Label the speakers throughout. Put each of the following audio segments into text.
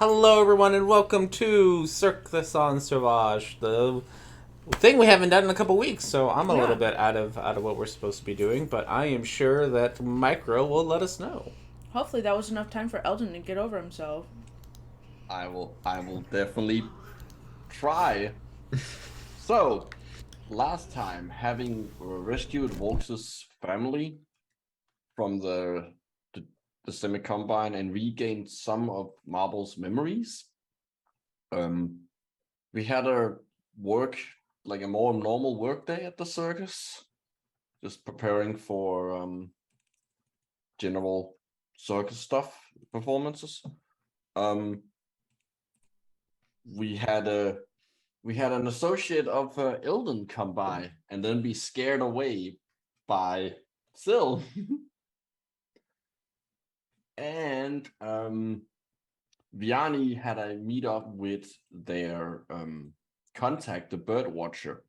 Speaker 1: Hello, everyone, and welcome to Cirque the Sauvage, the thing we haven't done in a couple weeks. So I'm a little
Speaker 2: Yeah.
Speaker 1: bit out of what we're supposed to be doing, but I am sure that Micro will let us know.
Speaker 2: Hopefully that was enough time for Eldon to get over himself.
Speaker 3: I will definitely try. So, last time, having rescued Volx's family from the, the semi-combine and regained some of Marble's memories, um, we had a work like a more normal work day at the circus, just preparing for general circus stuff performances. Um, we had a we had an associate of Ilden come by and then be scared away by Syl. And Vianney had a meet up with their contact, the bird watcher,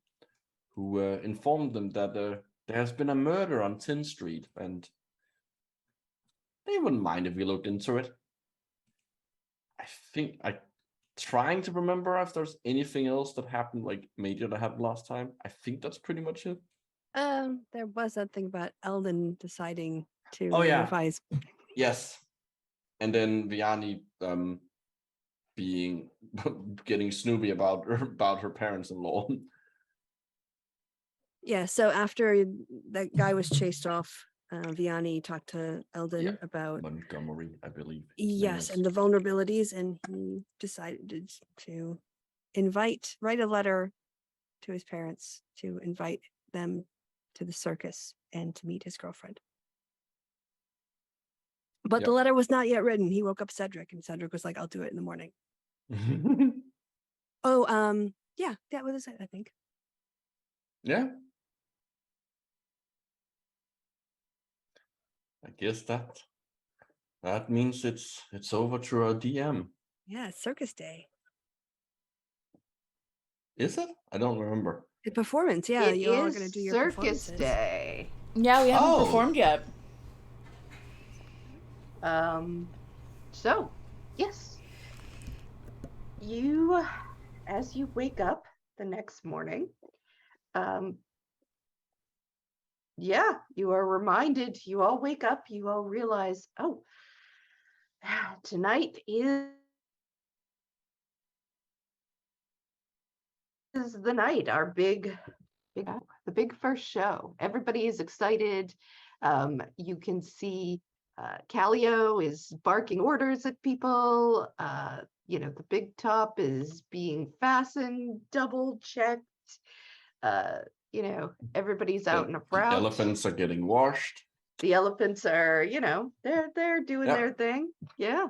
Speaker 3: who informed them that there has been a murder on 10th Street and they wouldn't mind if we looked into it. I think I trying to remember if there's anything else that happened, like major that happened last time. I think that's pretty much it.
Speaker 4: There was that thing about Eldon deciding to
Speaker 3: Oh yeah,
Speaker 4: revise.
Speaker 3: yes. And then Vianney being getting Snoopy about her parents-in-law.
Speaker 4: Yeah, so after that guy was chased off, Vianney talked to Eldon
Speaker 3: Yeah,
Speaker 4: about
Speaker 3: Montgomery, I believe. His name
Speaker 4: yes,
Speaker 3: is.
Speaker 4: and the vulnerabilities, and he decided to write a letter to his parents to invite them to the circus and to meet his girlfriend. But the
Speaker 3: Yep.
Speaker 4: letter was not yet written. He woke up Cedric, and Cedric was like, "I'll do it in the morning." Oh, yeah, that was it, I think.
Speaker 3: Yeah. I guess that means it's over to our DM.
Speaker 4: Yeah, Circus Day.
Speaker 3: Is it? I don't remember.
Speaker 4: The performance, yeah,
Speaker 5: It
Speaker 4: you all are
Speaker 5: is
Speaker 4: going to do your
Speaker 5: Circus
Speaker 4: performances.
Speaker 5: Day.
Speaker 2: Yeah, we haven't
Speaker 3: Oh.
Speaker 2: performed yet.
Speaker 5: So, yes. You, as you wake up the next morning, yeah, you are reminded, you all wake up, you all realize, oh, tonight is the night, our the big first show. Everybody is excited. You can see Callio is barking orders at people. The big top is being fastened, double checked. Uh, everybody's out and
Speaker 3: The
Speaker 5: about.
Speaker 3: elephants are getting washed.
Speaker 5: The elephants are, they're doing
Speaker 3: Yep.
Speaker 5: their thing. Yeah.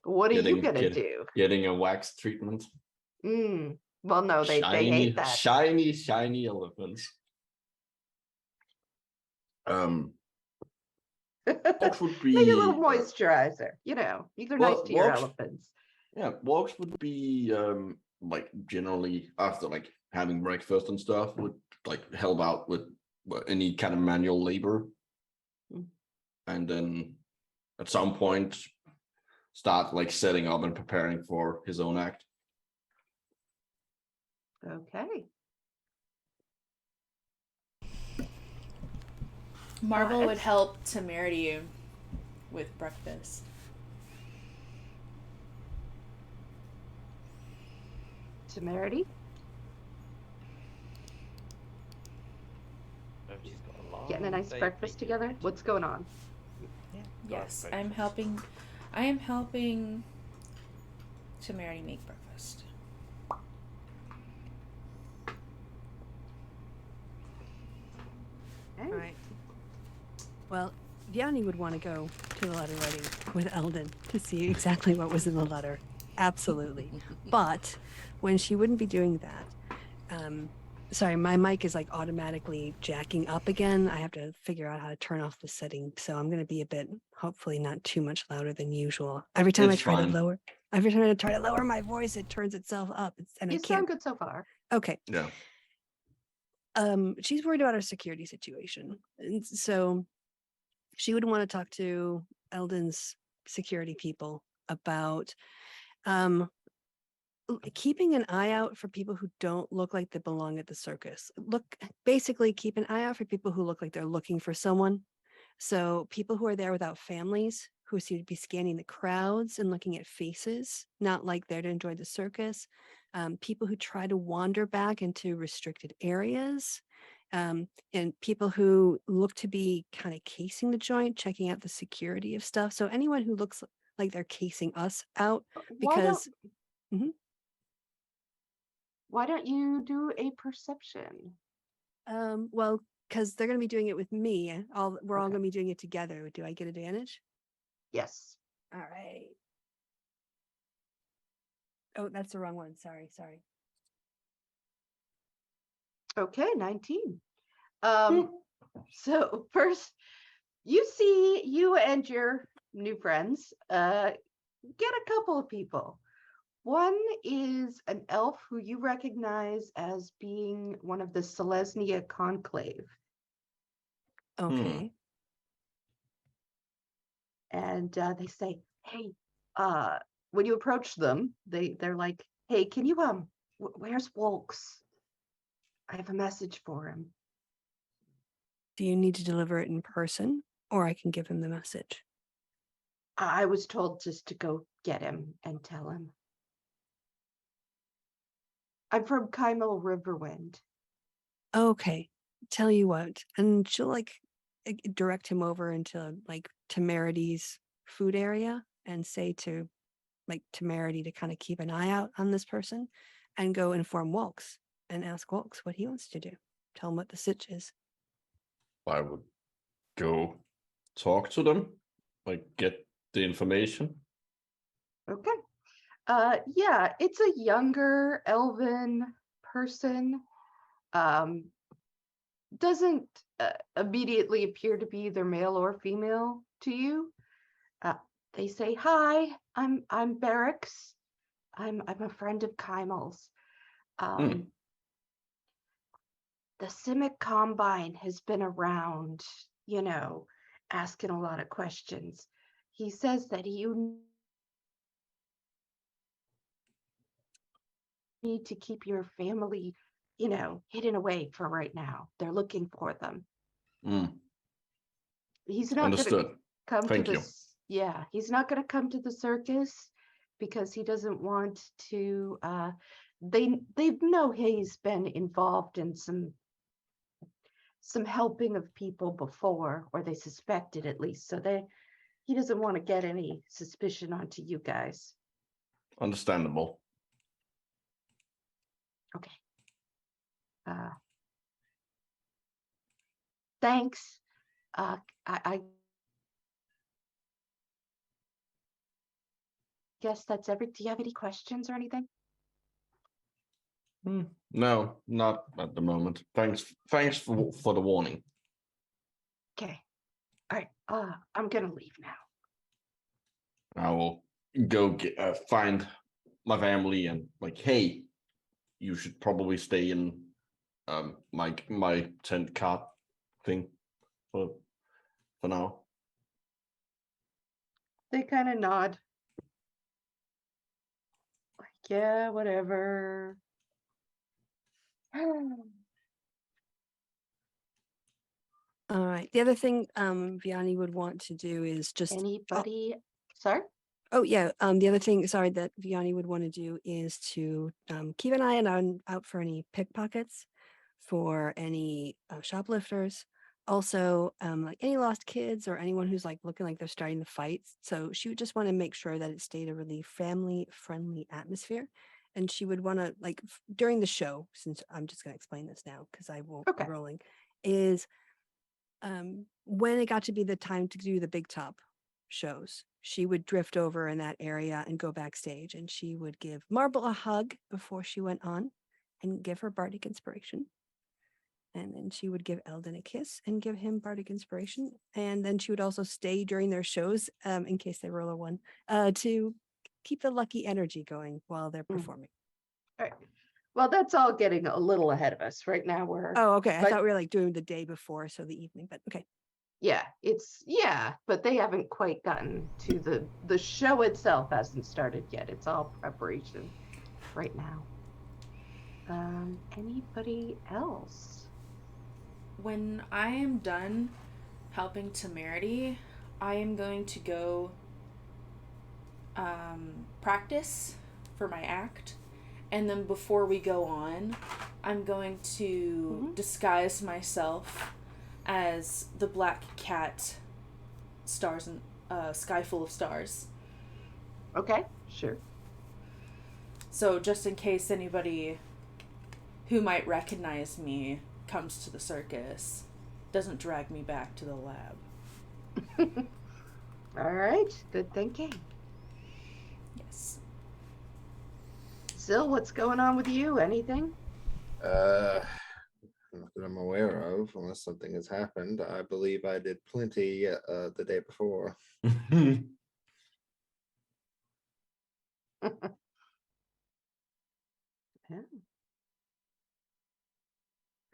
Speaker 5: What are you gonna do?
Speaker 3: Getting a wax treatment.
Speaker 5: Well, no, they hate that.
Speaker 3: Shiny elephants. Walks would be
Speaker 5: Maybe a little moisturizer. These are nice to your
Speaker 3: walks.
Speaker 5: elephants.
Speaker 3: Yeah, walks would be like generally after like having breakfast and stuff would like help out with any kind of manual labor, and then at some point start like setting up and preparing for his own act.
Speaker 5: Okay.
Speaker 2: Marvel would
Speaker 5: it's-
Speaker 2: help Temerity with breakfast.
Speaker 5: Temerity? Getting a nice breakfast together? What's going on?
Speaker 2: Yes, I am helping Temerity make breakfast.
Speaker 5: Okay.
Speaker 4: All right. Well, Vianney would want to go to the letter writing with Eldon to see exactly what was in the letter. Absolutely. But when she wouldn't be doing that, sorry, my mic is like automatically jacking up again. I have to figure out how to turn off the setting. So I'm going to be a bit, hopefully not too much louder than usual. Every time I try to lower my voice, it turns itself up. And
Speaker 5: You
Speaker 4: I can't.
Speaker 5: sound good so far.
Speaker 4: Okay.
Speaker 3: Yeah.
Speaker 4: She's worried about her security situation. And so she would want to talk to Eldon's security people about keeping an eye out for people who don't look like they belong at the circus. Basically keep an eye out for people who look like they're looking for someone. So people who are there without families, who seem to be scanning the crowds and looking at faces, not like there to enjoy the circus. People who try to wander back into restricted areas. And people who look to be kind of casing the joint, checking out the security of stuff. So anyone who looks like they're casing us out, because
Speaker 5: why don't you do a perception?
Speaker 4: well, because they're going to be doing it with me. We're all
Speaker 5: Okay.
Speaker 4: going to be doing it together. Do I get advantage?
Speaker 5: Yes.
Speaker 4: All right. Oh, that's the wrong one. Sorry.
Speaker 5: Okay, 19. So first, you and your new friends get a couple of people. One is an elf who you recognize as being one of the Selesnya conclave.
Speaker 4: Okay.
Speaker 5: And they say, hey, when you approach them, they're like, hey, can you where's Wolks? I have a message for him.
Speaker 4: Do you need to deliver it in person, or I can give him the message?
Speaker 5: I was told just to go get him and tell him. I'm from Kymel Riverwind.
Speaker 4: Okay. Tell you what, and she'll direct him over into Temerity's food area and say to Temerity to kind of keep an eye out on this person and go inform Walks and ask Walks what he wants to do. Tell him what the sitch is.
Speaker 3: I would go talk to them, get the information.
Speaker 5: Okay. Yeah, it's a younger elven person. Doesn't immediately appear to be either male or female to you. They say, "Hi, I'm Barracks. I'm a friend of Kymel's. The Simic Combine has been around, asking a lot of questions. He says that you need to keep your family, hidden away for right now. They're looking for them." He's not going
Speaker 3: Understood.
Speaker 5: to come
Speaker 3: Thank
Speaker 5: to
Speaker 3: you.
Speaker 5: this. Yeah, he's not going to come to the circus because he doesn't want to. They know he's been involved in some helping of people before, or they suspect it at least. So he doesn't want to get any suspicion onto you guys.
Speaker 3: Understandable.
Speaker 5: Okay. Thanks. I guess that's everything. Do you have any questions or anything?
Speaker 3: No, not at the moment. Thanks for the warning.
Speaker 5: Okay. All right. I'm gonna leave now.
Speaker 3: I will go find my family and hey, you should probably stay in my tent cot thing for now.
Speaker 5: They kind of nod. Like, yeah, whatever.
Speaker 4: All right. The other thing Vianney would want to do is just
Speaker 5: Anybody? Sorry?
Speaker 4: Oh yeah. The other thing, sorry, that Vianney would want to do is to keep an eye out for any pickpockets, for any shoplifters, also any lost kids or anyone who's looking like they're starting to fight. So she would just want to make sure that it stayed a really family-friendly atmosphere. And she would want to during the show, since I'm just going to explain this now because I won't be rolling, is when it got to be the time to do the big top shows, she would drift over in that area and go backstage, and she would give Marble a hug before she went on and give her bardic inspiration. And then she would give Eldon a kiss and give him bardic inspiration. And then she would also stay during their shows, in case they roll a one, to keep the lucky energy going while they're performing.
Speaker 5: All right. Well, that's all getting a little ahead of us right now.
Speaker 4: Oh, okay. I thought we were doing the day before, so the evening, but okay.
Speaker 5: but they haven't quite gotten to the show itself hasn't started yet. It's all preparation right now. Anybody else?
Speaker 2: When I am done helping Temerity, I am going to go practice for my act. And then before we go on, I'm going to disguise myself as the black cat stars and sky full of stars.
Speaker 5: Okay, sure.
Speaker 2: So just in case anybody who might recognize me comes to the circus, doesn't drag me back to the lab.
Speaker 5: All right, good thinking.
Speaker 2: Yes.
Speaker 5: Sil, what's going on with you? Anything?
Speaker 6: Not that I'm aware of, unless something has happened. I believe I did plenty the day before.
Speaker 5: Yeah.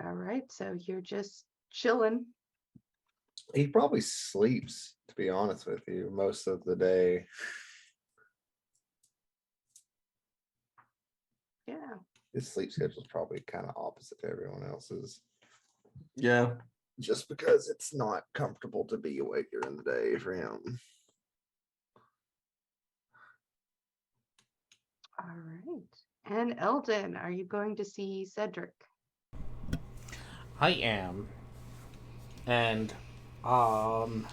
Speaker 5: All right, so you're just chilling.
Speaker 6: He probably sleeps, to be honest with you, most of the day.
Speaker 5: Yeah.
Speaker 6: His sleep schedule is probably kind of opposite to everyone else's,
Speaker 3: Yeah.
Speaker 6: just because it's not comfortable to be awake during the day for him.
Speaker 5: All right. And Eldon, are you going to see Cedric?
Speaker 1: I am. And I'm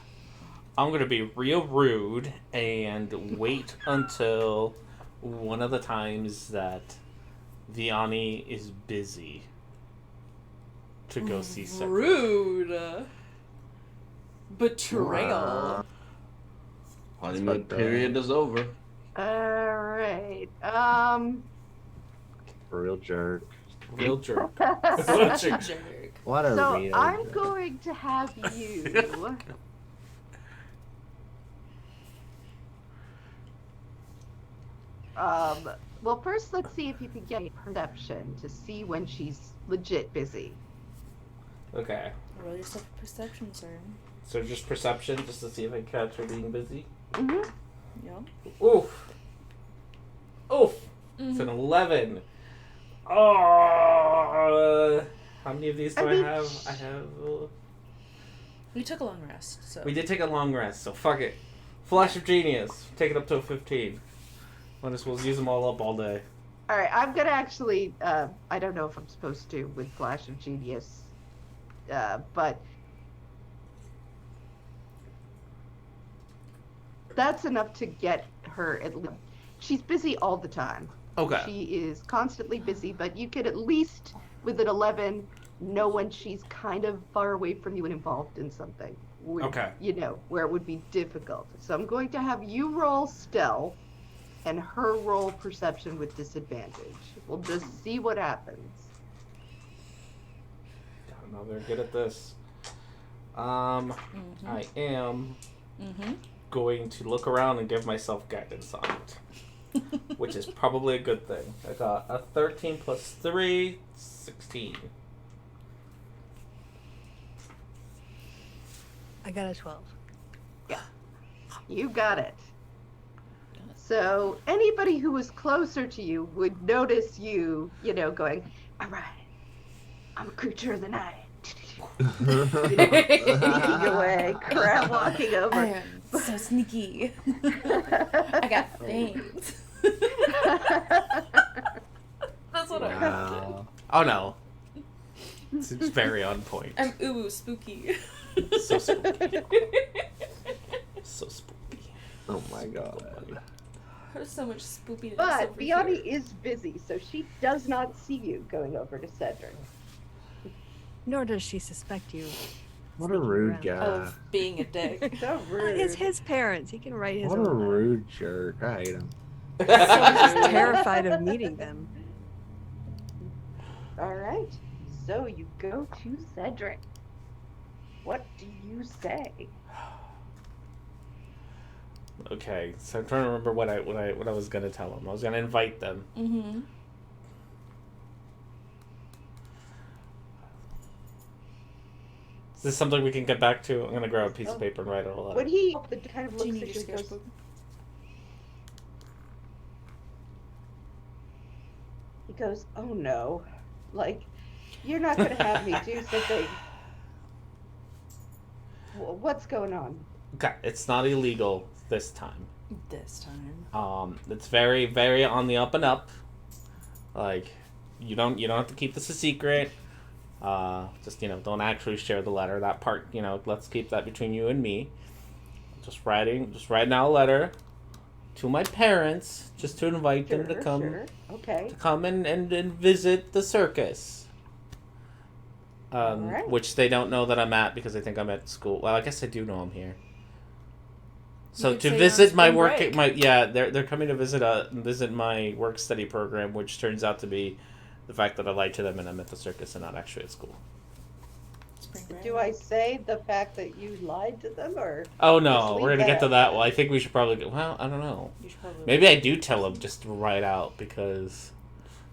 Speaker 1: gonna be real rude and wait until one of the times that Vianney is busy to go see Cedric.
Speaker 2: Rude. Betrayal.
Speaker 3: Honeymoon period is over.
Speaker 5: All right.
Speaker 6: Real jerk.
Speaker 1: Real jerk.
Speaker 2: Such a jerk.
Speaker 6: What a
Speaker 5: So
Speaker 6: real
Speaker 5: I'm
Speaker 6: jerk.
Speaker 5: going to have you. Well, first let's see if you can get perception to see when she's legit busy.
Speaker 1: Okay.
Speaker 2: Roll yourself a perception, sir.
Speaker 1: So just perception, just to see if I catch her being busy.
Speaker 5: Mm-hmm.
Speaker 2: Yeah.
Speaker 1: Oof. Oof. It's an 11. Oh. How many of these do I have? I have.
Speaker 2: We took a long rest, so.
Speaker 1: We did take a long rest, so fuck it. Flash of Genius. Take it up to a 15. Might as well use them all up all day.
Speaker 5: All right, I'm gonna actually. I don't know if I'm supposed to with Flash of Genius, but that's enough to get her at least. She's busy all the time.
Speaker 1: Okay.
Speaker 5: She is constantly busy, but you could at least, with an 11, know when she's kind of far away from you and involved in something.
Speaker 1: Okay.
Speaker 5: You know, where it would be difficult. So I'm going to have you roll stealth and her roll perception with disadvantage. We'll just see what happens.
Speaker 1: I don't know, they're good at this. I am going to look around and give myself guidance on it. Which is probably a good thing. I got a 13 plus 3, 16.
Speaker 4: I got a 12.
Speaker 5: You got it. So anybody who was closer to you would notice you, going, all right, I'm a creature of the night. Sneaking away, crab walking
Speaker 2: I
Speaker 5: over.
Speaker 2: am so sneaky. I got things. That's what I got.
Speaker 1: Oh no. It's very on point.
Speaker 2: I'm spooky.
Speaker 1: So spooky. So spooky.
Speaker 6: Oh my god.
Speaker 2: There's so much spookiness.
Speaker 5: But
Speaker 2: over
Speaker 5: Vianney
Speaker 2: here.
Speaker 5: is busy, so she does not see you going over to Cedric.
Speaker 4: Nor does she suspect you.
Speaker 6: What a rude
Speaker 4: around.
Speaker 6: guy.
Speaker 2: Of being a dick.
Speaker 5: So rude.
Speaker 4: It's his parents. He can write his
Speaker 6: What
Speaker 4: own
Speaker 6: a
Speaker 4: letter.
Speaker 6: rude jerk. I hate him.
Speaker 4: So he's terrified of meeting them.
Speaker 5: All right. So you go to Cedric. What do you say?
Speaker 1: Okay, so I'm trying to remember what I was gonna tell them. I was gonna invite them.
Speaker 2: Mm-hmm.
Speaker 1: this is something we can get back to? I'm gonna grab a piece of paper and write it all out.
Speaker 5: When he kind of
Speaker 2: Do you
Speaker 5: looks
Speaker 2: need
Speaker 5: at
Speaker 2: your
Speaker 5: you and goes,
Speaker 2: sketchbook?
Speaker 5: he goes, "Oh no, like you're not gonna have me do something. What's going on?"
Speaker 1: Okay, it's not illegal this time.
Speaker 2: This time.
Speaker 1: It's very, very on the up and up. Like, you don't have to keep this a secret. Just don't actually share the letter. That part, let's keep that between you and me. Just writing out a letter to my parents, just to invite them to come,
Speaker 5: Okay.
Speaker 1: to come and visit the circus.
Speaker 5: Alright.
Speaker 1: Which they don't know that I'm at because they think I'm at school. Well, I guess I do know I'm here. So
Speaker 2: could
Speaker 1: to
Speaker 2: say you're on
Speaker 1: visit my
Speaker 2: spring
Speaker 1: work,
Speaker 2: break.
Speaker 1: they're coming to visit my work study program, which turns out to be the fact that I lied to them and I'm at the circus and not actually at school.
Speaker 2: Spring break.
Speaker 5: Do I say the fact that you lied to them, or?
Speaker 1: Oh
Speaker 5: Just
Speaker 1: no,
Speaker 5: leave
Speaker 1: we're gonna
Speaker 5: that
Speaker 1: get to
Speaker 5: out
Speaker 1: that.
Speaker 5: there.
Speaker 1: Well, I think we should probably go. Well, I don't know.
Speaker 2: You should probably
Speaker 1: Maybe I do tell them just right out because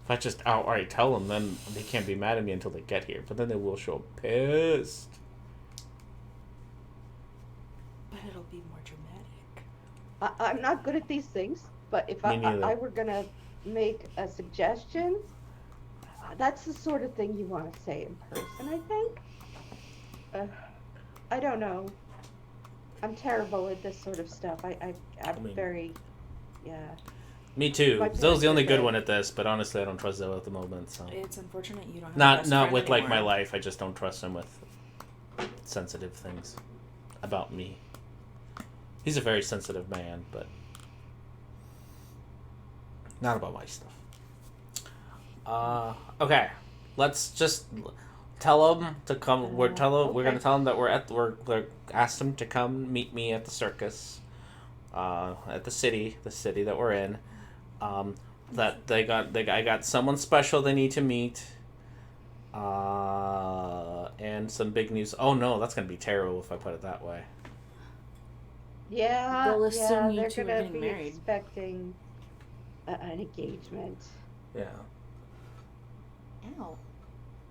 Speaker 1: if I just outright tell them, then they can't be mad at me until they get here. But then they will show up pissed.
Speaker 2: But it'll be more dramatic.
Speaker 5: I'm not good at these things, but if
Speaker 1: Me neither.
Speaker 5: I were gonna make a suggestion, that's the sort of thing you want to say in person, I think. I don't know. I'm terrible at this sort of stuff. I'm
Speaker 1: mean-
Speaker 5: very, yeah.
Speaker 1: Me too.
Speaker 5: My
Speaker 1: Zill's the only
Speaker 5: parents are
Speaker 1: good
Speaker 5: very-
Speaker 1: one at this, but honestly, I don't trust Zill at the moment. So
Speaker 2: It's unfortunate you don't have a
Speaker 1: not
Speaker 2: best
Speaker 1: not
Speaker 2: friend
Speaker 1: with like my
Speaker 2: anymore.
Speaker 1: life. I just don't trust him with sensitive things about me. He's a very sensitive man, but not about my stuff. Okay, let's just tell him to come. We're gonna tell him that we're asked him to come meet me at the circus, at the city that we're in. That I got someone special they need to meet. And some big news. Oh no, that's gonna be terrible if I put it that way.
Speaker 5: Yeah,
Speaker 2: They'll assume you
Speaker 5: they're
Speaker 2: two are
Speaker 5: gonna
Speaker 2: getting
Speaker 5: be
Speaker 2: married.
Speaker 5: expecting an engagement.
Speaker 1: Yeah.
Speaker 2: Ow.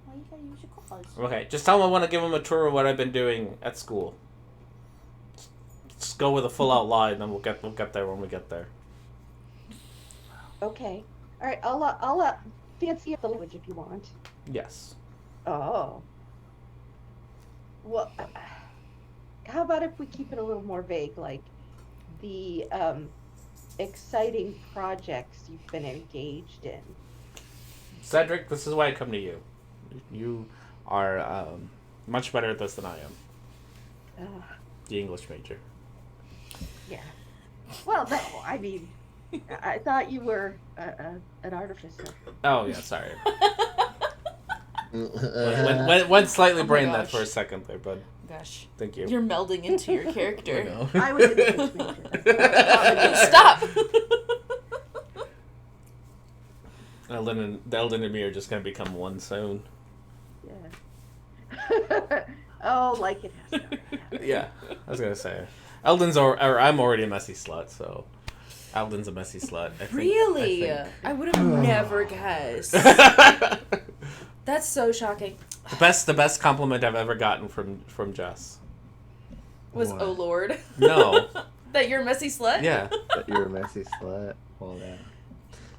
Speaker 2: Why you gotta use your claws?
Speaker 1: Okay, just tell him I want to give him a tour of what I've been doing at school. Just go with a full out lie, and then we'll get there when we get there.
Speaker 5: Okay. All right. I'll fancy up the language if you want.
Speaker 1: Yes.
Speaker 5: Oh. Well, how about if we keep it a little more vague, like the exciting projects you've been engaged in?
Speaker 1: Cedric, this is why I come to you. You are much better at this than I am. The English major.
Speaker 5: Yeah. Well, no, I mean, I thought you were an artificer.
Speaker 1: Oh yeah, sorry. Went slightly
Speaker 2: Oh my
Speaker 1: brain that
Speaker 2: gosh.
Speaker 1: for a second there, bud.
Speaker 2: Gosh.
Speaker 1: Thank you.
Speaker 2: You're melding into your
Speaker 1: I
Speaker 2: character.
Speaker 1: know.
Speaker 5: I was an English major.
Speaker 2: Stop!
Speaker 1: Eldon and me are just gonna become one soon.
Speaker 5: Yeah. Oh, like it has to.
Speaker 1: Yeah, I was gonna say. Eldon's or I'm already a messy slut, so Eldon's a messy slut. I think,
Speaker 2: Really?
Speaker 1: I
Speaker 2: I would have never guessed.
Speaker 1: think.
Speaker 2: That's so shocking.
Speaker 1: the best compliment I've ever gotten from Jess.
Speaker 2: Was
Speaker 6: What?
Speaker 2: oh lord.
Speaker 1: No.
Speaker 2: That you're a messy slut?
Speaker 1: Yeah.
Speaker 6: That you're a messy slut. Well, that.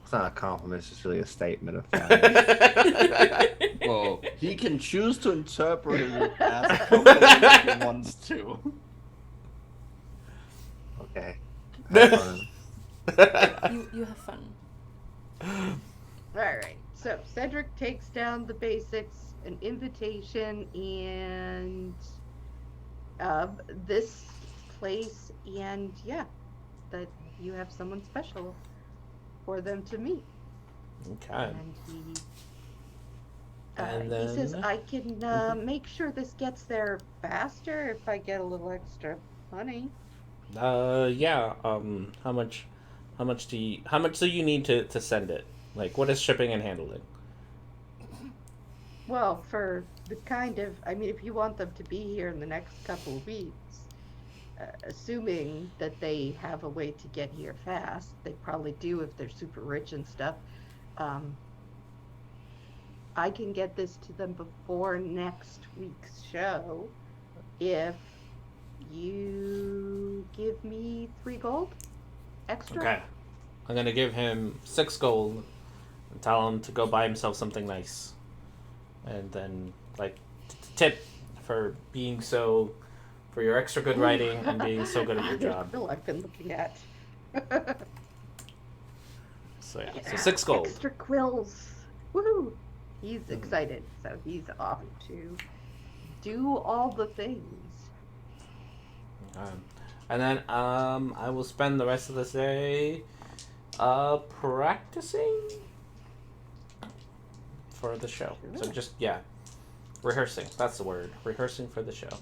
Speaker 6: It's not a compliment. It's just really a statement of fact.
Speaker 3: Well, he can choose to interpret it as a compliment if he wants to.
Speaker 6: Okay. Have fun.
Speaker 2: You have fun.
Speaker 5: All right. So Cedric takes down the basics, an invitation, and this place, and yeah, that you have someone special for them to meet.
Speaker 1: Okay.
Speaker 5: And
Speaker 1: And
Speaker 5: he says,
Speaker 1: then-
Speaker 5: I can make sure this gets there faster if I get a little extra money.
Speaker 1: Yeah. How much do you need to send it? Like, what is shipping and handling?
Speaker 5: Well, for the kind of, I mean, if you want them to be here in the next couple of weeks, assuming that they have a way to get here fast, they probably do if they're super rich and stuff. I can get this to them before next week's show. if you give me 3 gold extra.
Speaker 1: Okay. I'm gonna give him 6 gold and tell him to go buy himself something nice. And then, like, tip for being so, for your extra good writing and being so good at your
Speaker 5: There's
Speaker 1: job.
Speaker 5: Bill I've been looking at.
Speaker 1: So, yeah. So 6 gold.
Speaker 5: Extra quills. Woohoo! He's excited, so he's off to do all the things.
Speaker 1: And then I will spend the rest of this day practicing for the show.
Speaker 5: Sure.
Speaker 1: So just, yeah, rehearsing. That's the word. Rehearsing for the show.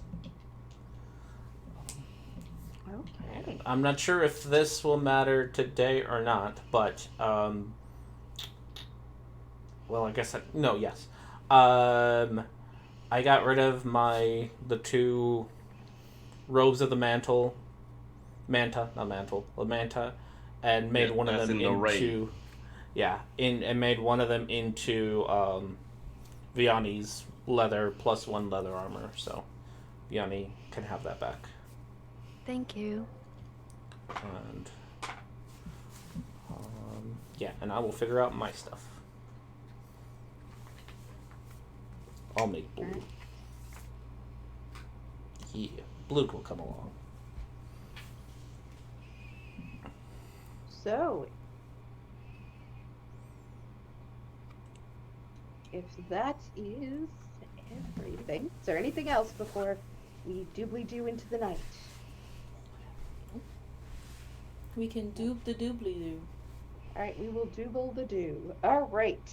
Speaker 5: Okay.
Speaker 1: I'm not sure if this will matter today or not, but well, I guess no, yes. I got rid of the 2 robes of the manta, and made one of
Speaker 3: that's
Speaker 1: them
Speaker 3: in the raid.
Speaker 1: into and made one of them into Vianney's leather plus 1 leather armor. So Vianney can have that back.
Speaker 4: Thank you.
Speaker 1: And and I will figure out my stuff. I'll make blue.
Speaker 5: Alright.
Speaker 1: Yeah, blue will come along.
Speaker 5: So, if that is everything, is there anything else before we do into the night?
Speaker 2: We can doob the doobly doo.
Speaker 5: All right, we will double the do. All right.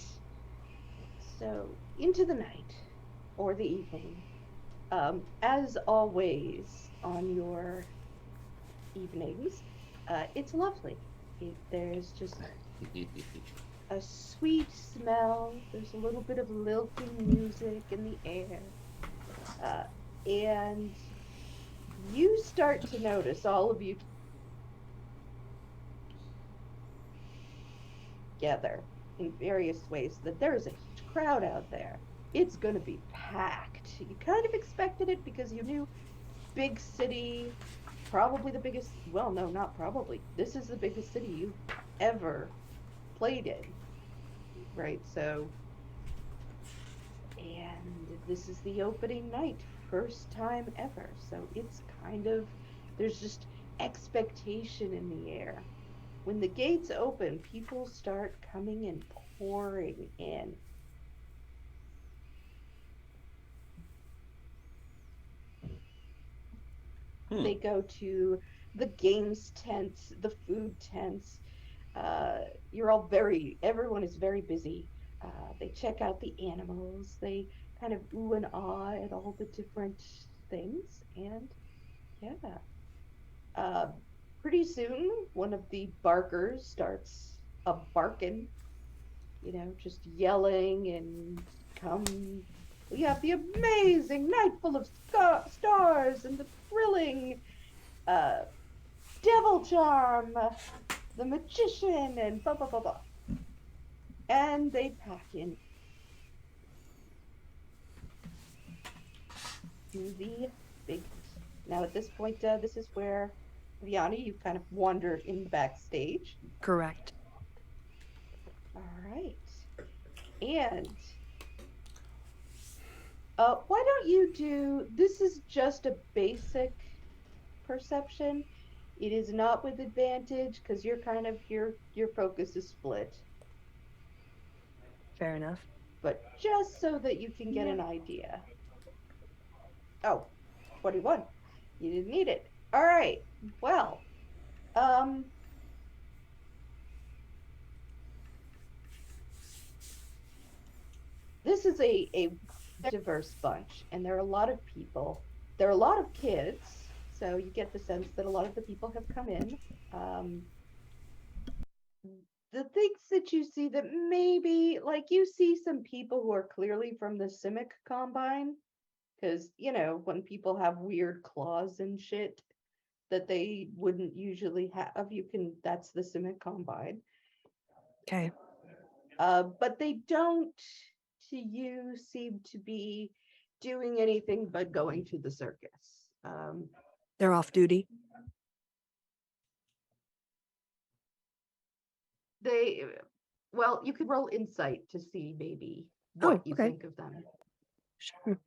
Speaker 5: So, into the night or the evening. As always on your evenings, it's lovely. There's just a sweet smell. There's a little bit of lilting music in the air. And you start to notice, all of you together in various ways, that there is a huge crowd out there. It's going to be packed. You kind of expected it because you knew big city, probably the biggest, well, no, not probably. This is the biggest city you've ever played in, right? So, and this is the opening night, first time ever. So it's kind of, there's just expectation in the air. When the gates open, people start coming and pouring in. They go to the games tents, the food tents. Everyone is very busy. They check out the animals. They kind of ooh and ah at all the different things. And yeah, uh, pretty soon, one of the barkers starts a barking, just yelling and come. We have the amazing night full of stars and the thrilling uh, devil charm, the magician, and blah blah blah blah. And they pack in to the big. Now at this point, this is where Vianney, you kind of wander in backstage.
Speaker 4: Correct.
Speaker 5: All right, and why don't you do? This is just a basic perception. It is not with advantage because you're kind of your focus is split.
Speaker 4: Fair enough.
Speaker 5: But just so that you can get an idea. Oh, 21. You didn't need it. All right. Well, this is a diverse bunch, and there are a lot of people. There are a lot of kids, so you get the sense that a lot of the people have come in. The things that you see that maybe, like, you see some people who are clearly from the Simic Combine, because, when people have weird claws and shit that they wouldn't usually have, that's the Simic Combine.
Speaker 4: Okay.
Speaker 5: But they don't, to you, seem to be doing anything but going to the circus.
Speaker 4: They're off duty.
Speaker 5: Well, you could roll insight to see maybe
Speaker 4: Oh,
Speaker 5: what you
Speaker 4: okay.
Speaker 5: think of them.
Speaker 4: Sure.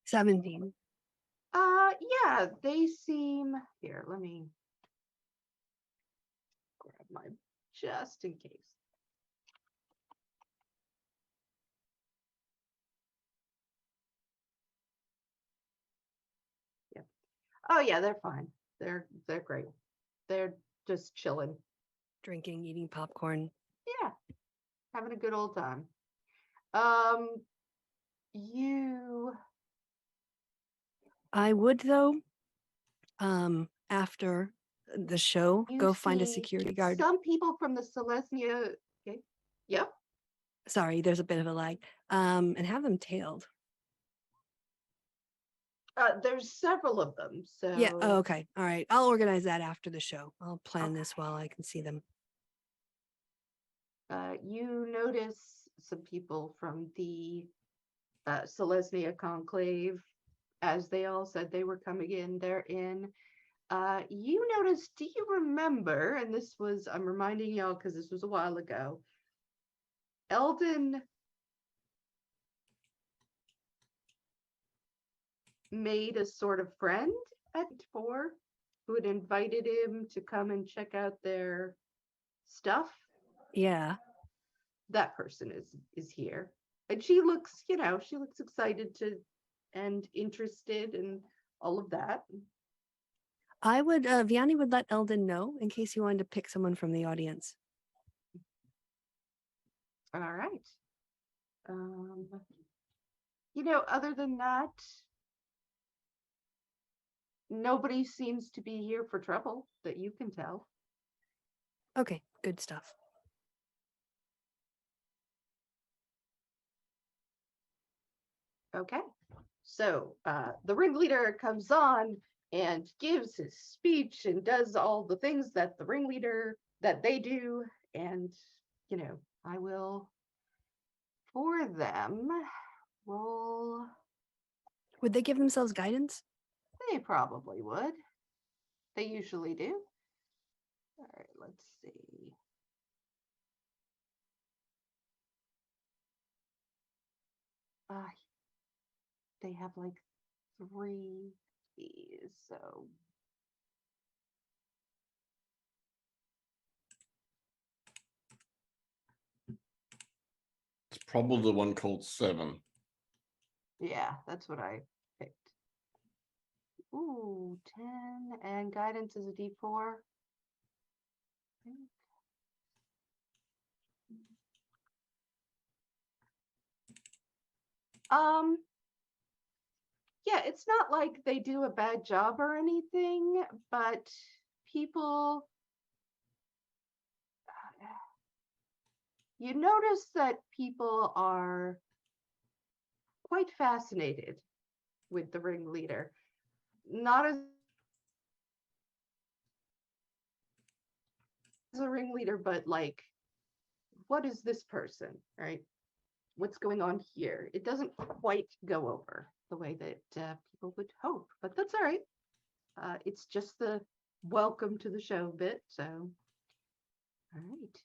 Speaker 4: 17.
Speaker 5: Yeah, they seem here. Let me grab my just in case. Yeah. Oh yeah, they're fine. They're great. They're just chilling.
Speaker 4: Drinking, eating popcorn.
Speaker 5: Yeah, having a good old time. You.
Speaker 4: I would though, after the show,
Speaker 5: You
Speaker 4: go find a
Speaker 5: see
Speaker 4: security guard.
Speaker 5: some people from the Celestia. Okay. Yep.
Speaker 4: Sorry, there's a bit of a lag. And have them tailed.
Speaker 5: There's several of them. So
Speaker 4: Yeah. Oh, okay. All right. I'll organize that after the show. I'll plan this while I can see them.
Speaker 5: You notice some people from the Selesnya Conclave, as they all said they were coming in. They're in. You notice, do you remember, and this was, I'm reminding y'all because this was a while ago, Eldon made a sort of friend at 4 who had invited him to come and check out their stuff.
Speaker 4: Yeah.
Speaker 5: That person is here. And she looks, she looks excited to and interested in all of that.
Speaker 4: I would, Vianney would let Eldon know in case he wanted to pick someone from the audience.
Speaker 5: All right. Other than that, nobody seems to be here for trouble that you can tell.
Speaker 4: Okay, good stuff.
Speaker 5: Okay. So the ringleader comes on and gives his speech and does all the things that the ringleader that they do. And, I will, for them, roll.
Speaker 4: Would they give themselves guidance?
Speaker 5: They probably would. They usually do. All right, let's see. They have like 3 keys, so.
Speaker 3: It's probably the one called 7.
Speaker 5: Yeah, that's what I picked. Ooh, 10, and guidance is a D4. Yeah, it's not like they do a bad job or anything, but people, you notice that people are quite fascinated with the ringleader. Not as a ringleader, but like, what is this person, right? What's going on here? It doesn't quite go over the way that people would hope, but that's all right. It's just the welcome to the show bit, so. All right.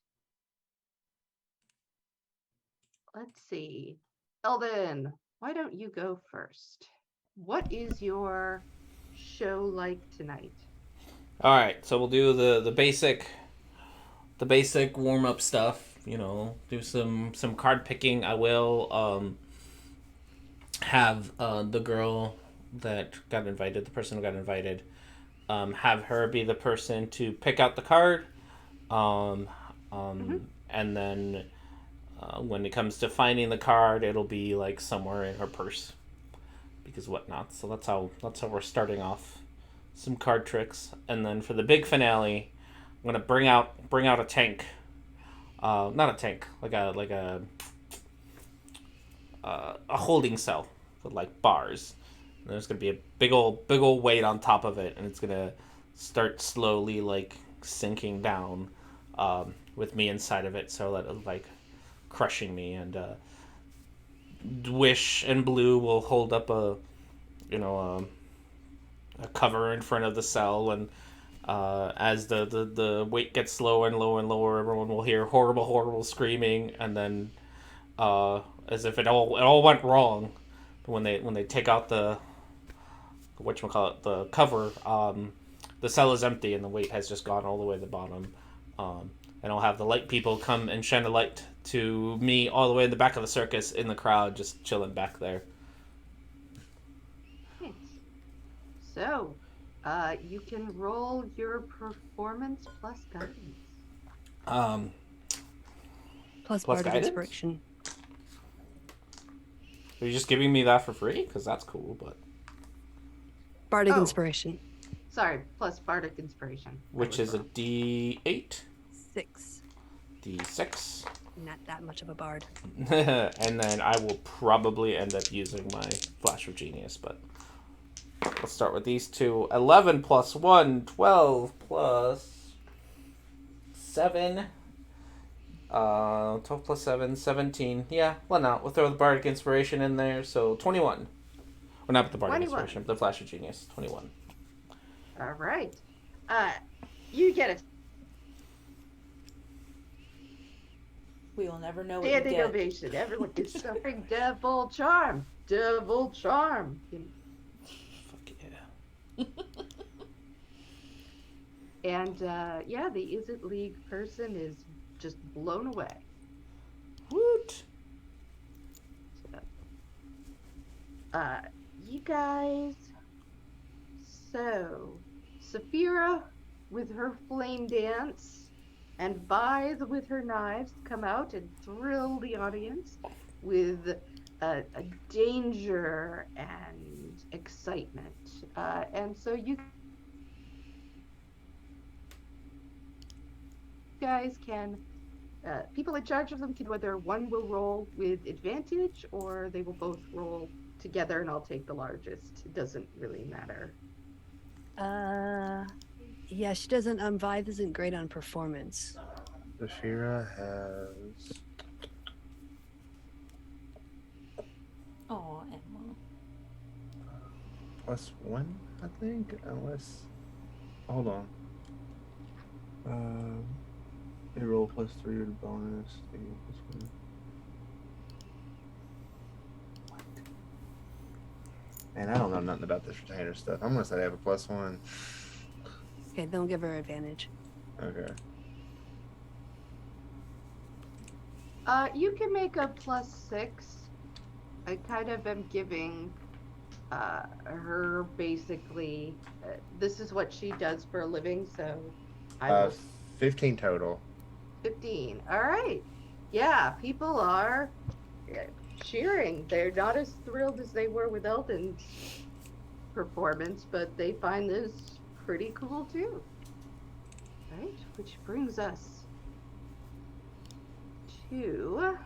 Speaker 5: Let's see. Eldon, why don't you go first? What is your show like tonight?
Speaker 1: All right, so we'll do the basic warm up stuff. Do some card picking. I will have the girl that got invited, the person who got invited, have her be the person to pick out the card, and then when it comes to finding the card, it'll be like somewhere in her purse, because whatnot. So that's how we're starting off. Some card tricks, and then for the big finale, I'm gonna bring out a tank. Not a tank, like a holding cell with like bars. And there's gonna be a big old weight on top of it, and it's gonna start slowly like sinking down with me inside of it, so that it's like crushing me. And Wish and Blue will hold up a cover in front of the cell, and as the weight gets lower and lower and lower, everyone will hear horrible screaming, and then as if it all went wrong when they take out the whatchamacallit, the cover. The cell is empty and the weight has just gone all the way to the bottom. And I'll have the light people come and shine a light to me all the way in the back of the circus in the crowd, just chilling back there.
Speaker 5: Nice. So, you can roll your performance plus guidance.
Speaker 4: Plus
Speaker 1: Plus
Speaker 4: bardic
Speaker 1: guidance?
Speaker 4: inspiration.
Speaker 1: Are you just giving me that for free? Because that's cool, but...
Speaker 4: Bardic
Speaker 5: Oh.
Speaker 4: inspiration.
Speaker 5: Sorry, plus bardic inspiration.
Speaker 1: Which is a D8?
Speaker 4: 6.
Speaker 1: D6.
Speaker 4: Not that much of a bard.
Speaker 1: And then I will probably end up using my Flash of Genius, but... Let's start with these two. 11 plus 1, 12 plus 7. 12 plus 7, 17. Yeah, well, no, we'll throw the Bardic Inspiration in there, so 21. Well, not with the Bardic
Speaker 5: 21.
Speaker 1: Inspiration, but the Flash of Genius, 21.
Speaker 5: All right. You get a
Speaker 2: We will never know what you
Speaker 5: standing
Speaker 2: get.
Speaker 5: ovation. Everyone is suffering devil charm. Devil charm.
Speaker 1: Fuck yeah.
Speaker 5: And yeah, the Is It League person is just blown away.
Speaker 1: Woot!
Speaker 5: You guys. So, Saphira with her flame dance and Vythe with her knives come out and thrill the audience with a danger and excitement. And so you guys can, people in charge of them can, whether one will roll with advantage or they will both roll together and I'll take the largest. It doesn't really matter.
Speaker 4: Yeah, she doesn't. Vythe isn't great on performance.
Speaker 6: Saphira has
Speaker 2: Oh, Emma.
Speaker 6: +1, I think, unless. Hold on. They roll +3 with a bonus. They roll +1. Man, I don't know nothing about this retainer stuff. I'm gonna say I have a +1.
Speaker 4: Okay, then we'll give her advantage.
Speaker 6: Okay.
Speaker 5: You can make a +6. I kind of am giving her basically, this is what she does for a living, so I will
Speaker 6: 15 total.
Speaker 5: 15. All right. Yeah, people are cheering. They're not as thrilled as they were with Eldon's performance, but they find this pretty cool too. Right? Which brings us to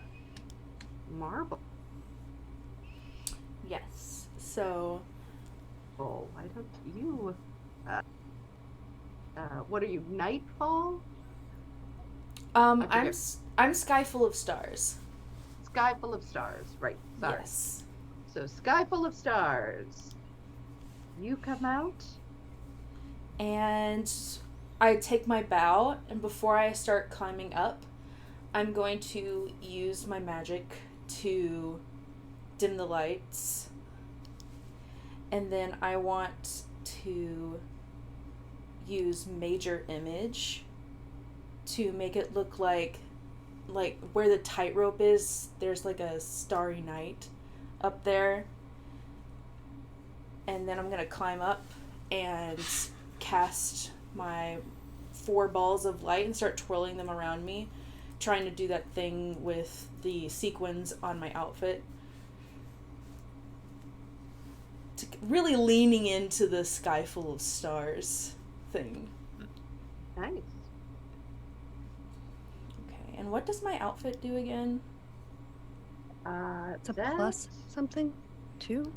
Speaker 5: Marble.
Speaker 2: Yes. So,
Speaker 5: Why don't you? What are you? Nightfall?
Speaker 2: I'm
Speaker 5: forget.
Speaker 2: I'm Sky Full of Stars.
Speaker 5: Sky full of stars. Right. Sorry.
Speaker 2: Yes.
Speaker 5: So Sky full of stars. You come out.
Speaker 2: And I take my bow, and before I start climbing up, I'm going to use my magic to dim the lights. And then I want to use Major Image to make it look like where the tightrope is, there's like a starry night up there. And then I'm going to climb up and cast my 4 balls of light and start twirling them around me, trying to do that thing with the sequins on my outfit. Really leaning into the Sky Full of Stars thing.
Speaker 5: Nice.
Speaker 2: Okay, and what does my outfit do again?
Speaker 4: It's a
Speaker 5: that-
Speaker 4: plus something? 2?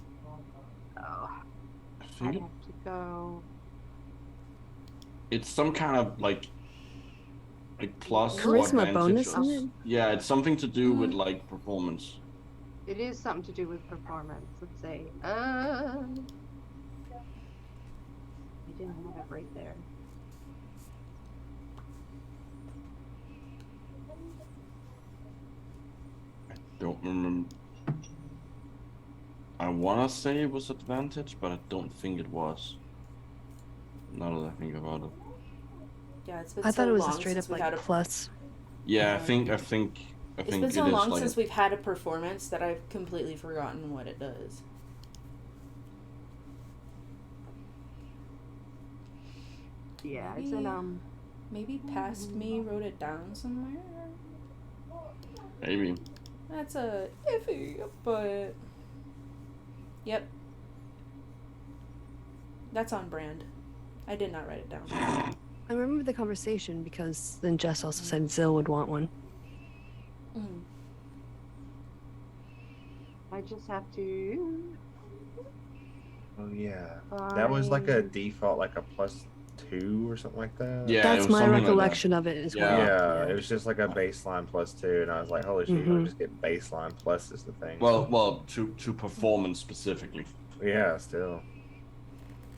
Speaker 5: Oh, I have to go.
Speaker 3: It's some kind of like plus or
Speaker 4: Charisma
Speaker 3: advantage
Speaker 4: bonus,
Speaker 3: or-
Speaker 4: isn't it?
Speaker 3: Yeah, it's something to do with like performance.
Speaker 5: It is something to do with performance. Let's say, I didn't have it right there.
Speaker 3: Don't remember. I want to say it was advantage, but I don't think it was. Now that I think about it.
Speaker 2: Yeah, it's been
Speaker 4: I
Speaker 2: so
Speaker 4: thought it was a
Speaker 2: long
Speaker 4: straight
Speaker 2: since
Speaker 4: up
Speaker 2: we've
Speaker 4: like
Speaker 2: had a
Speaker 4: plus.
Speaker 3: Yeah, I
Speaker 2: Yeah.
Speaker 3: think
Speaker 2: It's been
Speaker 3: it
Speaker 2: so
Speaker 3: is
Speaker 2: long
Speaker 3: like
Speaker 2: since we've had a performance that I've completely forgotten what it does.
Speaker 5: Yeah, it's in
Speaker 2: Maybe past me wrote it down somewhere.
Speaker 3: maybe.
Speaker 2: That's a iffy, but yep, that's on brand. I did not write it down.
Speaker 4: I remember the conversation because then Jess also said Zill would want one.
Speaker 2: Mm.
Speaker 5: I just have to.
Speaker 6: Oh yeah, that was like a
Speaker 5: Find.
Speaker 6: default, like a +2 or something like that.
Speaker 3: Yeah, it
Speaker 4: That's
Speaker 3: was
Speaker 4: my
Speaker 3: something like that.
Speaker 4: recollection of it as well.
Speaker 6: Yeah, it was just like a baseline +2, and I was like, holy shit, you don't just get baseline plus is the thing.
Speaker 3: Well, to performance specifically.
Speaker 6: Yeah, still.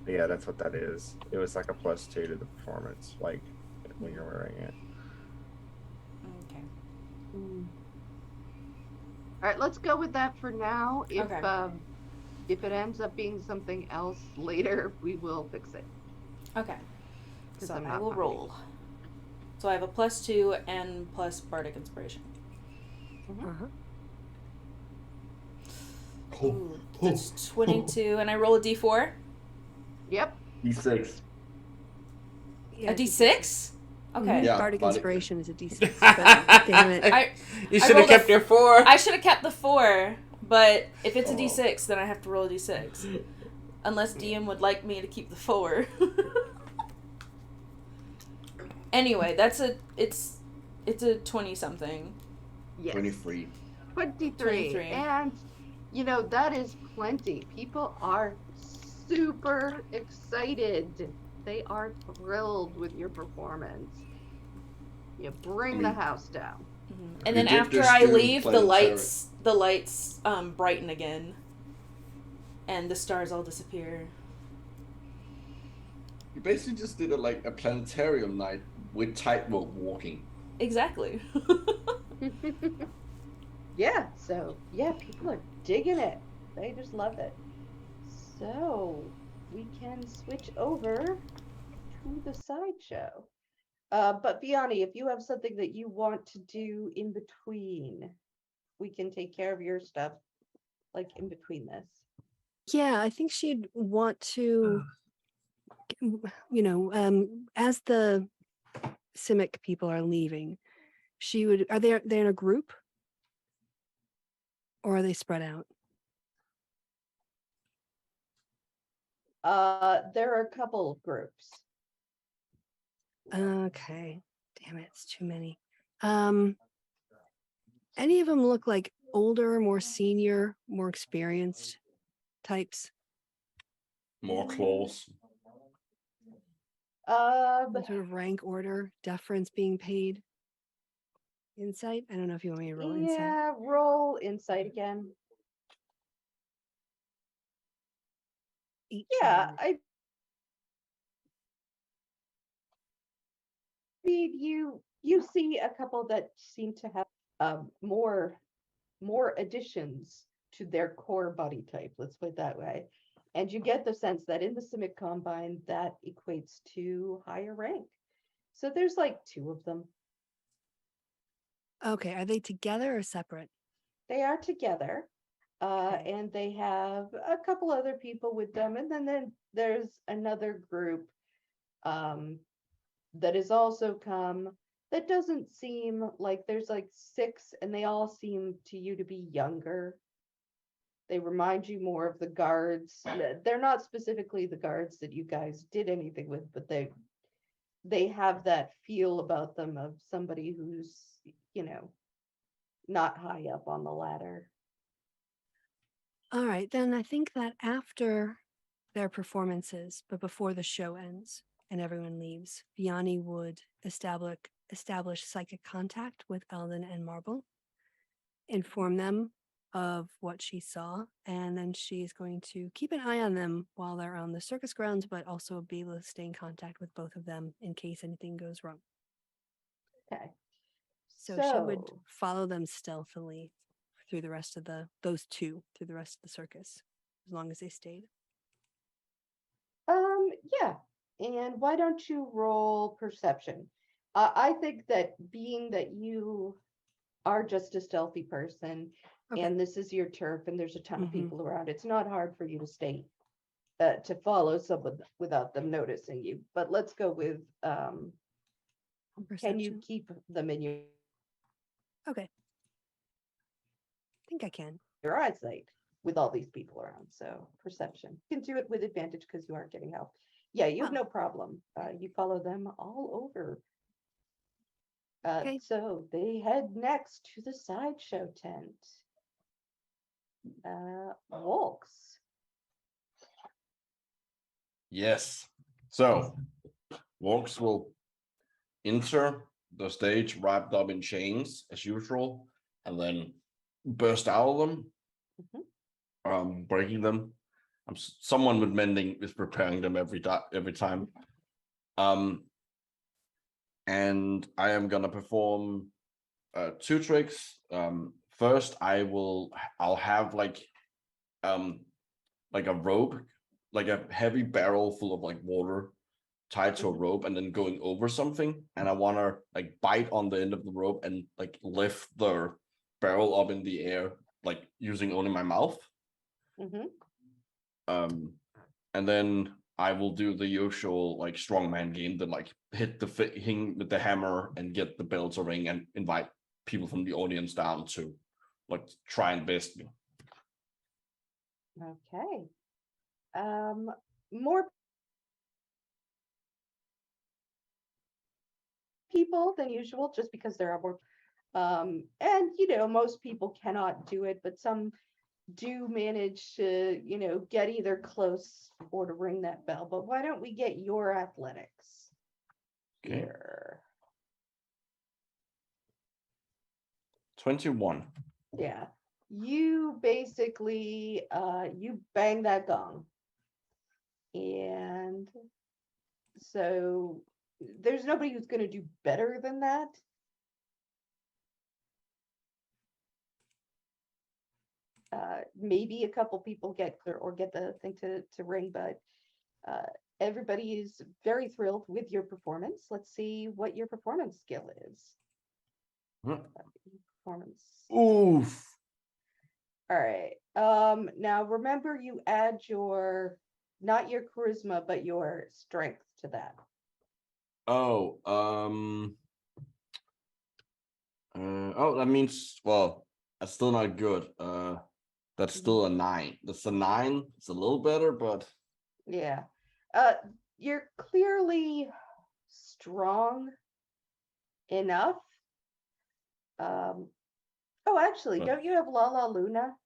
Speaker 6: Yeah, that's what that is. It was like a +2 to the performance, like when you're wearing it.
Speaker 2: Okay.
Speaker 5: All right, let's go with that for now.
Speaker 2: Okay.
Speaker 5: If it ends up being something else later, we will fix it.
Speaker 2: Okay.
Speaker 5: 'Cause
Speaker 2: So
Speaker 5: I'm
Speaker 2: I
Speaker 5: not
Speaker 2: will
Speaker 5: finding
Speaker 2: roll. So I have a +2 and plus bardic inspiration.
Speaker 4: Uh-huh.
Speaker 2: Ooh, that's 22, and I roll a d4.
Speaker 5: Yep.
Speaker 3: D6.
Speaker 4: Yeah,
Speaker 2: A d6. Okay.
Speaker 3: Yeah,
Speaker 4: Bardic
Speaker 3: bardic.
Speaker 4: Inspiration is a D6. But damn it.
Speaker 1: You should have kept your 4.
Speaker 2: I should have kept the 4, but if it's a
Speaker 3: Oh.
Speaker 2: d6, then I have to roll a d6. Unless DM would like me to keep the 4. Anyway, it's a 20 something.
Speaker 5: Yes.
Speaker 3: 23.
Speaker 5: 23. And that is plenty. People are super excited. They are thrilled with your performance. You bring the house down.
Speaker 2: Mm-hmm. And then after
Speaker 3: There's
Speaker 2: I
Speaker 3: still
Speaker 2: leave, the
Speaker 3: planetary.
Speaker 2: lights brighten again, and the stars all disappear.
Speaker 3: You basically just did a planetarium night with tightrope walking.
Speaker 2: Exactly.
Speaker 5: Yeah, so people are digging it. They just love it. So we can switch over to the sideshow. But Vianney, if you have something that you want to do in between, we can take care of your stuff like in between this.
Speaker 4: Yeah, I think she'd want to, as the Simic people are leaving, are they in a group? Or are they spread out?
Speaker 5: There are a couple of groups.
Speaker 4: Okay. Damn it, it's too many. Any of them look like older, more senior, more experienced types?
Speaker 3: More claws.
Speaker 4: Some sort of rank order, deference being paid. Insight? I don't know if you want me to roll insight.
Speaker 5: Yeah, roll insight again.
Speaker 4: 18.
Speaker 5: Yeah, I mean, you see a couple that seem to have more additions to their core body type, let's put it that way. And you get the sense that in the Simic Combine, that equates to higher rank. So there's like 2 of them.
Speaker 4: Okay, are they together or separate?
Speaker 5: They are together.
Speaker 4: Okay.
Speaker 5: And they have a couple other people with them. And then there's another group that has also come that doesn't seem like there's like 6, and they all seem to you to be younger. They remind you more of the guards. They're not specifically the guards that you guys did anything with, but they have that feel about them of somebody who's, not high up on the ladder.
Speaker 4: All right, then I think that after their performances, but before the show ends and everyone leaves, Vianney would establish psychic contact with Eldon and Marble, inform them of what she saw, and then she's going to keep an eye on them while they're on the circus grounds, but also be able to stay in contact with both of them in case anything goes wrong.
Speaker 5: Okay.
Speaker 4: So she would follow them stealthily through the rest of those two through the rest of the circus, as long as they stayed.
Speaker 5: Yeah. And why don't you roll perception? I think that being that you are just a stealthy person,
Speaker 4: Okay.
Speaker 5: and this is your turf, and there's a ton of
Speaker 4: Mhm.
Speaker 5: people around, it's not hard for you to stay to follow someone without them noticing you. But let's go with can you
Speaker 4: Perception.
Speaker 5: keep them in
Speaker 4: Okay. I think I can.
Speaker 5: your eyesight with all these people around? So perception. You can do it with advantage because you aren't getting help. Yeah, you have
Speaker 4: Oh.
Speaker 5: no problem. You follow them all over.
Speaker 4: Okay.
Speaker 5: So they head next to the sideshow tent. Volks.
Speaker 3: Yes. So, Walks will enter the stage wrapped up in chains as usual, and then burst out of them, breaking them. Someone with mending is preparing them every time. And I am gonna perform two tricks. First, I'll have like a rope, like a heavy barrel full of like water tied to a rope and then going over something, and I want to like bite on the end of the rope and like lift the barrel up in the air, like using only my mouth. And then I will do the usual like strongman game that like hit the thing with the hammer and get the bell to ring and invite people from the audience down to like try and best me.
Speaker 5: Okay. More people than usual, just because there are more. And most people cannot do it, but some do manage to, get either close or to ring that bell. But why don't we get your athletics here?
Speaker 3: 21.
Speaker 5: Yeah. You basically you bang that gong. And so there's nobody who's going to do better than that. Maybe a couple people get the thing to ring, but everybody is very thrilled with your performance. Let's see what your performance skill is. Performance.
Speaker 3: Oof.
Speaker 5: All right. Now remember, you add not your charisma, but your strength to that.
Speaker 3: Oh, that means, well, that's still not good. That's still a 9. That's a 9. It's a little better, but
Speaker 5: yeah. You're clearly strong enough. Actually, don't you have La Luna?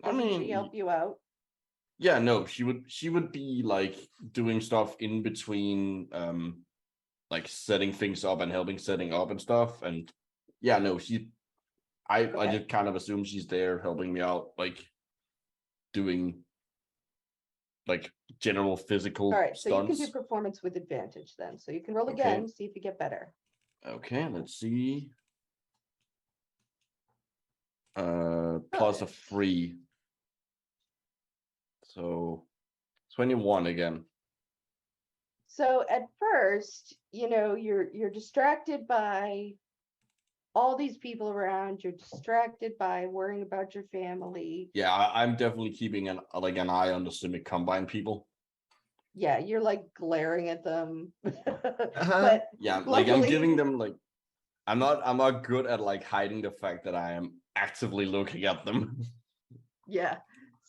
Speaker 5: Doesn't she help you out?
Speaker 3: Yeah, no, she would be like doing stuff in between, like setting things up and helping setting up and stuff. And yeah, no, I just kind of assume she's there helping me out, like doing like general physical.
Speaker 5: All right,
Speaker 3: stunts.
Speaker 5: So you can do performance with advantage then. So you can roll again, see if you get better.
Speaker 3: Okay, let's see. Plus a 3. So 21 again.
Speaker 5: So at first, you're distracted by all these people around. You're distracted by worrying about your family.
Speaker 3: Yeah, I'm definitely keeping an eye on the Simic Combine people.
Speaker 5: Yeah, you're like glaring at them.
Speaker 6: But
Speaker 3: yeah, like I'm giving them like I'm not good at like hiding the fact that I am actively looking at them.
Speaker 5: Yeah.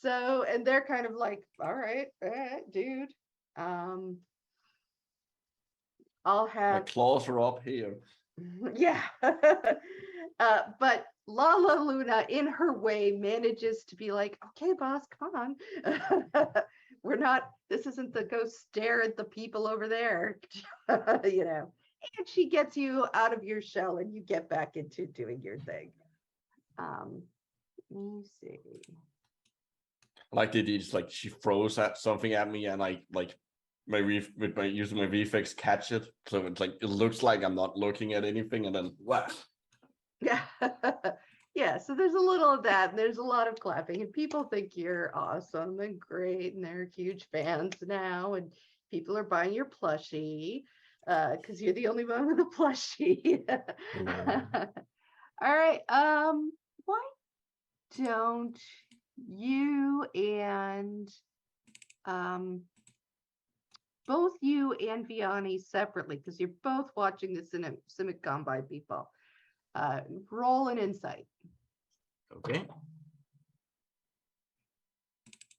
Speaker 5: So, and they're kind of like, all right, dude. I'll have
Speaker 3: My claws are up here.
Speaker 5: Yeah. But Lala Luna, in her way, manages to be like, okay, boss, come on. This isn't the go stare at the people over there, And she gets you out of your shell and you get back into doing your thing. Let me see.
Speaker 3: Like did he just like she throws at something at me and I like with my using my VFX catch it, so it's like it looks like I'm not looking at anything, and then what?
Speaker 5: Yeah. Yeah, so there's a little of that, and there's a lot of clapping, and people think you're awesome and great, and they're huge fans now, and people are buying your plushie because you're the only one with a plushie. All right, why don't you and both you and Vianney separately, because you're both watching this in a Simic Combine, people. Roll an insight.
Speaker 3: Okay.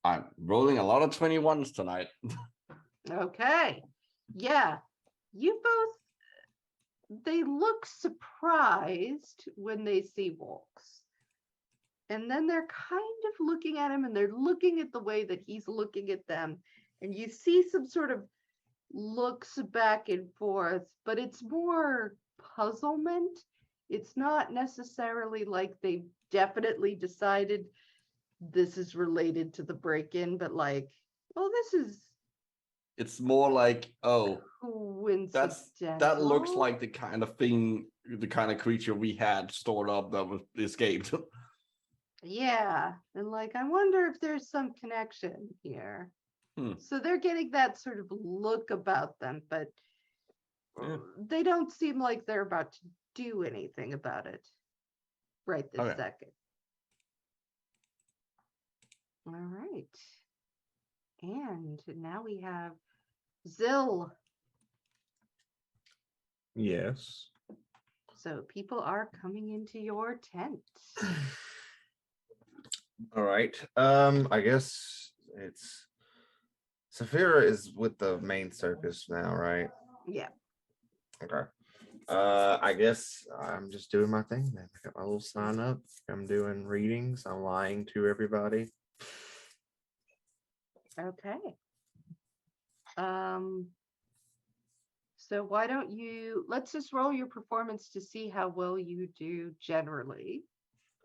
Speaker 3: I'm rolling a lot of 21s tonight.
Speaker 5: Okay. Yeah. You both, they look surprised when they see Volks. And then they're kind of looking at him and they're looking at the way that he's looking at them. And you see some sort of looks back and forth, but it's more puzzlement. It's not necessarily like they've definitely decided this is related to the break-in, but like, well, this is
Speaker 3: It's more like, oh,
Speaker 5: coincidental.
Speaker 3: that looks like the kind of thing, the kind of creature we had stored up that was escaped.
Speaker 5: Yeah, and like, I wonder if there's some connection here. So they're getting that sort of look about them, but they don't seem like they're about to do anything about it right this second. All right. And now we have Zill.
Speaker 6: Yes.
Speaker 5: So people are coming into your tent.
Speaker 6: All right. I guess it's Saphira is with the main circus now, right?
Speaker 5: Yeah.
Speaker 6: Okay. I guess I'm just doing my thing then. I got my little sign up. I'm doing readings. I'm lying to everybody.
Speaker 5: Okay. So why don't you, let's just roll your performance to see how well you do generally.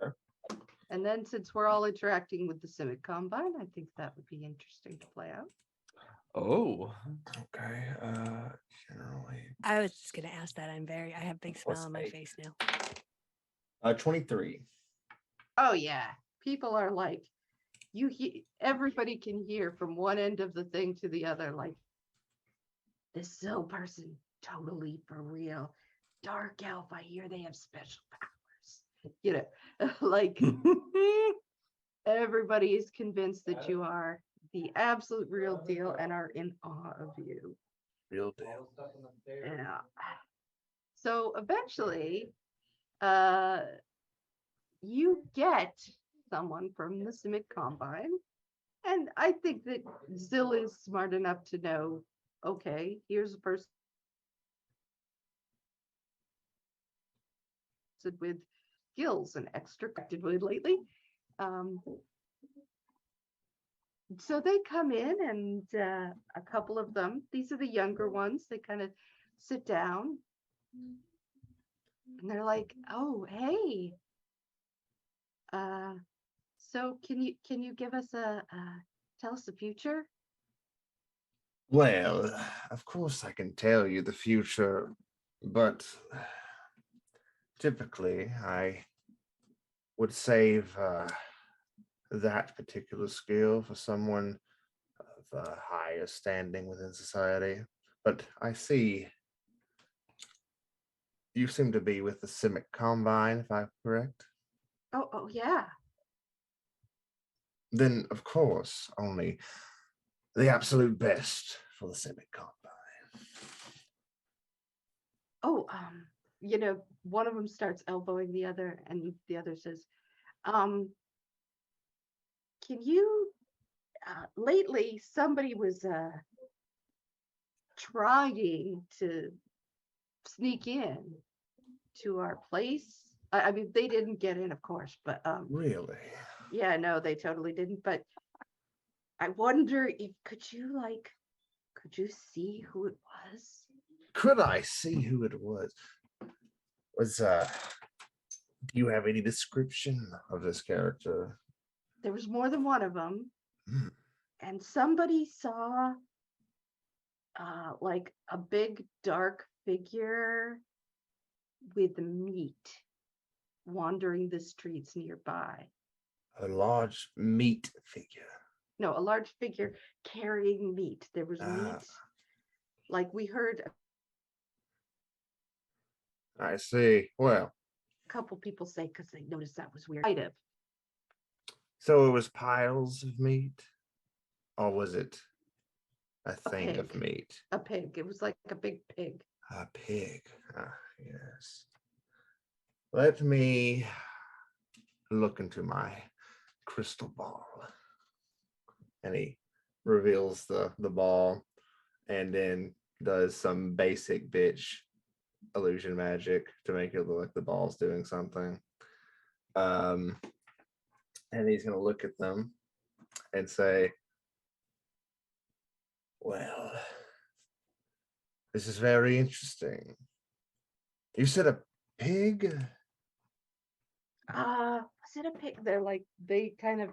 Speaker 6: Okay.
Speaker 5: And then since we're all interacting with the Simic Combine, I think that would be interesting to play out.
Speaker 3: Oh.
Speaker 6: Okay. Generally.
Speaker 4: I was just gonna ask that. I have a big smile on my face now.
Speaker 6: 23.
Speaker 5: Oh yeah. People are like, everybody can hear from one end of the thing to the other, like, this Zill person, totally for real. Dark elf, I hear they have special powers. You know, like everybody is convinced that you are the absolute real deal and are in awe of you.
Speaker 6: Real deal.
Speaker 5: Yeah. So eventually, you get someone from the Simic Combine. And I think that Zill is smart enough to know, okay, here's a person with gills and extracted wood lately. So they come in and a couple of them, these are the younger ones, they kind of sit down and they're like, oh, hey. So can you give us tell us the future?
Speaker 6: Well, of course I can tell you the future, but typically I would save that particular skill for someone of a higher standing within society. But I see you seem to be with the Simic Combine, if I'm correct.
Speaker 5: Oh yeah.
Speaker 6: Then, of course, only the absolute best for the Simic Combine.
Speaker 5: Oh, one of them starts elbowing the other, and the other says, can you, lately somebody was trying to sneak in to our place. I mean, they didn't get in, of course, but
Speaker 6: Really?
Speaker 5: yeah, no, they totally didn't. But I wonder if could you see who it was?
Speaker 6: Could I see who it was? Was Do you have any description of this character?
Speaker 5: There was more than one of them,
Speaker 6: Hmm.
Speaker 5: and somebody saw like a big dark figure with meat wandering the streets nearby.
Speaker 6: A large meat figure.
Speaker 5: No, a large figure carrying meat. There was
Speaker 6: Ah,
Speaker 5: meat, like we heard
Speaker 6: I see. Well,
Speaker 5: a couple people say because they noticed that was weird. Kind of.
Speaker 6: so it was piles of meat, or was it a thing of
Speaker 5: pig.
Speaker 6: meat?
Speaker 5: A pig. It was like a big pig.
Speaker 6: A pig. Ah, yes. Let me look into my crystal ball. And he reveals the ball and then does some basic bitch illusion magic to make it look like the ball's doing something. And he's gonna look at them and say, well, this is very interesting. You said a pig?
Speaker 5: Was it a pig? They're like they kind of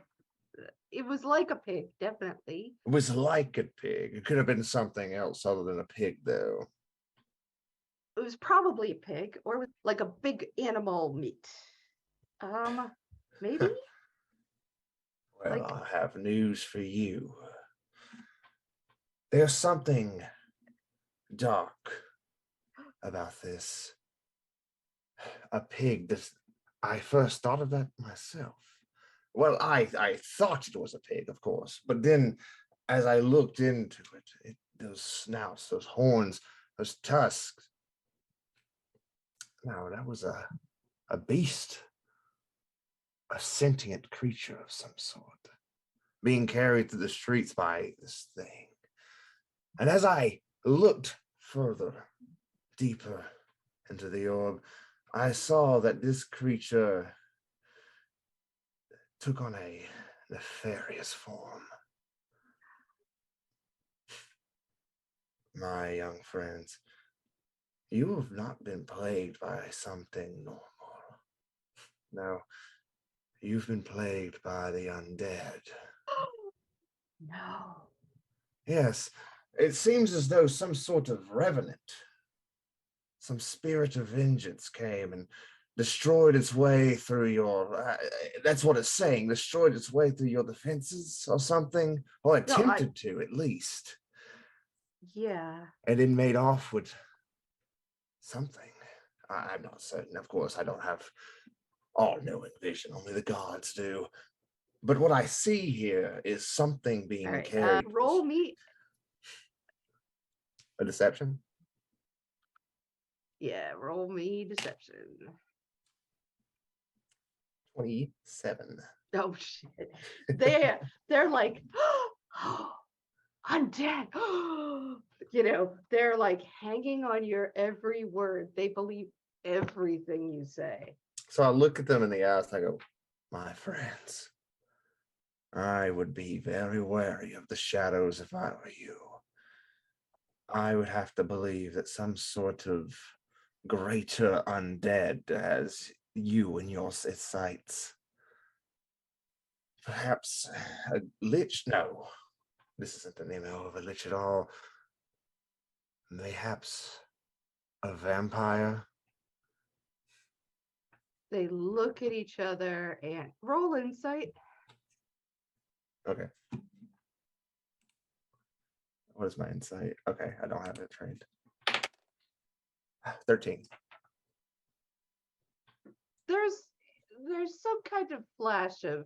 Speaker 5: it was like a pig, definitely.
Speaker 6: It was like a pig. It could have been something else other than a pig, though.
Speaker 5: It was probably a pig or with like a big animal meat. Maybe
Speaker 6: Well,
Speaker 5: like
Speaker 6: I have news for you. There's something dark about this. A pig. This I first thought of that myself. Well, I thought it was a pig, of course, but then as I looked into it, those snouts, those horns, those tusks. No, that was a beast, a sentient creature of some sort, being carried through the streets by this thing. And as I looked further, deeper into the orb, I saw that this creature took on a nefarious form. My young friends, you have not been plagued by something normal. No, you've been plagued by the undead.
Speaker 5: no.
Speaker 6: Yes, it seems as though some sort of revenant, some spirit of vengeance came and destroyed its way through your. That's what it's saying. Destroyed its way through your defenses or something, or
Speaker 5: No,
Speaker 6: attempted to at least,
Speaker 5: yeah.
Speaker 6: and then made off with something. I'm not certain. Of course, I don't have all-knowing vision. Only the gods do. But what I see here is something
Speaker 5: All
Speaker 6: being
Speaker 5: right.
Speaker 6: carried.
Speaker 5: Roll me.
Speaker 6: A deception?
Speaker 5: Yeah, roll me deception.
Speaker 6: 27.
Speaker 5: Oh shit. They're like undead. They're like hanging on your every word. They believe everything you say.
Speaker 6: So I look at them in the eyes and I go, my friends, I would be very wary of the shadows if I were you. I would have to believe that some sort of greater undead has you in your sights. Perhaps a lich? No, this isn't the name of a lich at all. Mayhaps a vampire?
Speaker 5: They look at each other and roll insight.
Speaker 6: Okay. What is my insight? Okay, I don't have it trained. 13.
Speaker 5: There's some kind of flash of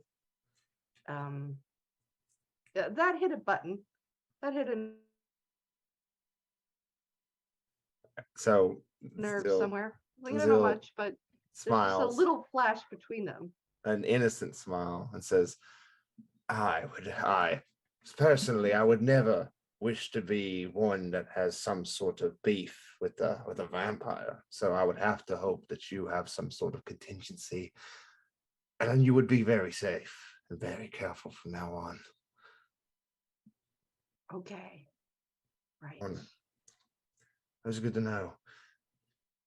Speaker 5: that hit a button. That hit a
Speaker 6: So
Speaker 5: nerve
Speaker 6: Zil,
Speaker 5: somewhere. Like, I don't know
Speaker 6: Zil
Speaker 5: much, but there's just a
Speaker 6: smiles,
Speaker 5: little flash between them.
Speaker 6: an innocent smile, and says, I personally, I would never wish to be one that has some sort of beef with a vampire. So I would have to hope that you have some sort of contingency, and then you would be very safe and very careful from now on.
Speaker 5: Okay. Right.
Speaker 6: That's good to know.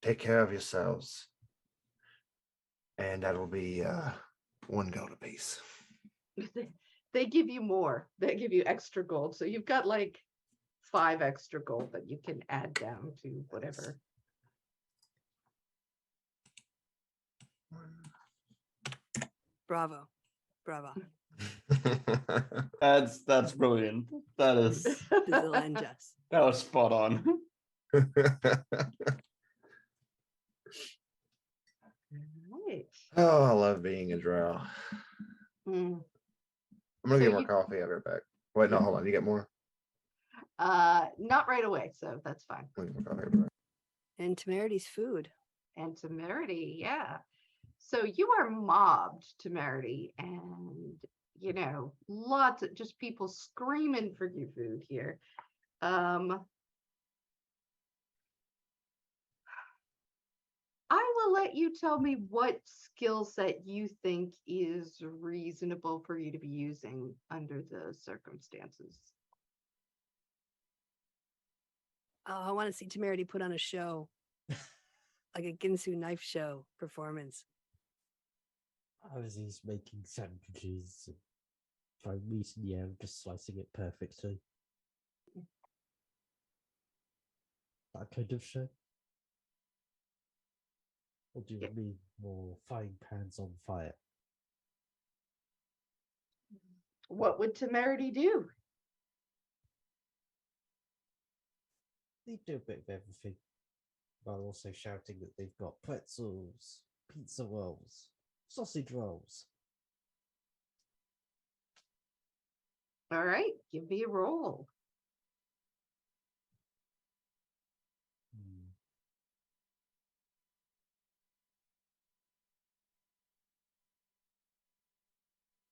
Speaker 6: Take care of yourselves. And that'll be 1 gold apiece.
Speaker 5: They give you more. They give you extra gold. So you've got like 5 extra gold that you can add down to whatever.
Speaker 4: Bravo. Bravo.
Speaker 3: That's brilliant. That
Speaker 4: Dizzle and Jess.
Speaker 3: was spot on.
Speaker 5: Right.
Speaker 6: Oh, I love being a drow.
Speaker 5: Mm.
Speaker 6: I'm gonna
Speaker 5: So
Speaker 6: get more
Speaker 5: you-
Speaker 6: coffee. I'll be right back. Wait, no, hold on. You get more?
Speaker 5: Not right away, so that's fine.
Speaker 6: I'll get more coffee. I'll be right back.
Speaker 4: And Temerity's food.
Speaker 5: And Temerity, yeah. So you are mobbed, Temerity, and lots of just people screaming for your food here. I will let you tell me what skill set you think is reasonable for you to be using under the circumstances.
Speaker 4: Oh, I want to see Temerity put on a show. Like a Ginsu knife show performance.
Speaker 7: I was just making sandwiches, throwing meat in the air, and just slicing it perfectly. That kind of show. Or do you mean more frying pans on fire?
Speaker 5: What would Temerity do?
Speaker 7: They do a bit of everything, while also shouting that they've got pretzels, pizza rolls, sausage rolls.
Speaker 5: All right, give me a roll.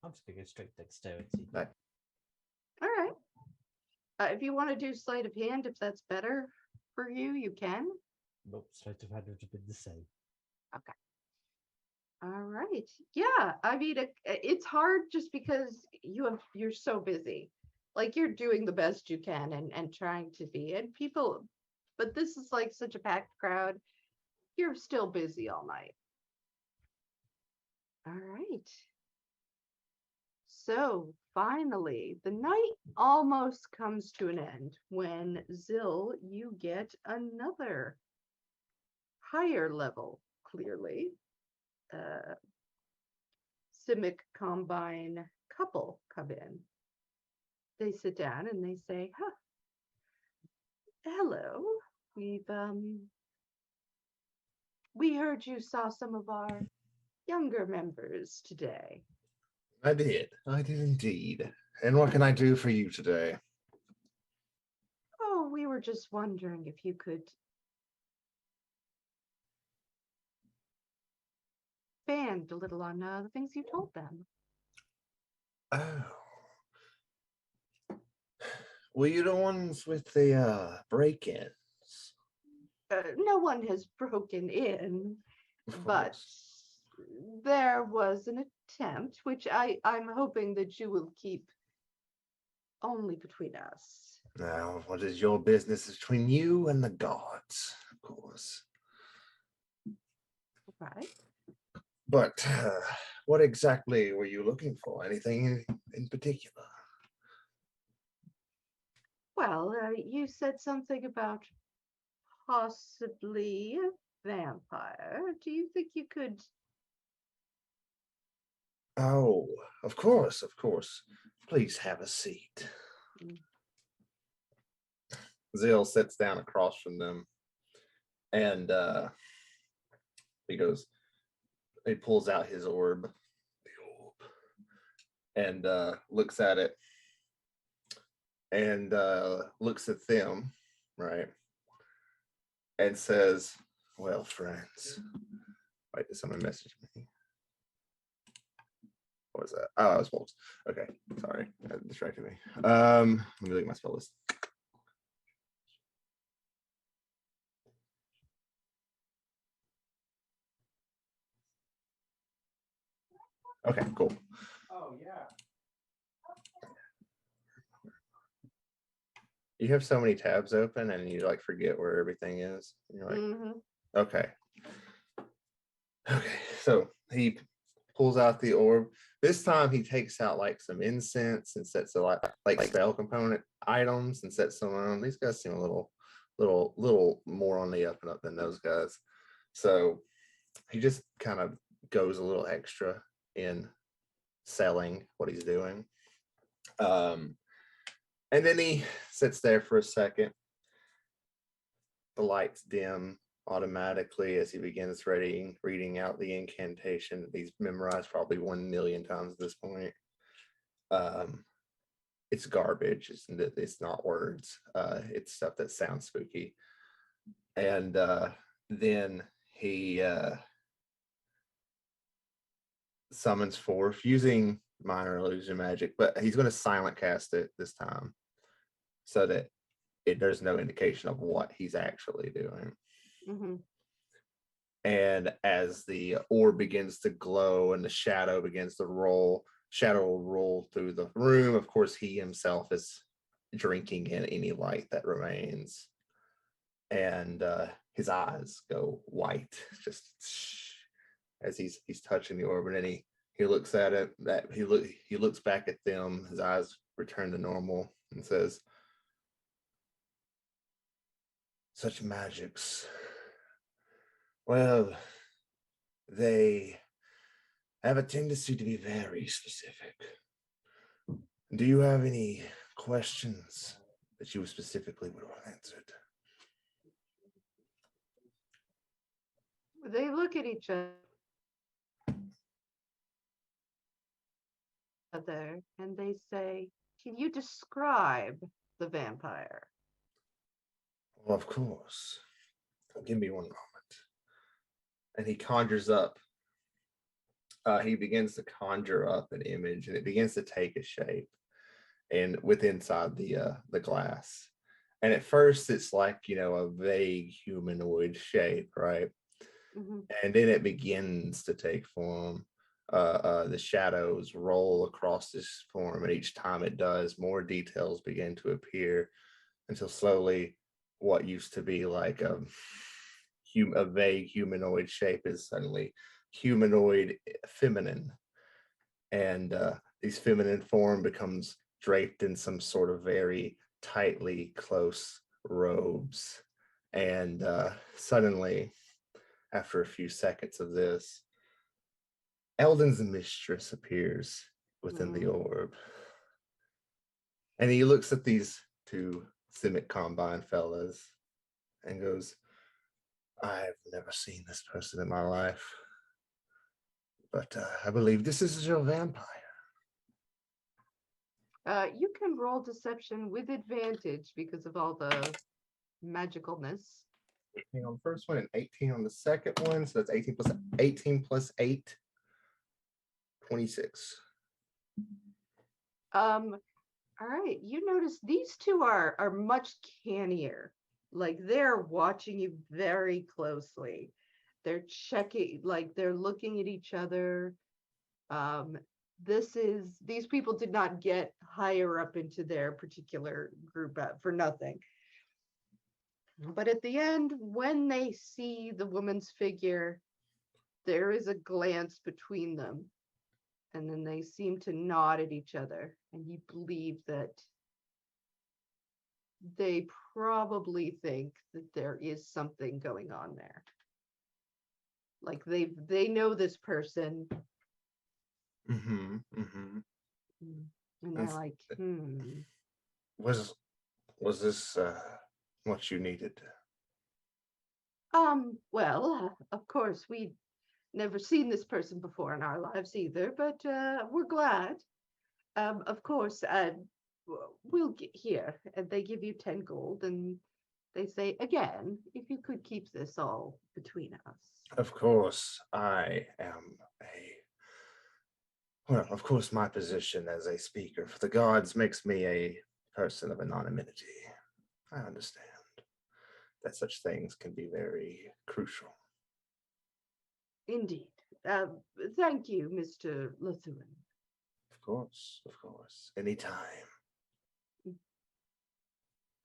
Speaker 7: I'm just gonna go straight dexterity.
Speaker 5: All right. If you want to do sleight of hand, if that's better for you, you can.
Speaker 7: Nope, sleight of hand would have been the same.
Speaker 5: Okay. All right. Yeah, I mean, it's hard just because you're so busy. Like you're doing the best you can and trying to be, and people, but this is like such a packed crowd. You're still busy all night. All right. So finally, the night almost comes to an end when Zill, you get another higher level, clearly. Simic Combine couple come in. They sit down and they say, huh, hello, we heard you saw some of our younger members today.
Speaker 6: I did indeed. And what can I do for you today?
Speaker 5: Oh, we were just wondering if you could expand a little on the things you told them.
Speaker 6: Oh. Were you the ones with the break-ins?
Speaker 5: No one has broken in,
Speaker 6: Of
Speaker 5: but
Speaker 6: course.
Speaker 5: there was an attempt, which I'm hoping that you will keep only between us.
Speaker 6: Now, what is your business between you and the gods, of course.
Speaker 5: Right.
Speaker 6: But what exactly were you looking for? Anything in particular?
Speaker 5: Well, you said something about possibly a vampire. Do you think you could?
Speaker 6: Oh, of course, of course. Please have a seat. Zill sits down across from them and he pulls out his orb, and looks at it and looks at them, right? And says, well, friends. Wait, did someone message me? What was that? Oh, that was Wolves. Okay, sorry. That distracted me. Let me look at my spell list. Okay, cool.
Speaker 1: Oh yeah.
Speaker 6: You have so many tabs open and you like forget where everything is. And you're like, okay. Okay, so he pulls out the orb. This time he takes out like some incense and sets a like spell component items and sets them on. These guys seem a little more on the up and up than those guys. So he just kind of goes a little extra in selling what he's doing. And then he sits there for a second. The lights dim automatically as he begins reading out the incantation that he's memorized probably 1,000,000 times at this point. It's garbage. It's not words. It's stuff that sounds spooky. And then he summons forth using minor illusion magic, but he's going to silent cast it this time so that there's no indication of what he's actually doing.
Speaker 5: Mm-hmm.
Speaker 6: And as the orb begins to glow and the shadow begins to roll, shadow will roll through the room. Of course, he himself is drinking in any light that remains. And his eyes go white, just as he's touching the orb, and then he looks at it. He looks back at them. His eyes return to normal and says, "Such magics. Well, they have a tendency to be very specific. Do you have any questions that you specifically would want answered?"
Speaker 5: They look at each other and they say, "Can you describe the vampire?"
Speaker 6: Well, of course. Give me one moment. And he conjures up. He begins to conjure up an image, and it begins to take a shape, and inside the glass. And at first, it's like a vague humanoid shape, right?
Speaker 5: Mm-hmm.
Speaker 6: And then it begins to take form. The shadows roll across this form, and each time it does, more details begin to appear until slowly what used to be like a vague humanoid shape is suddenly humanoid feminine. And these feminine form becomes draped in some sort of very tightly close robes. And suddenly, after a few seconds of this, Eldon's mistress appears within the orb. And he looks at these two Simic Combine fellas and goes, "I've never seen this person in my life, but I believe this is your vampire."
Speaker 5: You can roll deception with advantage because of all the magicalness.
Speaker 6: 18 on the first one and 18 on the second one. So that's 18 plus 8, 26.
Speaker 5: All right. You notice these two are much cannier. Like they're watching you very closely. They're checking, like they're looking at each other. These people did not get higher up into their particular group for nothing. But at the end, when they see the woman's figure, there is a glance between them. And then they seem to nod at each other. And you believe that they probably think that there is something going on there. Like they know this person.
Speaker 6: Mm-hmm.
Speaker 5: And they're like,
Speaker 6: Was this what you needed?
Speaker 5: Well, of course, we'd never seen this person before in our lives either, but we're glad. Of course, we'll get here. And they give you 10 gold, and they say, again, if you could keep this all between us.
Speaker 6: Of course, of course, my position as a speaker for the gods makes me a person of anonymity. I understand that such things can be very crucial.
Speaker 5: Indeed. Thank you, Mr. Lethuan.
Speaker 6: Of course. Anytime.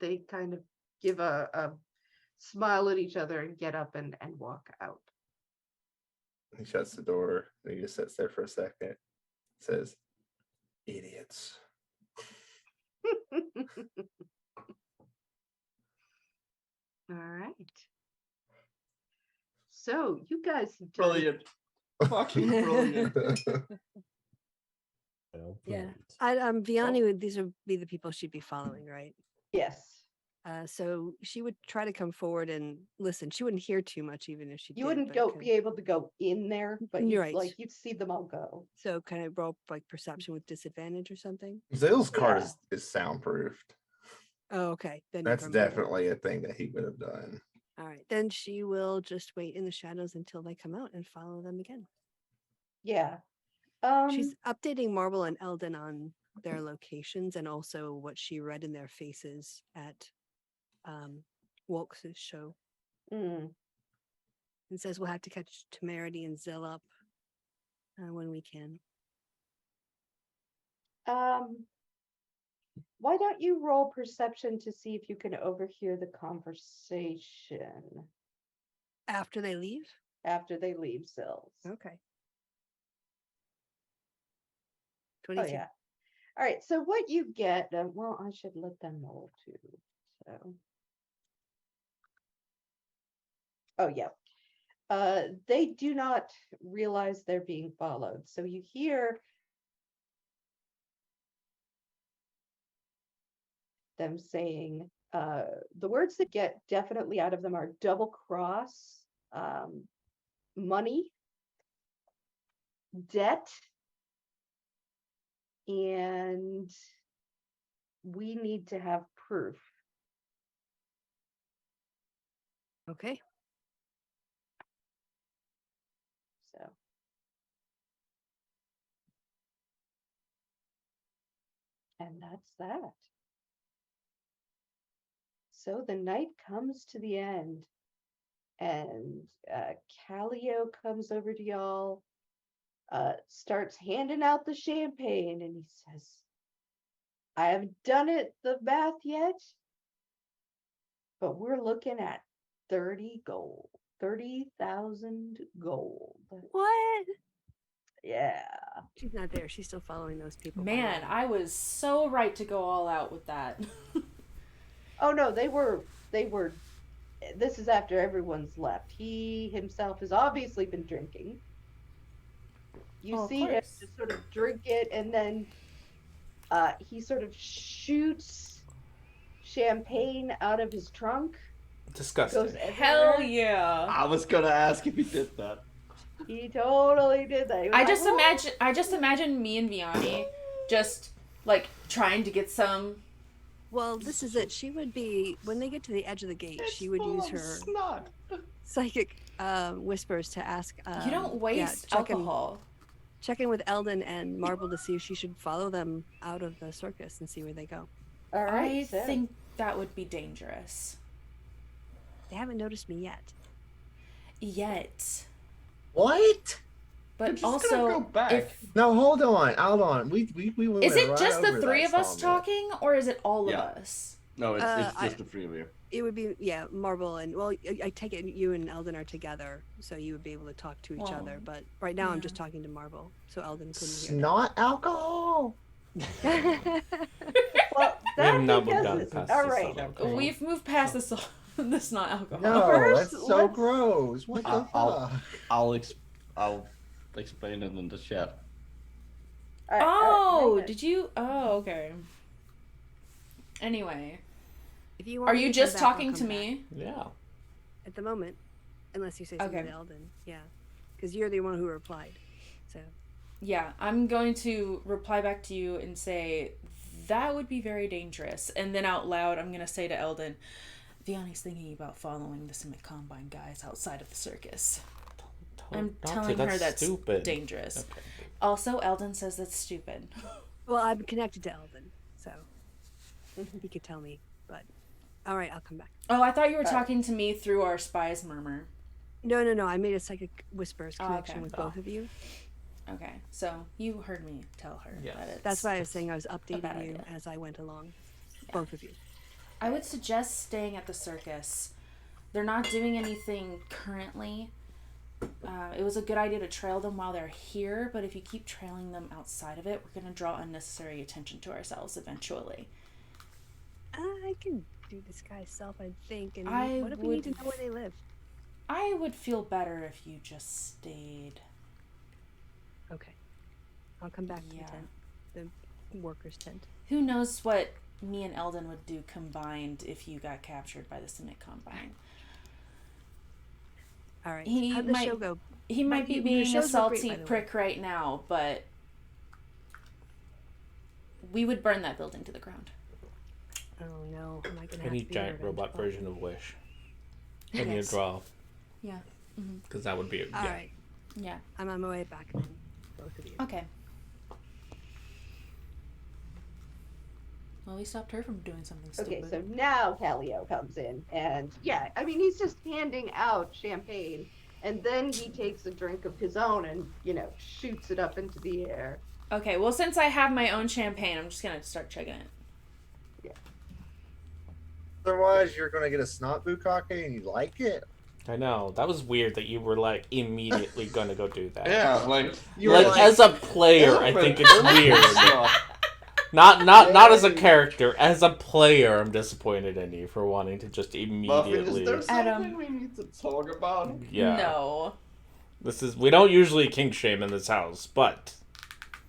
Speaker 5: They kind of give a smile at each other and get up and walk out.
Speaker 6: He shuts the door and he just sits there for a second. Says, "Idiots."
Speaker 5: All right. So you guys have done
Speaker 3: Brilliant. Fucking brilliant.
Speaker 7: Well
Speaker 4: Yeah.
Speaker 7: played.
Speaker 4: Vianney would. These would be the people she'd be following, right?
Speaker 5: yes.
Speaker 4: So she would try to come forward and listen. She wouldn't hear too much, even if she
Speaker 5: You
Speaker 4: did.
Speaker 5: wouldn't
Speaker 4: but
Speaker 5: go
Speaker 4: kind
Speaker 5: be able to go in there, but
Speaker 4: You're right.
Speaker 5: you'd see them all go.
Speaker 4: So kind of roll like perception with disadvantage or something.
Speaker 6: Zill's card
Speaker 5: Yeah.
Speaker 6: is soundproofed.
Speaker 4: Oh, okay. Then
Speaker 6: That's
Speaker 4: never mind.
Speaker 6: definitely a thing that he would have done.
Speaker 4: All right. Then she will just wait in the shadows until they come out and follow them again.
Speaker 5: Yeah.
Speaker 4: She's updating Marble and Eldon on their locations and also what she read in their faces at Wolk's show.
Speaker 5: mm,
Speaker 4: And says we'll have to catch Temerity and Zill up when we can.
Speaker 5: why don't you roll perception to see if you can overhear the conversation
Speaker 4: After they leave?
Speaker 5: after they leave Zill's?
Speaker 4: Okay.
Speaker 5: Oh
Speaker 4: 22.
Speaker 5: yeah. All right. So what you get? Well, I should let them roll too. So. Oh yeah. They do not realize they're being followed. So you hear them saying the words that get definitely out of them are double cross, money, debt, and we need to have proof.
Speaker 4: Okay.
Speaker 5: So. And that's that. So the night comes to the end, and Callio comes over to y'all, starts handing out the champagne, and he says, I haven't done it the math yet, but we're looking at 30,000 gold.
Speaker 4: What?
Speaker 5: Yeah.
Speaker 4: She's not there. She's still following those people.
Speaker 2: Man,
Speaker 4: behind.
Speaker 2: I was so right to go all out with that.
Speaker 5: Oh no, they were this is after everyone's left. He himself has obviously been drinking. You
Speaker 2: Oh, of
Speaker 5: see him
Speaker 2: course.
Speaker 5: just sort of drink it, and then he sort of shoots champagne out of his trunk.
Speaker 1: Disgusting.
Speaker 5: Goes
Speaker 2: Hell
Speaker 5: everywhere.
Speaker 2: yeah.
Speaker 3: I was gonna ask if he did that.
Speaker 5: He totally did that. He was
Speaker 2: I
Speaker 5: like,
Speaker 2: just imagine me and Vianney just like trying to get some.
Speaker 4: Well, this is it. She would be, when they get to the edge of the gate, she would use her
Speaker 3: snot.
Speaker 4: psychic whispers to ask.
Speaker 2: You don't waste alcohol.
Speaker 4: Check in with Eldon and Marble to see if she should follow them out of the circus and see where they go.
Speaker 5: All right,
Speaker 2: I
Speaker 5: so.
Speaker 2: think that would be dangerous.
Speaker 4: They haven't noticed me yet.
Speaker 2: Yet.
Speaker 6: What?
Speaker 2: But
Speaker 3: just
Speaker 2: also,
Speaker 3: gonna go back.
Speaker 2: if
Speaker 6: No, hold on. We went
Speaker 2: is it
Speaker 6: right
Speaker 2: just the
Speaker 6: over
Speaker 2: three
Speaker 6: that
Speaker 2: of us
Speaker 6: comment.
Speaker 2: talking, or is it all
Speaker 3: Yeah.
Speaker 2: of us?
Speaker 3: No, it's
Speaker 4: I-
Speaker 3: just the three of you.
Speaker 4: It would be, yeah, Marble and, well, I take it you and Eldon are together, so you would be able to talk to each
Speaker 2: Well,
Speaker 4: other. But right now I'm
Speaker 2: yeah.
Speaker 4: just talking to Marble, so Eldon couldn't hear.
Speaker 6: Snot alcohol.
Speaker 5: Well,
Speaker 1: We
Speaker 5: that
Speaker 1: have not moved on
Speaker 5: doesn't.
Speaker 1: past
Speaker 5: All
Speaker 1: this
Speaker 5: right.
Speaker 1: alcohol.
Speaker 2: We've moved past this. This not alcohol.
Speaker 6: No,
Speaker 5: First,
Speaker 6: that's so
Speaker 5: let's-
Speaker 6: gross. What the
Speaker 3: I'll-
Speaker 6: fuck?
Speaker 3: I'll explain it in the chat.
Speaker 5: All right,
Speaker 2: Oh,
Speaker 5: hang on.
Speaker 2: did you? Oh, okay. Anyway,
Speaker 4: If you want
Speaker 2: are
Speaker 4: me
Speaker 2: you
Speaker 4: to come
Speaker 2: just
Speaker 4: back, I'll
Speaker 2: talking
Speaker 4: come
Speaker 2: to
Speaker 4: back.
Speaker 2: me?
Speaker 1: Yeah.
Speaker 4: At the moment, unless you say something
Speaker 2: Okay.
Speaker 4: to Eldon, yeah, because you're the one who replied. So
Speaker 2: Yeah, I'm going to reply back to you and say that would be very dangerous. And then out loud, I'm going to say to Eldon, Vianney's thinking about following the Summit Combine guys outside of the circus. I'm telling her that's
Speaker 1: stupid.
Speaker 2: dangerous.
Speaker 1: Okay.
Speaker 2: Also, Eldon says that's stupid.
Speaker 4: well, I'm connected to Eldon, so he could tell me. But all right, I'll come back.
Speaker 2: Oh, I thought you were talking to me through our spy's murmur.
Speaker 4: No. I made a psychic whispers
Speaker 2: Oh,
Speaker 4: connection
Speaker 2: okay.
Speaker 4: with
Speaker 1: Oh.
Speaker 4: both of you.
Speaker 2: Okay, so you heard me tell her
Speaker 1: Yes.
Speaker 2: that it's...
Speaker 4: That's why I was saying I was
Speaker 2: bad
Speaker 4: updating you
Speaker 2: idea.
Speaker 4: as I went along. Both of you.
Speaker 2: I would suggest staying at the circus. They're not doing anything currently, it was a good idea to trail them while they're here, but if you keep trailing them outside of it, we're going to draw unnecessary attention to ourselves eventually.
Speaker 4: I can do disguise self, I think. And
Speaker 2: I
Speaker 4: what if we need to
Speaker 2: would-
Speaker 4: know where they live?
Speaker 2: I would feel better if you just stayed.
Speaker 4: Okay. I'll come back to
Speaker 2: Yeah.
Speaker 4: the tent. The workers' tent.
Speaker 2: Who knows what me and Eldon would do combined if you got captured by the Cynic Combine.
Speaker 4: All right.
Speaker 2: He
Speaker 4: How'd the
Speaker 2: might-
Speaker 4: show go?
Speaker 2: He might be
Speaker 4: Your
Speaker 2: being a
Speaker 4: shows were great,
Speaker 2: salty
Speaker 4: by the way.
Speaker 2: prick right now, but we would burn that building to the ground.
Speaker 4: Oh no. Am I gonna
Speaker 1: I
Speaker 4: have
Speaker 1: need
Speaker 4: to be
Speaker 1: giant
Speaker 4: a
Speaker 1: robot
Speaker 4: revenge
Speaker 1: version of Wish. I need to
Speaker 2: Yes.
Speaker 1: draw.
Speaker 2: Yeah.
Speaker 1: Because that would be.
Speaker 4: bot? All right.
Speaker 2: Yeah.
Speaker 4: I'm on my way back then. Both of you.
Speaker 2: Okay. Well, we stopped her from doing something
Speaker 5: Okay,
Speaker 2: stupid.
Speaker 5: so now Calio comes in, and yeah, I mean, he's just handing out champagne, and then he takes a drink of his own and, shoots it up into the air.
Speaker 2: Okay, well, since I have my own champagne, I'm just gonna start chugging it.
Speaker 6: Otherwise, you're going to get a snot bukkake and you like it.
Speaker 1: I know. That was weird that you were like immediately gonna go do that.
Speaker 3: Yeah, like
Speaker 6: You
Speaker 1: like,
Speaker 6: were like,
Speaker 1: as a player, I think it's weird.
Speaker 3: weird.
Speaker 1: Not as a character. As a player, I'm disappointed in you for wanting to just
Speaker 3: Muffin,
Speaker 1: immediately.
Speaker 3: is there something
Speaker 2: Adam.
Speaker 3: we need to talk about?
Speaker 1: Yeah.
Speaker 2: No.
Speaker 1: We don't usually kink shame in this house, but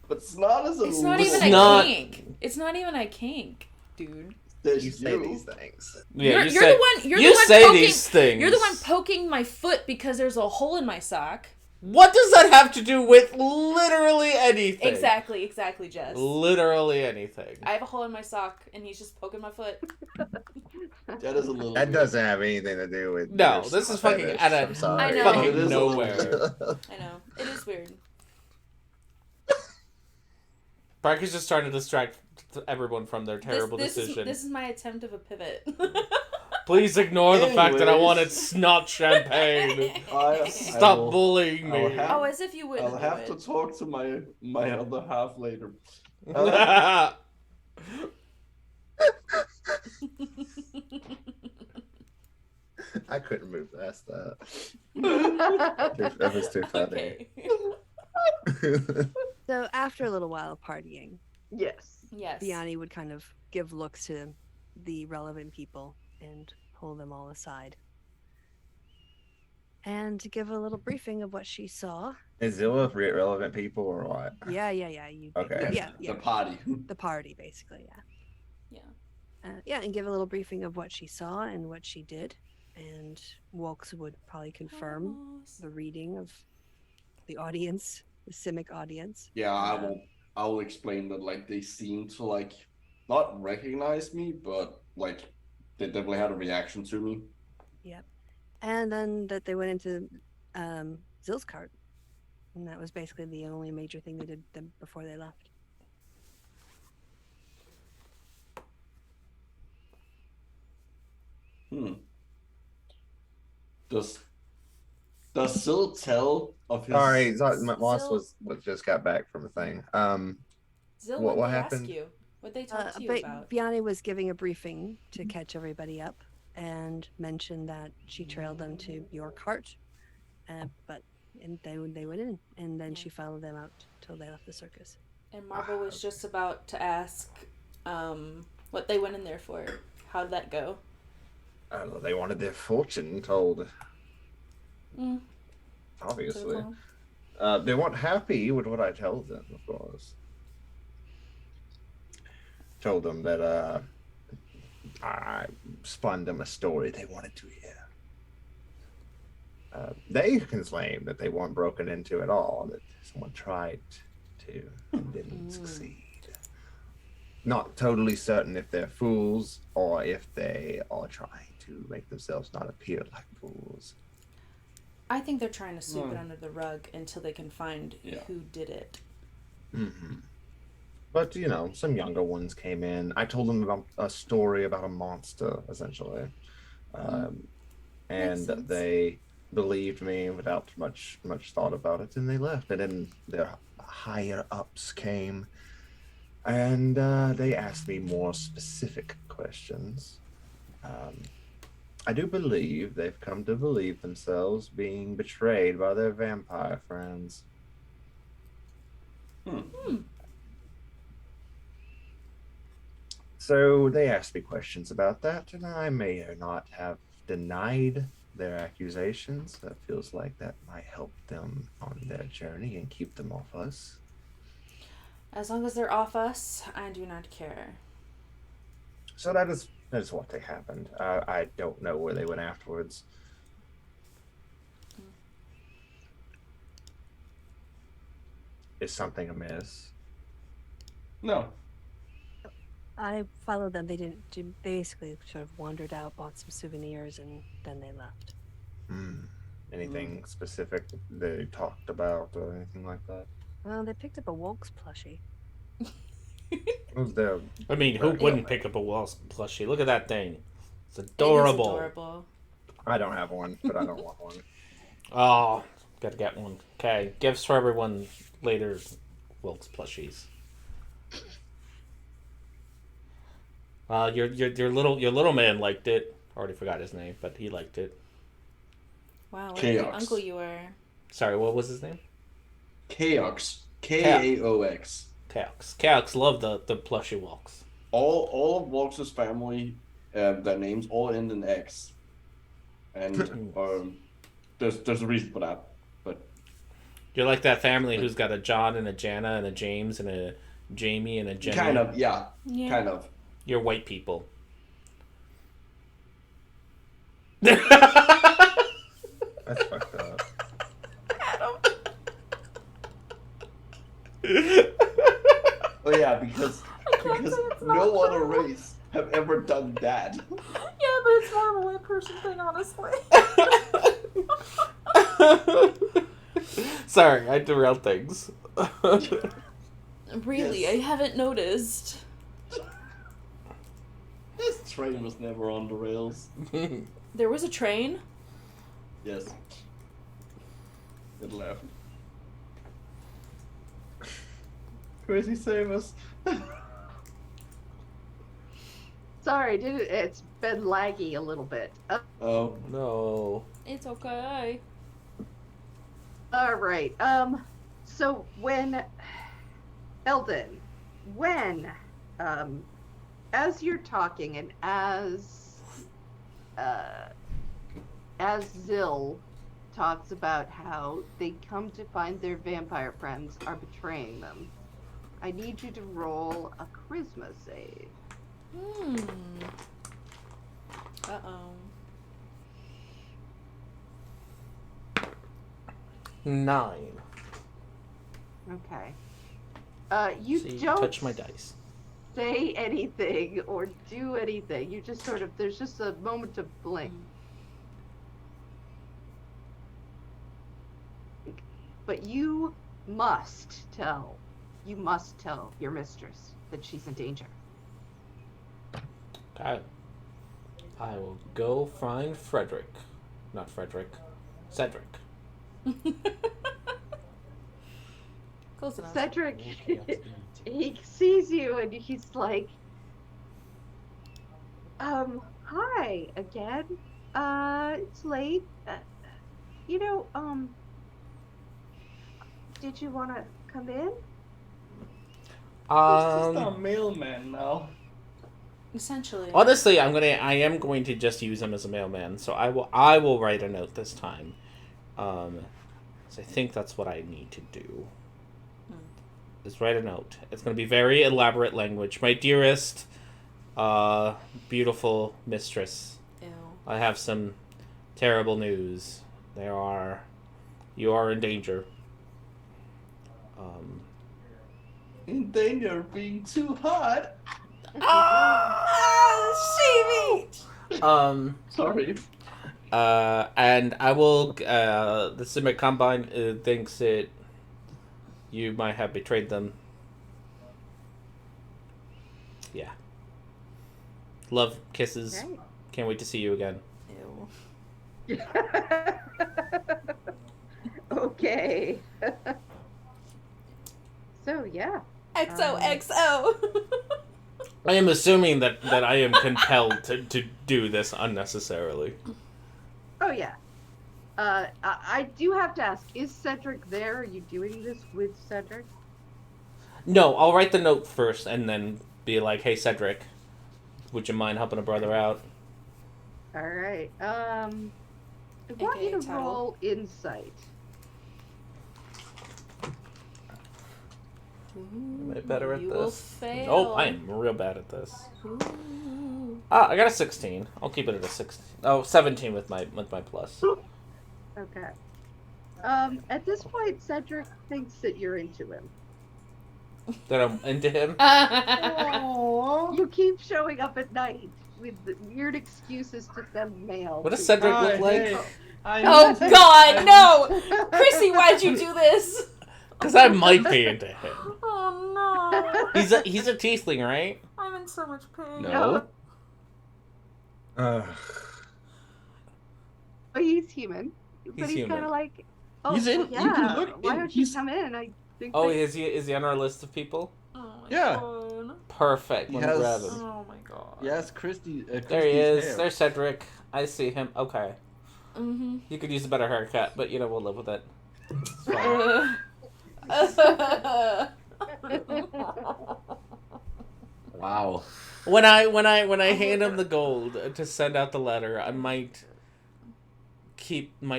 Speaker 3: But snot is a
Speaker 2: It's not
Speaker 1: It's
Speaker 2: even
Speaker 1: not-
Speaker 2: a kink. It's not even a kink, dude.
Speaker 6: you say these things.
Speaker 1: yeah,
Speaker 2: You're
Speaker 1: say,
Speaker 2: the one. You're
Speaker 1: you
Speaker 2: the one
Speaker 1: say
Speaker 2: poking,
Speaker 1: these things.
Speaker 2: You're the one poking my foot because there's a hole in my sock.
Speaker 1: What does that have to do with literally anything?
Speaker 2: Exactly, Jess.
Speaker 1: Literally anything.
Speaker 2: I have a hole in my sock, and he's just poking my foot.
Speaker 3: That is a little.
Speaker 6: That
Speaker 3: weird.
Speaker 6: doesn't have anything to do with.
Speaker 1: No,
Speaker 6: your
Speaker 1: this is
Speaker 6: snot
Speaker 1: fucking
Speaker 6: fetish.
Speaker 1: out of
Speaker 6: I'm sorry.
Speaker 2: I know.
Speaker 1: fucking
Speaker 3: It is a little
Speaker 1: nowhere.
Speaker 2: I know it is weird.
Speaker 1: Parker's just trying to distract everyone from their terrible
Speaker 2: this
Speaker 1: decision.
Speaker 2: This is my attempt of a pivot.
Speaker 1: Please ignore the fact that I
Speaker 3: Anyways.
Speaker 1: wanted snot champagne.
Speaker 3: I
Speaker 1: Stop
Speaker 3: will-
Speaker 1: bullying
Speaker 3: I'll
Speaker 1: me.
Speaker 3: have-
Speaker 2: Oh, as if you wouldn't
Speaker 3: I'll
Speaker 2: do
Speaker 3: have
Speaker 2: it.
Speaker 3: to talk to my other half later.
Speaker 6: I couldn't move past that. That was too funny.
Speaker 2: Okay.
Speaker 4: So after a little while of partying,
Speaker 5: Yes.
Speaker 2: Yes.
Speaker 4: Biani would kind of give looks to the relevant people and pull them all aside. And to give a little briefing of what she saw.
Speaker 6: Is Zilla relevant people or what?
Speaker 4: Yeah. You.
Speaker 6: Okay.
Speaker 4: Yeah.
Speaker 3: The party.
Speaker 4: The party, basically. Yeah.
Speaker 2: Yeah.
Speaker 4: And give a little briefing of what she saw and what she did. And Wilkes would probably confirm the reading of the audience, the Simic audience.
Speaker 3: Yeah, I will explain that like they seem to like not recognize me, but like they definitely had a reaction to me.
Speaker 4: Yep. And then that they went into Zill's cart. And that was basically the only major thing they did before they left.
Speaker 3: Does Sil tell of his?
Speaker 6: Sorry, my boss
Speaker 2: Zill-
Speaker 6: was just got back from a thing.
Speaker 2: Zill,
Speaker 6: What
Speaker 2: what they
Speaker 6: happened?
Speaker 2: ask you? What they talk to you about?
Speaker 4: Biani was giving a briefing to catch everybody up and mentioned that she trailed them to your cart. And they went in, and then she followed them out till they left the circus.
Speaker 2: And Marble was just about to ask what they went in there for. How'd that go?
Speaker 6: I don't know, they wanted their fortune told.
Speaker 2: Mm.
Speaker 6: Obviously.
Speaker 2: So
Speaker 6: They weren't happy with what I told them, of course. Told them that I spun them a story they wanted to hear. They can claim that they weren't broken into at all, that someone tried to and didn't succeed. Not totally certain if they're fools or if they are trying to make themselves not appear like fools.
Speaker 2: I think they're trying to sweep it under the rug until they can find who did it.
Speaker 6: Mm-hmm. But, some younger ones came in. I told them about a story about a monster, essentially. And
Speaker 2: sense.
Speaker 6: they believed me without much thought about it, and they left. And then their higher-ups came, and they asked me more specific questions. I do believe they've come to believe themselves being betrayed by their vampire friends. So they asked me questions about that, and I may or not have denied their accusations. That feels like that might help them on their journey and keep them off us.
Speaker 2: As long as they're off us, I do not care.
Speaker 6: So that is what they happened. I don't know where they went afterwards. Is something amiss?
Speaker 3: No.
Speaker 4: I followed them. They didn't. They basically sort of wandered out, bought some souvenirs, and then they left.
Speaker 6: Anything specific they talked about or anything like that?
Speaker 4: Well, they picked up a Wolk's plushie.
Speaker 6: What was their
Speaker 1: I mean, who wouldn't pick up a Waltz plushie? Look at that thing. It's adorable.
Speaker 2: It is adorable.
Speaker 6: I don't have one, but I don't want one.
Speaker 1: Oh, gotta get one. Okay, gifts for everyone later. Wilkes plushies. Your little man liked it. Already forgot his name, but he liked it.
Speaker 2: Wow, what a good
Speaker 3: Chaos.
Speaker 2: uncle you are.
Speaker 1: Sorry, what was his name?
Speaker 3: Chaox. Kaox.
Speaker 1: Chaox loved the plushie Wilkes.
Speaker 3: All of Walks' family, their names all end in X, and there's a reason for that. But
Speaker 1: You're like that family who's got a John and a Jana and a James and a Jamie and a Jenny.
Speaker 3: kind of, yeah,
Speaker 2: Yeah.
Speaker 3: kind of.
Speaker 1: You're white people.
Speaker 6: That's fucked up.
Speaker 3: Oh yeah, because no other race have ever done that.
Speaker 2: Yeah, but it's more of a white person thing, honestly.
Speaker 1: Sorry, I derailed things.
Speaker 2: Really,
Speaker 3: Yes.
Speaker 2: I haven't noticed.
Speaker 3: This train was never on the rails.
Speaker 2: There was a train?
Speaker 3: Yes. It left. Crazy save us.
Speaker 5: Sorry, it's been laggy a little bit.
Speaker 3: Oh.
Speaker 1: No.
Speaker 2: It's okay.
Speaker 5: All right. So when Eldon, as you're talking and as Zill talks about how they come to find their vampire friends are betraying them, I need you to roll a charisma save.
Speaker 2: Uh-oh.
Speaker 1: 9.
Speaker 5: Okay. You
Speaker 1: See,
Speaker 5: don't
Speaker 1: touch my dice.
Speaker 5: say anything or do anything. You just sort of, there's just a moment of blank. But you must tell your mistress that she's in danger.
Speaker 1: I will go find Frederick. Not Frederick. Cedric.
Speaker 2: Close enough.
Speaker 5: Cedric,
Speaker 7: Walk out into
Speaker 5: he sees you and he's like, hi again. It's late. Did you want to come in?
Speaker 3: It's just a mailman now.
Speaker 2: Essentially.
Speaker 1: Honestly, I am going to just use him as a mailman. So I will write a note this time. So I think that's what I need to do. Is write a note. It's going to be very elaborate language. My dearest, beautiful mistress.
Speaker 2: Ew.
Speaker 1: I have some terrible news. You are in danger.
Speaker 3: In danger of being too hot. Sorry.
Speaker 1: And I will. The Simic Combine thinks that you might have betrayed them. Yeah. Love, kisses.
Speaker 5: Right.
Speaker 1: Can't wait to see you again.
Speaker 2: Ew.
Speaker 5: Okay. So yeah.
Speaker 2: XOXO.
Speaker 1: I am assuming that I am compelled to do this unnecessarily.
Speaker 5: Oh yeah. I do have to ask: is Cedric there? Are you doing this with Cedric?
Speaker 1: No, I'll write the note first and then be like, "Hey, Cedric, would you mind helping a brother out?"
Speaker 5: All right. I want you
Speaker 2: AKA
Speaker 5: to
Speaker 2: title.
Speaker 5: roll insight.
Speaker 1: Am I better at
Speaker 2: You
Speaker 1: this?
Speaker 2: will fail.
Speaker 1: Nope, I am real bad at this.
Speaker 2: Ooh.
Speaker 1: I got a 16. I'll keep it at a 16. Oh, 17 with my plus.
Speaker 5: Okay. At this point, Cedric thinks that you're into him.
Speaker 1: That I'm into him.
Speaker 5: You keep showing up at night with the weird excuses to send mail.
Speaker 1: What does
Speaker 5: to-
Speaker 1: Cedric look like?
Speaker 3: Hey,
Speaker 2: Oh God, no! Chrissy, why'd you do this?
Speaker 1: Because I might be into him.
Speaker 2: Oh no!
Speaker 1: He's a tiefling, right?
Speaker 2: I'm in so much pain.
Speaker 3: No.
Speaker 5: But he's human. But he's
Speaker 1: human.
Speaker 5: kind of like, oh,
Speaker 3: He's in-
Speaker 5: well,
Speaker 3: you can
Speaker 5: yeah.
Speaker 3: look
Speaker 5: Why
Speaker 3: in-
Speaker 5: don't you
Speaker 3: he's-
Speaker 5: come in? I think.
Speaker 1: Oh,
Speaker 5: that-
Speaker 1: is he on our list of people?
Speaker 2: Oh my
Speaker 3: Yeah.
Speaker 2: God.
Speaker 1: Perfect.
Speaker 3: He
Speaker 1: Let me grab
Speaker 3: has-
Speaker 1: him.
Speaker 2: Oh my God.
Speaker 3: Yes, Christy.
Speaker 1: There he
Speaker 3: Christy's
Speaker 1: is.
Speaker 3: hair.
Speaker 1: There's Cedric. I see him. Okay.
Speaker 2: Mm-hmm.
Speaker 1: You could use a better haircut, but we'll live with it. It's fine.
Speaker 3: Wow.
Speaker 1: When I hand him the gold to send out the letter, I might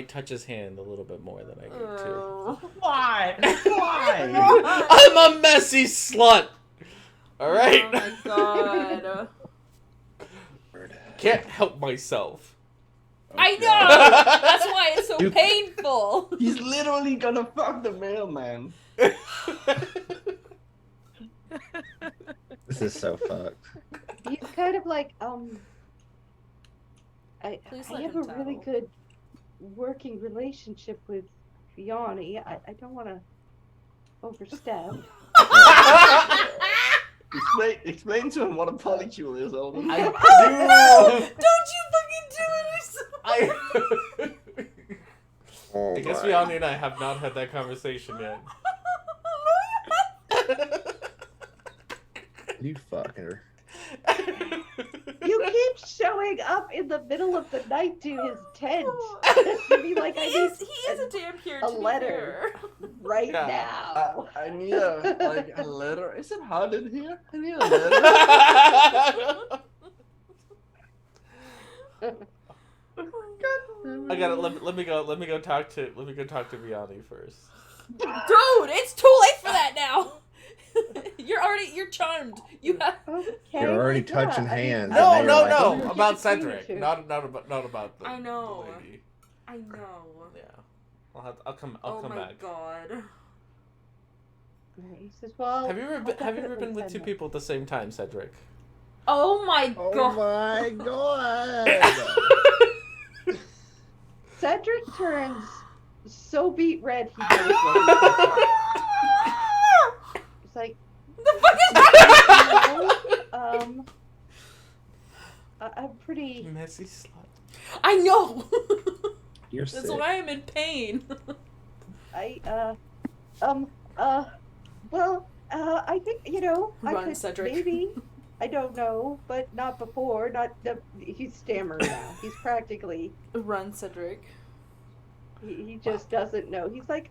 Speaker 1: touch his hand a little bit more than I need to.
Speaker 2: Oh.
Speaker 3: Why? Why?
Speaker 1: I'm a messy slut. All right.
Speaker 2: Oh my God.
Speaker 1: Can't help myself.
Speaker 2: I
Speaker 3: Okay.
Speaker 2: know! That's why it's so painful.
Speaker 3: He's literally gonna fuck the mailman.
Speaker 6: This is so fucked.
Speaker 5: He's kind of like, I
Speaker 2: Please
Speaker 5: I
Speaker 2: let
Speaker 5: have
Speaker 2: him
Speaker 5: a really
Speaker 2: tell.
Speaker 5: good working relationship with Fiani. I don't want to overstep.
Speaker 3: Explain to him what a polycule is, Olden.
Speaker 1: I
Speaker 2: Don't you fucking do it!
Speaker 6: Oh
Speaker 1: I guess
Speaker 6: my.
Speaker 1: Vianney and I have not had that conversation yet.
Speaker 6: You fucker.
Speaker 5: You keep showing up in the middle of the night to his tent. To be like,
Speaker 2: He is a damn here
Speaker 5: a
Speaker 2: to be
Speaker 5: letter.
Speaker 2: fair.
Speaker 5: right
Speaker 1: Yeah.
Speaker 5: now.
Speaker 3: I need a letter. Is it hot in here? I need a letter.
Speaker 1: I gotta let me go talk to Vianney first.
Speaker 2: Dude, it's too late for that now. You're charmed. You have.
Speaker 5: Okay,
Speaker 6: You're already
Speaker 5: yeah,
Speaker 6: touching
Speaker 5: I mean,
Speaker 6: hands.
Speaker 1: No,
Speaker 6: and
Speaker 1: no,
Speaker 6: they're
Speaker 1: no.
Speaker 6: like,
Speaker 5: "Oh,
Speaker 1: About
Speaker 5: it's between
Speaker 1: Cedric,
Speaker 5: you two."
Speaker 1: not about the
Speaker 2: I know.
Speaker 1: the lady.
Speaker 2: I know.
Speaker 1: Yeah, I'll come
Speaker 2: Oh
Speaker 1: come
Speaker 2: my
Speaker 1: back.
Speaker 2: God.
Speaker 5: He says, well,
Speaker 1: Have you ever
Speaker 5: I'll
Speaker 1: been
Speaker 5: definitely
Speaker 1: with two
Speaker 5: send it."
Speaker 1: people at the same time, Cedric?
Speaker 2: Oh my
Speaker 6: Oh
Speaker 2: God.
Speaker 6: my god.
Speaker 5: Cedric turns so beat red he knows what he's doing. It's like,
Speaker 2: The fuck is
Speaker 5: I'm pretty.
Speaker 1: Messy slut.
Speaker 2: I know.
Speaker 6: You're
Speaker 2: That's
Speaker 6: sick.
Speaker 2: why I'm in pain.
Speaker 5: I think, I
Speaker 2: Run,
Speaker 5: could
Speaker 2: Cedric.
Speaker 5: maybe, I don't know, but not before, he's stammering now. He's practically,
Speaker 2: Run, Cedric.
Speaker 5: he just doesn't know. He's like,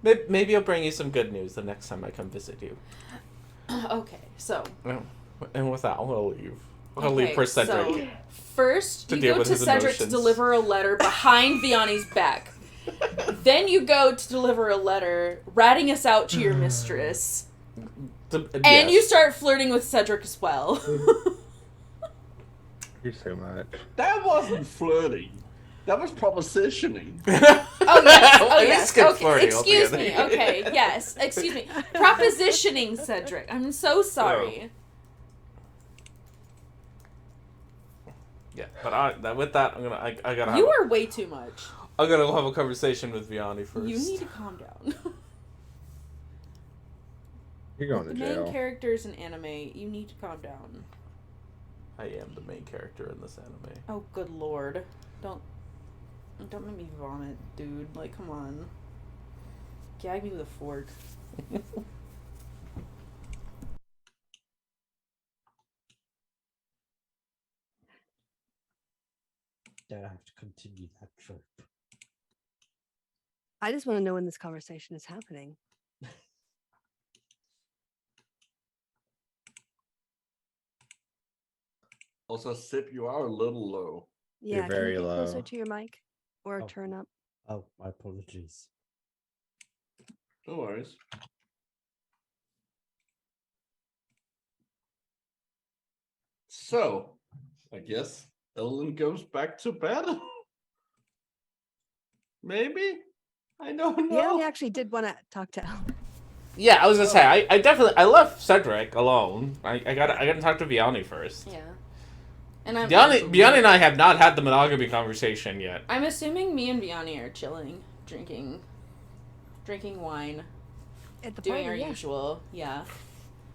Speaker 1: Maybe I'll bring you some good news the next time I come visit you.
Speaker 2: Okay, so.
Speaker 1: And with that, I'll leave. I'll leave for Cedric.
Speaker 2: So, first,
Speaker 1: To
Speaker 2: you
Speaker 1: deal
Speaker 2: go
Speaker 1: with
Speaker 2: to
Speaker 1: his
Speaker 2: Cedric to
Speaker 1: emotions.
Speaker 2: deliver a letter behind Vianney's back. Then you go to deliver a letter, ratting us out to your mistress. And you start flirting with Cedric as well.
Speaker 6: You're so much.
Speaker 3: That wasn't flirting. That was propositioning.
Speaker 2: Oh yes, oh
Speaker 1: Let's
Speaker 2: yes.
Speaker 1: skip
Speaker 2: Okay,
Speaker 1: flirting
Speaker 2: excuse me.
Speaker 1: altogether.
Speaker 2: Okay, yes. Excuse me. Propositioning Cedric. I'm so sorry.
Speaker 1: Yeah, but with that, I gotta.
Speaker 2: You are way too much.
Speaker 1: I'm gonna have a conversation with Vianney first.
Speaker 2: You need to calm down.
Speaker 6: You're going
Speaker 2: The
Speaker 6: to
Speaker 2: main
Speaker 6: jail.
Speaker 2: character is an anime. You need to calm down.
Speaker 1: I am the main character in this anime.
Speaker 2: Oh, good lord. Don't make me vomit, dude. Like, come on. Gag me with a fork.
Speaker 7: don't have to continue that trope.
Speaker 4: I just want to know when this conversation is happening.
Speaker 3: Also, Sip, you are a little low.
Speaker 4: Yeah,
Speaker 6: You're very
Speaker 4: can you get closer
Speaker 6: low.
Speaker 4: to your mic or
Speaker 7: Oh.
Speaker 4: turn up?
Speaker 7: Oh, my apologies.
Speaker 3: No worries. So, I guess Ellen goes back to bed? Maybe? I don't
Speaker 4: Yeah,
Speaker 3: know.
Speaker 4: I actually did want to talk to Ellen.
Speaker 1: Yeah, I was gonna say I left Cedric alone. I gotta talk to Vianney first.
Speaker 2: Yeah. And I'm
Speaker 1: Vianney and I have not had the monogamy conversation yet.
Speaker 2: I'm assuming me and Vianney are chilling, drinking wine,
Speaker 4: At the
Speaker 2: doing
Speaker 4: party,
Speaker 2: our
Speaker 4: yeah.
Speaker 2: usual,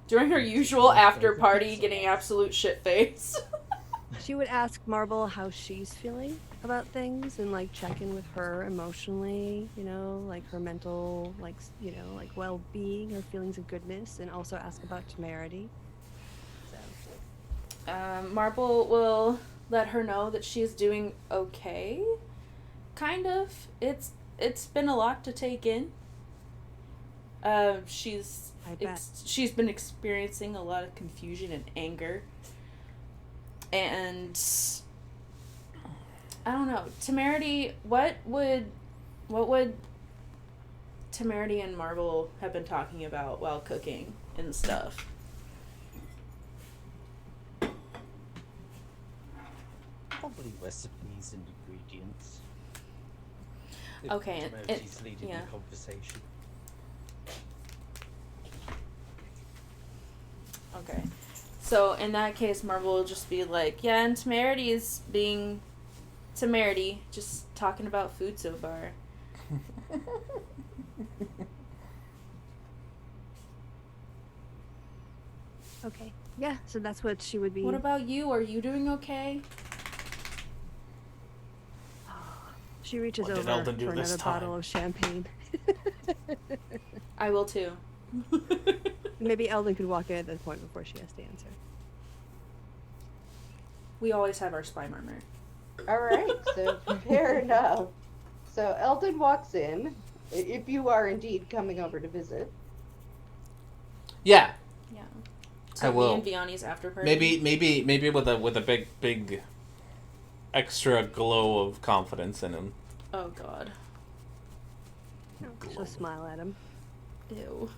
Speaker 2: doing our usual after party, getting absolute shit face.
Speaker 4: She would ask Marble how she's feeling about things and like check in with her emotionally, you know, like her mental, like, you know, like well-being, her feelings of goodness, and also ask about temerity. So
Speaker 2: Marble will let her know that she's doing okay. Kind of. It's been a lot to take in. She's been experiencing a lot of confusion and anger. And I don't know, Temerity, what would Temerity and Marble have been talking about while cooking and stuff?
Speaker 7: Probably recipes and ingredients.
Speaker 2: Okay,
Speaker 7: Temerity's leading the conversation.
Speaker 2: Okay. So in that case, Marble will just be like, yeah, and Temerity is being Temerity, just talking about food so far.
Speaker 4: okay, yeah. So that's what she would be.
Speaker 2: What about you? Are you doing okay?
Speaker 4: She reaches
Speaker 1: What did
Speaker 4: over
Speaker 1: Eldon do
Speaker 4: for
Speaker 1: this
Speaker 4: another
Speaker 1: time?
Speaker 4: bottle of champagne.
Speaker 2: I will too.
Speaker 4: Maybe Eldon could walk in at that point before she has to answer.
Speaker 2: We always have our spy murmur.
Speaker 5: All right, so fair enough. So Eldon walks in, if you are indeed coming over to visit.
Speaker 1: Yeah,
Speaker 2: Yeah. So
Speaker 1: I will.
Speaker 2: me and Vianney's after party.
Speaker 1: Maybe with a big extra glow of confidence in him.
Speaker 2: Oh God.
Speaker 4: She'll smile at him.
Speaker 2: Ew.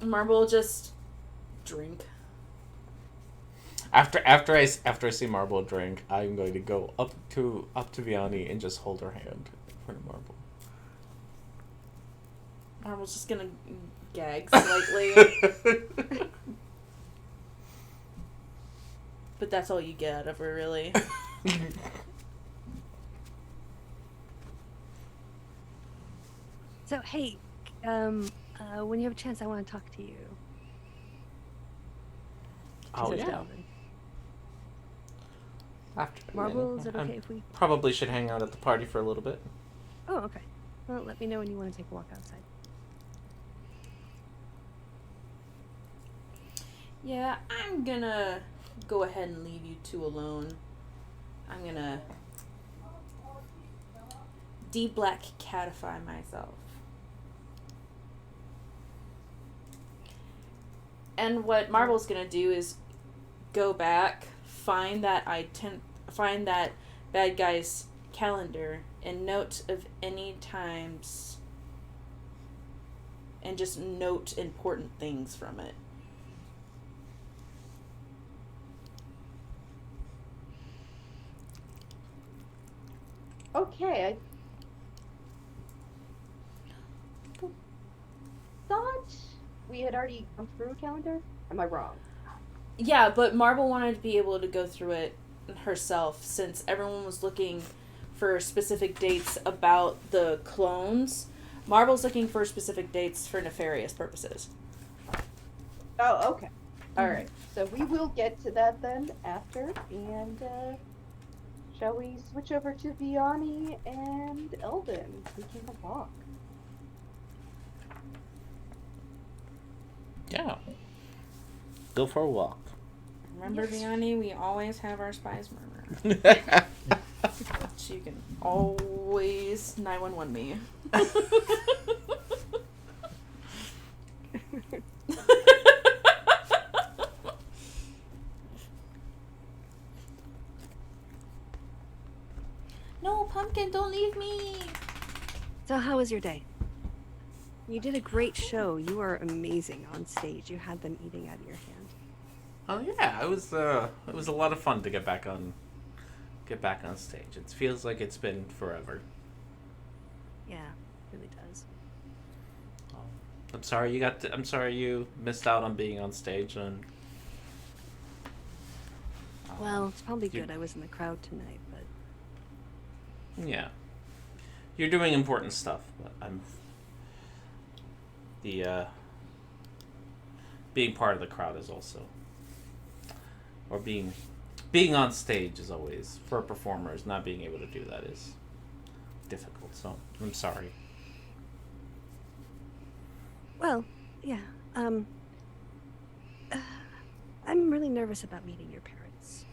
Speaker 2: Marble will just drink.
Speaker 1: After I see Marble drink, I'm going to go up to Vianney and just hold her hand in front of Marble.
Speaker 2: Marble's just gonna gag slightly. But that's all you get out of her, really.
Speaker 4: So hey, when you have a chance, I want to talk to you.
Speaker 1: Oh
Speaker 4: Says
Speaker 1: yeah.
Speaker 4: Eldon.
Speaker 1: After
Speaker 4: Marble, is it okay if we?
Speaker 1: Probably should hang out at the party for a little bit.
Speaker 4: Oh, okay. Well, let me know when you want to take a walk outside.
Speaker 2: Yeah, I'm gonna go ahead and leave you two alone. I'm gonna de-black catify myself. And what Marble's gonna do is go back, find that bad guy's calendar and note of any times and just note important things from it.
Speaker 5: Okay, I thought we had already gone through a calendar. Am I wrong?
Speaker 2: Yeah, but Marble wanted to be able to go through it herself since everyone was looking for specific dates about the clones. Marble's looking for specific dates for nefarious purposes.
Speaker 5: Oh, okay. All right. So we will get to that then after. And shall we switch over to Vianney and Eldon taking a walk?
Speaker 1: Yeah. Go for a walk.
Speaker 2: Remember, Vianney, we always have our spies murmur. So you can always 911 me. No, Pumpkin, don't leave me.
Speaker 4: So how was your day? You did a great show. You were amazing on stage. You had them eating out of your hand.
Speaker 1: Oh yeah, it was a lot of fun to get back on stage. It feels like it's been forever.
Speaker 4: Yeah, it really does.
Speaker 1: I'm sorry you missed out on being on stage and
Speaker 4: Well, it's probably good I was in the crowd tonight, but
Speaker 1: yeah. You're doing important stuff, but being part of the crowd is also, or being on stage is always, for performers, not being able to do that is difficult, so I'm sorry.
Speaker 4: well, yeah. I'm really nervous about meeting your parents.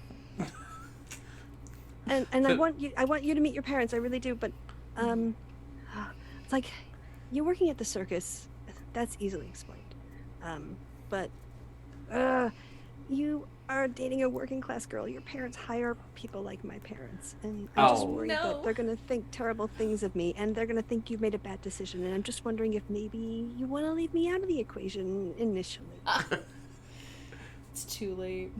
Speaker 4: and I want you to meet your parents, I really do, but it's like you're working at the circus. That's easily explained. But you are dating a working class girl. Your parents hire people like my parents, and I'm just worried that they're gonna think terrible things of me, and they're gonna think you've made a bad decision. And I'm just wondering if maybe you want to leave me out of the equation initially.
Speaker 2: It's too late.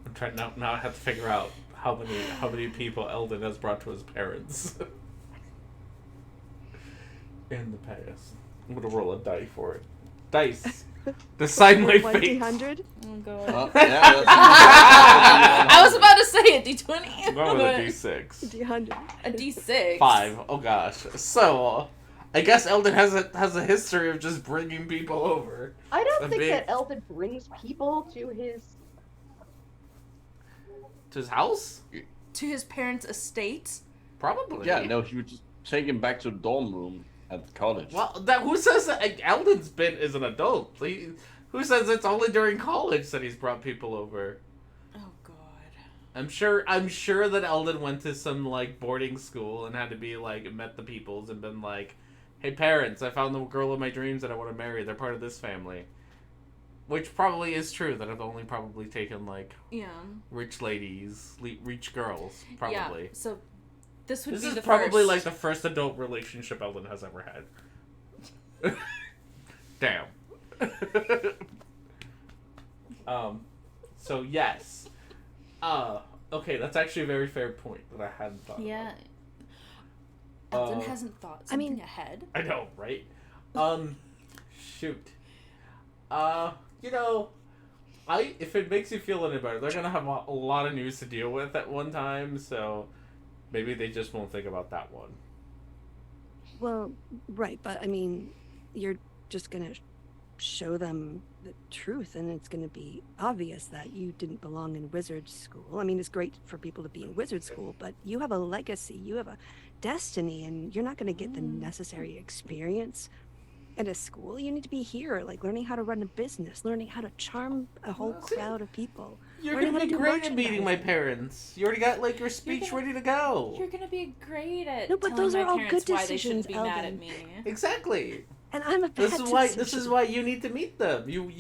Speaker 1: I'm trying now. I have to figure out how many people Eldon has brought to his parents in the past. I'm gonna roll a die for it. Dice. Decide my fate.
Speaker 4: 1d100?
Speaker 2: Oh god.
Speaker 3: Oh, yeah,
Speaker 2: I was about to say a d20.
Speaker 1: I'm going with a d6.
Speaker 4: D100.
Speaker 2: A d6.
Speaker 1: 5. Oh gosh. So, I guess Eldon has a history of just bringing people over.
Speaker 5: I don't think that Eldon brings people to
Speaker 1: his house.
Speaker 2: To his parents' estate.
Speaker 1: Probably.
Speaker 3: Yeah, no, he would just take him back to the dorm room at college.
Speaker 1: Well, who says that Eldon's been as an adult? Who says it's only during college that he's brought people over?
Speaker 2: Oh god.
Speaker 1: I'm sure that Eldon went to some like boarding school and had to be like met the peoples and been like, "Hey parents, I found the girl of my dreams that I want to marry. They're part of this family." Which probably is true, that I've only probably taken like rich ladies, rich girls, probably.
Speaker 2: Yeah, so this would be
Speaker 1: is
Speaker 2: the
Speaker 1: probably
Speaker 2: first.
Speaker 1: like the first adult relationship Eldon has ever had. Damn. So yes. Okay, that's actually a very fair point that I hadn't thought about.
Speaker 2: Eldon hasn't thought something ahead.
Speaker 1: I know, right? Shoot. If it makes you feel any better, they're gonna have a lot of news to deal with at one time, so maybe they just won't think about that one.
Speaker 4: Well, right, but I mean, you're just gonna show them the truth, and it's gonna be obvious that you didn't belong in wizard school. I mean, it's great for people to be in wizard school, but you have a legacy, you have a destiny, and you're not gonna get the necessary experience at a school. You need to be here, like learning how to run a business, learning how to charm a whole crowd of people.
Speaker 1: You're gonna be great at meeting my parents. You already got like your speech ready to go.
Speaker 2: You're gonna be great at
Speaker 4: No, but
Speaker 2: telling
Speaker 4: those
Speaker 2: my
Speaker 4: are all
Speaker 2: parents
Speaker 4: good
Speaker 2: why they shouldn't
Speaker 4: decisions,
Speaker 2: be mad at
Speaker 4: Eldon.
Speaker 2: me.
Speaker 1: Exactly.
Speaker 4: And I'm a bad
Speaker 1: This is why you need to meet them. You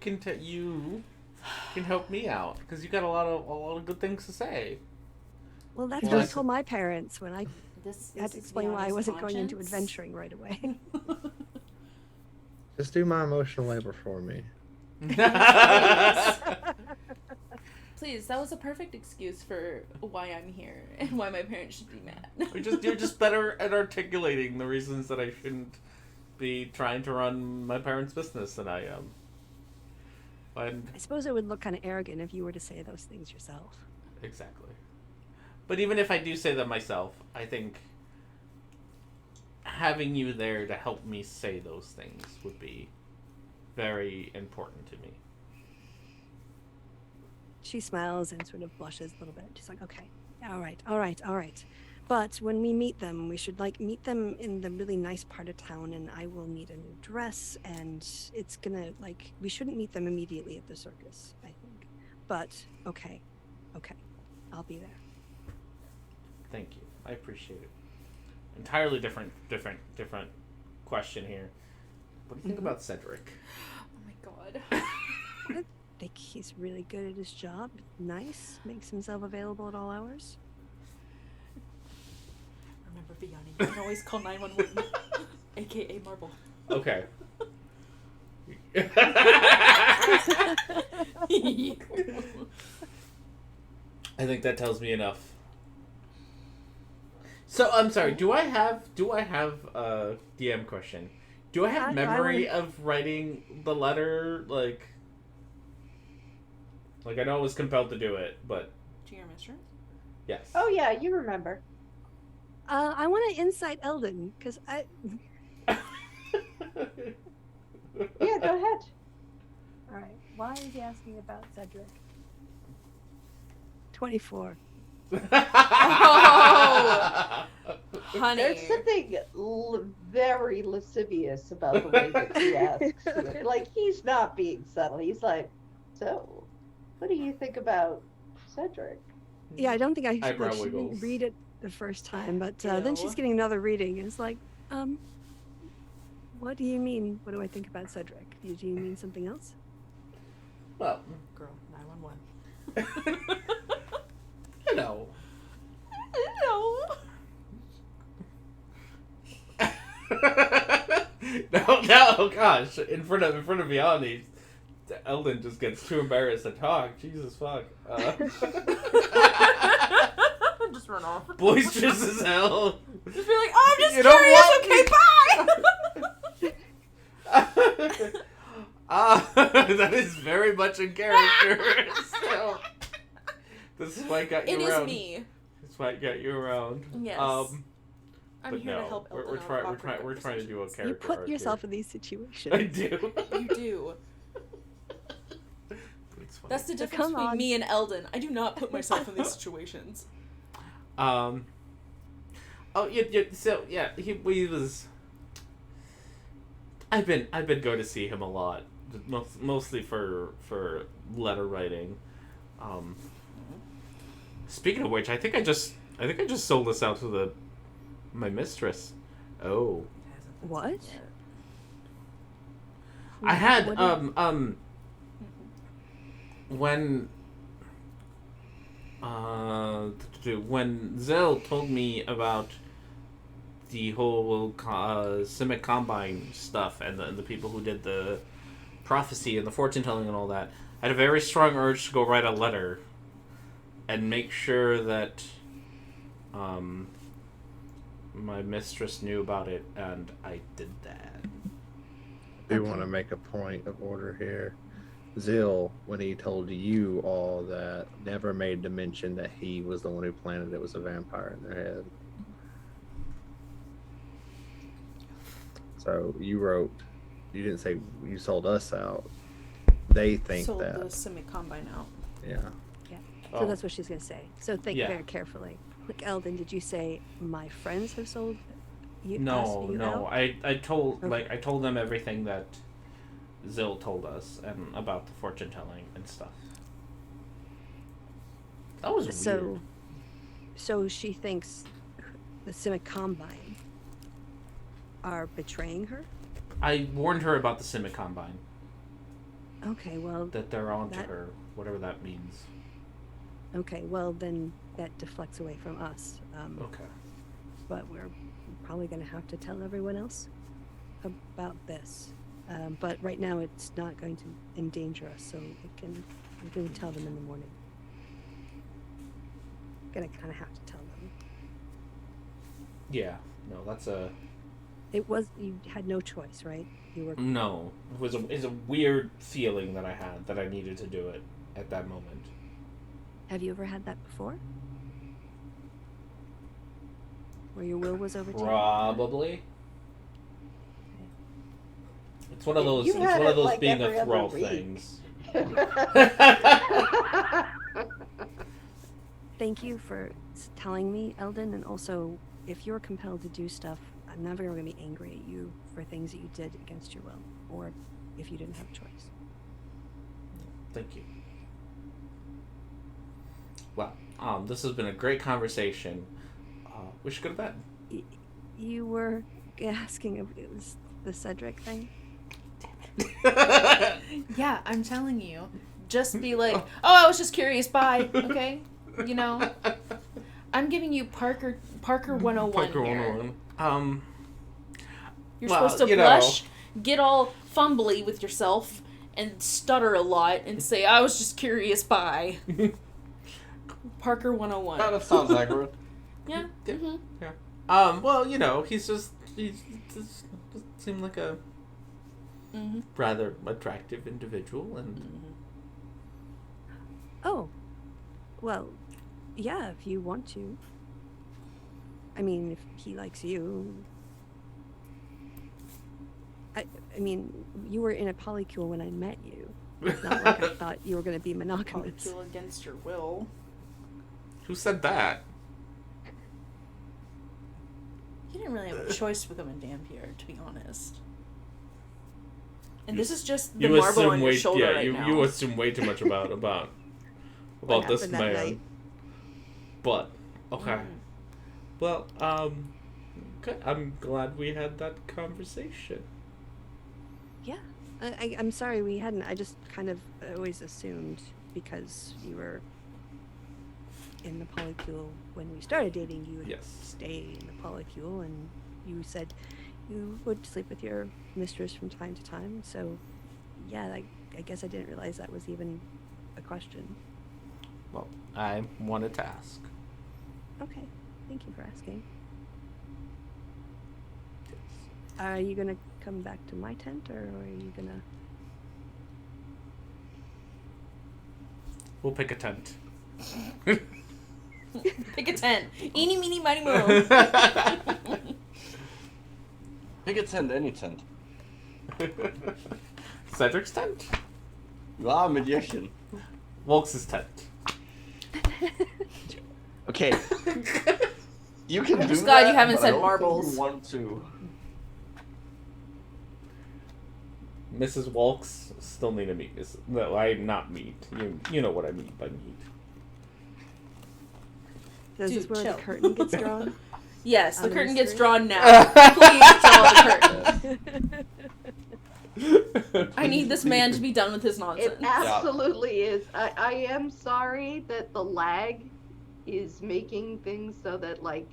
Speaker 1: can help me out because you got a lot of good things to say.
Speaker 4: Well, that's what I told my parents when I had to explain why I wasn't going into
Speaker 2: conscience.
Speaker 4: adventuring right away.
Speaker 6: Just do my emotional labor for me.
Speaker 2: Please, that was a perfect excuse for why I'm here and why my parents should be mad.
Speaker 1: You're just better at articulating the reasons that I shouldn't be trying to run my parents' business than I am.
Speaker 4: I suppose it would look kind of arrogant if you were to say those things yourself.
Speaker 1: Exactly. But even if I do say them myself, I think having you there to help me say those things would be very important to me.
Speaker 4: She smiles and sort of blushes a little bit. She's like, okay, all right. But when we meet them, we should meet them in the really nice part of town, and I will need a new dress, and it's gonna we shouldn't meet them immediately at the circus, I think. But okay, I'll be there.
Speaker 1: Thank you. I appreciate it. Entirely different question here. What do you think about Cedric?
Speaker 2: Oh my god.
Speaker 4: I think he's really good at his job. Nice, makes himself available at all hours.
Speaker 2: Remember, Vianney, you can always call 911, aka Marble.
Speaker 1: Okay. I think that tells me enough. So I'm sorry. Do I have a DM question? Do I have memory of writing the letter? Like I know I was compelled to do it, but
Speaker 2: To your mistress?
Speaker 1: yes.
Speaker 5: Oh yeah, you remember.
Speaker 4: I want to insight Eldon because I.
Speaker 5: Yeah, go ahead.
Speaker 4: All right. Why is he asking about Cedric? 24.
Speaker 2: Oh, honey.
Speaker 5: There's something very lascivious about the way that he asks. Like, he's not being subtle. He's like, so, what do you think about Cedric?
Speaker 4: Yeah, I don't think
Speaker 1: Eyebrow
Speaker 4: she didn't
Speaker 1: wiggles.
Speaker 4: read it the first time, but then she's
Speaker 2: Ew.
Speaker 4: getting another reading. And it's like, what do you mean? What do I think about Cedric? Do you mean something else?
Speaker 1: Well,
Speaker 2: Girl, 911.
Speaker 1: you know.
Speaker 2: No.
Speaker 1: No, gosh! In front of Vianney, Eldon just gets too embarrassed to talk. Jesus fuck.
Speaker 2: Just run off.
Speaker 1: Boisterous as hell.
Speaker 2: Just be like, oh, I'm just
Speaker 1: You don't
Speaker 2: curious.
Speaker 1: want
Speaker 2: Okay, bye.
Speaker 1: That is very much in character. So, this is why I got you
Speaker 2: It
Speaker 1: around.
Speaker 2: is me.
Speaker 1: That's why I got you around.
Speaker 2: Yes. I'm
Speaker 1: But
Speaker 2: here
Speaker 1: no,
Speaker 2: to help.
Speaker 1: we're
Speaker 2: Eldon out
Speaker 1: trying
Speaker 2: of awkward
Speaker 1: we're trying to do a
Speaker 2: conversations.
Speaker 1: character.
Speaker 4: You put
Speaker 1: arc
Speaker 4: yourself
Speaker 1: here.
Speaker 4: in these situations.
Speaker 1: I do.
Speaker 2: You do.
Speaker 1: It's funny.
Speaker 2: That's the difference
Speaker 4: come
Speaker 2: between
Speaker 4: on.
Speaker 2: me and Eldon. I do not put myself in these situations.
Speaker 1: Oh yeah. So yeah, he was. I've been going to see him a lot, mostly for letter writing. Speaking of which, I think I just sold this out to my mistress. Oh.
Speaker 4: What?
Speaker 1: I had
Speaker 4: What
Speaker 1: when Zell told me about the whole Simic Combine stuff and the people who did the prophecy and the fortune telling and all that, I had a very strong urge to go write a letter and make sure that my mistress knew about it, and I did that.
Speaker 6: I do want to make a point of order here. Zill, when he told you all that, never made the mention that he was the one who planted it was a vampire in their head. So you didn't say you sold us out. They think
Speaker 2: Sold
Speaker 6: that.
Speaker 2: the Simic Combine out.
Speaker 6: Yeah.
Speaker 4: So that's what she's gonna say. So think
Speaker 1: Yeah.
Speaker 4: very carefully. Like Eldon, did you say my friends have sold you?
Speaker 1: No,
Speaker 4: you
Speaker 1: no.
Speaker 4: out?
Speaker 1: I told
Speaker 4: Okay.
Speaker 1: I told them everything that Zill told us and about the fortune telling and stuff. That was weird.
Speaker 4: So she thinks the Simic Combine are betraying her?
Speaker 1: I warned her about the Simic Combine.
Speaker 4: Okay, well,
Speaker 1: That they're onto
Speaker 4: That-
Speaker 1: her, whatever that means.
Speaker 4: okay, well then that deflects away from us.
Speaker 1: Okay.
Speaker 4: But we're probably going to have to tell everyone else about this. But right now it's not going to endanger us, so we can tell them in the morning. Gonna kind of have to tell them.
Speaker 1: Yeah. No, that's a
Speaker 4: You had no choice, right? You were.
Speaker 1: no. It was a weird feeling that I had that I needed to do it at that moment.
Speaker 4: Have you ever had that before? Where your will was overtaken?
Speaker 1: Probably. It's one of those.
Speaker 5: You
Speaker 1: It's
Speaker 5: had
Speaker 1: one of
Speaker 5: it
Speaker 1: those
Speaker 5: like
Speaker 1: being
Speaker 5: every
Speaker 1: a
Speaker 5: other
Speaker 1: thrall
Speaker 5: week.
Speaker 1: things.
Speaker 4: Thank you for telling me, Eldon, and also if you're compelled to do stuff, I'm never going to be angry at you for things that you did against your will, or if you didn't have a choice.
Speaker 1: Thank you. Well, this has been a great conversation. We should go to bed.
Speaker 4: You were asking if it was the Cedric thing?
Speaker 2: Yeah, I'm telling you. Just be like, oh, I was just curious, bye, okay? You know? I'm giving you Parker 101
Speaker 1: Parker
Speaker 2: here.
Speaker 1: 101.
Speaker 2: You're
Speaker 1: well,
Speaker 2: supposed to blush, get all fumbly with yourself, and stutter a lot and say, I was just curious, bye. Parker 101.
Speaker 3: Kind of sounds accurate.
Speaker 2: Yeah. Mm-hmm.
Speaker 1: Yeah. Well, he just seemed like a rather attractive individual, and
Speaker 4: Oh, well, yeah, if you want to. I mean, if he likes you. I mean, you were in a polycule when I met you. It's not like I thought you were going to be monogamous.
Speaker 2: Polycule against your will.
Speaker 1: Who said that?
Speaker 2: You didn't really have a choice to become a Dampier, to be honest. And this is just the marble on your shoulder right now.
Speaker 1: You assume way too much about this man.
Speaker 4: Night?
Speaker 1: But okay. Well, okay. I'm glad we had that conversation.
Speaker 4: Yeah. I'm sorry we hadn't. I just kind of always assumed because you were in the polycule when we started dating, you would stay in the polycule, and you said you would sleep with your mistress from time to time. So, yeah, I guess I didn't realize that was even a question.
Speaker 1: Well, I wanted to ask.
Speaker 4: Okay. Thank you for asking. Are you gonna come back to my tent, or are you gonna...
Speaker 1: We'll pick a tent.
Speaker 2: Pick a tent. Eeny, meeny, miny, moe.
Speaker 3: Pick a tent, any tent.
Speaker 1: Cedric's tent?
Speaker 3: You are a magician.
Speaker 1: Volks' tent.
Speaker 3: Okay. You can
Speaker 2: I'm
Speaker 3: do
Speaker 2: just glad
Speaker 3: that,
Speaker 2: you haven't
Speaker 3: but
Speaker 2: said
Speaker 3: I don't think
Speaker 2: marbles.
Speaker 3: you want to.
Speaker 1: Mrs. Walks still need to meet. No, not meet. You know what I mean by meet.
Speaker 4: Is
Speaker 2: Dude,
Speaker 4: this where
Speaker 2: chill.
Speaker 4: the curtain gets drawn?
Speaker 2: Yes, the
Speaker 4: On the
Speaker 2: curtain gets
Speaker 4: mystery?
Speaker 2: drawn now. Please draw the curtain. I need this man to be done with his nonsense.
Speaker 5: It absolutely is. I am sorry that the lag is making things so that, like,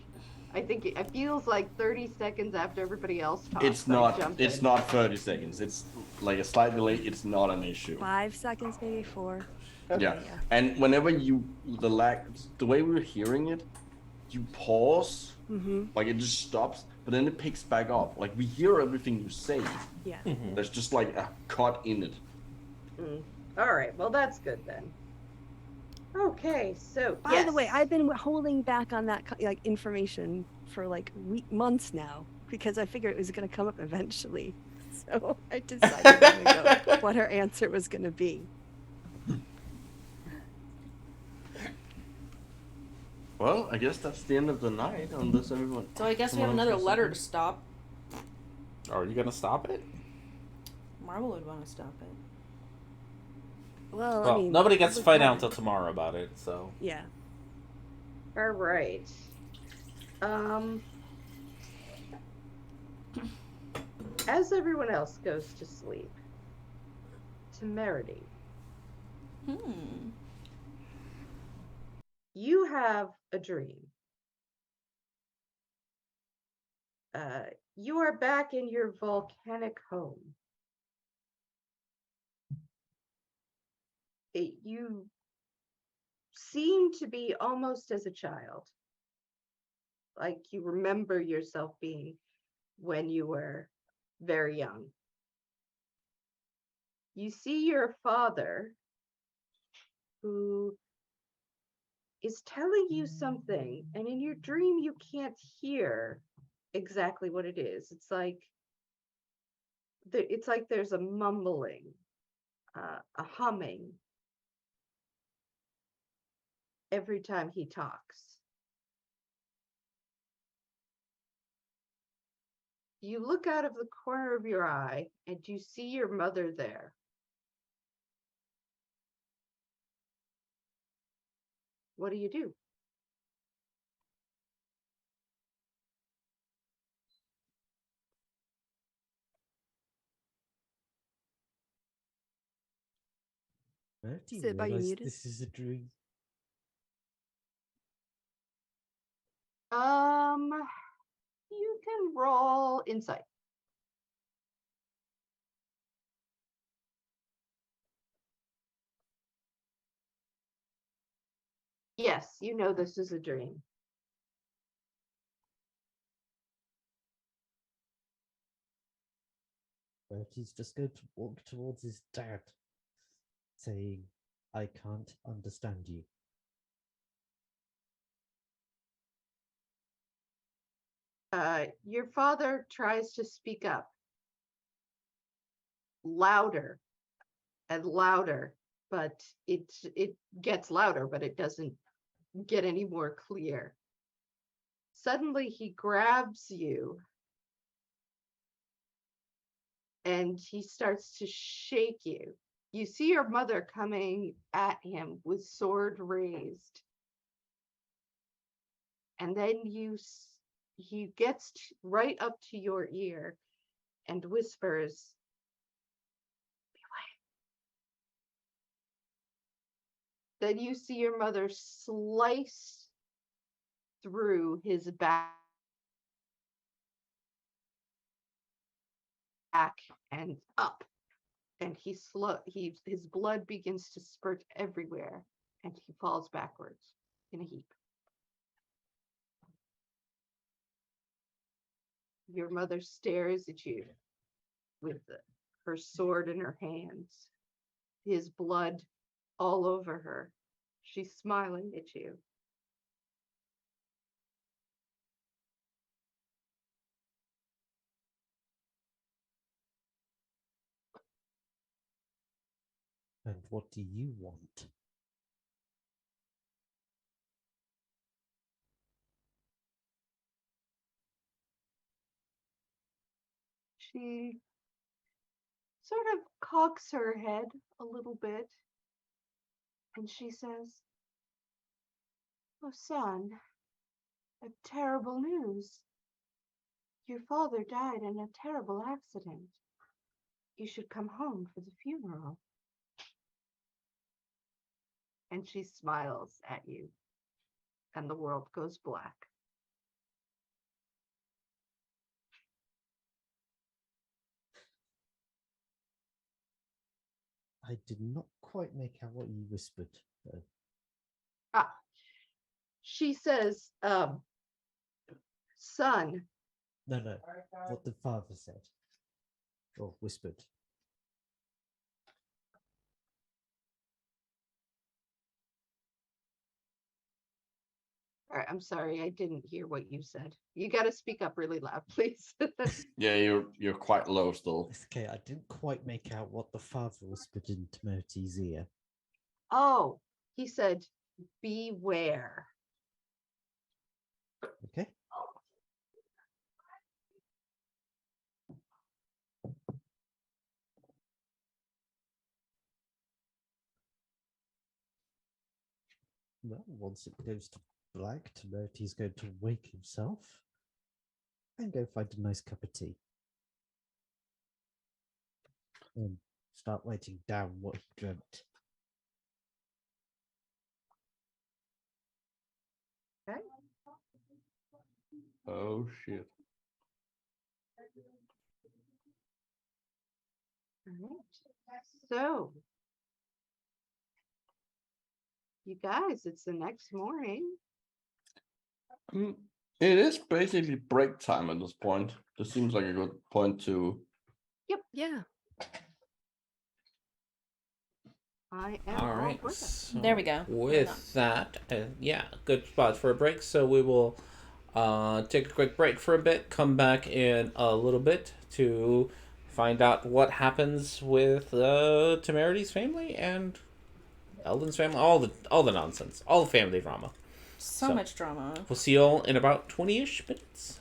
Speaker 5: I think it feels like 30 seconds after everybody else talks.
Speaker 3: It's not 30 seconds. It's like a slight delay. It's not an issue.
Speaker 4: 5 seconds, maybe 4.
Speaker 3: Yeah. And whenever the way we were hearing it, you pause, like it just stops, but then it picks back up. Like we hear everything you say.
Speaker 4: Yeah.
Speaker 3: There's just like a cut in it.
Speaker 5: All right. Well, that's good then. Okay. So
Speaker 4: By the way, I've been holding back on that information for months now because I figured it was going to come up eventually. So I decided what her answer was going to be.
Speaker 3: Well, I guess that's the end of the night. Unless everyone.
Speaker 2: So I guess we have another letter to stop.
Speaker 1: Are you gonna stop it?
Speaker 2: Marble would want to stop it.
Speaker 4: Well, I mean,
Speaker 1: nobody gets to find out until tomorrow about it, so.
Speaker 4: Yeah.
Speaker 5: All right. As everyone else goes to sleep, Temerity, you have a dream. You are back in your volcanic home. You seem to be almost as a child. Like you remember yourself being when you were very young. You see your father, who is telling you something, and in your dream you can't hear exactly what it is. It's like there's a mumbling, a humming every time he talks. You look out of the corner of your eye and you see your mother there. What do?
Speaker 7: Where do you
Speaker 4: Sid, are you
Speaker 7: realize
Speaker 4: muted?
Speaker 7: this is a dream?
Speaker 5: You can roll insight. Yes, you know this is a dream.
Speaker 7: Bertie's just going to walk towards his dad, saying, I can't understand you.
Speaker 5: Your father tries to speak up louder and louder, but it gets louder, but it doesn't get any more clear. Suddenly he grabs you and he starts to shake you. You see your mother coming at him with sword raised. And then he gets right up to your ear and whispers, "Beware." Then you see your mother slice through his back and up. And his blood begins to spurt everywhere and he falls backwards in a heap. Your mother stares at you with her sword in her hands, his blood all over her. She's smiling at you.
Speaker 7: And what do you want?
Speaker 5: She sort of cocks her head a little bit and she says, "Oh, son, a terrible news. Your father died in a terrible accident. You should come home for the funeral." And she smiles at you, and the world goes black.
Speaker 7: I did not quite make out what you whispered, though.
Speaker 5: She says, "Son."
Speaker 7: No, what the father said. Or whispered.
Speaker 5: All right, I'm sorry, I didn't hear what you said. You got to speak up really loud, please.
Speaker 3: Yeah, you're quite low still.
Speaker 7: It's okay, I didn't quite make out what the father whispered into Murty's ear.
Speaker 5: Oh, he said, "Beware."
Speaker 7: Okay. Well, once it goes to black, Murty's going to wake himself and go find a nice cup of tea. And start writing down what he dreamt.
Speaker 5: Okay.
Speaker 3: Oh shit.
Speaker 5: All right. So, you guys, it's the next morning.
Speaker 3: It is basically break time at this point. This seems like a good point to.
Speaker 5: Yep.
Speaker 4: Yeah.
Speaker 5: I am
Speaker 1: All right.
Speaker 5: for that.
Speaker 1: So
Speaker 2: There we go.
Speaker 1: With that, yeah, good spot for a break. So we will take a quick break for a bit, come back in a little bit to find out what happens with Temerity's family and Eldon's family, all the nonsense, all the family drama.
Speaker 2: So much drama.
Speaker 1: We'll see you all in about 20-ish minutes.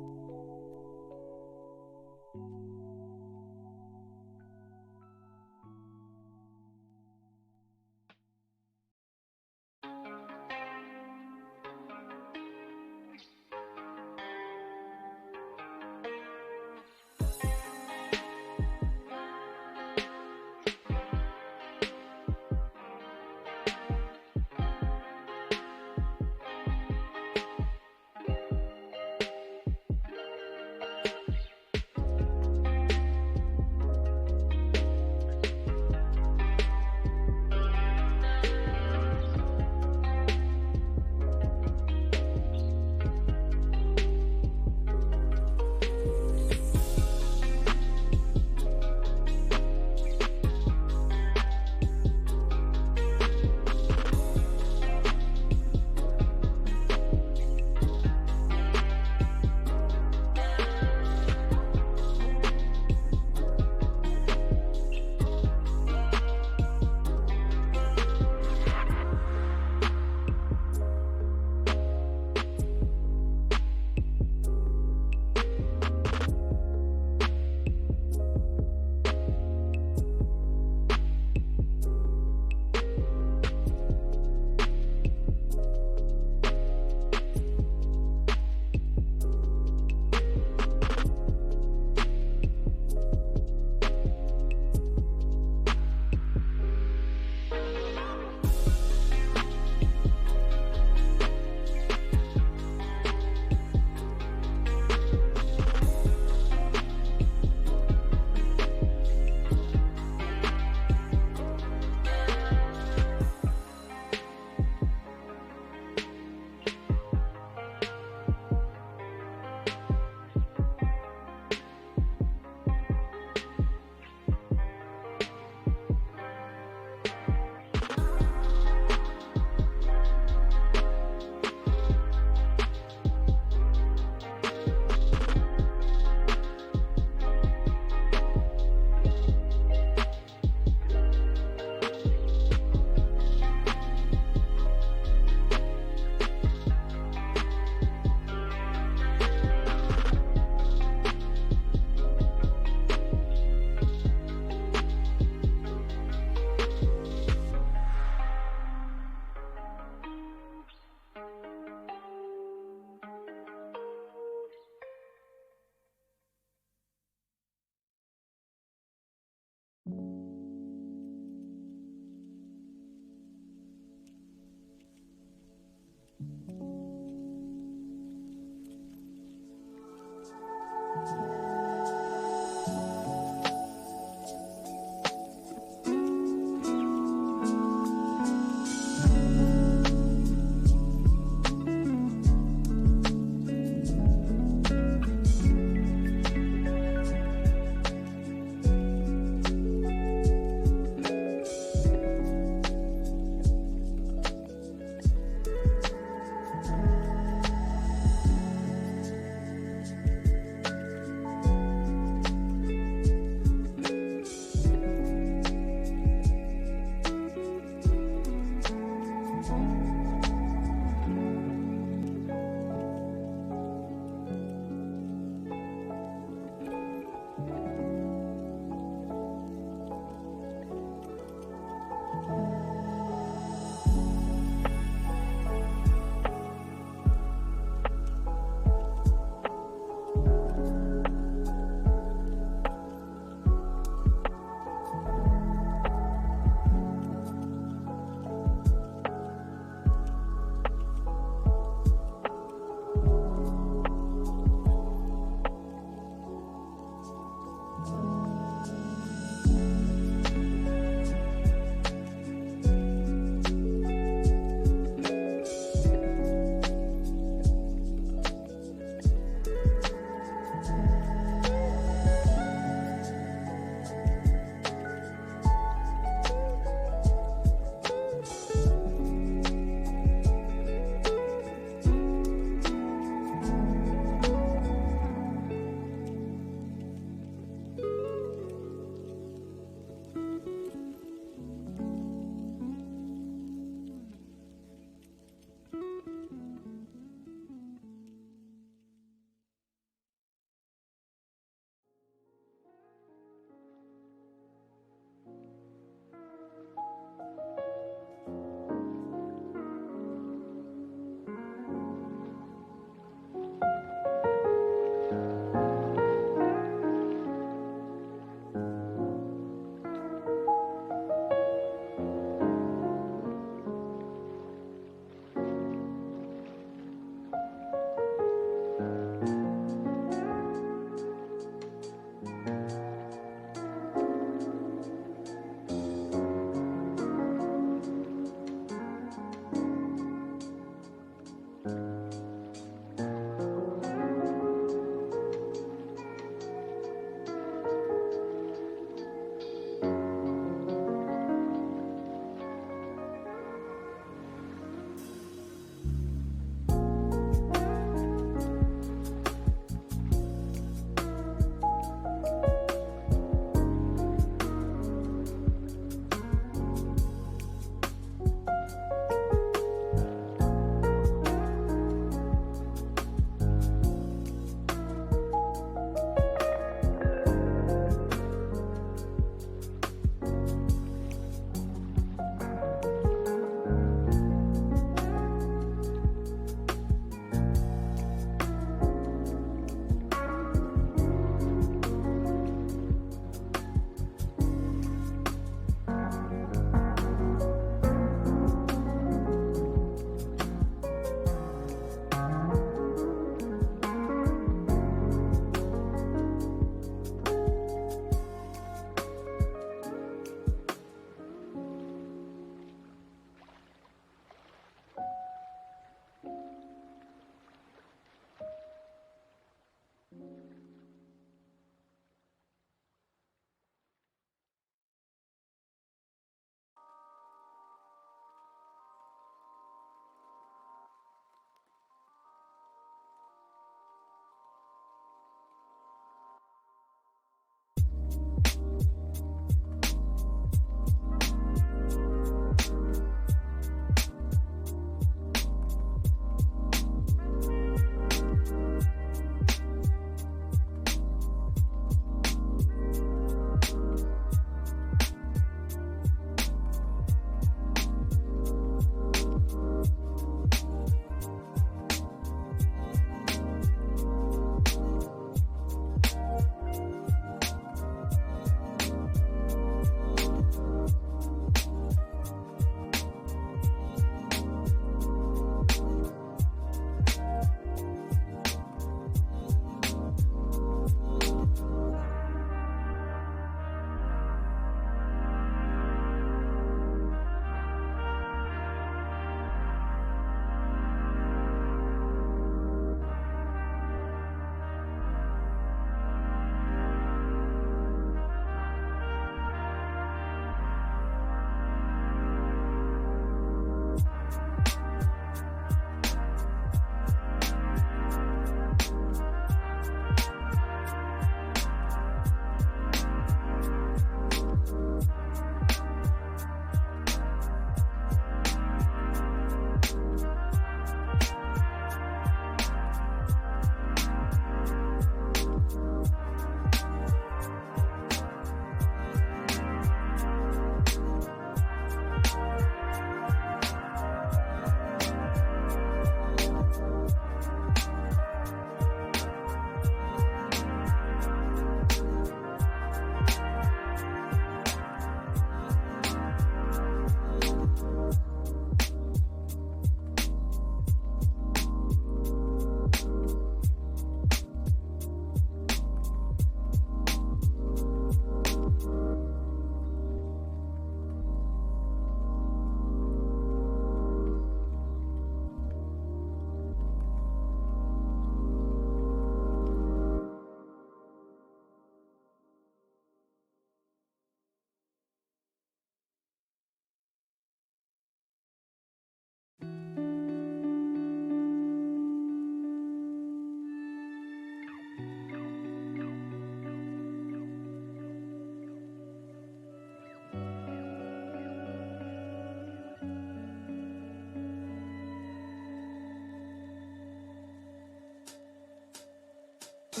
Speaker 5: I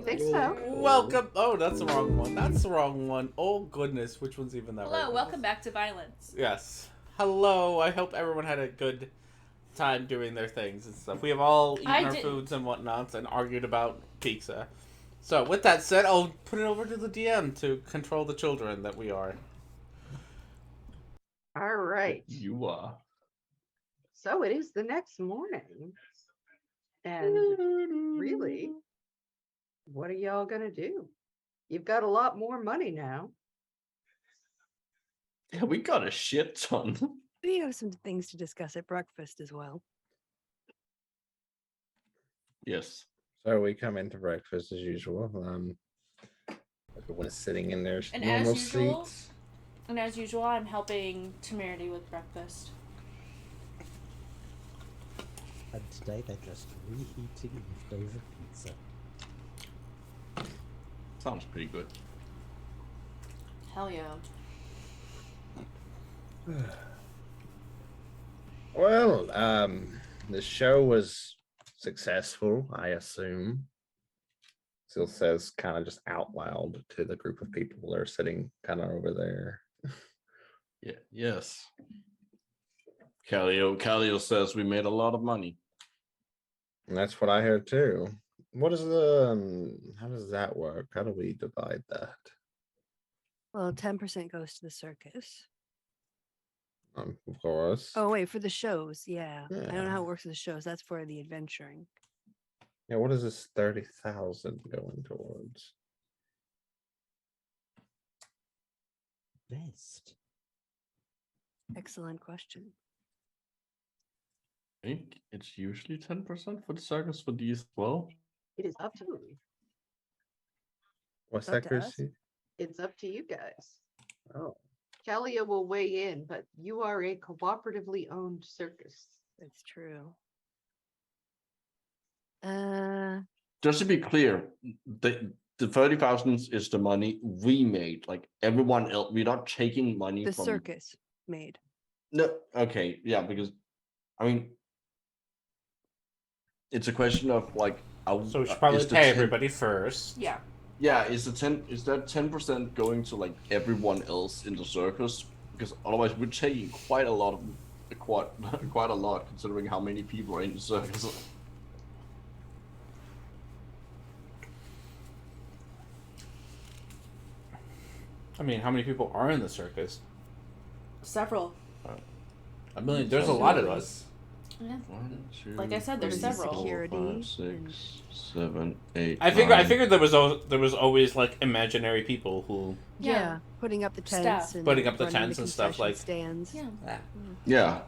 Speaker 5: think so.
Speaker 1: Welcome. Oh, that's the wrong one. That's the wrong one. Oh goodness, which one's even that?
Speaker 2: Hello,
Speaker 1: right
Speaker 2: welcome back to Violence.
Speaker 1: Yes. Hello. I hope everyone had a good time doing their things and stuff. We have all eaten our foods and whatnots and argued about pizza. So, with that said, I'll put it over to the DM to control the children that we are.
Speaker 5: All right.
Speaker 3: You are.
Speaker 5: So it is the next morning. And really, what are y'all gonna do? You've got a lot more money now.
Speaker 3: Yeah, we got a shit ton.
Speaker 4: We have some things to discuss at breakfast as well.
Speaker 3: Yes.
Speaker 6: So we come into breakfast as usual. Everyone's sitting in their
Speaker 2: And
Speaker 6: normal
Speaker 2: as usual,
Speaker 6: seats.
Speaker 2: And as usual, I'm helping Temerity with breakfast.
Speaker 7: And today they're just reheating leftover pizza.
Speaker 3: Sounds pretty good.
Speaker 2: Hell yeah.
Speaker 6: Well, the show was successful, I assume. Still says kind of just out loud to the group of people that are sitting kind of over there.
Speaker 3: Yeah. Yes. Callio says we made a lot of money.
Speaker 6: And that's what I heard too. What is the how does that work? How do we divide that?
Speaker 4: Well, 10% goes to the circus.
Speaker 6: Of course.
Speaker 4: Oh, wait, for the shows. Yeah. I don't know
Speaker 6: Yeah.
Speaker 4: how it works with the shows. That's for the adventuring.
Speaker 6: Yeah, what is this 30,000 going towards?
Speaker 7: Best.
Speaker 4: Excellent question.
Speaker 3: I think it's usually 10% for the circus for these as well.
Speaker 5: It is up to you.
Speaker 6: What's
Speaker 4: Up
Speaker 6: that,
Speaker 4: to us?
Speaker 6: Chrissy?
Speaker 5: It's up to you guys.
Speaker 6: Oh,
Speaker 5: Kalia will weigh in, but you are a cooperatively owned circus.
Speaker 4: That's true.
Speaker 3: Just to be clear, the 30,000 is the money we made. Like everyone else, we're not taking money
Speaker 4: The
Speaker 3: from
Speaker 4: circus made.
Speaker 3: No, okay, yeah, because I mean, it's a question of like.
Speaker 1: So we should probably
Speaker 3: is the
Speaker 1: pay
Speaker 3: 10
Speaker 1: everybody first.
Speaker 2: Yeah.
Speaker 3: Yeah, is that 10% going to like everyone else in the circus? Because otherwise, we're taking quite a lot considering how many people are in the circus.
Speaker 1: I mean, how many people are in the circus?
Speaker 2: Several.
Speaker 1: A million. There's a lot of us.
Speaker 2: Yeah.
Speaker 3: 1, 2,
Speaker 2: Like I said, there's
Speaker 3: 3,
Speaker 2: several.
Speaker 3: 4,
Speaker 4: Security
Speaker 3: 5, 6, 7, 8.
Speaker 1: I
Speaker 3: 9.
Speaker 1: figured there was always like imaginary people who.
Speaker 2: Yeah.
Speaker 4: Putting up the
Speaker 2: Staff.
Speaker 4: tents and
Speaker 1: Putting up the
Speaker 4: running
Speaker 1: tents and stuff,
Speaker 4: concession
Speaker 1: like-
Speaker 4: stands.
Speaker 2: Yeah.
Speaker 3: Yeah.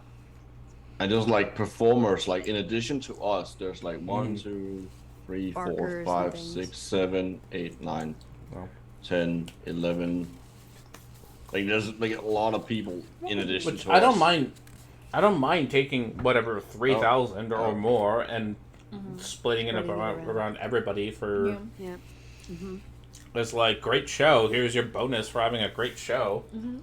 Speaker 3: And there's like performers, like in addition to us, there's like 1, 2, 3, 4,
Speaker 4: Barkers and
Speaker 3: 5,
Speaker 4: things.
Speaker 3: 6, 7, 8, 9,
Speaker 1: Well.
Speaker 3: 10, 11. Like there's like a lot of people in addition
Speaker 1: Which
Speaker 3: to
Speaker 1: I
Speaker 3: us.
Speaker 1: don't mind. I don't mind taking whatever 3,000 or
Speaker 3: Oh.
Speaker 1: more and
Speaker 2: Mhm.
Speaker 1: splitting it
Speaker 4: Spreading it
Speaker 1: around,
Speaker 4: around.
Speaker 1: everybody for.
Speaker 2: Yeah.
Speaker 4: Yeah. Mm-hmm.
Speaker 1: It's like great show. Here's your bonus for having a great show,
Speaker 2: Mhm.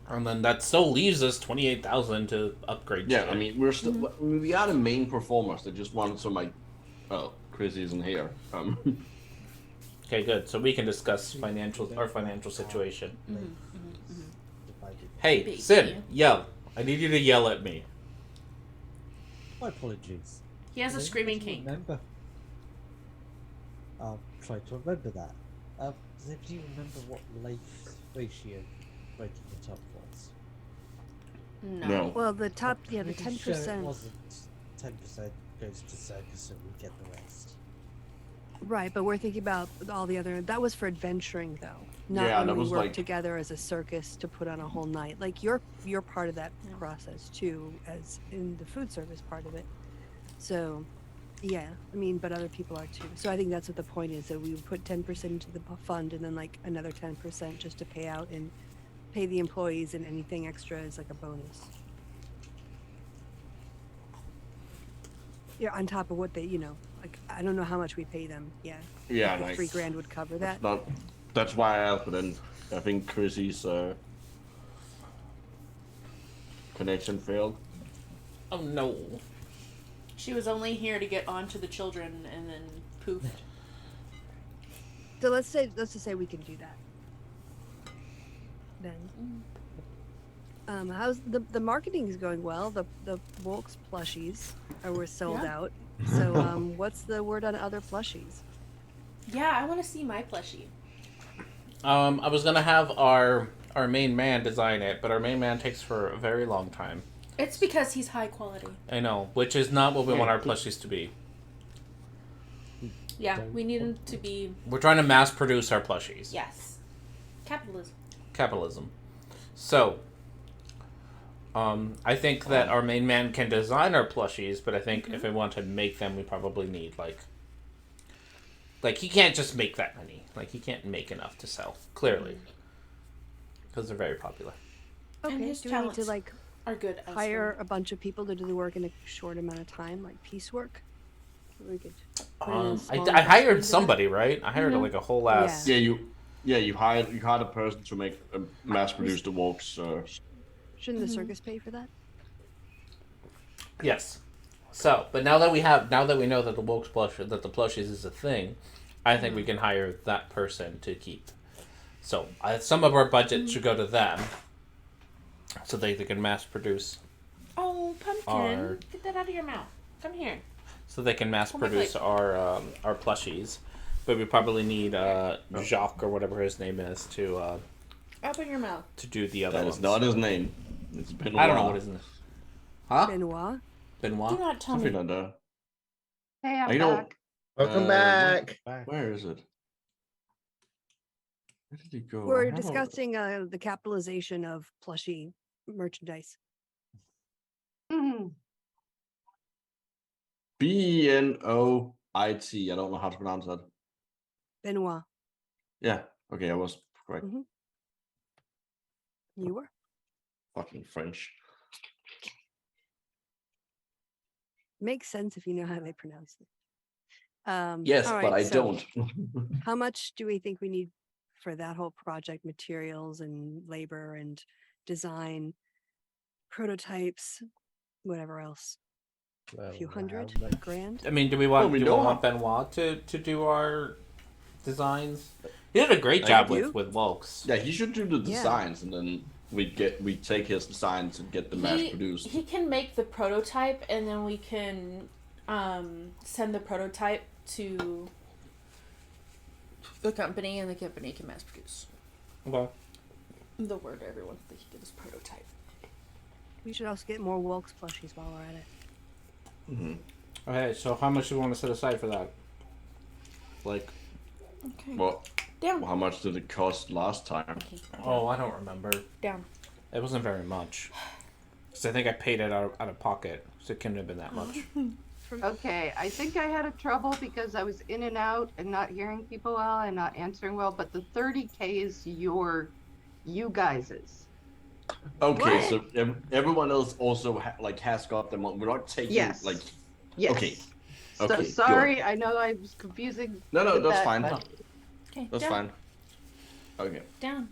Speaker 1: and then that still leaves us 28,000 to upgrade.
Speaker 3: Yeah,
Speaker 1: shit.
Speaker 3: I mean we're still we are the main performers. They just wanted some like, oh, Chris isn't here.
Speaker 1: Okay, good. So we can discuss our financial situation.
Speaker 7: Divided
Speaker 1: Hey,
Speaker 2: Baby.
Speaker 1: Sid, yell. I need you to yell at me.
Speaker 7: My apologies.
Speaker 2: He has a
Speaker 7: I
Speaker 2: screaming
Speaker 7: don't
Speaker 2: king.
Speaker 7: Remember. I'll try to remember that. Zib, do you remember what life ratio breaking it up was?
Speaker 3: No.
Speaker 4: Well, the top, yeah, the
Speaker 7: Pretty
Speaker 4: 10%.
Speaker 7: Sure it wasn't 10% goes to circus and we get the rest.
Speaker 4: Right, but we're thinking about all the other. That was for adventuring, though. Not
Speaker 3: Yeah,
Speaker 4: when
Speaker 3: that
Speaker 4: we
Speaker 3: was
Speaker 4: work
Speaker 3: like-
Speaker 4: together as a circus to put on a whole night. Like you're part of that process too, as in the food service part of it. So, yeah, I mean, but other people are too. So I think that's what the point is, that we would put 10% into the fund and then like another 10% just to pay out and pay the employees, and anything extra is like a bonus. Yeah, on top of what they, like I don't know how much we pay them. Yeah.
Speaker 3: Yeah,
Speaker 4: Like
Speaker 3: like
Speaker 4: $3,000 would cover that.
Speaker 3: that's why I asked, but then I think Chrissy's connection failed.
Speaker 1: Oh no.
Speaker 2: She was only here to get onto the children and then poofed.
Speaker 4: So let's just say we can do that. Then, how's the marketing is going well. The Wolks plushies were sold
Speaker 2: Yeah.
Speaker 4: out. So what's the word on other plushies?
Speaker 2: Yeah, I want to see my plushie.
Speaker 1: I was gonna have our main man design it, but our main man takes for a very long time.
Speaker 2: It's because he's high quality.
Speaker 1: I know, which is not what we want our plushies to be.
Speaker 2: Yeah, we need him to be.
Speaker 1: We're trying to mass produce our plushies.
Speaker 2: Yes. Capitalism.
Speaker 1: Capitalism. So, I think that our main man can design our plushies, but I think if we want to make them, we probably need like he can't just make that many. Like he can't make enough to sell, clearly, because they're very popular.
Speaker 2: And
Speaker 4: Okay,
Speaker 2: his
Speaker 4: do we need to
Speaker 2: talents
Speaker 4: like
Speaker 2: are good.
Speaker 4: hire a bunch of people to do the work in a short amount of time, like piecework? We could put in a small
Speaker 1: I hired
Speaker 4: investment
Speaker 1: somebody, right? I hired like a whole ass.
Speaker 3: Yeah, you hired a person to make mass produce the Wolks.
Speaker 4: Shouldn't the circus pay for that?
Speaker 1: Yes. So, but now that we know that the Wolks that the plushies is a thing, I think we can hire that person to keep. So, some of our budget should go to them, so they can mass produce.
Speaker 2: Oh, pumpkin! Get that out of your mouth. Come here.
Speaker 1: So they can mass
Speaker 2: Oh my
Speaker 1: produce
Speaker 2: God.
Speaker 1: our plushies, but we probably need Jacques or whatever his name is to
Speaker 2: Open your mouth.
Speaker 1: to do the other
Speaker 3: That
Speaker 1: ones.
Speaker 3: is not his name. It's Benoit.
Speaker 1: I don't know what his name is. Huh?
Speaker 4: Benoit?
Speaker 1: Benoit?
Speaker 2: Do not tell
Speaker 3: Something
Speaker 2: me.
Speaker 3: like that.
Speaker 5: Hey, I'm
Speaker 3: I don't-
Speaker 5: back.
Speaker 6: Welcome back.
Speaker 3: Where is it? Where did he go?
Speaker 4: We're
Speaker 3: I have a-
Speaker 4: discussing the capitalization of plushie merchandise.
Speaker 5: Mhm.
Speaker 3: Benoit. I don't know how to pronounce that.
Speaker 4: Benoit,
Speaker 3: Yeah. Okay, I was correct.
Speaker 4: you were?
Speaker 3: Fucking French.
Speaker 4: Makes sense if you know how they pronounce it.
Speaker 3: Yes,
Speaker 4: all
Speaker 3: but
Speaker 4: right,
Speaker 3: I
Speaker 4: so
Speaker 3: don't.
Speaker 4: How much do we think we need for that whole project? Materials and labor and design, prototypes, whatever else? A few hundred grand?
Speaker 1: I mean, do we
Speaker 3: Well,
Speaker 1: want
Speaker 3: we
Speaker 1: do we
Speaker 3: know
Speaker 1: want
Speaker 3: how-
Speaker 1: Benoit to do our designs? He did a great job
Speaker 4: do.
Speaker 1: with Volks.
Speaker 3: Yeah, he should do the
Speaker 4: Yeah.
Speaker 3: designs, and then we take his designs and get them mass produced.
Speaker 2: He can make the prototype, and then we can send the prototype to the company, and the company can mass produce.
Speaker 1: Okay.
Speaker 2: The word everyone that he gives prototype.
Speaker 4: We should also get more Wilkes plushies while we're at it.
Speaker 1: Okay, so how much do we want to set aside for that? Like,
Speaker 2: Okay.
Speaker 3: Well,
Speaker 2: Down.
Speaker 3: how much did it cost last time?
Speaker 2: Okay.
Speaker 1: oh, I don't remember.
Speaker 2: Down.
Speaker 1: It wasn't very much. Because I think I paid it out of pocket, so it couldn't have been that much.
Speaker 5: Okay, I think I had a trouble because I was in and out and not hearing people well and not answering well, but the 30K is you guys's.
Speaker 3: Okay,
Speaker 5: What?
Speaker 3: so everyone else also has got them on. We're not taking
Speaker 5: Yes.
Speaker 3: like.
Speaker 5: Yes.
Speaker 3: Okay.
Speaker 5: So
Speaker 3: Okay,
Speaker 5: sorry, I know I was confusing.
Speaker 3: No,
Speaker 5: with
Speaker 3: that's
Speaker 5: that,
Speaker 3: fine.
Speaker 5: but-
Speaker 2: Okay.
Speaker 3: That's
Speaker 2: down.
Speaker 3: fine. Okay.
Speaker 2: Down.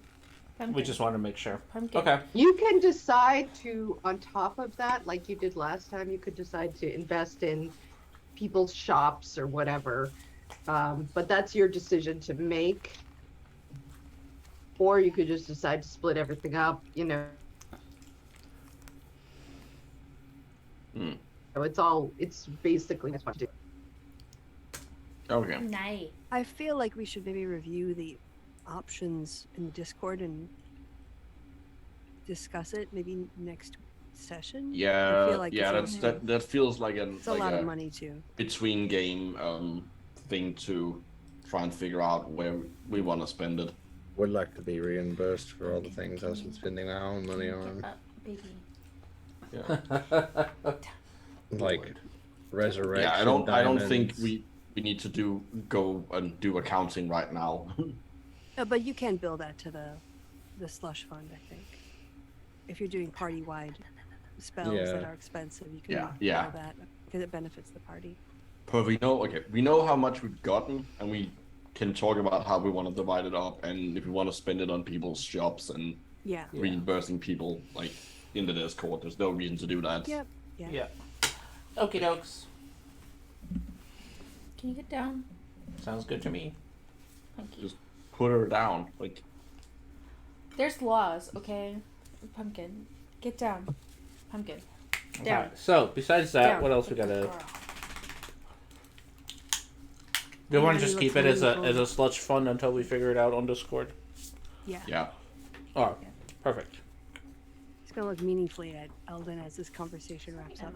Speaker 2: Pumpkin.
Speaker 1: We just wanted to make sure.
Speaker 2: Pumpkin.
Speaker 1: Okay.
Speaker 5: You can decide to, on top of that, like you did last time, you could decide to invest in people's shops or whatever. But that's your decision to make. Or you could just decide to split everything up, So it's basically what to do.
Speaker 3: Okay.
Speaker 2: Nice.
Speaker 4: I feel like we should maybe review the options in the Discord and discuss it maybe next session. I
Speaker 3: Yeah,
Speaker 4: feel like
Speaker 3: yeah,
Speaker 4: it's
Speaker 3: that feels like
Speaker 4: it's a lot of money too.
Speaker 3: between game thing to try and figure out where we want to spend it.
Speaker 6: Would like to be reimbursed for all the things I've been spending my own money on,
Speaker 2: Baby.
Speaker 6: like resurrection.
Speaker 3: Yeah, I don't think
Speaker 6: diamonds.
Speaker 3: we need to go and do accounting right now.
Speaker 4: But you can bill that to the slush fund, I think. If you're doing party-wide spells that
Speaker 6: Yeah.
Speaker 4: are expensive, you can
Speaker 3: Yeah.
Speaker 4: bill that because it benefits the party.
Speaker 3: But we know how much we've gotten, and we can talk about how we want to divide it up, and if we want to spend it on people's shops and
Speaker 4: Yeah.
Speaker 3: reimbursing people like in the Discord. There's no reason to do that.
Speaker 4: Yep. Yeah.
Speaker 1: Yeah. Okie dokes.
Speaker 2: Can you get down?
Speaker 1: Sounds good to me.
Speaker 2: Thank you.
Speaker 3: Just put her down. Like,
Speaker 2: There's laws, okay? Pumpkin, get down. Pumpkin, down.
Speaker 1: Okay, so, besides that,
Speaker 2: Down.
Speaker 1: what else we gotta...
Speaker 2: Girl.
Speaker 1: Do you want
Speaker 4: Everybody
Speaker 1: to just
Speaker 4: looks
Speaker 1: keep it as
Speaker 4: meaningful.
Speaker 1: a sludge fund until we figure it out on Discord?
Speaker 4: Yeah.
Speaker 3: yeah.
Speaker 1: Oh, perfect.
Speaker 4: It's gonna look meaningfully at Eldon as this conversation wraps up.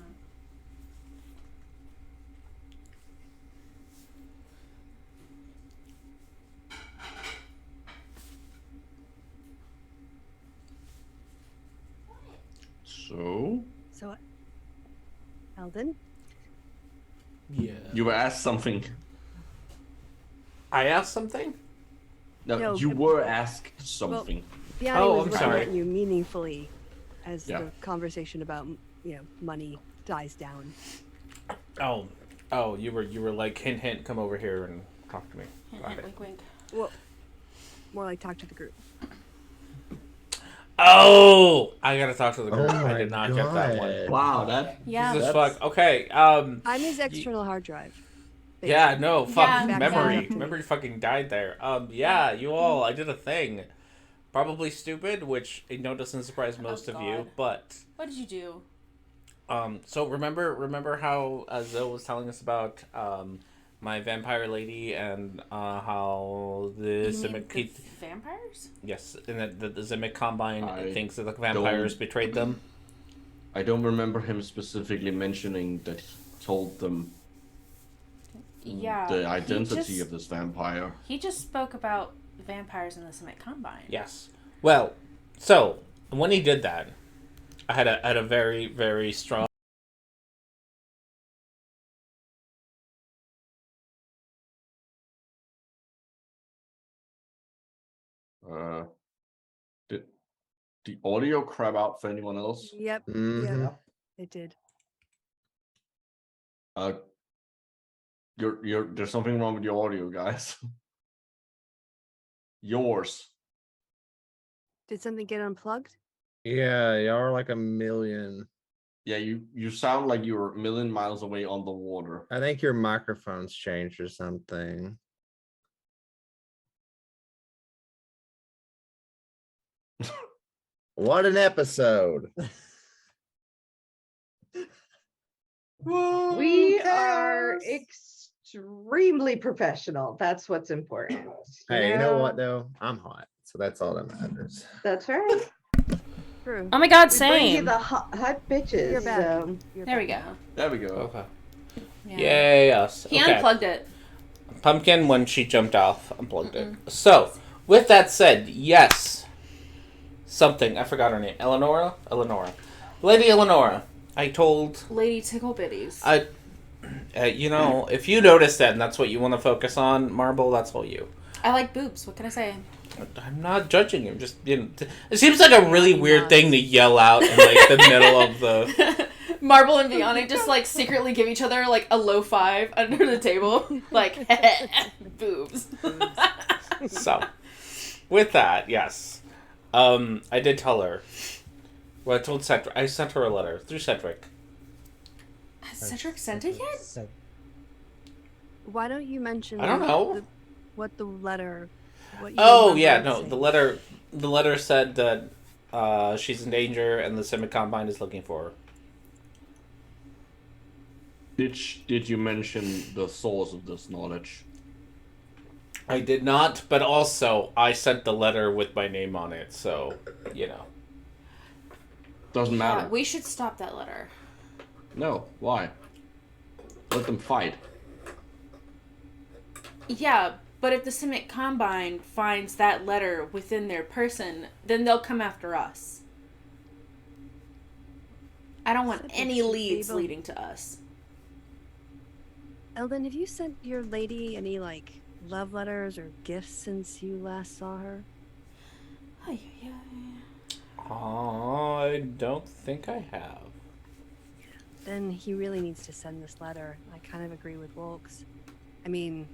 Speaker 3: So
Speaker 4: So, Eldon,
Speaker 1: Yeah.
Speaker 3: you were asked something.
Speaker 1: I asked something?
Speaker 3: No,
Speaker 4: No,
Speaker 3: you
Speaker 4: but-
Speaker 3: were asked something.
Speaker 4: Biani
Speaker 1: Oh,
Speaker 4: was
Speaker 1: I'm
Speaker 4: looking
Speaker 1: sorry.
Speaker 4: at you meaningfully as
Speaker 3: Yeah.
Speaker 4: the conversation about money dies down.
Speaker 1: Oh, you were like, hint, hint, come over here and talk to me. Got it.
Speaker 2: Wink, wink.
Speaker 4: Well, more like talk to the group.
Speaker 1: Oh! I gotta talk to the group.
Speaker 6: Oh
Speaker 1: I
Speaker 6: my
Speaker 1: did not get that one.
Speaker 6: God.
Speaker 3: Wow, that
Speaker 2: Yeah.
Speaker 1: Jesus
Speaker 3: That's-
Speaker 1: fuck. Okay,
Speaker 4: I'm his external hard drive.
Speaker 1: yeah, no, fuck,
Speaker 2: Yeah,
Speaker 1: memory.
Speaker 4: yeah.
Speaker 1: Memory fucking died there. Yeah, you all, I did a thing. Probably stupid, which I know doesn't surprise most of you,
Speaker 2: God.
Speaker 1: but...
Speaker 2: What did you do?
Speaker 1: So remember how Zoe was telling us about my vampire lady and how the
Speaker 2: You mean
Speaker 1: Zimic
Speaker 2: the vampires?
Speaker 1: yes, and that the Zimic Combine
Speaker 3: I
Speaker 1: thinks that the vampires
Speaker 3: don't-
Speaker 1: betrayed them.
Speaker 3: I don't remember him specifically mentioning that he told them
Speaker 2: Yeah.
Speaker 3: the identity
Speaker 2: he just,
Speaker 3: of this vampire.
Speaker 2: He just spoke about vampires in the Summit Combine.
Speaker 1: Yes. Well, so when he did that, I had a very very strong.
Speaker 3: Did the audio crap out for anyone else?
Speaker 4: Yep.
Speaker 6: Mhm.
Speaker 4: Yep. It did.
Speaker 3: There's something wrong with your audio, guys. Yours.
Speaker 4: Did something get unplugged?
Speaker 6: Yeah, y'all are like a million.
Speaker 3: Yeah, you sound like you're a million miles away on the water.
Speaker 6: I think your microphone's changed or something. What an episode.
Speaker 5: We are extremely professional. That's what's important.
Speaker 6: Hey, you know what though? I'm hot, so that's all that matters.
Speaker 5: That's right.
Speaker 4: True.
Speaker 2: Oh my god,
Speaker 5: We bring you
Speaker 2: same.
Speaker 5: the hot bitches.
Speaker 4: You're back.
Speaker 5: so-
Speaker 4: You're
Speaker 2: There we
Speaker 4: back.
Speaker 2: go.
Speaker 3: There we go.
Speaker 1: Okay.
Speaker 2: Yeah.
Speaker 1: Yay us.
Speaker 2: He
Speaker 1: Okay.
Speaker 2: unplugged it.
Speaker 1: Pumpkin, when she jumped off, unplugged it. So, with that said, yes. Something. I forgot her name. Eleonora? Lady Eleonora. I told...
Speaker 2: Lady Tickle Bitties.
Speaker 1: if you notice that and that's what you want to focus on, Marble, that's all you.
Speaker 2: I like boobs. What can I say?
Speaker 1: I'm not judging him. Just, it seems like a really weird thing to yell out in, like, the middle of the...
Speaker 2: Marble and Vianney just like secretly give each other like a low five under the table. Like, boobs.
Speaker 1: So, with that, yes. I did tell her. Well, I told Cedric. I sent her a letter through Cedric.
Speaker 2: Has Cedric sent it yet?
Speaker 7: So,
Speaker 4: Why don't you mention?
Speaker 1: I don't know.
Speaker 4: What the letter? What you
Speaker 1: Oh
Speaker 4: remember
Speaker 1: yeah,
Speaker 4: it
Speaker 1: no.
Speaker 4: saying.
Speaker 1: The letter said that she's in danger and the Simic Combine is looking for her.
Speaker 3: Did you mention the source of this knowledge?
Speaker 1: I did not, but also I sent the letter with my name on it, so you know.
Speaker 3: Doesn't
Speaker 2: Yeah,
Speaker 3: matter.
Speaker 2: we should stop that letter.
Speaker 3: No, why? Let them fight.
Speaker 2: Yeah, but if the Simic Combine finds that letter within their person, then they'll come after us. I don't want
Speaker 4: Simic
Speaker 2: any
Speaker 4: should be
Speaker 2: leads
Speaker 4: able-
Speaker 2: leading to us.
Speaker 4: Eldon, have you sent your lady any, like, love letters or gifts since you last saw her?
Speaker 2: Ay, ay, ay.
Speaker 1: I don't think I have.
Speaker 4: Then he really needs to send this letter. I kind of agree with Wilkes. I mean,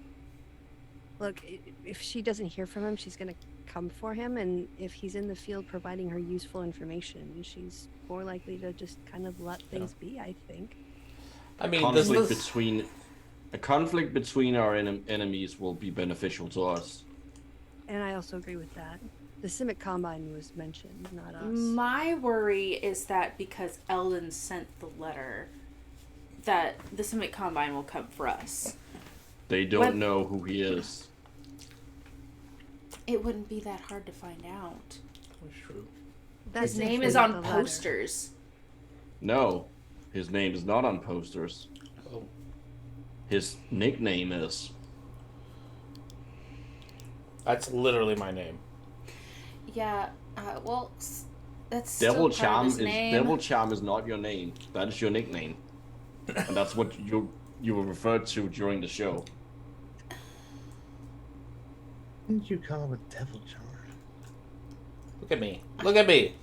Speaker 4: look, if she doesn't hear from him, she's going to come for him, and if he's in the field providing her useful information, she's more likely to just kind of let things be, I think.
Speaker 1: I mean, this is...
Speaker 3: A conflict between our enemies will be beneficial to us.
Speaker 4: And I also agree with that. The Simic Combine was mentioned, not us.
Speaker 2: My worry is that because Eldon sent the letter, that the Simic Combine will come for us.
Speaker 3: They don't know who he is.
Speaker 2: It wouldn't be that hard to find out.
Speaker 1: That's true.
Speaker 2: His name is on posters.
Speaker 3: No, his name is not on posters.
Speaker 1: Oh.
Speaker 3: His nickname is.
Speaker 1: That's literally my name.
Speaker 2: Yeah, well, that's
Speaker 3: Devil
Speaker 2: still part
Speaker 3: Charm
Speaker 2: of his name.
Speaker 3: Devil Charm is not your name. That is your nickname, and that's what you were referred to during the show.
Speaker 6: Didn't you call him a devil charm?
Speaker 1: Look at me. Look at me.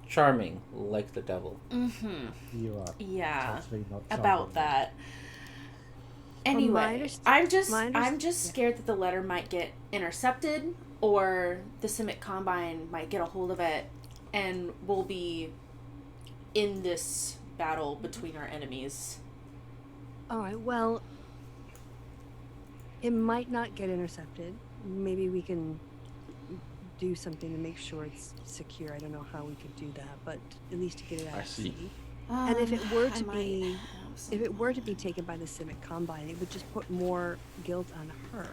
Speaker 1: Charming, like the devil.
Speaker 2: Mm-hmm.
Speaker 7: You are.
Speaker 2: Yeah,
Speaker 7: totally not
Speaker 2: about
Speaker 7: charming.
Speaker 2: that.
Speaker 4: Well,
Speaker 2: Anyway, I'm just
Speaker 4: yeah.
Speaker 2: scared that the letter might get intercepted, or the Simic Combine might get a hold of it, and we'll be in this battle between our enemies.
Speaker 4: All right, well, it might not get intercepted. Maybe we can do something to make sure it's secure. I don't know how we could do that, but at least to get it out
Speaker 3: I
Speaker 4: of
Speaker 3: see.
Speaker 4: sea. And if it were
Speaker 2: I
Speaker 4: to
Speaker 2: might
Speaker 4: be,
Speaker 2: have
Speaker 4: if it
Speaker 2: something.
Speaker 4: were to be taken by the Simic Combine, it would just put more guilt on her.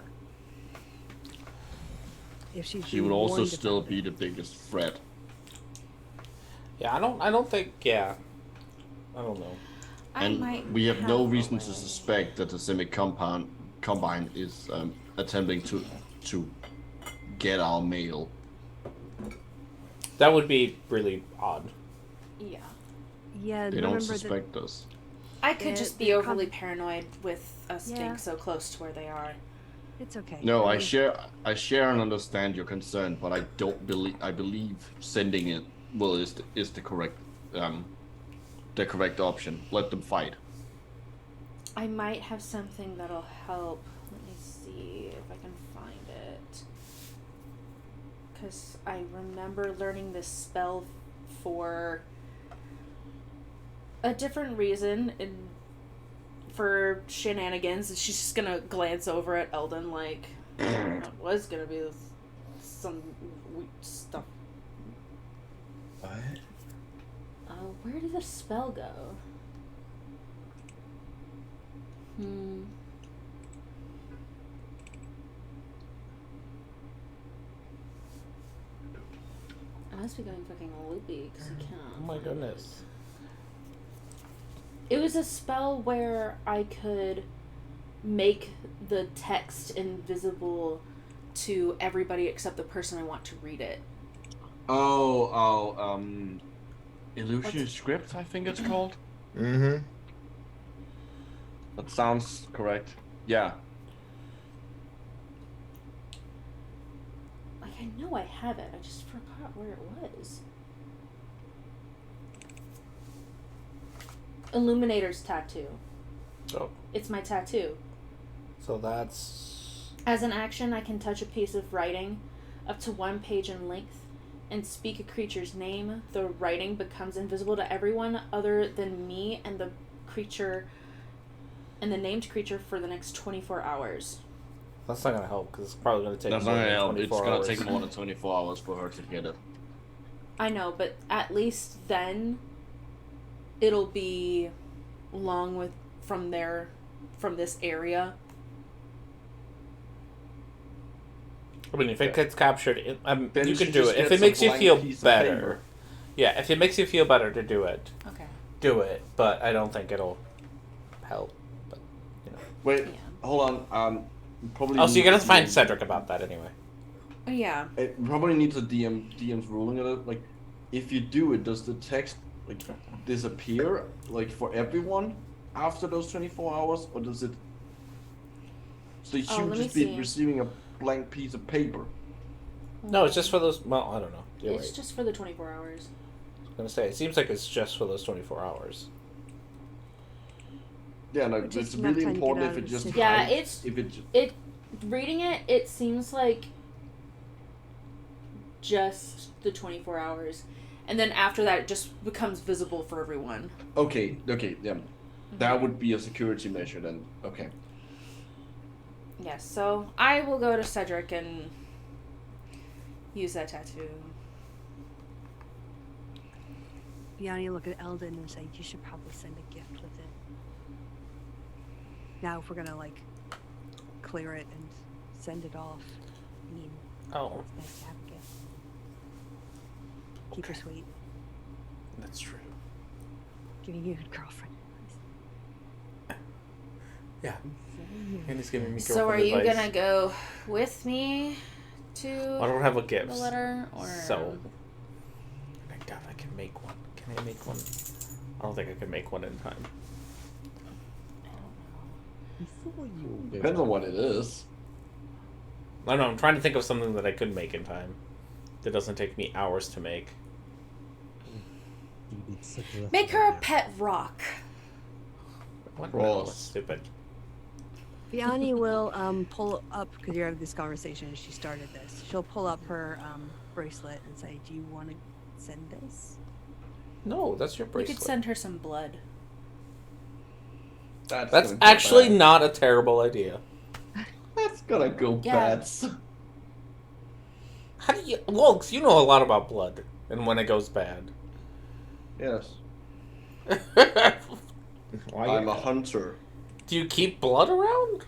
Speaker 4: If she's
Speaker 3: He
Speaker 4: been
Speaker 3: would also
Speaker 4: warned
Speaker 3: still
Speaker 4: about
Speaker 3: be
Speaker 4: it.
Speaker 3: the biggest threat.
Speaker 1: Yeah, I don't think. Yeah, I don't know.
Speaker 2: I
Speaker 3: And
Speaker 2: might
Speaker 3: we have no
Speaker 2: a
Speaker 3: reason to
Speaker 2: way.
Speaker 3: suspect that the Simic Combine is attempting to get our mail.
Speaker 1: That would be really odd.
Speaker 2: Yeah.
Speaker 4: Yeah,
Speaker 3: They don't
Speaker 4: remember that
Speaker 3: suspect us.
Speaker 2: I could
Speaker 4: Yeah,
Speaker 2: just be
Speaker 4: the
Speaker 2: overly paranoid with us
Speaker 4: Yeah.
Speaker 2: being so close to where they are.
Speaker 4: it's okay.
Speaker 3: No, I
Speaker 4: mean,
Speaker 3: share and understand your concern, but I don't believe. I believe sending it is the correct option. Let them fight.
Speaker 2: I might have something that'll help. Let me see if I can find it. Because I remember learning this spell for a different reason and for shenanigans. She's just gonna glance over at Eldon like that was gonna be some weird stuff.
Speaker 7: What?
Speaker 2: Where did the spell go? I must be going fucking loopy because I can't.
Speaker 1: Oh my goodness.
Speaker 2: It was a spell where I could make the text invisible to everybody except the person I want to read it.
Speaker 3: Illusion Script, I think it's called.
Speaker 6: Mm-hmm.
Speaker 3: That sounds correct. Yeah.
Speaker 2: Like, I know I have it, I just forgot where it was. Illuminator's tattoo.
Speaker 1: Oh,
Speaker 2: It's my tattoo.
Speaker 1: so that's...
Speaker 2: As an action, I can touch a piece of writing up to 1 page in length and speak a creature's name. The writing becomes invisible to everyone other than me and the creature and the named creature for the next 24 hours.
Speaker 1: That's not gonna help because it's probably gonna take
Speaker 3: That's
Speaker 1: more
Speaker 3: not
Speaker 1: than
Speaker 3: gonna help. It's
Speaker 1: 24
Speaker 3: gonna
Speaker 1: hours.
Speaker 3: take more than 24 hours for her to get it.
Speaker 2: I know, but at least then it'll be long from this area?
Speaker 1: I mean, if it gets captured,
Speaker 3: Then
Speaker 1: you
Speaker 3: she
Speaker 1: can do
Speaker 3: just
Speaker 1: it. If
Speaker 3: gets
Speaker 1: it
Speaker 3: a
Speaker 1: makes you
Speaker 3: blank
Speaker 1: feel
Speaker 3: piece of
Speaker 1: better.
Speaker 3: paper.
Speaker 1: Yeah, if it makes you feel better to do it,
Speaker 2: Okay.
Speaker 1: do it. But I don't think it'll help. But, you know.
Speaker 3: Wait,
Speaker 2: Yeah.
Speaker 3: hold on. Probably.
Speaker 1: Oh, so you're gonna
Speaker 3: needs a
Speaker 1: find
Speaker 3: DM.
Speaker 1: Cedric about that anyway.
Speaker 2: Oh, yeah.
Speaker 3: It probably needs a DM's ruling on it. Like, if you do it, does the text like disappear like for everyone after those 24 hours, or does it? So she would
Speaker 2: let me
Speaker 3: just be
Speaker 2: see.
Speaker 3: receiving a blank piece of paper.
Speaker 1: No, it's just for those. Well, I don't know. You're
Speaker 2: It's
Speaker 1: right.
Speaker 2: just for the 24 hours.
Speaker 1: I was gonna say it seems like it's just for those 24 hours.
Speaker 3: Yeah, no,
Speaker 4: Which
Speaker 3: it's
Speaker 4: is enough
Speaker 3: really
Speaker 4: time to get
Speaker 3: important
Speaker 4: out
Speaker 3: if
Speaker 4: of
Speaker 3: it
Speaker 4: the
Speaker 3: just
Speaker 4: city.
Speaker 2: Yeah,
Speaker 3: hides- if it
Speaker 2: reading it seems like just the 24 hours. And then after that, it just becomes visible for everyone.
Speaker 3: okay, yeah, that would be a security measure then. Okay.
Speaker 2: Yes, so I will go to Cedric and use that tattoo.
Speaker 4: Yanni look at Eldon and say, you should probably send a gift with it. Now, if we're gonna, like, clear it and send it off, I mean,
Speaker 1: Oh,
Speaker 4: it's nice to have a gift. Keep her sweet.
Speaker 1: that's true.
Speaker 4: Giving you a good girlfriend.
Speaker 1: Yeah. And he's giving me
Speaker 2: So are
Speaker 1: girlfriend
Speaker 2: you
Speaker 1: advice.
Speaker 2: gonna go with me to
Speaker 1: I don't have a
Speaker 2: the
Speaker 1: gift.
Speaker 2: letter? Or...
Speaker 1: So I doubt I can make one. Can I make one? I don't think I can make one in time.
Speaker 7: Before you go,
Speaker 3: Depends on what it is.
Speaker 1: I don't know. I'm trying to think of something that I could make in time. That doesn't take me hours to make.
Speaker 7: you need such a
Speaker 2: Make her a
Speaker 7: idea.
Speaker 2: pet rock.
Speaker 1: What?
Speaker 3: Gross.
Speaker 1: No, that's stupid.
Speaker 4: Yanni will pull up, because you're having this conversation and she started this. She'll pull up her bracelet and say, do you want to send this?
Speaker 1: No, that's your
Speaker 2: You
Speaker 1: bracelet.
Speaker 2: could send her some blood.
Speaker 1: That's
Speaker 3: gonna go
Speaker 1: actually
Speaker 3: bad.
Speaker 1: not a terrible idea.
Speaker 3: That's gonna go
Speaker 2: Yeah.
Speaker 3: bad.
Speaker 1: How do you, Wilkes? You know a lot about blood and when it goes bad.
Speaker 3: Yes.
Speaker 6: Why
Speaker 3: I'm
Speaker 6: you-
Speaker 3: a hunter.
Speaker 1: Do you keep blood around?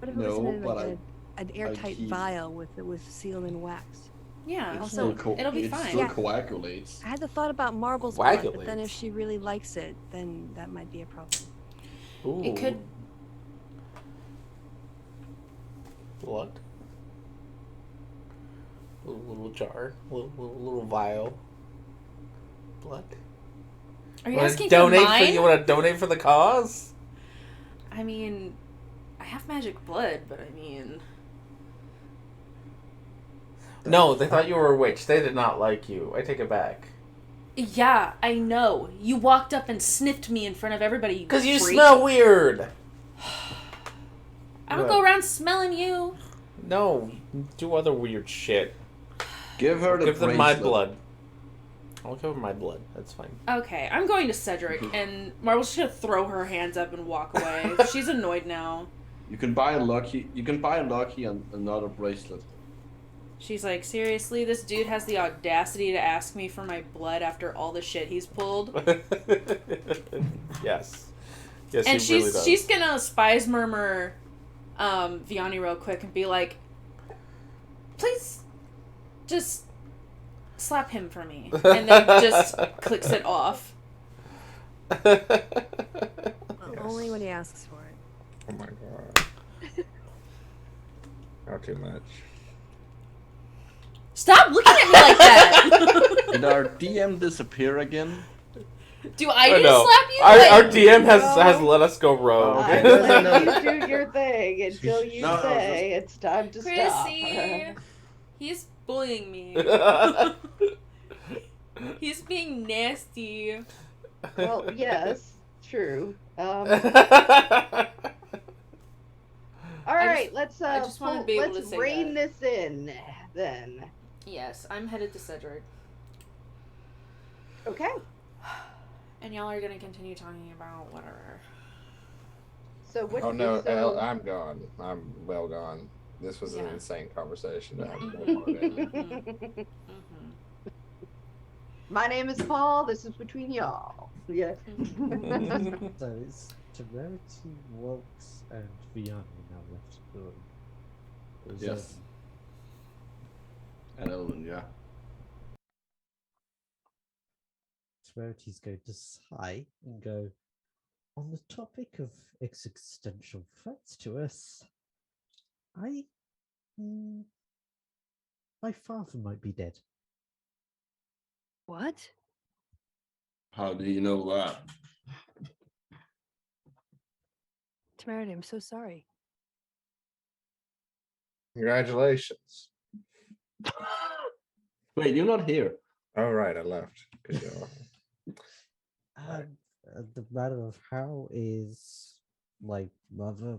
Speaker 4: What if it was
Speaker 3: No,
Speaker 4: in
Speaker 3: but
Speaker 4: like an airtight
Speaker 3: keep-
Speaker 4: vial with sealed in wax?
Speaker 2: Yeah.
Speaker 3: It
Speaker 4: Also,
Speaker 3: still
Speaker 2: it'll be
Speaker 3: it
Speaker 2: fine.
Speaker 3: still
Speaker 4: Yeah.
Speaker 3: coagulates.
Speaker 4: I had the thought about Marble's blood, but then
Speaker 1: Coagulates.
Speaker 4: if she really likes it, then that might be a problem.
Speaker 1: Ooh.
Speaker 2: It could.
Speaker 1: Blood. Little jar, little vial. Blood.
Speaker 2: Are you
Speaker 1: Wanna
Speaker 2: asking
Speaker 1: donate
Speaker 2: for mine?
Speaker 1: You want to donate for the cause?
Speaker 2: I mean, I have magic blood, but I mean,
Speaker 1: No, they thought you were a witch. They did not like you. I take it back.
Speaker 2: yeah, I know. You walked up and sniffed me in front of everybody.
Speaker 1: Because you
Speaker 2: freak.
Speaker 1: smell weird.
Speaker 2: I don't
Speaker 1: What?
Speaker 2: go around smelling you.
Speaker 1: No, do other weird shit.
Speaker 3: Give her the
Speaker 1: Give them my
Speaker 3: bracelet.
Speaker 1: blood. I'll give her my blood. That's fine.
Speaker 2: Okay, I'm going to Cedric, and Marble's just gonna throw her hands up and walk away. She's annoyed now.
Speaker 3: You can buy a lucky and another bracelet.
Speaker 2: She's like, seriously, this dude has the audacity to ask me for my blood after all the shit he's pulled.
Speaker 1: Yes. Yes,
Speaker 2: And
Speaker 1: he really does.
Speaker 2: she's gonna spies murmur Vianney real quick and be like, please just slap him for me. And then just clicks it off.
Speaker 4: Well, only when he asks for it.
Speaker 6: Oh my god. Not too much.
Speaker 2: Stop looking at me like that!
Speaker 3: Did our DM disappear again?
Speaker 2: Do I
Speaker 1: Oh,
Speaker 2: need
Speaker 1: no.
Speaker 2: to slap you?
Speaker 1: Our
Speaker 2: Like,
Speaker 1: DM has
Speaker 5: No.
Speaker 1: let us go rogue.
Speaker 3: Oh,
Speaker 5: I
Speaker 3: okay.
Speaker 5: will let you do your thing until you
Speaker 3: No,
Speaker 5: say it's time to
Speaker 2: Chrissy,
Speaker 5: stop.
Speaker 2: he's bullying me. He's being nasty.
Speaker 5: Well, yes, true. All right, let's
Speaker 2: just wanted to be able
Speaker 5: let's
Speaker 2: to say
Speaker 5: rein this in then.
Speaker 2: Yes, I'm headed to Cedric.
Speaker 5: Okay.
Speaker 2: And y'all are gonna continue talking about whatever.
Speaker 5: So what?
Speaker 6: Oh no,
Speaker 5: so-
Speaker 6: I'm gone. I'm well gone. This was an
Speaker 2: Yeah.
Speaker 6: insane conversation to have.
Speaker 2: Mhm.
Speaker 5: My name is Paul. This is between y'all. Yeah.
Speaker 7: So it's Temerity, Waltz, and Vianney now left to go.
Speaker 3: Yes. And Ellen, yeah.
Speaker 7: Temerity's going to sigh and go, on the topic of existential threats to us, I. My father might be dead.
Speaker 4: What?
Speaker 3: How do you know that?
Speaker 4: Temerity, I'm so sorry.
Speaker 6: Congratulations.
Speaker 3: Wait, you're not here.
Speaker 6: All right, I left. Good job. Right.
Speaker 7: The matter of how is my mother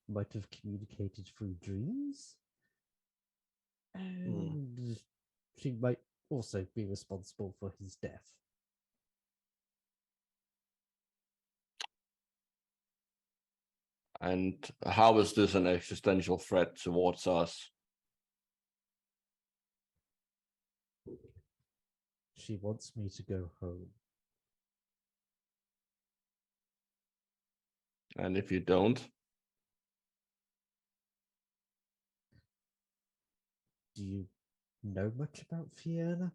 Speaker 7: might have communicated through dreams, and she might also be responsible for his death.
Speaker 3: And how is this an existential threat towards us?
Speaker 7: She wants me to go home.
Speaker 3: And if you don't?
Speaker 7: Do you know much about Fiona?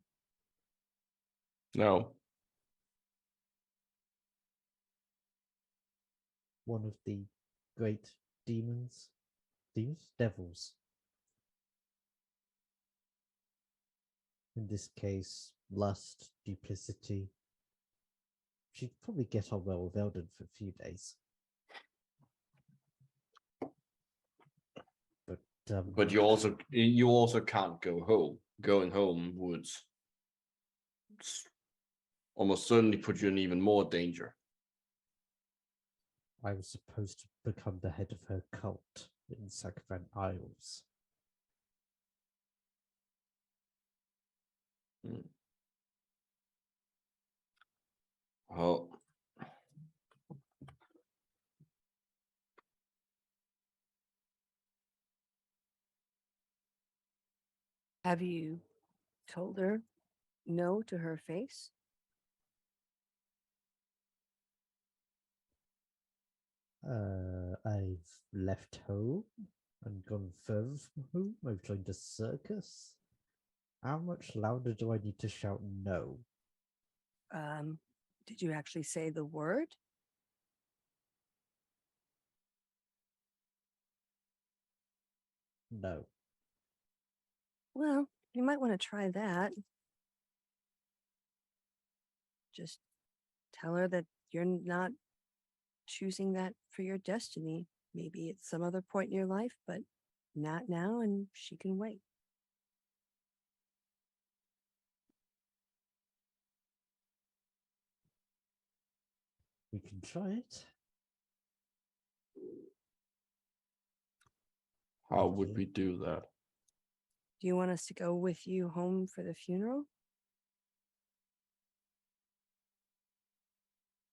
Speaker 3: No.
Speaker 7: One of the great demons? Demons? Devils. In this case, lust, duplicity. She'd probably get on well with Eldon for a few days.
Speaker 3: But you also can't go home. Going home would almost certainly put you in even more danger.
Speaker 7: I was supposed to become the head of her cult in Sacran Isles.
Speaker 3: Oh.
Speaker 4: Have you told her no to her face?
Speaker 7: I've left home and gone further from home. I've joined a circus. How much louder do I need to shout no?
Speaker 4: Did you actually say the word?
Speaker 7: No.
Speaker 4: Well, you might want to try that. Just tell her that you're not choosing that for your destiny. Maybe at some other point in your life, but not now, and she can wait.
Speaker 7: We can try it.
Speaker 3: How would we do that?
Speaker 4: Do you want us to go with you home for the funeral?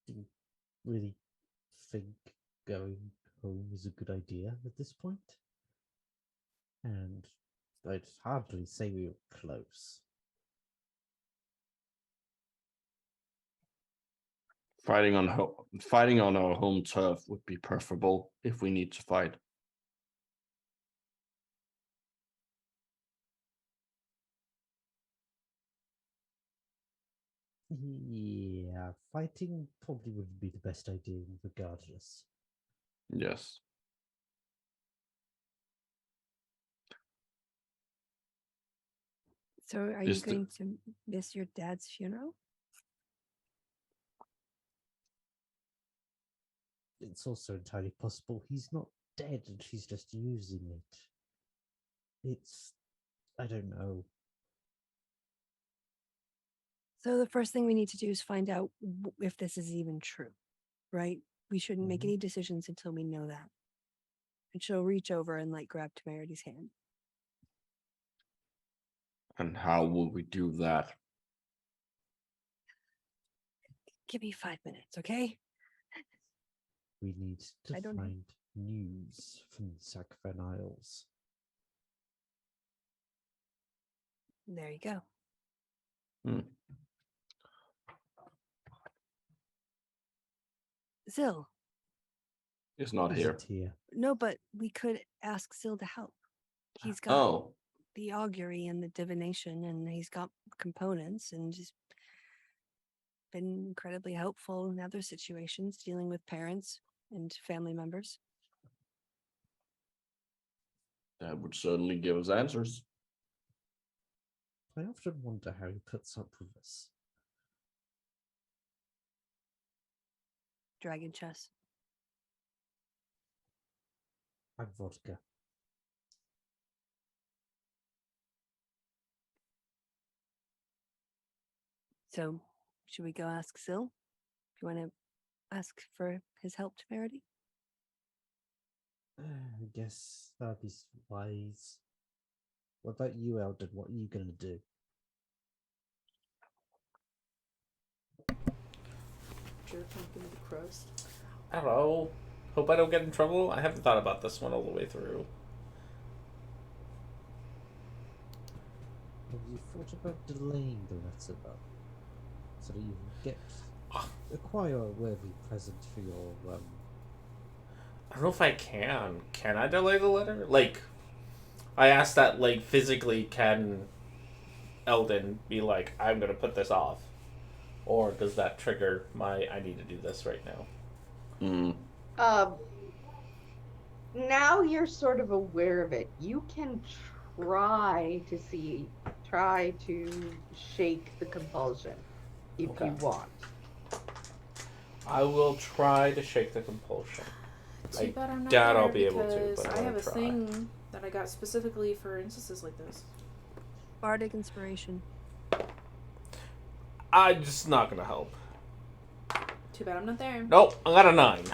Speaker 7: Do you really think going home is a good idea at this point? And I'd hardly say we were close.
Speaker 3: Fighting on our home turf would be preferable if we need to fight.
Speaker 7: Yeah, fighting probably wouldn't be the best idea regardless.
Speaker 3: Yes.
Speaker 4: So are you going to miss your dad's funeral?
Speaker 7: It's also entirely possible he's not dead and she's just using it. I don't know.
Speaker 4: So the first thing we need to do is find out if this is even true, right? We shouldn't make any decisions until we know that. And she'll reach over and grab Temerity's hand.
Speaker 3: And how will we do that?
Speaker 4: Give me 5 minutes, okay?
Speaker 7: We need to find news from the Sacran Isles.
Speaker 4: There you go. Syl.
Speaker 3: Is not
Speaker 7: Is
Speaker 3: here.
Speaker 7: it here?
Speaker 4: No, but we could ask Syl to help. He's got
Speaker 3: Oh,
Speaker 4: the augury and the divination, and he's got components, and just been incredibly helpful in other situations, dealing with parents and family members.
Speaker 3: that would certainly give us answers.
Speaker 7: I often wonder how he puts up with this.
Speaker 4: Dragon chess.
Speaker 7: And vodka.
Speaker 4: So, should we go ask Syl? Do you want to ask for his help to Verity?
Speaker 7: I guess that'd be wise. What about you, Eldon? What are you gonna do?
Speaker 2: Jerk, give me the crust.
Speaker 1: Hello. Hope I don't get in trouble. I haven't thought about this one all the way through.
Speaker 7: Have you thought about delaying the letter, though? So that you can acquire a worthy present for your,
Speaker 1: I don't know if I can. Can I delay the letter? Like, I asked that, like, physically, can Eldon be like, I'm gonna put this off? Or does that trigger my, I need to do this right now?
Speaker 5: Now you're sort of aware of it. You can try to shake the compulsion if
Speaker 1: Okay.
Speaker 5: you want.
Speaker 1: I will try to shake the compulsion.
Speaker 2: Too bad I'm not
Speaker 1: doubt
Speaker 2: there
Speaker 1: I'll be able to,
Speaker 2: because
Speaker 1: but
Speaker 2: I
Speaker 1: I'm
Speaker 2: have a
Speaker 1: gonna try.
Speaker 2: thing that I got specifically for instances like this.
Speaker 4: Bardic inspiration.
Speaker 1: I'm just not gonna help.
Speaker 2: Too bad I'm not there.
Speaker 1: Nope, I got a 9.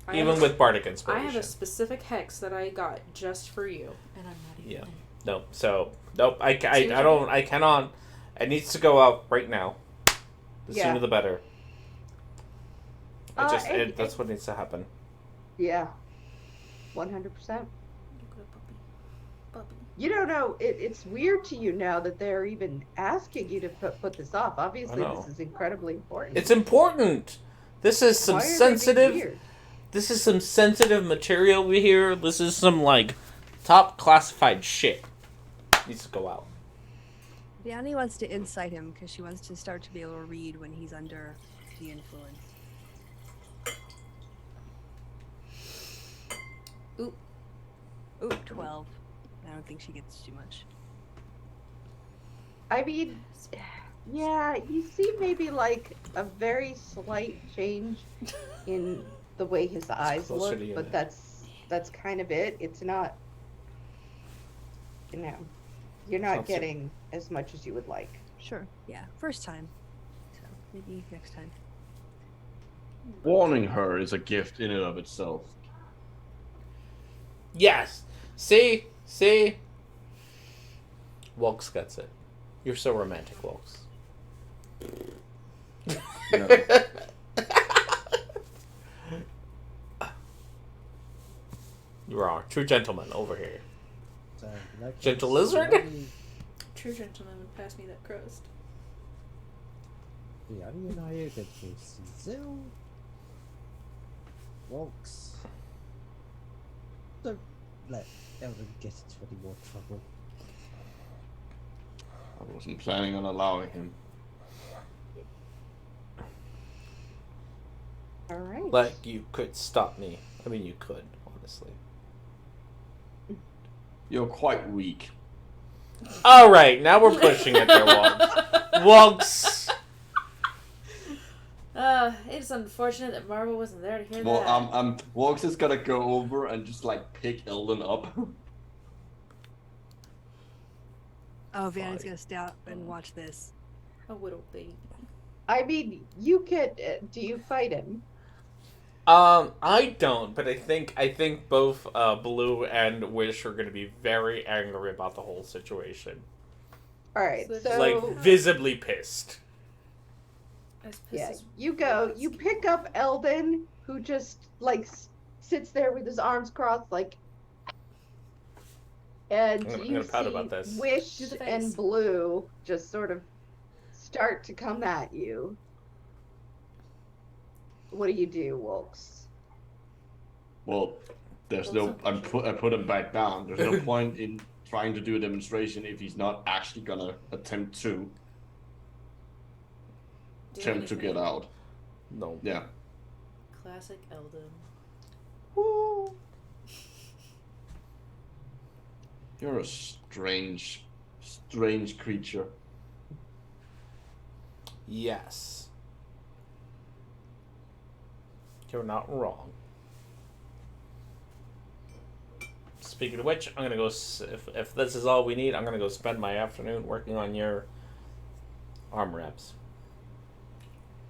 Speaker 2: I
Speaker 1: Even
Speaker 2: have
Speaker 1: with Bardic
Speaker 2: I
Speaker 1: Inspiration.
Speaker 2: have a specific hex that I got just for you, and I'm not even
Speaker 1: Yeah.
Speaker 2: there.
Speaker 1: Nope, so, nope, I
Speaker 2: See what you
Speaker 1: don't, I cannot. It needs to go out right now. The
Speaker 5: Yeah.
Speaker 1: sooner the better. That's
Speaker 5: and-
Speaker 1: what needs to happen.
Speaker 5: Yeah. 100%.
Speaker 2: You good puppy. Puppy.
Speaker 5: You don't know. It's weird to you now that they're even asking you to put this off. Obviously,
Speaker 1: know.
Speaker 5: this is incredibly important.
Speaker 1: It's important. This is some
Speaker 5: Why are they being
Speaker 1: sensitive.
Speaker 5: weird?
Speaker 1: This is some sensitive material we hear. This is some like top classified shit. Needs to go out.
Speaker 4: Vianney wants to insight him because she wants to start to be able to read when he's under the influence.
Speaker 2: Oop.
Speaker 4: Ooh, 12. I don't think she gets too much.
Speaker 5: I mean, yeah, you see maybe like a very slight change in the way his eyes
Speaker 1: closer
Speaker 5: look,
Speaker 1: to you
Speaker 5: but
Speaker 1: now.
Speaker 5: that's kind of it. It's not, you're not
Speaker 1: Sounds
Speaker 5: getting as much as you would like.
Speaker 4: Sure. Yeah. First time. So maybe next time.
Speaker 3: Warning her is a gift in and of itself.
Speaker 1: Yes. See. Wilkes gets it. You're so romantic, Wilkes.
Speaker 3: Yeah.
Speaker 1: You are a true gentleman over here.
Speaker 7: So, in that
Speaker 1: Gentle
Speaker 7: case,
Speaker 1: lizard?
Speaker 2: True gentleman would pass me that crust.
Speaker 7: Vianney and I are going to see Syl. Walks. Don't let Eldon get into any more trouble.
Speaker 3: I wasn't planning on allowing him.
Speaker 5: All right.
Speaker 1: Like you could stop me. I mean, you could honestly.
Speaker 3: You're quite weak.
Speaker 1: All right, now we're pushing it there, Wilkes. Wilkes.
Speaker 2: It's unfortunate that Marvel wasn't there to hear
Speaker 3: Well,
Speaker 2: that.
Speaker 3: Walks is gonna go over and just like pick Eldon up.
Speaker 4: Oh, Vianney's
Speaker 1: Fine.
Speaker 4: gonna stop and watch this.
Speaker 2: A little baby.
Speaker 5: I mean, you could. Do you fight him?
Speaker 1: I don't, but I think both Blue and Wish are going to be very angry about the whole situation.
Speaker 5: All right.
Speaker 2: So-
Speaker 5: So
Speaker 1: Like visibly pissed.
Speaker 2: As pissed
Speaker 5: yeah,
Speaker 2: as
Speaker 5: you go. You pick up Eldon, who just like sits there with his arms crossed, like. And
Speaker 1: I'm
Speaker 5: you
Speaker 1: gonna pout
Speaker 5: see
Speaker 1: about this.
Speaker 5: Wish
Speaker 2: Do the face.
Speaker 5: and Blue just sort of start to come at you. What do you do, Wolks?
Speaker 3: Well, there's
Speaker 2: That's
Speaker 3: no. I put him back down. There's no point in trying to do a demonstration if he's not actually gonna attempt to get out.
Speaker 1: No.
Speaker 3: Yeah.
Speaker 2: Classic Eldon.
Speaker 1: Woo.
Speaker 3: You're a strange creature.
Speaker 1: Yes. You're not wrong. Speaking of which, I'm gonna go. If this is all we need, I'm gonna go spend my afternoon working on your arm reps.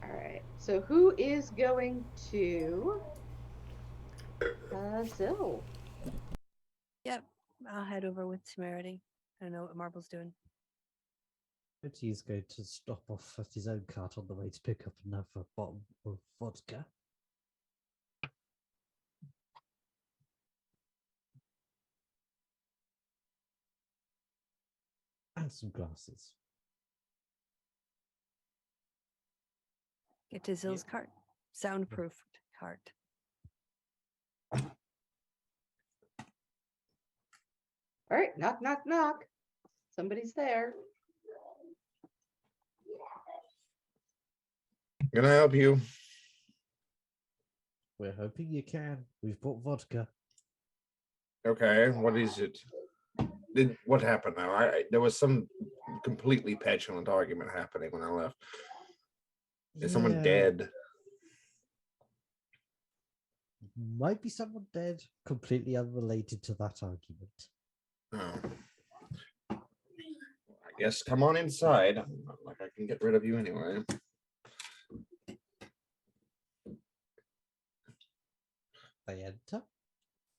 Speaker 5: All right. So who is going to Zill?
Speaker 4: Yep, I'll head over with Temerity. I don't know what Marble's doing.
Speaker 7: But he's going to stop off at his own cart on the way to pick up another bottle of vodka. And some glasses.
Speaker 4: Get to Zill's cart. Soundproofed cart.
Speaker 5: All right. Knock, knock, knock. Somebody's there.
Speaker 6: Can I help you?
Speaker 7: We're hoping you can. We've bought vodka.
Speaker 6: Okay, what is it? What happened now? There was some completely petulant argument happening when I left. Is someone dead?
Speaker 7: Might be someone dead, completely unrelated to that argument.
Speaker 6: Oh. I guess come on inside. Like I can get rid of you anyway.
Speaker 7: They enter.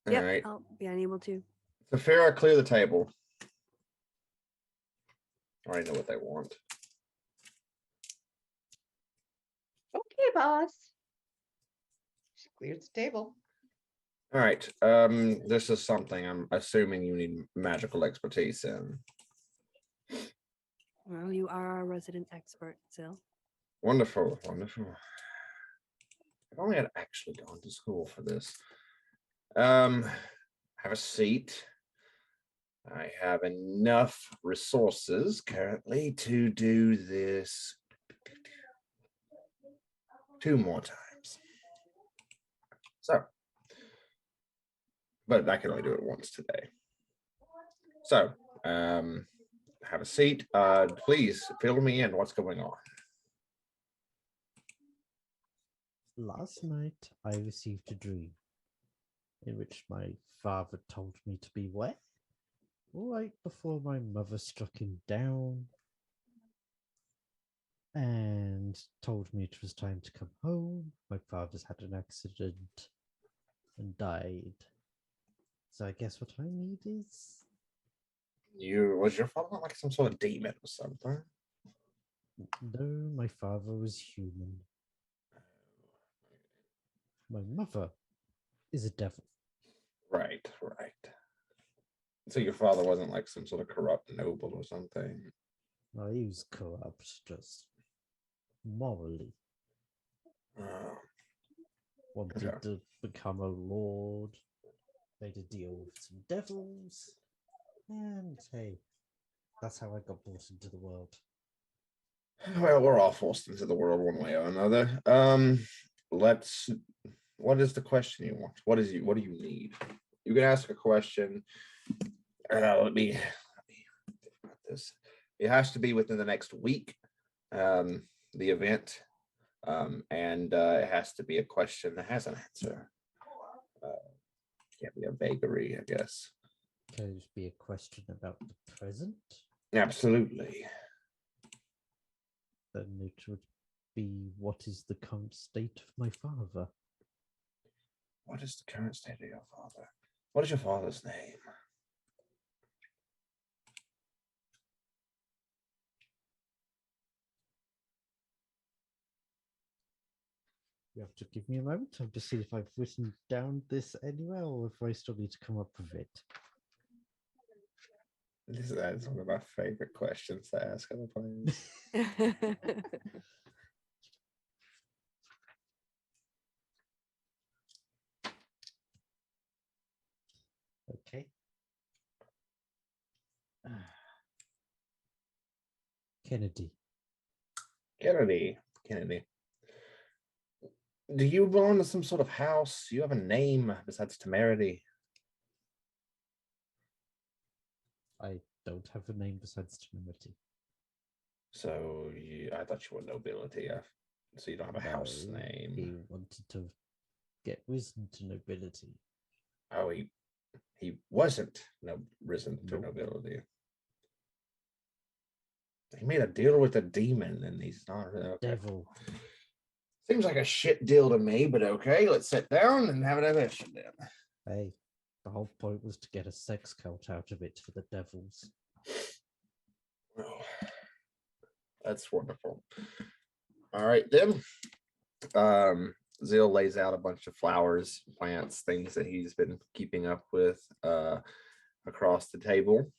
Speaker 6: All
Speaker 4: Yep,
Speaker 6: right.
Speaker 4: I'll be unable to.
Speaker 6: So Farah, clear the table. I already know what they want.
Speaker 5: Okay, boss. She cleared the table.
Speaker 6: All right. This is something I'm assuming you need magical expertise in.
Speaker 4: Well, you are our resident expert, Zill.
Speaker 6: Wonderful, wonderful. If only I'd actually gone to school for this. Have a seat. I have enough resources currently to do this 2 more times. So, but I can only do it once today. So, have a seat. Please fill me in. What's going on?
Speaker 7: Last night, I received a dream in which my father told me to beware right before my mother struck him down and told me it was time to come home. My father's had an accident and died. So I guess what I need is...
Speaker 6: Was your father like some sort of demon or something?
Speaker 7: No, my father was human. My mother is a devil.
Speaker 6: Right, right. So your father wasn't like some sort of corrupt noble or something?
Speaker 7: Well, he was corrupt, just morally.
Speaker 6: Oh,
Speaker 7: Wanted
Speaker 6: okay.
Speaker 7: to become a lord, made a deal with some devils, and hey, that's how I got brought into the world.
Speaker 6: Well, we're all forced into the world one way or another. What is the question you want? What do you need? You can ask a question. Let me think about this. It has to be within the next week, the event. And it has to be a question that has an answer. Can't be a vagary, I guess.
Speaker 7: Can it be a question about the present?
Speaker 6: Absolutely.
Speaker 7: Then it would be, what is the current state of my father?
Speaker 6: What is the current state of your father? What is your father's name?
Speaker 7: You have to give me a moment. I'm just seeing if I've written down this anywhere or if I still need to come up with it.
Speaker 6: That is one of my favorite questions to ask other players.
Speaker 7: Kennedy.
Speaker 6: Kennedy. Do you belong to some sort of house? You have a name besides Temerity?
Speaker 7: I don't have a name besides Temerity.
Speaker 6: So I thought you were nobility. So you don't have a house
Speaker 7: No,
Speaker 6: name.
Speaker 7: He wanted to get risen to nobility.
Speaker 6: Oh, he wasn't risen to
Speaker 7: Nope.
Speaker 6: nobility. He made a deal with a demon, and he's not okay.
Speaker 7: Devil.
Speaker 6: Seems like a shit deal to me, but okay. Let's sit down and have a discussion then.
Speaker 7: Hey, the whole point was to get a sex cult out of it for the devils.
Speaker 6: Well, that's wonderful. All right then. Zill lays out a bunch of flowers, plants, things that he's been keeping up with across the table.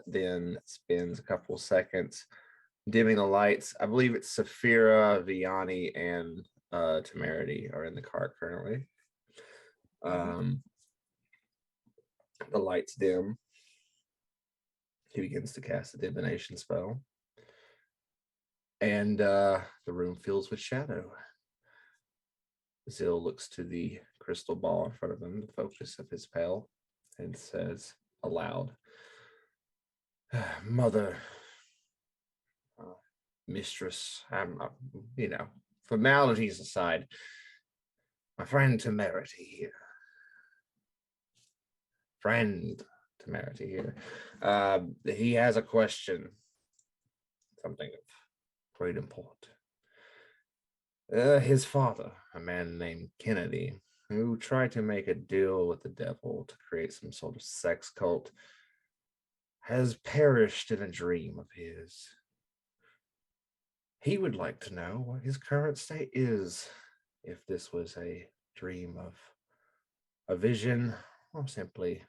Speaker 6: Then spends a couple seconds dimming the lights. I believe it's Saphira, Vianney, and Temerity are in the car currently. The lights dim. He begins to cast a divination spell. And the room fills with shadow. Zill looks to the crystal ball in front of him, the focus of his spell, and says aloud, Mother, mistress, formalities aside, my friend Temerity here. He has a question, something of great import. His father, a man named Kennedy, who tried to make a deal with the devil to create some sort of sex cult, has perished in a dream of his. He would like to know what his current state is, if this was a dream of a vision or simply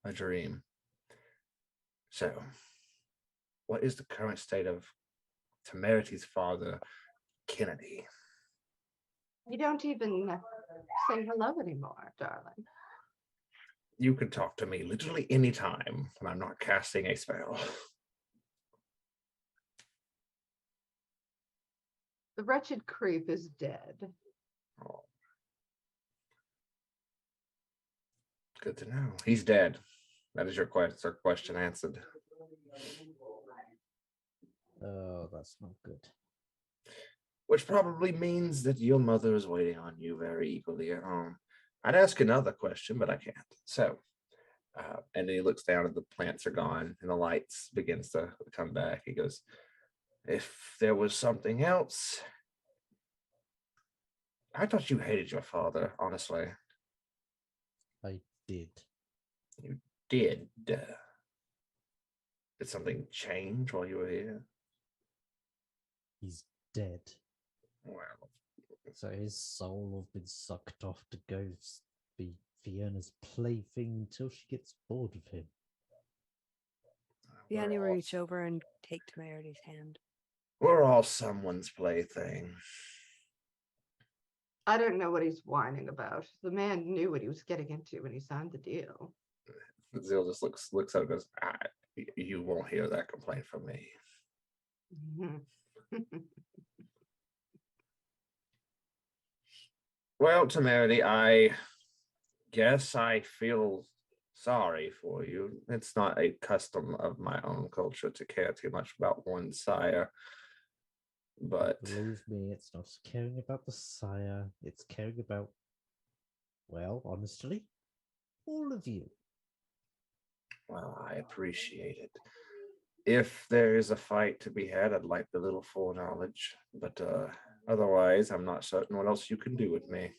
Speaker 6: a dream. So, what is the current state of Temerity's father, Kennedy?
Speaker 5: You don't even say hello anymore, darling.
Speaker 6: You can talk to me literally any time when I'm not casting a spell.
Speaker 5: The wretched creep is dead.
Speaker 6: Oh. Good to know. He's dead. That is your question answered.
Speaker 7: Oh, that's not good.
Speaker 6: Which probably means that your mother is waiting on you very eagerly at home. I'd ask another question, but I can't. So, and then he looks down and the plants are gone and the lights begins to come back. He goes, if there was something else, I thought you hated your father, honestly.
Speaker 7: I did.
Speaker 6: You did. Did something change while you were here?
Speaker 7: He's dead.
Speaker 6: Well,
Speaker 7: So his soul will have been sucked off to go be Fiona's plaything until she gets bored of him.
Speaker 4: Vianney will reach over and take Temerity's hand.
Speaker 6: We're all someone's plaything.
Speaker 5: I don't know what he's whining about. The man knew what he was getting into when he signed the deal.
Speaker 6: Zill just looks at it and goes, you won't hear that complaint from me. Well, Temerity, I guess I feel sorry for you. It's not a custom of my own culture to care too much about one sire. But
Speaker 7: believe me, it's not caring about the sire. It's caring about, well, honestly, all of you.
Speaker 6: Well, I appreciate it. If there is a fight to be had, I'd like a little foreknowledge. But otherwise, I'm not certain what else you can do with me.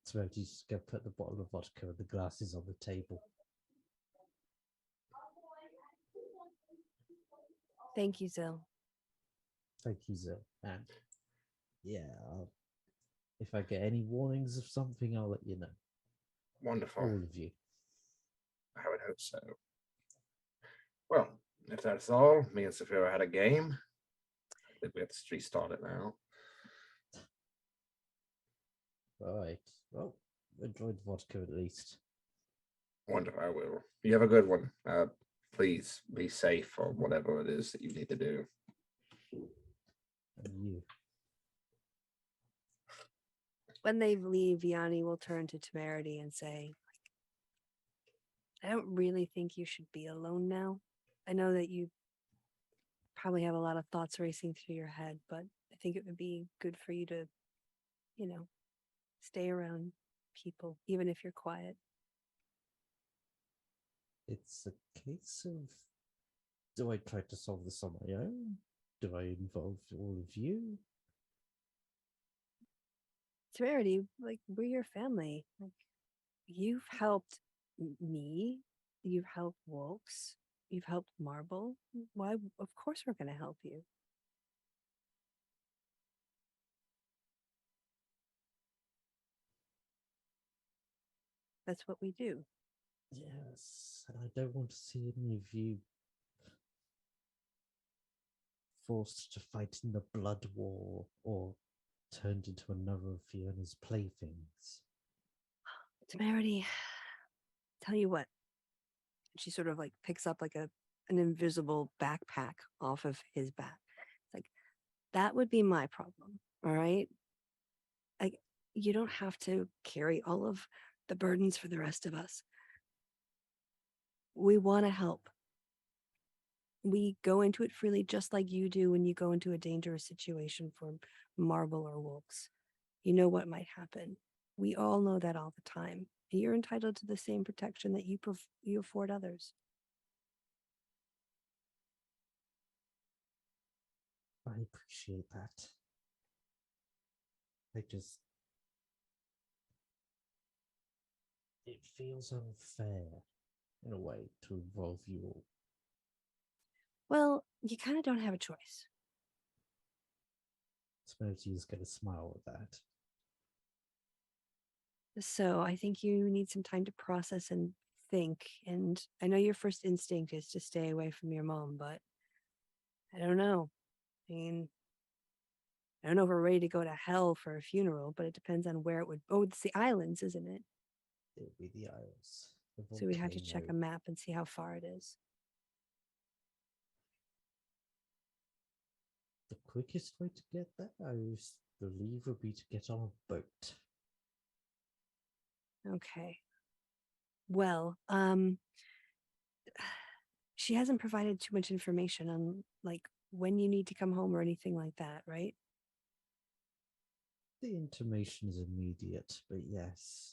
Speaker 7: So you just go put the bottle of vodka and the glasses on the table.
Speaker 4: Thank you, Zill.
Speaker 7: Thank you, Zill. And yeah, if I get any warnings of something, I'll let you know.
Speaker 6: Wonderful.
Speaker 7: All of you.
Speaker 6: I would hope so. Well, if that's all, me and Saphira had a game. I think we have to restart it now.
Speaker 7: All right. Well, enjoy the vodka at least.
Speaker 6: Wonderful, I will. You have a good one. please be safe for whatever it is that you need to do.
Speaker 7: And you.
Speaker 4: When they leave, Yanni will turn to Temerity and say, I don't really think you should be alone now. I know that you probably have a lot of thoughts racing through your head, but I think it would be good for you to, stay around people, even if you're quiet.
Speaker 7: It's a case of, do I try to solve this on my own? Do I involve all of you?
Speaker 4: Temerity, we're your family. You've helped me. You've helped Wolves. You've helped Marble. Why? Of course, we're going to help you. That's what we do.
Speaker 7: Yes, and I don't want to see any of you forced to fight in the blood war or turned into another of Fiona's playthings.
Speaker 4: Temerity, tell you what. She sort of picks up an invisible backpack off of his back. It's like, that would be my problem. All right. You don't have to carry all of the burdens for the rest of us. We want to help. We go into it freely, just like you do when you go into a dangerous situation for Marble or Wolves. You know what might happen. We all know that all the time. You're entitled to the same protection that you afford others.
Speaker 7: I appreciate that. It feels unfair in a way to involve you all.
Speaker 4: Well, you kind of don't have a choice.
Speaker 7: Suppose you just get a smile at that.
Speaker 4: So I think you need some time to process and think. And I know your first instinct is to stay away from your mom, but I don't know. I mean, I don't know if we're ready to go to hell for a funeral, but it depends on where it would. Oh, it's the islands, isn't it?
Speaker 7: It would be the Isles.
Speaker 4: So we have to check a map and see how far it is.
Speaker 7: The quickest way to get there, I believe, would be to get on a boat.
Speaker 4: Okay. Well, she hasn't provided too much information on when you need to come home or anything like that, right?
Speaker 7: The intimation is immediate, but yes.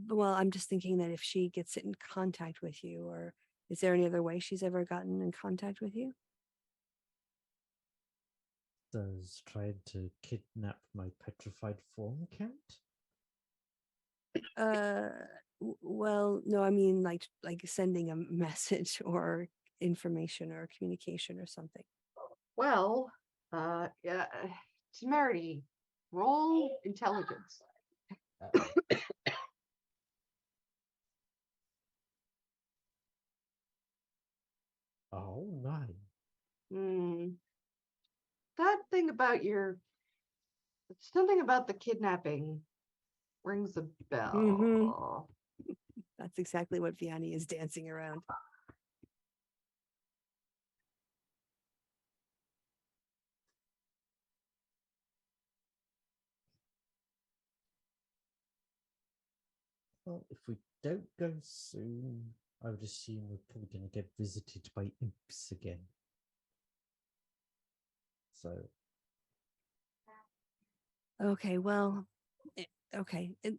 Speaker 4: Well, I'm just thinking that if she gets in contact with you, or is there any other way she's ever gotten in contact with you?
Speaker 7: Does trying to kidnap my petrified form count?
Speaker 4: Well, no, I mean like sending a message or information or communication or something.
Speaker 5: Well, yeah, Temerity, roll intelligence.
Speaker 7: Oh, 9.
Speaker 5: That thing about something about the kidnapping rings a bell.
Speaker 4: Mm-hmm. That's exactly what Vianney is dancing around.
Speaker 7: Well, if we don't go soon, I would assume we're probably going to get visited by imps again. So.
Speaker 4: Okay, well,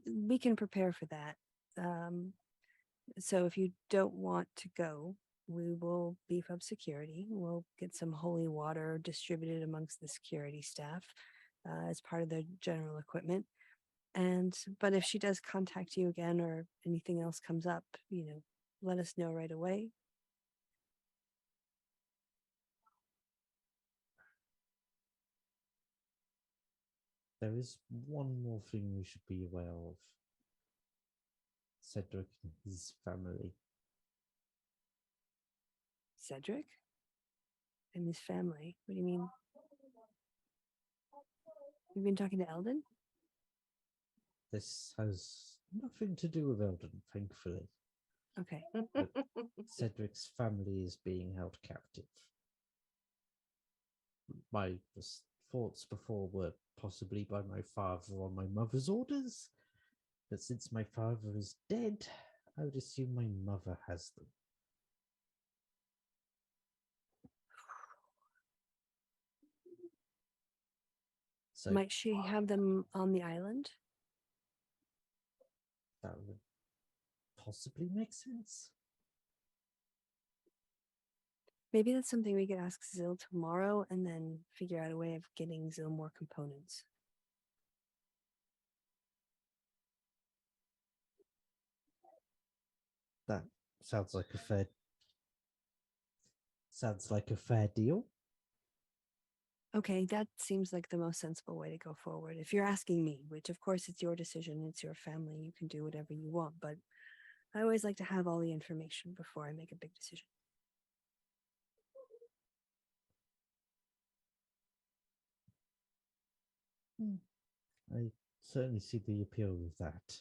Speaker 4: we can prepare for that. So if you don't want to go, we will beef up security. We'll get some holy water distributed amongst the security staff as part of their general equipment. But if she does contact you again or anything else comes up, let us know right away.
Speaker 7: There is one more thing we should be aware of. Cedric and his family.
Speaker 4: Cedric? And his family? What do you mean? You've been talking to Eldon?
Speaker 7: This has nothing to do with Eldon, thankfully.
Speaker 4: Okay.
Speaker 7: Cedric's family is being held captive. My thoughts before were possibly by my father or my mother's orders, but since my father is dead, I would assume my mother has them. So
Speaker 4: Might she have them on the island?
Speaker 7: that would possibly make sense.
Speaker 4: Maybe that's something we could ask Zil tomorrow and then figure out a way of getting Zil more components.
Speaker 7: That sounds like a fair deal.
Speaker 4: Okay, that seems like the most sensible way to go forward. If you're asking me, which of course it's your decision, it's your family, you can do whatever you want, but I always like to have all the information before I make a big decision.
Speaker 7: I certainly see the appeal of that.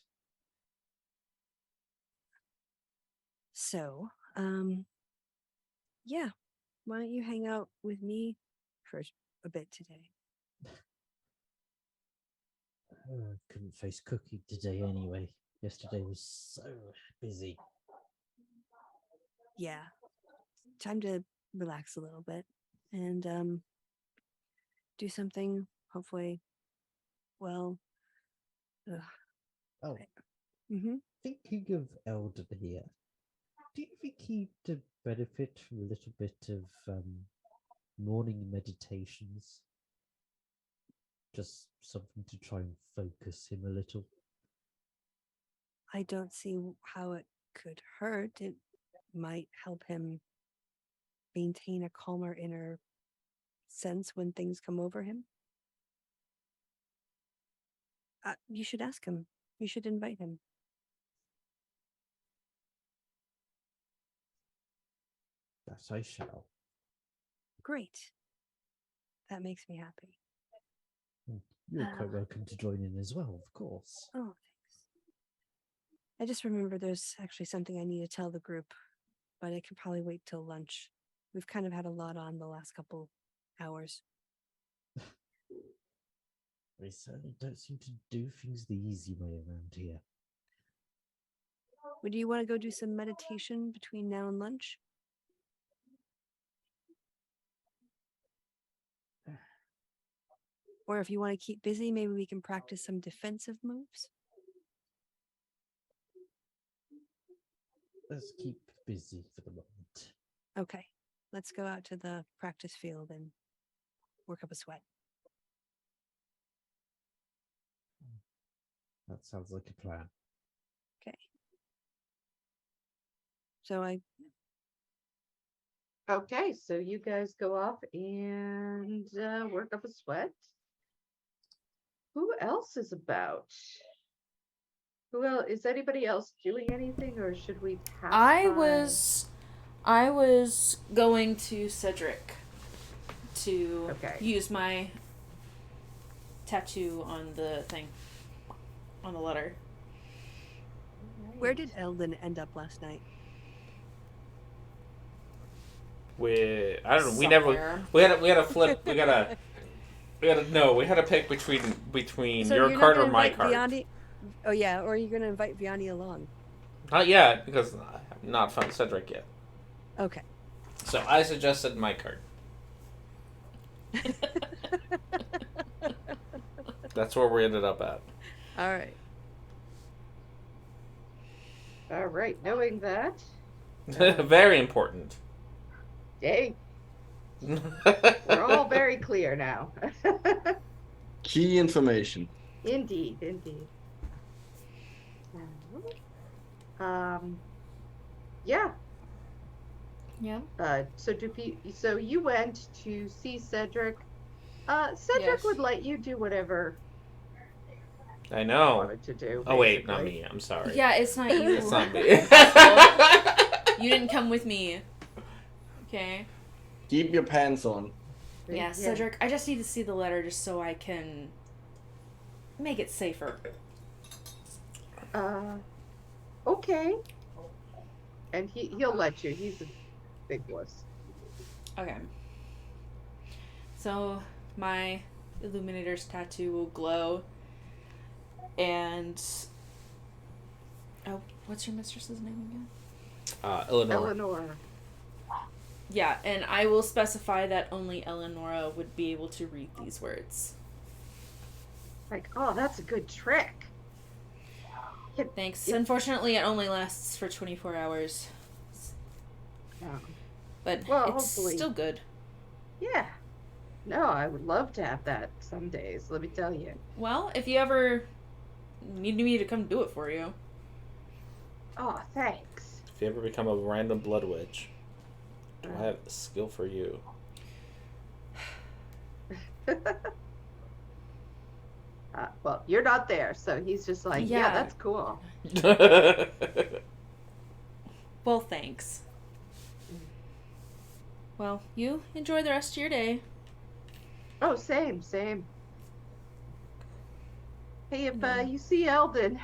Speaker 4: So, yeah, why don't you hang out with me for a bit today?
Speaker 7: I couldn't face cooking today anyway. Yesterday was so busy.
Speaker 4: Yeah, time to relax a little bit and do something, hopefully, well,
Speaker 7: Oh,
Speaker 4: mm-hmm.
Speaker 7: thinking of Eldon here, do you think he'd benefit from a little bit of morning meditations? Just something to try and focus him a little.
Speaker 4: I don't see how it could hurt. It might help him maintain a calmer inner sense when things come over him. You should ask him. You should invite him.
Speaker 7: That I shall.
Speaker 4: Great. That makes me happy.
Speaker 7: You're quite welcome to join in as well, of course.
Speaker 4: Oh, thanks. I just remember there's actually something I need to tell the group, but it can probably wait till lunch. We've kind of had a lot on the last couple hours.
Speaker 7: We certainly don't seem to do things the easy way around here.
Speaker 4: Would you want to go do some meditation between now and lunch? Or if you want to keep busy, maybe we can practice some defensive moves.
Speaker 7: Let's keep busy for the moment.
Speaker 4: Okay, let's go out to the practice field and work up a sweat.
Speaker 7: That sounds like a plan.
Speaker 4: Okay. So
Speaker 5: Okay, so you guys go off and work up a sweat. Who else is about? Who else? Is anybody else doing anything, or should we pass
Speaker 2: I
Speaker 5: by?
Speaker 2: was going to Cedric to use my tattoo on the thing, on the letter.
Speaker 4: where did Eldon end up last night?
Speaker 1: I don't know.
Speaker 2: Somewhere.
Speaker 1: We had a flip. We had to pick between
Speaker 4: So
Speaker 1: your
Speaker 4: you're
Speaker 1: card
Speaker 4: not
Speaker 1: or
Speaker 4: gonna
Speaker 1: my
Speaker 4: invite
Speaker 1: card.
Speaker 4: Vianney? Oh yeah, or you're gonna invite Vianney along?
Speaker 1: Not yet, because I have not found Cedric yet.
Speaker 4: Okay.
Speaker 1: So I suggested my card. That's where we ended up at.
Speaker 4: All right.
Speaker 5: All right, knowing that.
Speaker 1: Very important.
Speaker 5: Dang, we're all very clear now.
Speaker 3: Key information.
Speaker 5: Indeed. Yeah.
Speaker 2: Yeah.
Speaker 5: So you went to see Cedric. Cedric
Speaker 2: Yes.
Speaker 5: would let you do whatever
Speaker 1: I
Speaker 5: you
Speaker 1: know.
Speaker 5: wanted to do.
Speaker 1: Oh wait, not
Speaker 5: basically.
Speaker 1: me. I'm sorry.
Speaker 2: Yeah, it's not you.
Speaker 1: It's not me.
Speaker 2: You didn't come with me. Okay.
Speaker 3: Keep your pants on.
Speaker 2: Yeah, Cedric, I just need to see the letter just so I can make it safer.
Speaker 5: Okay. And he'll let you. He's a big wuss.
Speaker 2: Okay. So my Illuminator's tattoo will glow, and what's your mistress's name again?
Speaker 5: Eleanor.
Speaker 2: Yeah, and I will specify that only Eleonora would be able to read these words.
Speaker 5: Like, oh, that's a good trick.
Speaker 2: Thanks. Unfortunately, it only lasts for 24 hours. But it's
Speaker 5: hopefully.
Speaker 2: still good.
Speaker 5: Yeah. No, I would love to have that some days, let me tell you.
Speaker 2: Well, if you ever need me to come do it for you.
Speaker 5: Oh, thanks.
Speaker 1: If you ever become a random blood witch, do I have a skill for you?
Speaker 5: Well, you're not there, so he's just like, yeah that's cool.
Speaker 2: Well, thanks. Well, you enjoy the rest of your day.
Speaker 5: Oh, same. Hey, if you see Eldon,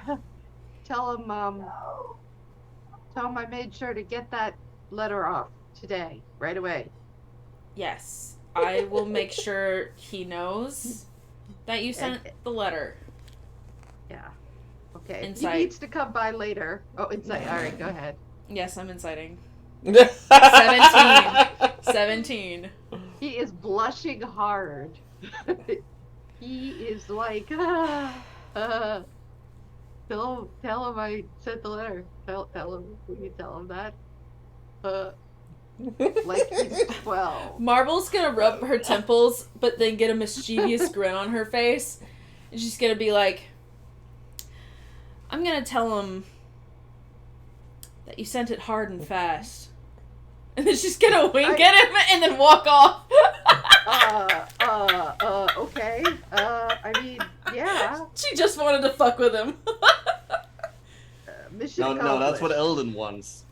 Speaker 5: tell him I made sure to get that letter off today, right away.
Speaker 2: Yes, I will make sure he knows that you sent the letter.
Speaker 5: Yeah. Okay.
Speaker 2: Insight.
Speaker 5: He needs to come by later. Oh, insight. All right, go ahead.
Speaker 2: Yes, I'm inciting. 17.
Speaker 5: He is blushing hard. He is like, tell him I sent the letter. Tell him, will you tell him that? Like he's 12.
Speaker 2: Marble's gonna rub her temples, but then get a mischievous grin on her face. And she's gonna be like, I'm gonna tell him that you sent it hard and fast. And then she's gonna wink at him and then walk off.
Speaker 5: Okay. I mean, yeah.
Speaker 2: She just wanted to fuck with him.
Speaker 5: Mission
Speaker 3: No,
Speaker 5: accomplished.
Speaker 3: that's what Eldon wants.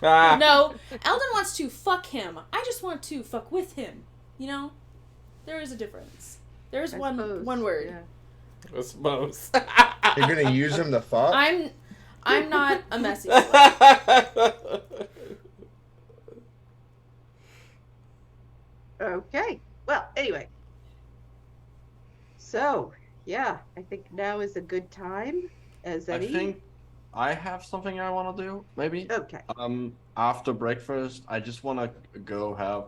Speaker 2: No, Eldon wants to fuck him. I just want to fuck with him. You know? There is a difference. There's one word.
Speaker 5: Yeah.
Speaker 1: I suppose.
Speaker 6: You're gonna use him to fuck?
Speaker 2: I'm not a messy slut.
Speaker 5: Okay. Well, anyway. So, yeah, I think now is a good time as any.
Speaker 3: I think I have something I want to do, maybe.
Speaker 5: Okay.
Speaker 3: After breakfast, I just want to go have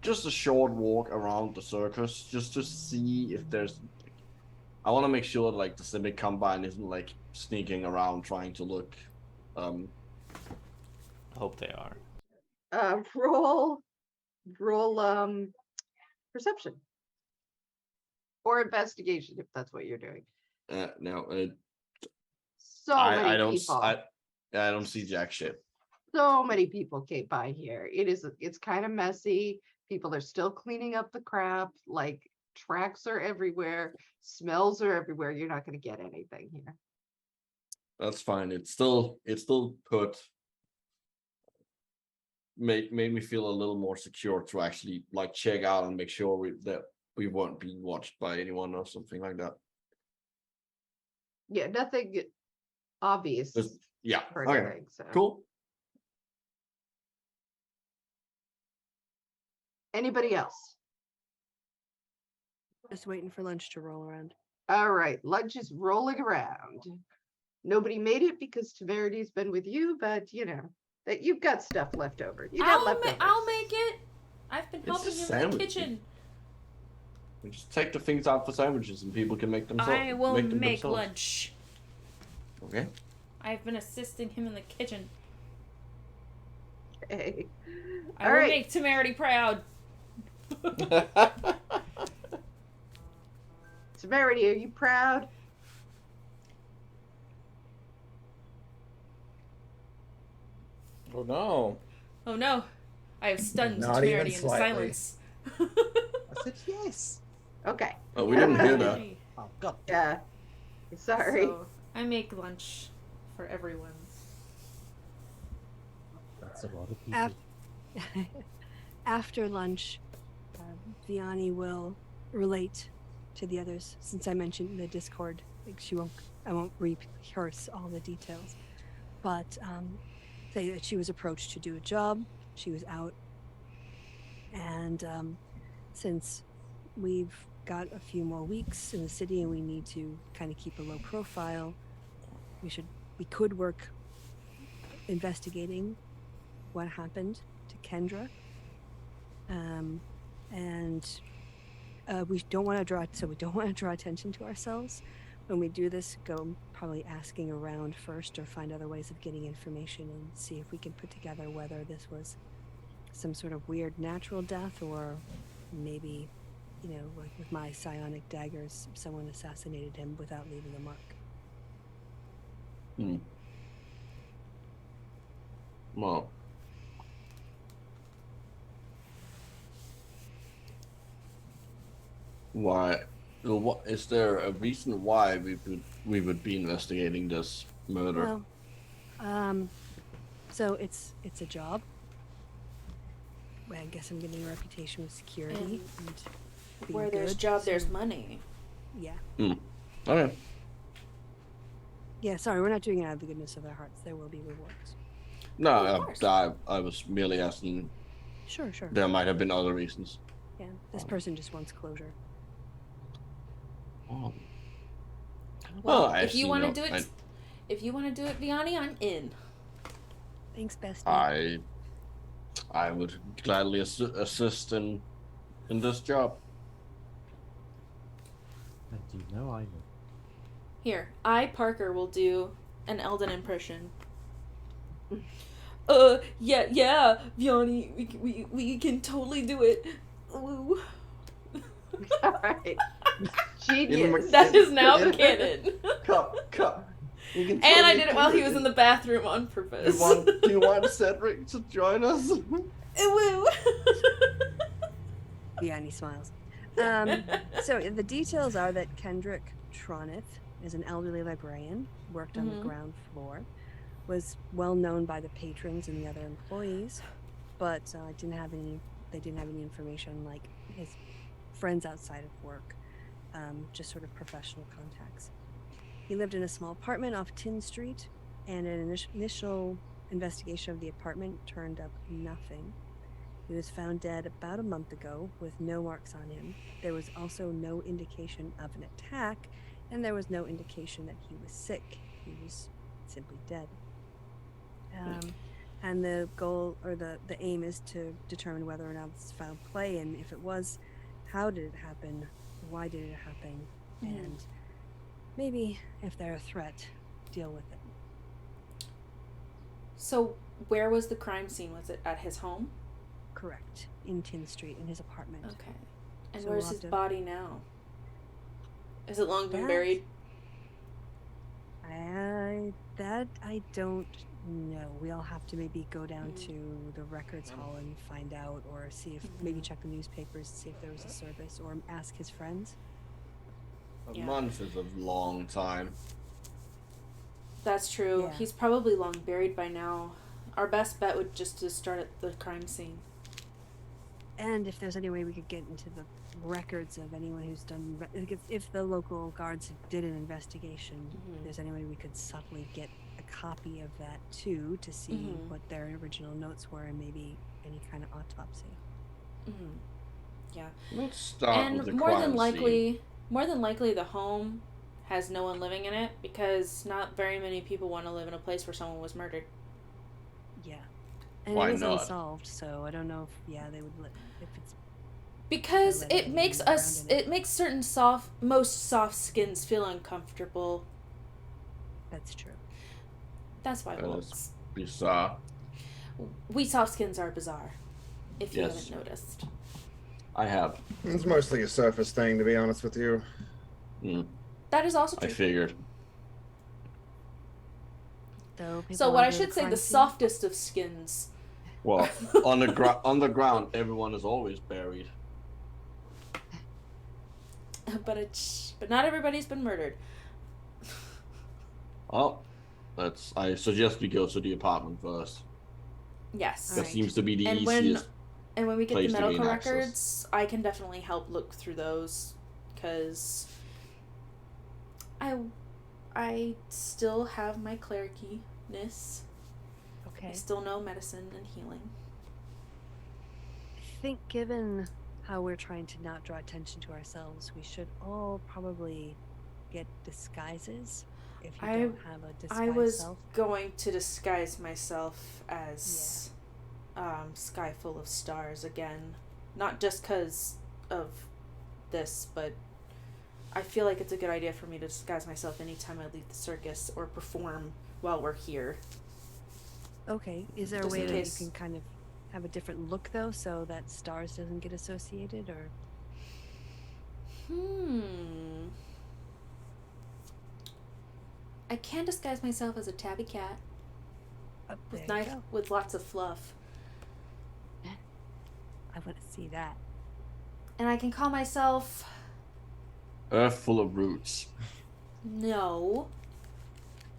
Speaker 3: just a short walk around the circus, just to see if there's. I want to make sure like the Civic Combine isn't like sneaking around trying to look.
Speaker 1: I hope they are.
Speaker 5: Roll perception or investigation if that's what you're doing.
Speaker 3: No,
Speaker 5: So many people.
Speaker 3: I don't see jack shit.
Speaker 5: So many people came by here. It's kind of messy. People are still cleaning up the crap. Like tracks are everywhere. Smells are everywhere. You're not going to get anything here.
Speaker 3: That's fine. It's still put. Made me feel a little more secure to actually like check out and make sure that we weren't being watched by anyone or something like that.
Speaker 5: Yeah, nothing obvious.
Speaker 3: Yeah.
Speaker 5: For
Speaker 3: Okay.
Speaker 5: anything, so.
Speaker 3: Cool.
Speaker 5: Anybody else?
Speaker 4: Just waiting for lunch to roll around.
Speaker 5: All right, lunch is rolling around. Nobody made it because Temerity's been with you, but you know that you've got stuff left over. You got leftovers.
Speaker 2: I'll make it. I've been
Speaker 3: It's
Speaker 2: helping
Speaker 3: just
Speaker 2: him in the
Speaker 3: sandwich.
Speaker 2: kitchen.
Speaker 3: We just take the things out for sandwiches and people can make themselves.
Speaker 2: I will make
Speaker 3: themselves.
Speaker 2: lunch.
Speaker 3: Okay.
Speaker 2: I've been assisting him in the kitchen.
Speaker 5: Okay.
Speaker 2: I
Speaker 5: All
Speaker 2: will
Speaker 5: right.
Speaker 2: make Temerity proud.
Speaker 5: Temerity, are you proud?
Speaker 1: Oh no.
Speaker 2: Oh no. I have stunned
Speaker 6: Not even
Speaker 2: Temerity into
Speaker 6: slightly.
Speaker 2: silence.
Speaker 7: I said yes.
Speaker 5: Okay.
Speaker 3: Oh, we didn't hear that.
Speaker 7: Oh God.
Speaker 5: Yeah. Sorry.
Speaker 2: So, I make lunch for everyone.
Speaker 7: That's a lot of people.
Speaker 4: After lunch, Vianney will relate to the others, since I mentioned the Discord. Like I won't rehearse all the details, but say that she was approached to do a job. She was out. And since we've got a few more weeks in the city and we need to kind of keep a low profile, we could work investigating what happened to Kendra. And we don't want to draw attention to ourselves. When we do this, go probably asking around first or find other ways of getting information and see if we can put together whether this was some sort of weird natural death or maybe, like with my psionic daggers, someone assassinated him without leaving a mark.
Speaker 3: Well, why? What is there a reason why we would be investigating this murder?
Speaker 4: Well, so it's a job. I guess I'm getting a reputation with security and being
Speaker 2: where there's
Speaker 4: good,
Speaker 2: job,
Speaker 4: so-
Speaker 2: there's money.
Speaker 4: Yeah.
Speaker 3: Okay.
Speaker 4: Yeah, sorry, we're not doing it out of the goodness of our hearts. There will be rewards.
Speaker 3: No,
Speaker 2: Of course.
Speaker 3: I was merely asking.
Speaker 4: Sure.
Speaker 3: There might have been other reasons.
Speaker 4: Yeah, this person just wants closure.
Speaker 3: Oh.
Speaker 2: Well,
Speaker 3: I
Speaker 2: if you
Speaker 3: see,
Speaker 2: want to
Speaker 3: no,
Speaker 2: do it, if you want to do it, Vianney, I'm in.
Speaker 4: Thanks, bestie.
Speaker 3: I would gladly assist in this job.
Speaker 7: And you know I know.
Speaker 2: Here, Parker, will do an Eldon impression. Yeah, Vianney, we can totally do it. Ooh.
Speaker 5: All right. Genius.
Speaker 2: That is now canon.
Speaker 3: Come. You can
Speaker 2: And I
Speaker 3: totally
Speaker 2: did it
Speaker 3: do
Speaker 2: while he was in the bathroom on purpose.
Speaker 3: Do you want Cedric to join us?
Speaker 2: Woo.
Speaker 4: Yeah, and he smiles. So the details are that Kendrick Tronith is an elderly librarian, worked on the ground floor, was well known by the patrons and the other employees, but they didn't have any information like his friends outside of work, just sort of professional contacts. He lived in a small apartment off Tin Street, and an initial investigation of the apartment turned up nothing. He was found dead about a month ago with no marks on him. There was also no indication of an attack, and there was no indication that he was sick. He was simply dead. And the goal, or the aim, is to determine whether or not it's foul play, and if it was, how did it happen, why did it happen, and maybe, if they're a threat, deal with it.
Speaker 2: So, where was the crime scene? Was it at his home?
Speaker 4: Correct. In Tin Street, in his apartment.
Speaker 2: Okay. And
Speaker 4: So
Speaker 2: where's
Speaker 4: we'll
Speaker 2: his
Speaker 4: have to-
Speaker 2: body now? Is it long been
Speaker 4: That-
Speaker 2: buried?
Speaker 4: I don't know. We'll have to maybe go down to the records hall and find out, or see if maybe check the newspapers, see if there was a service, or ask his friends.
Speaker 3: A month is a long time.
Speaker 2: That's true.
Speaker 4: Yeah.
Speaker 2: He's probably long buried by now. Our best bet would just to start at the crime scene.
Speaker 4: And if there's any way we could get into the records of anyone who's done, if the local guards did an investigation, if there's any way we could subtly get a copy of that too, to see what their original notes were and maybe any kind of autopsy.
Speaker 2: Yeah.
Speaker 3: Let's start with the
Speaker 2: And more
Speaker 3: crime
Speaker 2: than
Speaker 3: scene.
Speaker 2: likely the home has no one living in it, because not very many people want to live in a place where someone was murdered.
Speaker 4: Yeah. And
Speaker 3: Why
Speaker 4: it is
Speaker 3: not?
Speaker 4: unsolved, so I don't know if they would let, if it's
Speaker 2: Because
Speaker 4: let
Speaker 2: it
Speaker 4: anyone
Speaker 2: makes
Speaker 4: around
Speaker 2: us,
Speaker 4: in it.
Speaker 2: it makes certain most soft skins feel uncomfortable.
Speaker 4: That's true.
Speaker 2: That's why
Speaker 3: That is
Speaker 2: wolves.
Speaker 3: bizarre.
Speaker 2: We soft skins are bizarre, if you
Speaker 3: Yes.
Speaker 2: haven't noticed.
Speaker 3: I have.
Speaker 6: It's mostly a surface thing, to be honest with you.
Speaker 2: That is also
Speaker 3: I
Speaker 2: true.
Speaker 3: figured.
Speaker 4: So,
Speaker 2: So what I should say, the softest of skins.
Speaker 3: Well, on the ground, everyone is always buried.
Speaker 2: But not everybody's been murdered.
Speaker 3: Oh, I suggest we go to the apartment first.
Speaker 2: Yes.
Speaker 3: That
Speaker 4: Alright.
Speaker 3: seems to be the
Speaker 2: And
Speaker 3: easiest.
Speaker 2: when we get the
Speaker 3: place to gain
Speaker 2: medical
Speaker 3: access.
Speaker 2: records, I can definitely help look through those, because I still have my clericiness.
Speaker 4: Okay.
Speaker 2: I still know medicine and healing.
Speaker 4: I think given how we're trying to not draw attention to ourselves, we should all probably get disguises if you don't have a disguise
Speaker 2: I was
Speaker 4: self.
Speaker 2: going to disguise myself as Sky Full of Stars again. Not just because of this, but I feel like it's a good idea for me to disguise myself anytime I leave the circus or perform while we're here.
Speaker 4: Okay. Is there
Speaker 2: Just
Speaker 4: a way
Speaker 2: in
Speaker 4: that you
Speaker 2: case.
Speaker 4: can kind of have a different look though, so that stars doesn't get associated, or?
Speaker 2: I can disguise myself as a tabby cat
Speaker 4: There you go.
Speaker 2: with lots of fluff.
Speaker 4: I want to see that.
Speaker 2: And I can call myself...
Speaker 3: Earth full of roots.
Speaker 2: No.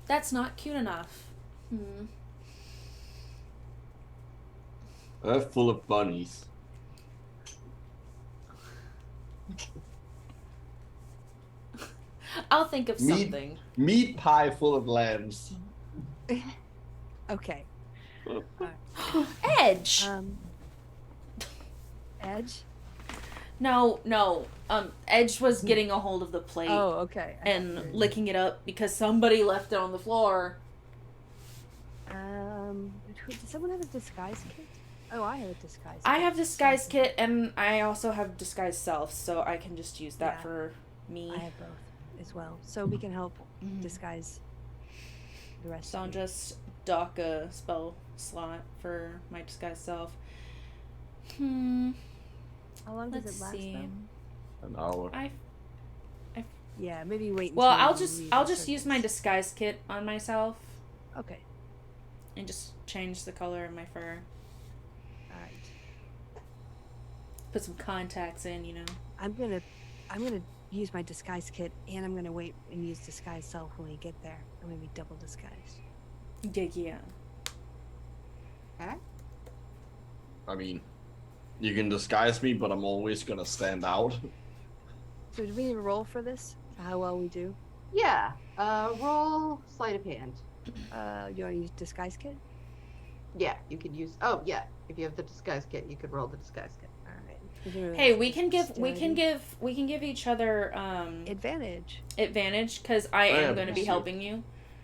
Speaker 2: That's not cute enough.
Speaker 3: Earth full of bunnies.
Speaker 2: I'll think of something.
Speaker 3: Meat pie full of lambs.
Speaker 4: Okay.
Speaker 2: Edge!
Speaker 4: Edge?
Speaker 2: No. Edge was getting a hold of the plate
Speaker 4: Oh, okay.
Speaker 2: and licking it up because somebody left it on the floor.
Speaker 4: Does someone have a disguise kit? Oh, I have a disguise kit.
Speaker 2: I have disguise kit and I also have disguise self, so I can just use that for me.
Speaker 4: I have both as well, so we can help disguise the rest.
Speaker 2: So I'll just dock a spell slot for my disguise self.
Speaker 4: How long does it last though?
Speaker 3: An hour.
Speaker 4: Yeah, maybe wait.
Speaker 2: Well,
Speaker 4: until
Speaker 2: I'll just use my disguise kit on myself.
Speaker 4: Okay.
Speaker 2: And just change the color of my fur.
Speaker 4: All right.
Speaker 2: Put some contacts in, you know.
Speaker 4: I'm gonna use my disguise kit, and I'm gonna wait and use disguise self when we get there. I'm gonna be double disguised.
Speaker 2: Yeah.
Speaker 5: Okay.
Speaker 3: I mean, you can disguise me, but I'm always gonna stand out.
Speaker 4: So do we need a roll for this? For how well we do?
Speaker 5: Yeah. Roll sleight of hand.
Speaker 4: Do you want to use disguise kit?
Speaker 5: Yeah, you could use. Oh, yeah. If you have the disguise kit, you could roll the disguise kit.
Speaker 4: All right.
Speaker 2: Hey, we can give each other
Speaker 4: advantage
Speaker 2: because I am going to be
Speaker 3: sure.
Speaker 2: helping you.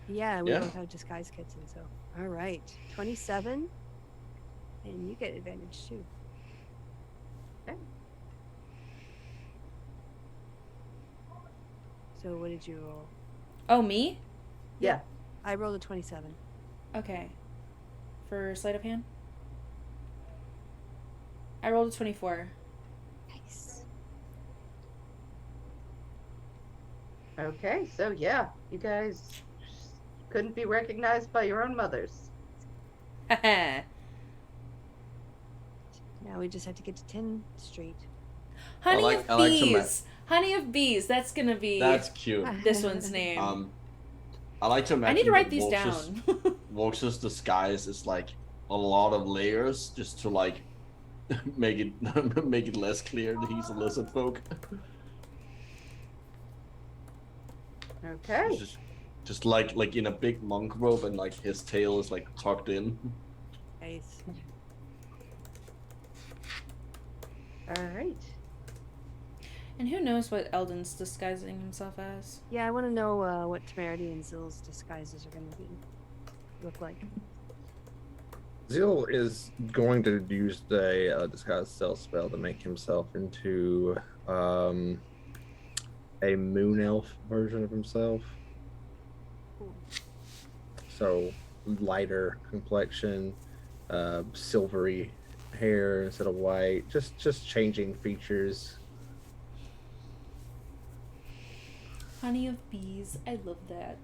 Speaker 4: Yeah, we
Speaker 3: Yeah.
Speaker 4: both have disguise kits, and so all right, 27, and you get advantage too.
Speaker 5: Okay.
Speaker 4: So what did you roll?
Speaker 2: Oh, me?
Speaker 5: Yeah.
Speaker 4: I rolled a 27.
Speaker 2: Okay. For sleight of hand? I rolled a 24.
Speaker 4: Nice.
Speaker 5: Okay, so yeah, you guys couldn't be recognized by your own mothers.
Speaker 2: Haha.
Speaker 4: Now we just have to get to 10th Street.
Speaker 2: Honey
Speaker 3: I
Speaker 2: of
Speaker 3: like to
Speaker 2: bees. Honey of bees. That's gonna be
Speaker 3: That's cute.
Speaker 2: this one's name.
Speaker 3: I like to imagine
Speaker 2: I need to write
Speaker 3: that
Speaker 2: these
Speaker 3: Volx's-
Speaker 2: down.
Speaker 3: Volx's disguise is like a lot of layers just to like make it make it less clear that he's a lizard folk.
Speaker 5: Okay.
Speaker 3: It's just like in a big monk robe and like his tail is like tucked in.
Speaker 4: Nice.
Speaker 5: All right.
Speaker 2: And who knows what Eldon's disguising himself as?
Speaker 4: Yeah, I want to know what Temerity and Zill's disguises are going to look like.
Speaker 6: Zill is going to use the disguise self spell to make himself into a moon elf version of himself. So lighter complexion, silvery hair instead of white, just changing features.
Speaker 2: Honey of bees. I love that.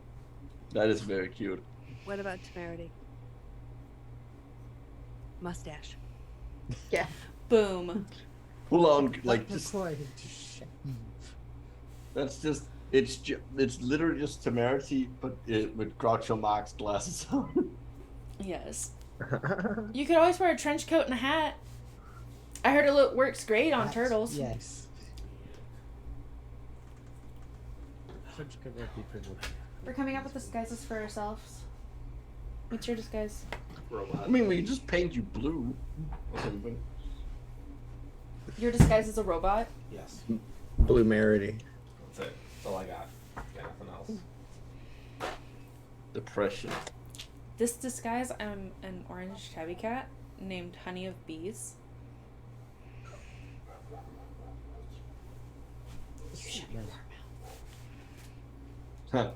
Speaker 3: That is very cute.
Speaker 4: What about Temerity? Mustache.
Speaker 5: Yeah.
Speaker 2: Boom.
Speaker 3: Full on like
Speaker 7: That
Speaker 3: just
Speaker 7: required him to shave.
Speaker 3: that's just it's literally just temerity, but with Groucho Marx glasses on.
Speaker 2: Yes. You could always wear a trench coat and a hat. I heard it works great on turtles.
Speaker 7: Yes. Trench coat would be pretty.
Speaker 2: We're coming up with disguises for ourselves. What's your disguise?
Speaker 1: robot.
Speaker 3: I mean, we can just paint you blue or something.
Speaker 2: You're disguised as a robot?
Speaker 1: Yes.
Speaker 6: Bloomerity.
Speaker 1: That's it. That's all I got. Got nothing else.
Speaker 3: Depression.
Speaker 2: This disguise, I'm an orange tabby cat named Honey of Bees.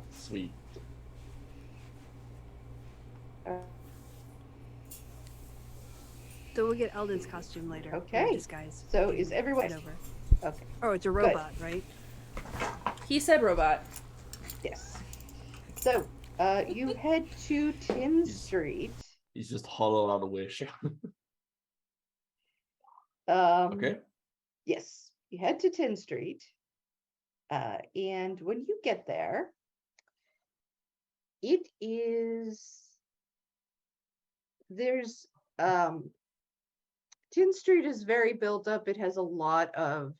Speaker 3: Sweet.
Speaker 4: So we'll get Eldon's costume later.
Speaker 5: Okay.
Speaker 4: Disguise.
Speaker 5: So is everyone
Speaker 4: Right over.
Speaker 5: okay?
Speaker 4: Oh, it's a robot, right?
Speaker 2: He said robot.
Speaker 5: Yes. So you head to Tin Street.
Speaker 3: He's just hollowed out a wish. Okay.
Speaker 5: Yes, you head to Tin Street, and when you get there, it is there's Tin Street is very built up. It has a lot of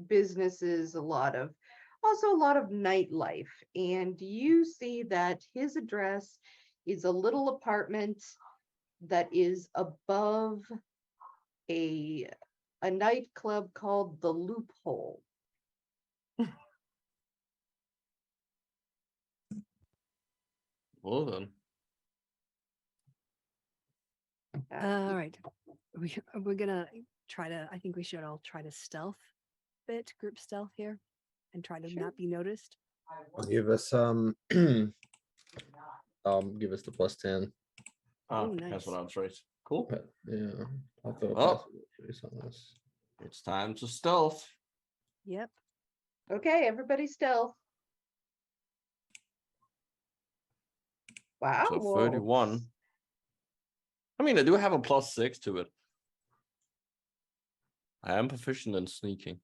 Speaker 5: businesses, also a lot of nightlife, and you see that his address is a little apartment that is above a nightclub called the Loophole.
Speaker 3: Well then.
Speaker 4: All right. We're gonna try to. I think we should all try to stealth group stealth here, and try to
Speaker 5: Sure.
Speaker 4: not be noticed.
Speaker 6: Give us give us the +10.
Speaker 3: Ah,
Speaker 4: Ooh, nice.
Speaker 3: that's what I was right. Cool.
Speaker 6: But, yeah, I'll throw a
Speaker 3: Oh.
Speaker 6: possible trace on this.
Speaker 3: It's time to stealth.
Speaker 4: Yep.
Speaker 5: Okay, everybody stealth. Wow.
Speaker 3: So 31. I mean, I do have a +6 to it. I am proficient in sneaking.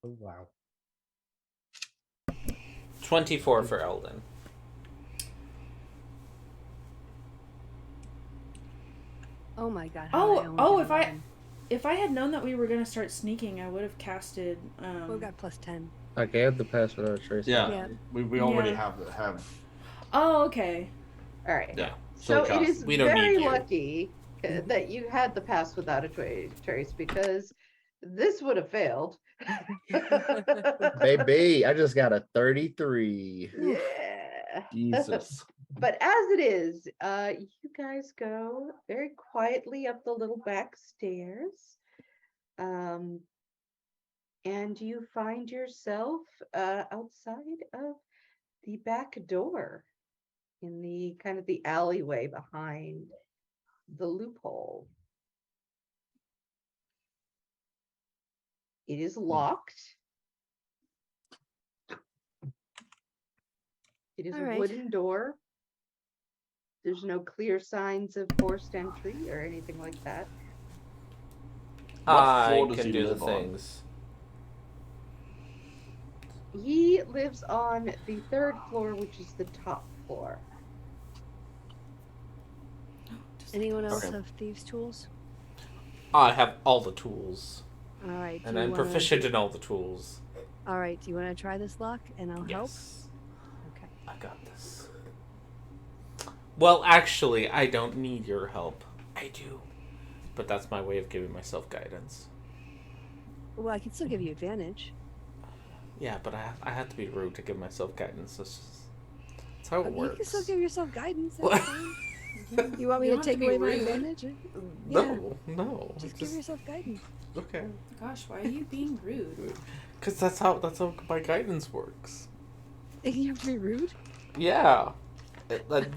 Speaker 7: Oh wow.
Speaker 1: 24 for Eldon.
Speaker 4: Oh my god. how did I only get 11?
Speaker 2: If I had known that we were gonna start sneaking, I would have casted.
Speaker 4: We got +10.
Speaker 6: I gave the pass without a trace.
Speaker 3: Yeah,
Speaker 4: Yeah.
Speaker 3: we already
Speaker 2: Yeah.
Speaker 3: have.
Speaker 2: Oh, okay.
Speaker 5: All right.
Speaker 3: Yeah.
Speaker 5: So
Speaker 3: cast
Speaker 5: it is
Speaker 1: We don't
Speaker 5: very
Speaker 1: need you.
Speaker 5: lucky that you had the pass without a trace, because this would have failed.
Speaker 6: Baby, I just got a 33.
Speaker 5: Yeah.
Speaker 3: Jesus.
Speaker 5: But as it is, you guys go very quietly up the little back stairs. And you find yourself outside of the back door in the kind of the alleyway behind the Loophole. It is locked. It is
Speaker 4: All
Speaker 5: a
Speaker 4: right.
Speaker 5: wooden door. There's no clear signs of forced entry or anything like that.
Speaker 3: What
Speaker 1: I
Speaker 3: floor does
Speaker 1: can
Speaker 3: he
Speaker 1: do the
Speaker 3: live on?
Speaker 1: things.
Speaker 5: He lives on the 3rd floor, which is the top floor.
Speaker 4: Anyone else
Speaker 3: Okay.
Speaker 4: have thieves' tools?
Speaker 1: I have all the tools.
Speaker 4: All right.
Speaker 1: And I'm proficient in all the tools.
Speaker 4: All right. Do you want to try this lock, and I'll help?
Speaker 1: Yes.
Speaker 4: Okay.
Speaker 1: I got this. Well, actually, I don't need your help. I do. But that's my way of giving myself guidance.
Speaker 4: Well, I can still give you advantage.
Speaker 1: Yeah, but I have to be rude to give myself guidance. That's how it
Speaker 4: Okay,
Speaker 1: works.
Speaker 4: you can still give yourself guidance.
Speaker 1: What?
Speaker 4: That's fine. You want me
Speaker 2: You
Speaker 4: to
Speaker 2: don't have
Speaker 4: take
Speaker 2: to be
Speaker 4: away my
Speaker 2: rude.
Speaker 4: advantage?
Speaker 1: No.
Speaker 4: Just give yourself guidance.
Speaker 1: Okay.
Speaker 2: Gosh, why are you being rude?
Speaker 1: Because that's how my guidance works.
Speaker 4: You have to be rude.
Speaker 1: Yeah.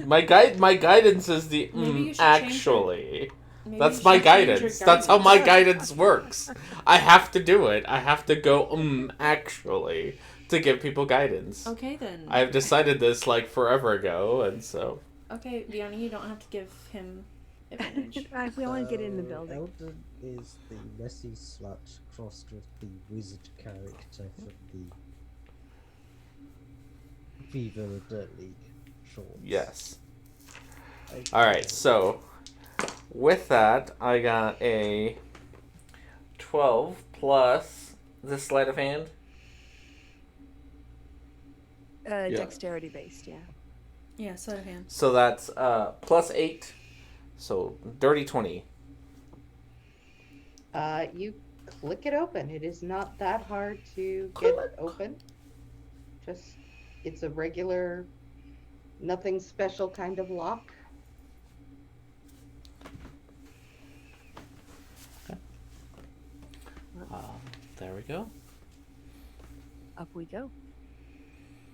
Speaker 1: My guidance is the
Speaker 2: Maybe you should change
Speaker 1: actually.
Speaker 2: Maybe
Speaker 1: That's
Speaker 2: you
Speaker 1: my
Speaker 2: should change your
Speaker 1: guidance. That's how my guidance works. I have to do it. I have to go actually to give people guidance.
Speaker 2: Okay then.
Speaker 1: I've decided this like forever ago, and so
Speaker 2: Okay, Vianney, you don't have to give him advantage.
Speaker 4: We want to get in the building.
Speaker 7: Eldon is the messy slut crossed with the wizard character from the Viva the Dirt League shorts.
Speaker 1: yes.
Speaker 7: Okay.
Speaker 1: All right. So with that, I got a 12 plus this sleight of hand.
Speaker 4: Dexterity based, yeah.
Speaker 2: Yeah, sleight of hand.
Speaker 1: So that's +8. So dirty 20.
Speaker 5: You click it open. It is not that hard to get
Speaker 1: Click.
Speaker 5: open. Just, it's a regular, nothing special kind of lock.
Speaker 1: There we go.
Speaker 4: Up we go.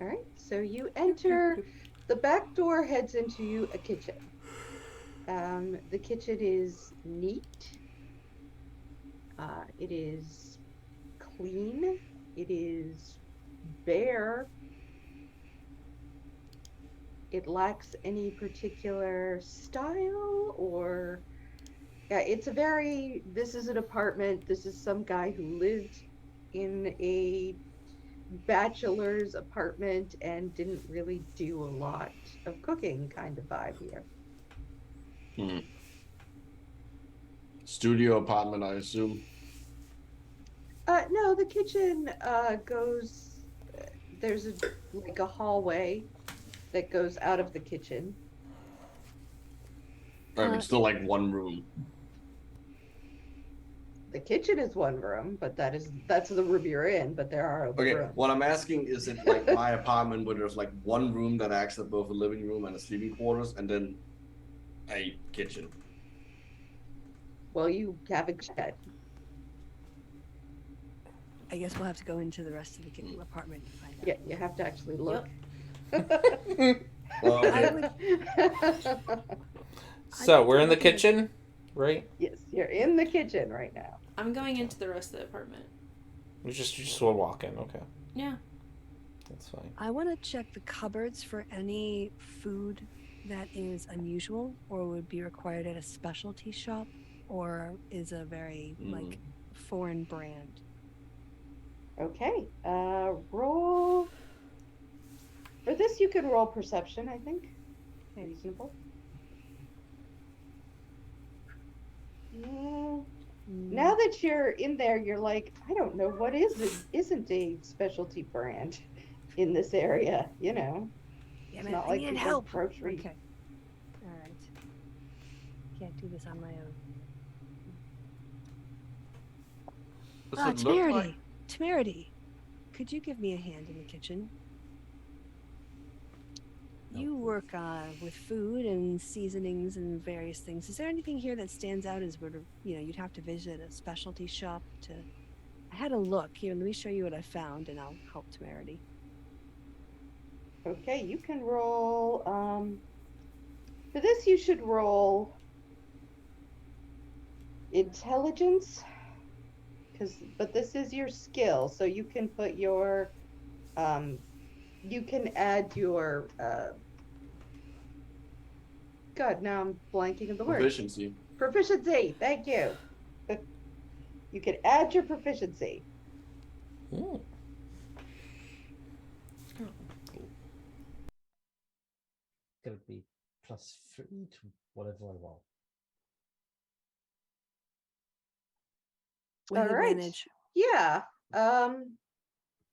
Speaker 5: All right, so you enter, the back door heads into a kitchen. The kitchen is neat. It is clean. It is bare. It lacks any particular style or, yeah, it's a very, this is an apartment. This is some guy who lived in a bachelor's apartment and didn't really do a lot of cooking kind of vibe here.
Speaker 3: Studio apartment, I assume.
Speaker 5: No, the kitchen goes, there's like a hallway that goes out of the kitchen.
Speaker 3: I mean, still like one room.
Speaker 5: The kitchen is one room, but that's the room you're in, but there are other
Speaker 3: Okay,
Speaker 5: rooms.
Speaker 3: what I'm asking is it like my apartment where there's like one room that acts as both a living room and a sleeping quarters, and then a kitchen.
Speaker 5: Well, you haven't checked.
Speaker 4: I guess we'll have to go into the rest of the apartment to find out.
Speaker 5: Yeah, you have to actually look.
Speaker 3: Well,
Speaker 4: I
Speaker 3: okay.
Speaker 4: would,
Speaker 1: So we're in the kitchen, right?
Speaker 5: Yes, you're in the kitchen right now.
Speaker 2: I'm going into the rest of the apartment.
Speaker 1: You just will walk in. Okay,
Speaker 2: Yeah.
Speaker 1: that's fine.
Speaker 4: I want to check the cupboards for any food that is unusual or would be required at a specialty shop or is a very like foreign brand.
Speaker 5: Okay, roll. For this, you can roll perception, I think. Reasonable. Now that you're in there, you're like, I don't know what isn't a specialty brand in this area, you know.
Speaker 4: Yeah,
Speaker 5: It's
Speaker 4: man,
Speaker 5: not
Speaker 4: I
Speaker 5: like
Speaker 4: need
Speaker 5: you
Speaker 4: help.
Speaker 5: go grocery.
Speaker 4: Okay. All right. Can't do this on my own.
Speaker 3: Does it look
Speaker 4: Temerity.
Speaker 3: like?
Speaker 4: Temerity. Could you give me a hand in the kitchen? You work with food and seasonings and various things. Is there anything here that stands out as would, you'd have to visit a specialty shop to... I had a look. Here, let me show you what I found and I'll help Temerity.
Speaker 5: Okay, you can roll, for this you should roll intelligence, but this is your skill, so you can put your, you can add your, God, now I'm blanking on the word.
Speaker 3: Proficiency.
Speaker 5: Proficiency, thank you. You can add your proficiency.
Speaker 1: Ooh.
Speaker 7: Gonna be +3 to whatever I roll.
Speaker 4: With
Speaker 5: All right.
Speaker 4: advantage.
Speaker 5: Yeah.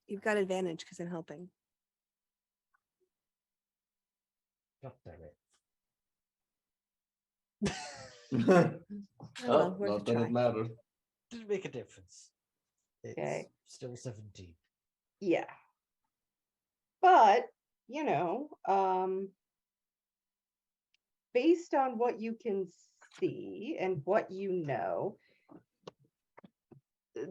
Speaker 4: You've got advantage because I'm helping.
Speaker 7: God damn it.
Speaker 4: Well, worth
Speaker 3: Not
Speaker 4: a
Speaker 3: that
Speaker 4: try.
Speaker 3: it matters.
Speaker 7: Didn't make a difference. It's
Speaker 5: Okay.
Speaker 7: still 17.
Speaker 5: Yeah. But, based on what you can see and what you know,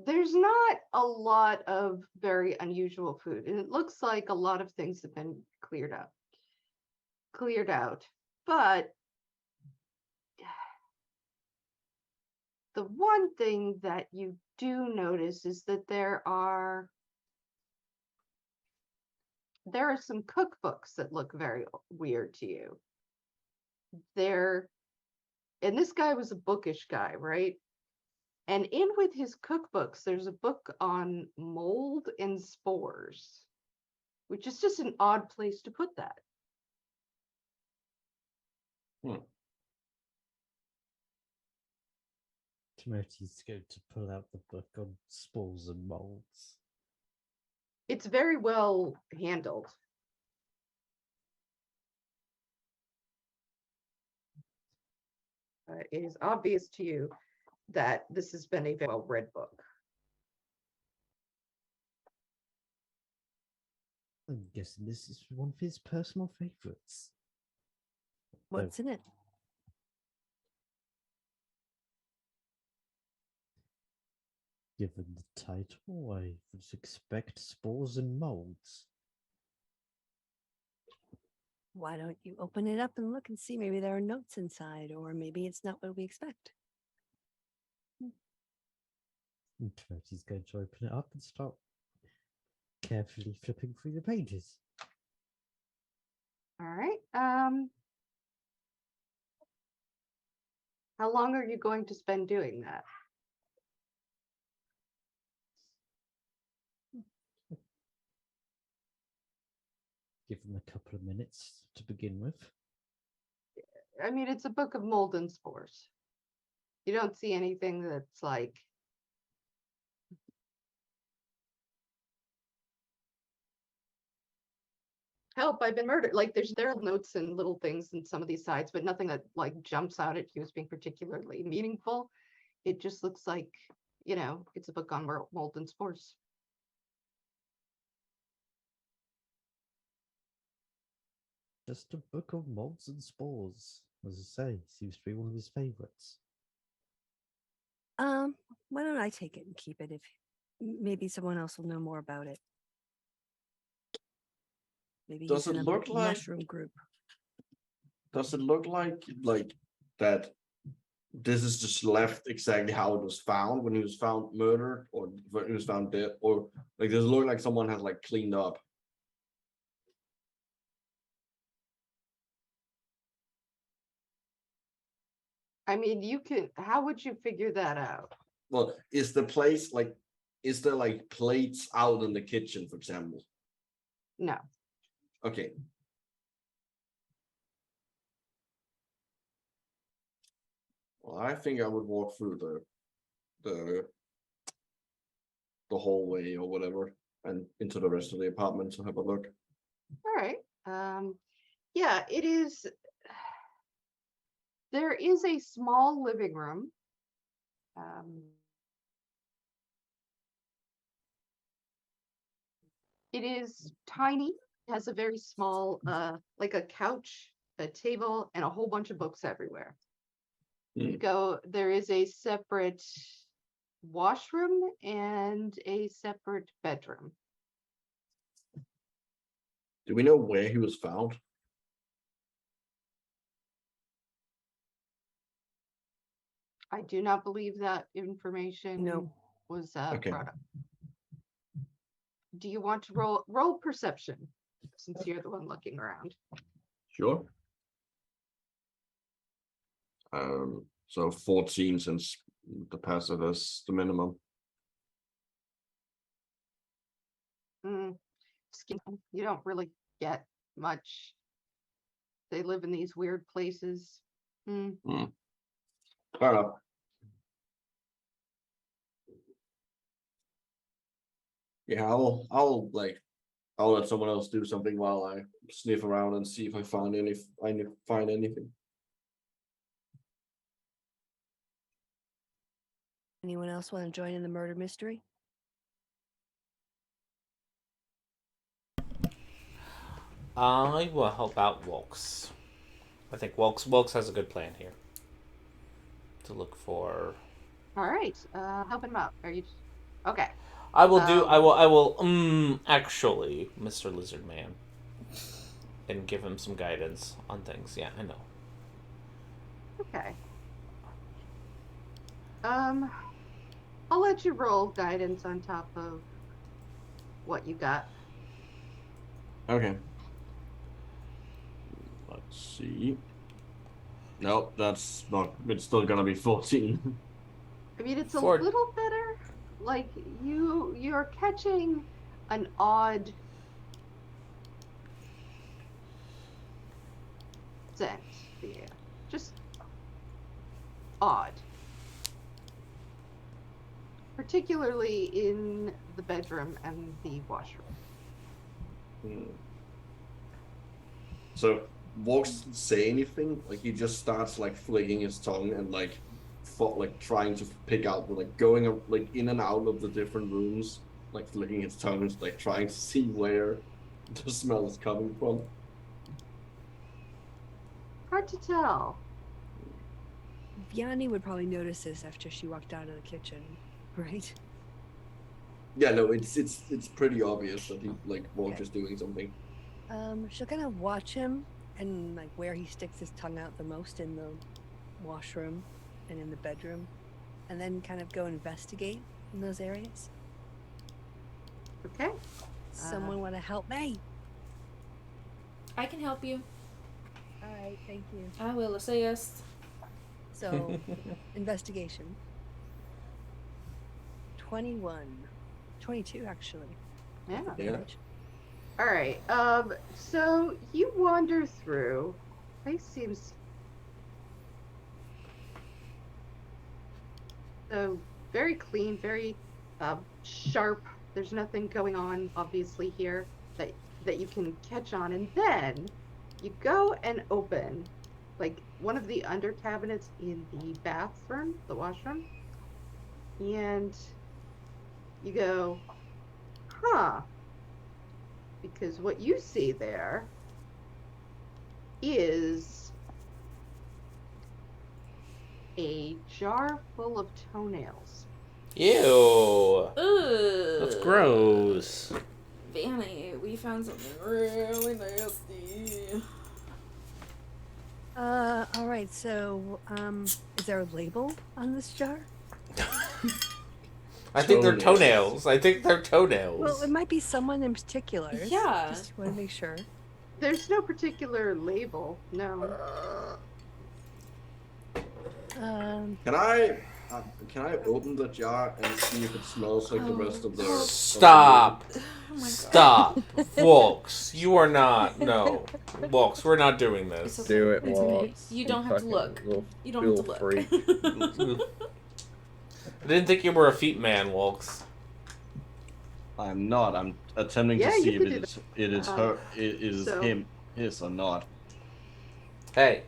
Speaker 5: there's not a lot of very unusual food. And it looks like a lot of things have been cleared out. But the one thing that you do notice is that there are some cookbooks that look very weird to you. And this guy was a bookish guy, right? And in with his cookbooks, there's a book on mold and spores, which is just an odd place to put that.
Speaker 7: Timothy's going to pull out the book on spores and molds.
Speaker 5: It's very well handled. it is obvious to you that this has been a very well-read book.
Speaker 7: I'm guessing this is one of his personal favorites.
Speaker 4: What's in it?
Speaker 7: Given the title, I would expect spores and molds.
Speaker 4: Why don't you open it up and look and see? Maybe there are notes inside, or maybe it's not what we expect.
Speaker 7: He's going to open it up and start carefully flipping through the pages.
Speaker 5: All right. How long are you going to spend doing that?
Speaker 7: Give him a couple of minutes to begin with.
Speaker 5: I mean, it's a book of mold and spores. You don't see anything that's like help, I've been murdered. Like there are notes and little things in some of these sides, but nothing that like jumps out at you as being particularly meaningful. It just looks like, it's a book on mold and spores.
Speaker 7: Just a book of molds and spores. As I say, seems to be one of his favorites.
Speaker 4: Why don't I take it and keep it? If maybe someone else will know more about it. Maybe
Speaker 3: Does
Speaker 4: he's in
Speaker 3: it
Speaker 4: a
Speaker 3: look like-
Speaker 4: mushroom group.
Speaker 3: Does it look like that this is just left exactly how it was found when he was found murdered or when he was found dead? Or like does it look like someone has like cleaned up?
Speaker 5: I mean, how would you figure that out?
Speaker 3: Well, is the place like, is there like plates out in the kitchen, for example?
Speaker 5: No.
Speaker 3: Okay. Well, I think I would walk through the hallway or whatever and into the rest of the apartment to have a look.
Speaker 5: All right. Yeah, it is. There is a small living room. It is tiny. It has a very small, like a couch, a table, and a whole bunch of books everywhere. There is a separate washroom and a separate bedroom.
Speaker 3: Do we know where he was found?
Speaker 5: I do not believe that information
Speaker 4: No.
Speaker 5: was
Speaker 3: Okay.
Speaker 5: brought up. Do you want to roll perception since you're the one looking around?
Speaker 3: Sure. So 14 since the passive is the minimum.
Speaker 5: You don't really get much. They live in these weird places.
Speaker 3: Fair enough. Yeah, I'll let someone else do something while I sniff around and see if I find anything.
Speaker 4: Anyone else want to join in the murder mystery?
Speaker 1: I will help out Wilkes. I think Wilkes has a good plan here. To look for.
Speaker 5: All right, helping him out. Are you okay?
Speaker 1: I will do. I will. Actually, Mr. Lizard Man, and give him some guidance on things. Yeah, I know.
Speaker 5: Okay. I'll let you roll guidance on top of what you got.
Speaker 3: Okay. Let's see. Nope, that's not. It's still gonna be 14.
Speaker 5: I mean, it's a little better. Like you're catching an odd scent. Yeah, just odd. Particularly in the bedroom and the washroom.
Speaker 3: So Vox doesn't say anything. Like he just starts like flicking his tongue and like trying to pick out, like going like in and out of the different rooms, like flicking his tongue, like trying to see where the smell is coming from.
Speaker 5: Hard to tell.
Speaker 4: Vianney would probably notice this after she walked out of the kitchen, right?
Speaker 3: Yeah, no, it's pretty obvious that he like Vox
Speaker 4: Okay.
Speaker 3: is doing something.
Speaker 4: She'll kind of watch him and like where he sticks his tongue out the most in the washroom and in the bedroom, and then kind of go investigate in those areas.
Speaker 5: Okay.
Speaker 4: Someone want to help me?
Speaker 2: I can help you.
Speaker 4: All right, thank you.
Speaker 2: I will assist.
Speaker 4: So, investigation. 21. 22, actually.
Speaker 5: Yeah.
Speaker 3: Yeah.
Speaker 5: All right. So you wander through. Place seems so very clean, very sharp. There's nothing going on, obviously, here that you can catch on. And then you go and open, like, one of the under cabinets in the bathroom, the washroom, and you go, huh? Because what you see there is a jar full of toenails.
Speaker 1: Ew.
Speaker 2: Ugh.
Speaker 1: That's gross.
Speaker 2: Vanny, we found something really nasty.
Speaker 4: All right, so, is there a label on this jar?
Speaker 1: I think they're
Speaker 3: Toenails.
Speaker 1: toenails. I think they're toenails.
Speaker 4: Well, it might be someone in particular.
Speaker 2: Yeah.
Speaker 4: Just want to make sure.
Speaker 5: There's no particular label, no.
Speaker 3: Can I open the jar and see if it smells like the rest of the?
Speaker 1: Stop.
Speaker 2: Oh my God.
Speaker 1: Stop. Walks. You are not. No. Walks. We're not doing
Speaker 2: It's
Speaker 1: this.
Speaker 2: okay.
Speaker 6: Do it,
Speaker 2: It's okay.
Speaker 6: Waltz.
Speaker 2: You don't have to
Speaker 6: fucking
Speaker 2: look.
Speaker 6: little
Speaker 2: You don't have to
Speaker 6: fool
Speaker 2: look.
Speaker 6: freak.
Speaker 1: I didn't think you were a feet man, Walks.
Speaker 3: I'm not. I'm attempting
Speaker 5: Yeah,
Speaker 3: to
Speaker 5: you
Speaker 3: see if
Speaker 5: could
Speaker 3: it
Speaker 5: do
Speaker 3: is it is her, it is
Speaker 5: so-
Speaker 3: him, his or not.
Speaker 1: Hey.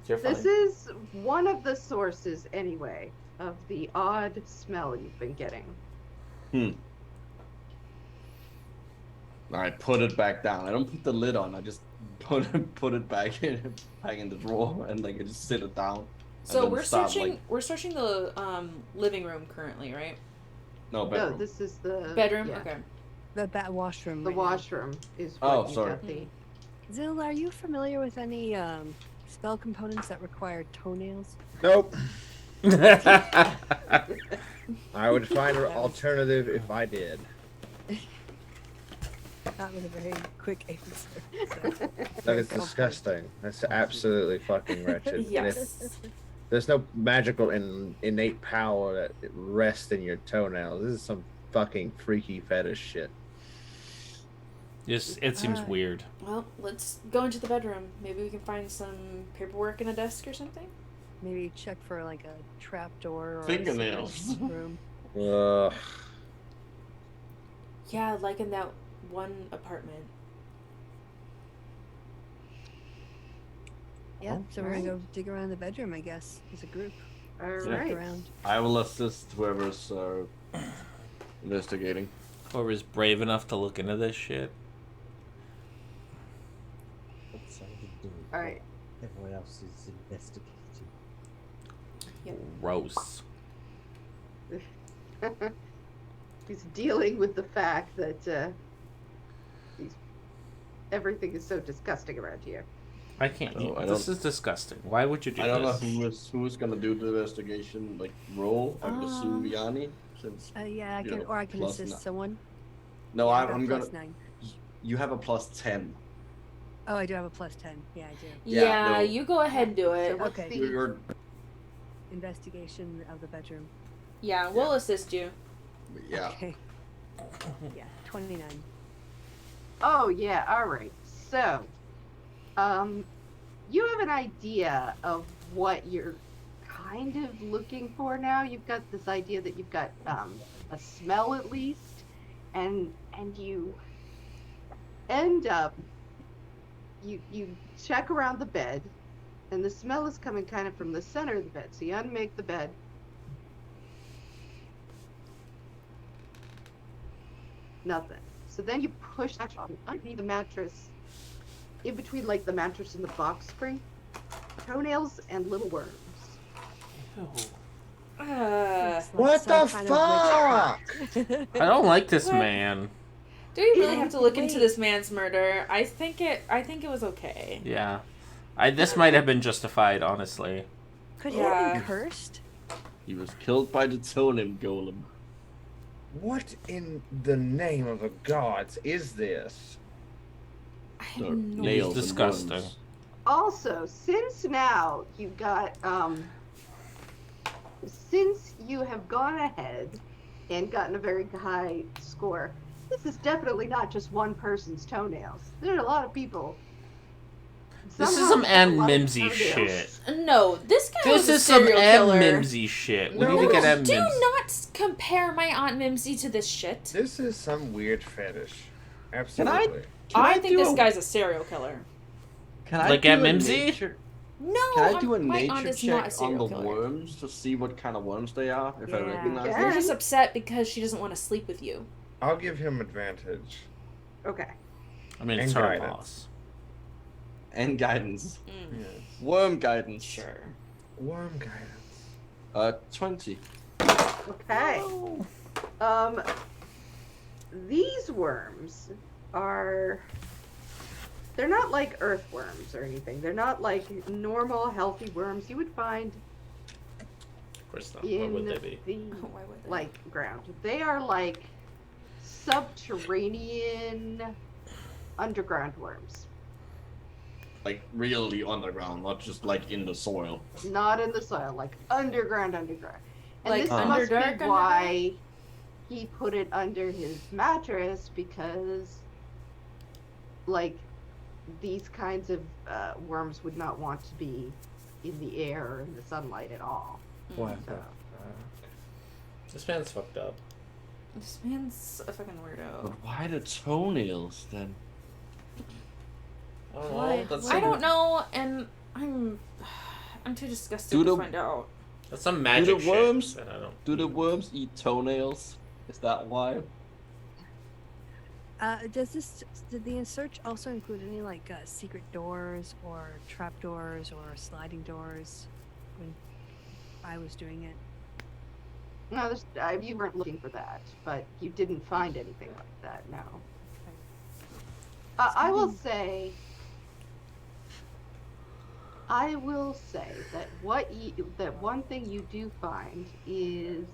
Speaker 1: You're fine.
Speaker 5: This is one of the sources, anyway, of the odd smell you've been getting.
Speaker 3: I put it back down. I don't put the lid on. I just put it back in the drawer and like I just sit it down.
Speaker 2: So
Speaker 3: then
Speaker 2: we're
Speaker 3: start,
Speaker 2: searching.
Speaker 3: like-
Speaker 2: We're searching the living room currently, right?
Speaker 3: No
Speaker 5: No,
Speaker 3: bedroom.
Speaker 5: this is the
Speaker 2: Bedroom.
Speaker 5: yeah,
Speaker 2: Okay.
Speaker 4: The washroom.
Speaker 5: The
Speaker 4: right now.
Speaker 5: washroom is
Speaker 3: Oh,
Speaker 5: what you
Speaker 3: sorry.
Speaker 5: got the.
Speaker 4: Zill, are you familiar with any spell components that require toenails?
Speaker 6: Nope. I would find an alternative if I did.
Speaker 4: That was a very quick answer. So,
Speaker 6: That is disgusting. That's absolutely fucking wretched. And
Speaker 2: Yes.
Speaker 6: there's no magical and innate power that rests in your toenails. This is some fucking freaky fetish shit.
Speaker 1: Just, it seems weird.
Speaker 2: Well, let's go into the bedroom. Maybe we can find some paperwork in a desk or something.
Speaker 4: Maybe check for like a trap door or
Speaker 3: Fingernails.
Speaker 4: a room.
Speaker 6: Ugh.
Speaker 2: Yeah, like in that one apartment.
Speaker 4: Yeah, so we're
Speaker 5: Alright.
Speaker 4: gonna go dig around the bedroom, I guess, as a group.
Speaker 5: All
Speaker 4: Look
Speaker 5: right.
Speaker 4: around.
Speaker 3: I will assist whoever's investigating.
Speaker 1: Whoever's brave enough to look into this shit.
Speaker 7: What's I can do?
Speaker 5: All right.
Speaker 7: Everyone else is investigating.
Speaker 1: Gross.
Speaker 5: He's dealing with the fact that everything is so disgusting around here.
Speaker 1: I can't.
Speaker 3: No, I
Speaker 1: This
Speaker 3: don't-
Speaker 1: is disgusting. Why would you do
Speaker 3: I don't know
Speaker 1: this?
Speaker 3: who is gonna do the investigation like roll. I would assume Vianney since
Speaker 4: Yeah, I
Speaker 3: You
Speaker 4: can,
Speaker 3: know,
Speaker 4: or I can
Speaker 3: plus
Speaker 4: assist
Speaker 3: nine.
Speaker 4: someone.
Speaker 3: no,
Speaker 4: Yeah, I
Speaker 3: I'm,
Speaker 4: got
Speaker 3: I'm gonna.
Speaker 4: +9.
Speaker 3: You have a +10.
Speaker 4: Oh, I do have a +10. Yeah, I do.
Speaker 3: Yeah,
Speaker 2: Yeah,
Speaker 3: no.
Speaker 2: you go ahead and do
Speaker 5: So
Speaker 2: it.
Speaker 5: what's
Speaker 4: Okay.
Speaker 5: the
Speaker 3: You're
Speaker 4: Investigation of the bedroom.
Speaker 2: Yeah, we'll assist you.
Speaker 3: yeah.
Speaker 4: Okay. Yeah, 29.
Speaker 5: Oh yeah, all right. So, you have an idea of what you're kind of looking for now. You've got this idea that you've got a smell at least, and you end up you check around the bed, and the smell is coming kind of from the center of the bed. So you unmake the bed. Nothing. So then you push underneath the mattress, in between like the mattress and the box spring, toenails and little worms.
Speaker 1: Ew.
Speaker 4: It's like
Speaker 6: What
Speaker 4: some
Speaker 6: the
Speaker 4: kind of witchcraft.
Speaker 1: I don't like this
Speaker 2: What?
Speaker 1: man.
Speaker 2: Do we really have to look into
Speaker 4: Wait.
Speaker 2: this man's murder? I think it was okay.
Speaker 1: Yeah. This might have been justified, honestly.
Speaker 4: Could he
Speaker 2: Yeah.
Speaker 4: have been cursed?
Speaker 3: He was killed by the totem golem.
Speaker 6: What in the name of the gods is this?
Speaker 2: I
Speaker 3: The
Speaker 2: have no
Speaker 3: nails and
Speaker 1: disgusting.
Speaker 3: worms.
Speaker 5: Also, since now you've got since you have gone ahead and gotten a very high score, this is definitely not just one person's toenails. There are a lot people.
Speaker 1: This is
Speaker 5: Somehow
Speaker 1: some
Speaker 5: there's a
Speaker 1: Ann
Speaker 5: lot of
Speaker 1: Mimsy
Speaker 5: toenails.
Speaker 1: shit.
Speaker 2: No, this guy
Speaker 1: This
Speaker 2: was a
Speaker 1: is some
Speaker 2: serial
Speaker 1: Ann
Speaker 2: killer.
Speaker 1: Mimsy shit. We
Speaker 6: No,
Speaker 1: need to get Ann
Speaker 2: Do
Speaker 1: Mimsy.
Speaker 2: not compare my Aunt Mimsy to this shit.
Speaker 6: This is some weird fetish. Absolutely.
Speaker 2: I
Speaker 3: Can
Speaker 2: think
Speaker 3: do
Speaker 2: this
Speaker 3: a-
Speaker 2: guy's a serial killer.
Speaker 3: Can I
Speaker 1: Like
Speaker 3: do
Speaker 1: Aunt
Speaker 3: a
Speaker 1: Mimsy?
Speaker 3: nature-
Speaker 2: No,
Speaker 3: Can I do a
Speaker 2: my aunt
Speaker 3: nature
Speaker 2: is not a
Speaker 3: check on
Speaker 2: serial
Speaker 3: the
Speaker 2: killer.
Speaker 3: worms to see what kind of worms they are? If I
Speaker 4: Yeah.
Speaker 3: recognize
Speaker 5: Yeah.
Speaker 3: them?
Speaker 2: You're just upset because she doesn't want to sleep with you.
Speaker 6: I'll give him advantage.
Speaker 5: Okay.
Speaker 1: I mean, it's
Speaker 6: And
Speaker 1: her
Speaker 6: guidance.
Speaker 1: boss.
Speaker 3: And guidance.
Speaker 6: Yes.
Speaker 3: Worm guidance.
Speaker 2: Sure.
Speaker 6: Worm guidance.
Speaker 3: 20.
Speaker 5: Okay. These worms are. They're not like earthworms or anything. They're not like normal, healthy worms you would find
Speaker 1: Of course not. Why
Speaker 5: in
Speaker 1: would they be?
Speaker 5: the
Speaker 2: Why would they?
Speaker 5: like ground. They are like subterranean underground worms.
Speaker 3: Like really underground, not just like in the soil.
Speaker 5: Not in the soil, like underground. And
Speaker 2: Like
Speaker 5: this must
Speaker 2: Underdark
Speaker 5: be why he put it under his mattress, because like these kinds of worms would not want to be in the air or in the sunlight at all.
Speaker 6: What
Speaker 5: So,
Speaker 6: the
Speaker 1: This man's fucked up.
Speaker 2: This man's a fucking weirdo.
Speaker 3: But why the toenails then?
Speaker 1: I don't know.
Speaker 4: Why-
Speaker 1: That's
Speaker 4: why
Speaker 2: I
Speaker 1: some,
Speaker 2: don't know, and I'm too disgusted
Speaker 3: Do
Speaker 2: to
Speaker 3: the-
Speaker 2: find out.
Speaker 1: that's some magic
Speaker 3: the
Speaker 1: shit.
Speaker 3: worms-
Speaker 1: that I don't.
Speaker 3: Do the worms eat toenails? Is that why?
Speaker 4: Did the search also include any like secret doors or trap doors or sliding doors when I was doing it?
Speaker 5: no, you weren't looking for that, but you didn't find anything like that. No. I will say that that one thing you do find is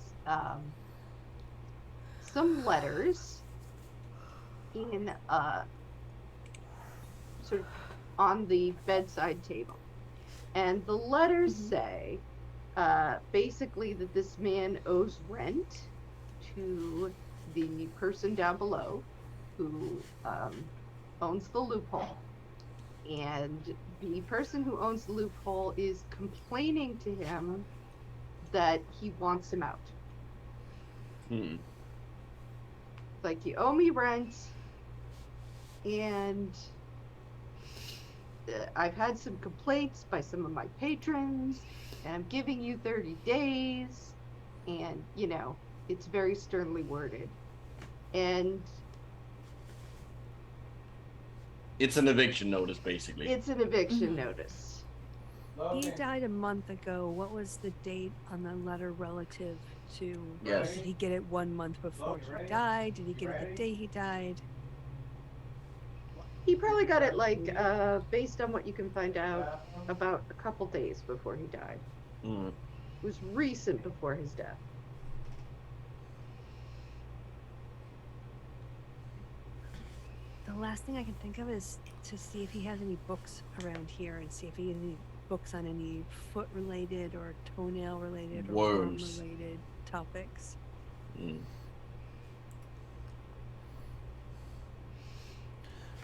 Speaker 5: some letters in sort of on the bedside table, and the letters say basically that this man owes rent to the person down below who owns the loophole, and the person who owns the loophole is complaining to him that he wants him out. Like, you owe me rent, and I've had some complaints by some of my patrons, and I'm giving you 30 days, and, you know, it's very sternly worded. And
Speaker 3: It's an eviction notice, basically.
Speaker 5: it's an eviction notice.
Speaker 4: He died a month ago. What was the date on the letter relative to?
Speaker 3: Yes.
Speaker 4: Did he get it 1 month before he died? Did he get it the day he died?
Speaker 5: He probably got it, like, based on what you can find out, about a couple days before he died.
Speaker 3: Mm.
Speaker 5: It was recent before his death.
Speaker 4: The last thing I can think of is to see if he has any books around here and see if he has any books on any foot related or toenail related or worm
Speaker 3: Worms.
Speaker 4: related topics.
Speaker 3: Mm.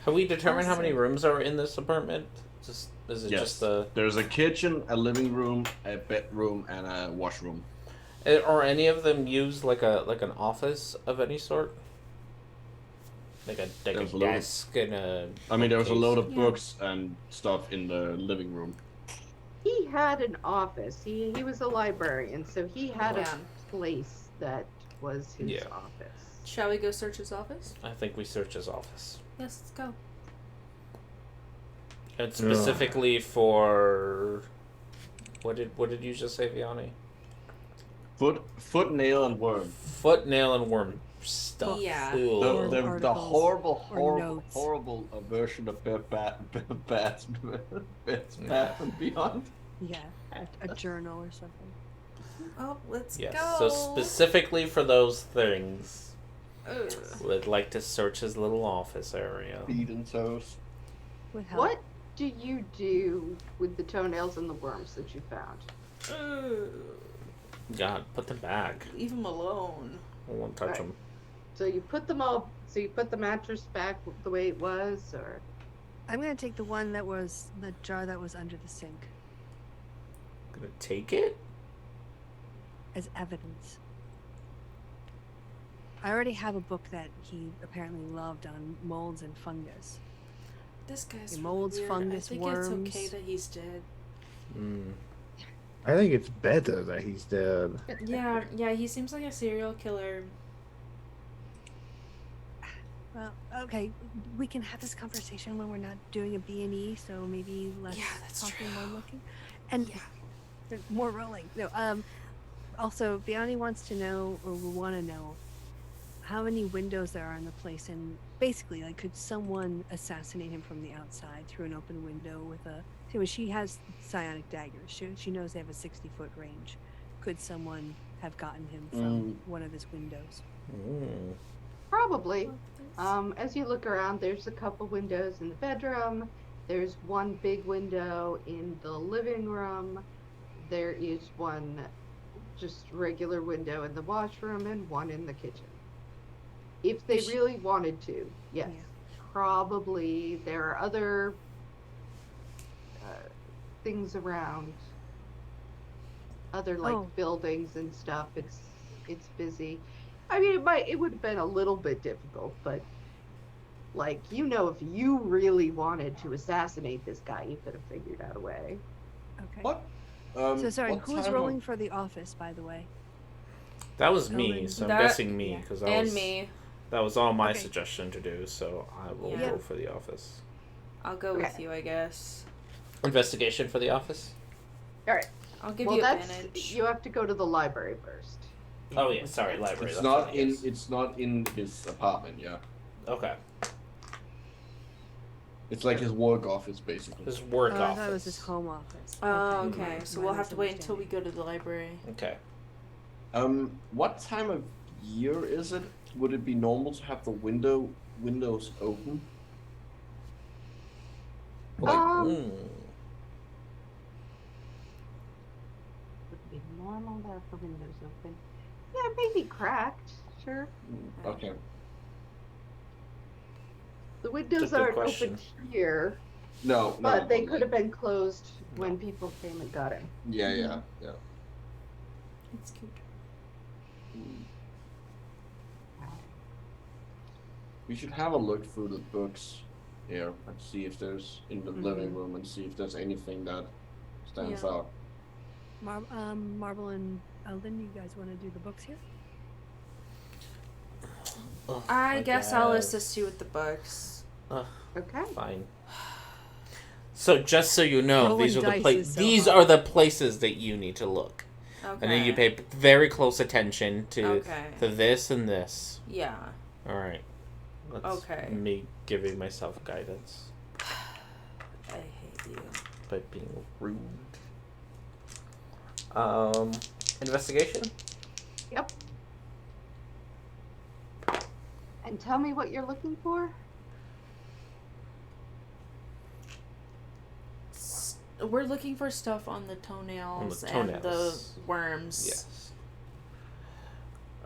Speaker 1: Have we determined how many
Speaker 4: Also-
Speaker 1: rooms are in this apartment? Just is it
Speaker 3: Yes.
Speaker 1: just a?
Speaker 3: There's a kitchen, a living room, a bedroom, and a washroom.
Speaker 1: Are any of them used like an office of any sort? Like a
Speaker 3: There's a load of-
Speaker 1: desk and a.
Speaker 3: I mean, there was a load of
Speaker 2: Yeah.
Speaker 3: books and stuff in the living room.
Speaker 5: He had an office. He was a librarian, so he had
Speaker 2: Yeah.
Speaker 5: a place that was his
Speaker 1: Yeah.
Speaker 5: office.
Speaker 2: Shall we go search his office?
Speaker 1: I think we search his office.
Speaker 2: Yes, let's go.
Speaker 1: And specifically for. What did you just say, Vianney?
Speaker 3: Foot, nail, and worm.
Speaker 1: Foot, nail, and worm stuff.
Speaker 2: Yeah.
Speaker 1: Ooh.
Speaker 4: Or
Speaker 3: The
Speaker 4: articles
Speaker 3: horrible,
Speaker 4: notes.
Speaker 3: horrible version of Bats and Beyond.
Speaker 4: Yeah, a journal or something.
Speaker 2: Oh, let's
Speaker 1: Yes.
Speaker 2: go.
Speaker 1: So specifically for those things,
Speaker 2: Ugh.
Speaker 1: would like to search his little office area.
Speaker 3: Feet and toes.
Speaker 4: With help.
Speaker 5: What do you do with the toenails and the worms that you found?
Speaker 2: Ugh.
Speaker 1: God, put them back.
Speaker 2: Leave him alone.
Speaker 1: I won't touch
Speaker 5: Right.
Speaker 1: them.
Speaker 5: So you put the mattress back the way it was, or
Speaker 4: I'm gonna take the one that was the jar that was under the sink
Speaker 1: Gonna take it?
Speaker 4: as evidence. I already have a book that he apparently loved on molds and fungus.
Speaker 2: This guy's
Speaker 4: Yeah, molds,
Speaker 2: weird.
Speaker 4: fungus,
Speaker 2: I think
Speaker 4: worms.
Speaker 2: it's okay that he's dead.
Speaker 6: I think it's better that he's dead.
Speaker 2: Yeah, he seems like a serial killer.
Speaker 4: Well, okay, we can have this conversation when we're not doing a B&E, so maybe less
Speaker 2: Yeah, that's
Speaker 4: talking,
Speaker 2: true.
Speaker 4: more looking. And
Speaker 2: Yeah.
Speaker 4: more rolling. No, also, Biani wants to know, or will want to know, how many windows there are in the place, and basically, like, could someone assassinate him from the outside through an open window with a... See, she has psionic daggers. She knows they have a 60-foot range. Could someone have gotten him from one of his windows?
Speaker 5: probably. As you look around, there's a couple windows in the bedroom. There's one big window in the living room. There is one just regular window in the washroom and one in the kitchen. If they really wanted to, yes.
Speaker 4: Yeah.
Speaker 5: Probably there are other things around, other like
Speaker 4: Oh.
Speaker 5: buildings and stuff. It's busy. I mean, it would have been a little bit difficult, but like, if you really wanted to assassinate this guy, you could have figured out a way.
Speaker 4: Okay.
Speaker 3: What?
Speaker 4: So sorry,
Speaker 3: what
Speaker 4: who's
Speaker 3: time
Speaker 4: rolling
Speaker 3: of-
Speaker 4: for the office, by the way?
Speaker 1: That was me,
Speaker 4: Ellen.
Speaker 1: so I'm
Speaker 2: That-
Speaker 1: guessing me,
Speaker 4: yeah.
Speaker 1: because
Speaker 2: And me.
Speaker 1: that was all my
Speaker 4: Okay.
Speaker 1: suggestion to do, so I will
Speaker 2: Yeah.
Speaker 1: go for the office.
Speaker 2: I'll go with
Speaker 5: Okay.
Speaker 2: you, I guess.
Speaker 1: Investigation for the office?
Speaker 5: All right.
Speaker 2: I'll give
Speaker 5: Well,
Speaker 2: you
Speaker 5: that's
Speaker 2: advantage.
Speaker 5: you have to go to the library first.
Speaker 1: Oh yeah, sorry, library.
Speaker 3: It's
Speaker 1: that's
Speaker 3: not
Speaker 1: what it
Speaker 3: in.
Speaker 1: is.
Speaker 3: It's not in his apartment. Yeah,
Speaker 1: Okay.
Speaker 3: it's like his work office, basically.
Speaker 1: His work
Speaker 4: Oh,
Speaker 1: office.
Speaker 4: I thought it was his home office.
Speaker 2: Oh,
Speaker 1: Okay.
Speaker 2: okay. So
Speaker 4: My
Speaker 2: we'll have to wait until we
Speaker 4: misunderstanding.
Speaker 2: go to the library.
Speaker 1: Okay.
Speaker 3: What time of year is it? Would it be normal to have the windows open? Like,
Speaker 1: Mm.
Speaker 5: Would it be normal to have the windows open? Yeah, maybe cracked. Sure.
Speaker 3: okay.
Speaker 5: The windows
Speaker 1: good
Speaker 5: aren't
Speaker 1: question.
Speaker 5: open here,
Speaker 3: No,
Speaker 5: but they could
Speaker 3: like-
Speaker 5: have been closed when people came and got him.
Speaker 3: Yeah.
Speaker 2: It's cute.
Speaker 3: We should have a look through the books here and see if there's in the living room and see if there's anything that stands
Speaker 2: Yeah.
Speaker 3: out.
Speaker 4: Marble and Eldon, you guys want to do the books here?
Speaker 1: Ugh,
Speaker 2: I guess I'll
Speaker 1: guess.
Speaker 2: assist you with the books.
Speaker 5: Okay.
Speaker 1: Fine. So just so you know,
Speaker 4: Rolling
Speaker 1: these are the
Speaker 4: dice is so
Speaker 1: these
Speaker 4: hard.
Speaker 1: are the places that you need to look.
Speaker 2: Okay.
Speaker 1: And then you pay very close attention to
Speaker 2: Okay.
Speaker 1: this and this.
Speaker 2: Yeah.
Speaker 1: All right. That's
Speaker 2: Okay.
Speaker 1: me giving myself guidance
Speaker 2: I hate you.
Speaker 1: by being rude. Investigation?
Speaker 5: Yep. And tell me what you're looking for.
Speaker 2: We're looking for stuff on the toenails, and the
Speaker 1: toenails.
Speaker 2: worms.
Speaker 1: Yes.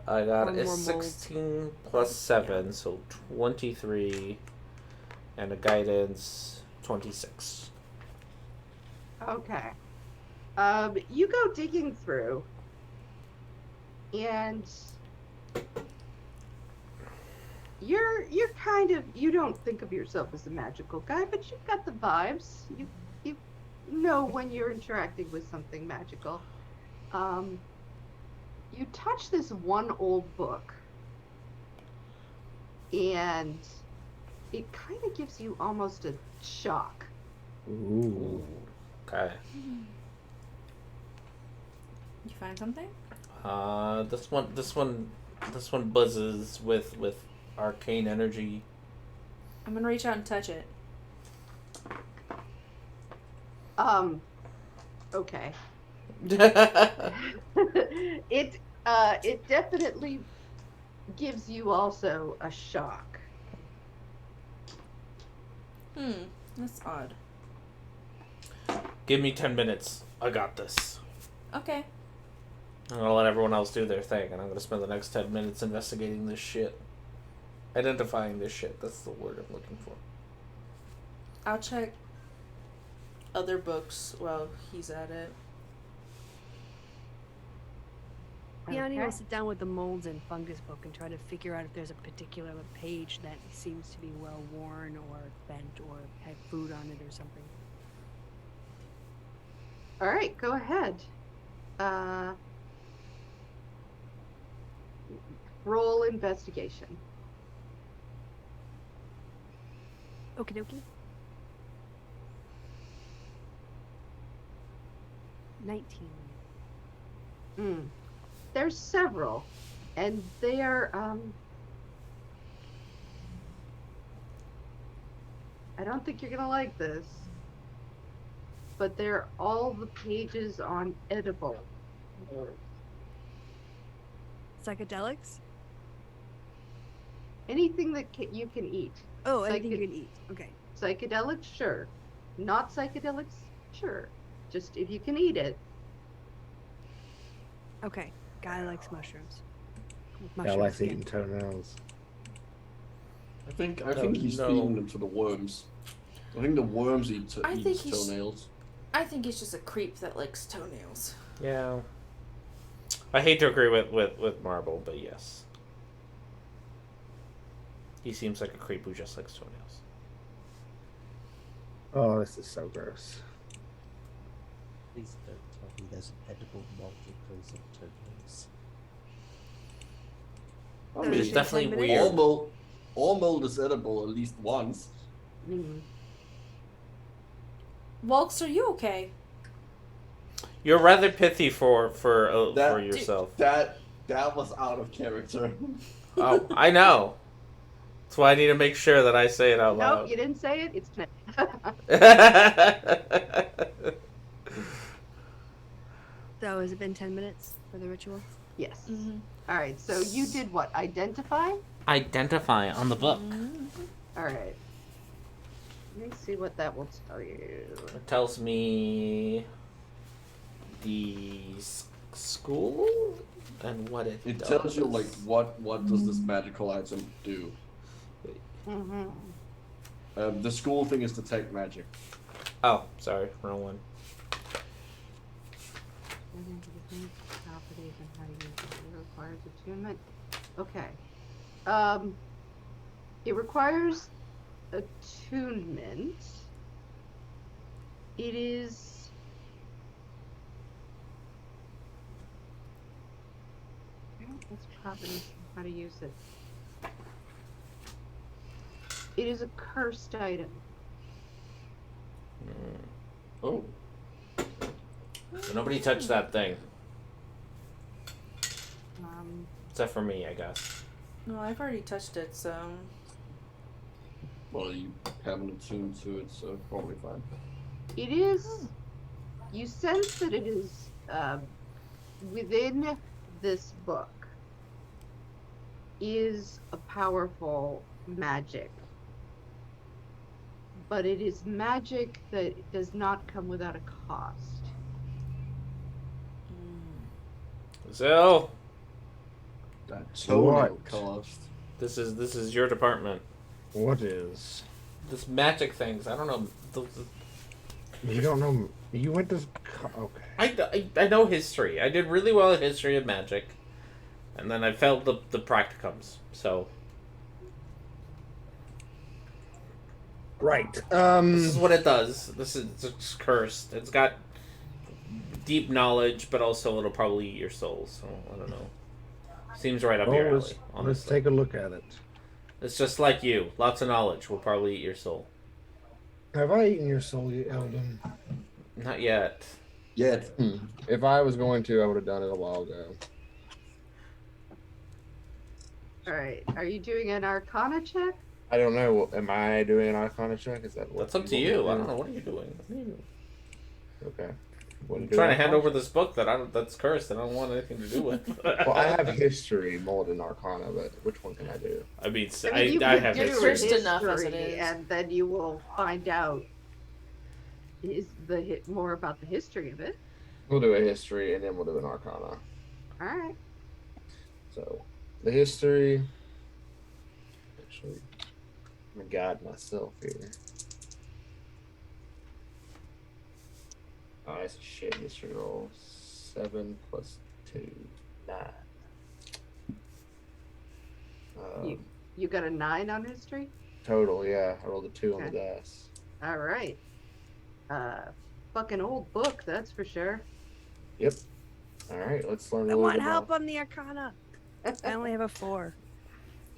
Speaker 1: I got
Speaker 4: Or
Speaker 1: a
Speaker 4: more mold.
Speaker 1: 16 plus 7, so 23, and a guidance 26.
Speaker 5: Okay. You go digging through, and you're kind of, you don't think of yourself as a magical guy, but you've got the vibes. You know when you're interacting with something magical. You touch this one old book, and it kind of gives you almost a shock.
Speaker 6: Ooh.
Speaker 1: Okay.
Speaker 2: You find something?
Speaker 1: This one buzzes with arcane energy.
Speaker 2: I'm gonna reach out and touch it.
Speaker 5: Okay. It definitely gives you also a shock.
Speaker 2: That's odd.
Speaker 1: Give me 10 minutes. I got this.
Speaker 2: Okay.
Speaker 1: I'm gonna let everyone else do their thing, and I'm gonna spend the next 10 minutes investigating this shit. Identifying this shit. That's the word I'm looking for.
Speaker 2: I'll check other books while he's at it.
Speaker 4: Yanni
Speaker 5: Okay.
Speaker 4: will sit down with the molds and fungus book and try to figure out if there's a particular page that seems to be well worn or bent or had food on it or something.
Speaker 5: All right, go ahead. Roll investigation.
Speaker 4: Okie dokie. 19.
Speaker 5: There's several, and they are I don't think you're gonna like this, but they're all the pages on edible.
Speaker 4: Psychedelics?
Speaker 5: Anything that you can eat.
Speaker 4: Oh, anything you can eat. Okay.
Speaker 5: Psychedelics, sure. Not psychedelics, sure. Just if you can eat it.
Speaker 4: Okay. Guy likes mushrooms.
Speaker 6: Yeah, I like eating toenails.
Speaker 3: I think
Speaker 1: Oh,
Speaker 3: he's
Speaker 1: no.
Speaker 3: feeding them to the worms. I think the worms eat
Speaker 2: I think he's-
Speaker 3: toenails.
Speaker 2: I think he's just a creep that likes toenails.
Speaker 1: Yeah. I hate to agree with Marble, but yes. He seems like a creep who just likes toenails.
Speaker 6: Oh, this is so gross.
Speaker 7: Please don't tell me there's an edible mold that grows on toenails.
Speaker 3: I
Speaker 4: There's
Speaker 3: mean,
Speaker 1: It's definitely
Speaker 4: 10 minutes?
Speaker 1: weird.
Speaker 3: all mold is edible at least once.
Speaker 2: Walks, are you okay?
Speaker 1: You're rather pithy for
Speaker 3: That-
Speaker 1: yourself.
Speaker 3: That was out of character.
Speaker 1: Oh, I know. That's why I need to make sure that I say it out
Speaker 5: Nope,
Speaker 1: loud.
Speaker 5: you didn't say it. It's
Speaker 4: So has it been 10 minutes for the ritual?
Speaker 5: yes.
Speaker 2: Mm-hmm.
Speaker 5: All right. So you did what? Identify.
Speaker 1: Identify on the book.
Speaker 5: All right. Let me see what that will tell you.
Speaker 1: It tells me the school and what it
Speaker 3: It
Speaker 1: does.
Speaker 3: tells you like what does this magical item do. The school thing is detect magic.
Speaker 1: Oh, sorry, wrong one.
Speaker 5: Properties and how to use it. It requires attunement. Okay. It requires attunement. It is. What's properties and how to use it? It is a cursed item.
Speaker 3: Oh.
Speaker 1: So nobody touched that thing.
Speaker 5: Um,
Speaker 1: Except for me, I guess.
Speaker 2: No, I've already touched it, so.
Speaker 3: Well, you haven't attuned to it, so probably fine.
Speaker 5: It is. You sense that it is within this book is a powerful magic, but it is magic that does not come without a cost.
Speaker 1: Zill,
Speaker 3: That toenail
Speaker 6: What?
Speaker 3: cost.
Speaker 1: this is your department.
Speaker 6: What is?
Speaker 1: This magic things. I don't know.
Speaker 6: You don't know. You went to. Okay.
Speaker 1: I know history. I did really well at history and magic, and then I failed the practicums. So
Speaker 6: Right.
Speaker 1: This is what it does. It's cursed. It's got deep knowledge, but also it'll probably eat your soul. So I don't know. Seems right up your alley.
Speaker 6: let's
Speaker 1: Honestly,
Speaker 6: take a look at it.
Speaker 1: it's just like you. Lots of knowledge will probably eat your soul.
Speaker 6: Have I eaten your soul yet, Eldon?
Speaker 1: Not yet.
Speaker 3: Yet.
Speaker 6: If I was going to, I would have done it a while ago.
Speaker 5: All right. Are you doing an Arcana check?
Speaker 6: I don't know. Am I doing an Arcana check? Is that what?
Speaker 1: That's up to you. I don't know. What are you doing?
Speaker 6: Okay.
Speaker 1: I'm trying to hand over this book that's cursed and I don't want anything to do with.
Speaker 6: Well, I have history more than Arcana, but which one can I do?
Speaker 1: I mean,
Speaker 5: You
Speaker 1: I
Speaker 5: could
Speaker 1: have
Speaker 5: do
Speaker 1: history.
Speaker 2: Cursed enough as it
Speaker 5: history,
Speaker 2: is.
Speaker 5: and then you will find out more about the history of it.
Speaker 6: We'll do a history and then we'll do an Arcana.
Speaker 5: All right.
Speaker 6: So, the history. Actually, I'm gonna guide myself here. Oh, it's a shit history roll. 7 plus 2, 9.
Speaker 5: You got a 9 on history?
Speaker 6: Total, yeah. I rolled a 2 on the
Speaker 5: Okay.
Speaker 6: dice.
Speaker 5: All right. Fucking old book, that's for sure.
Speaker 6: Yep. All right, let's learn a
Speaker 4: I
Speaker 6: little
Speaker 4: want
Speaker 6: bit
Speaker 4: help
Speaker 6: more.
Speaker 4: on the Arcana. I only have a 4.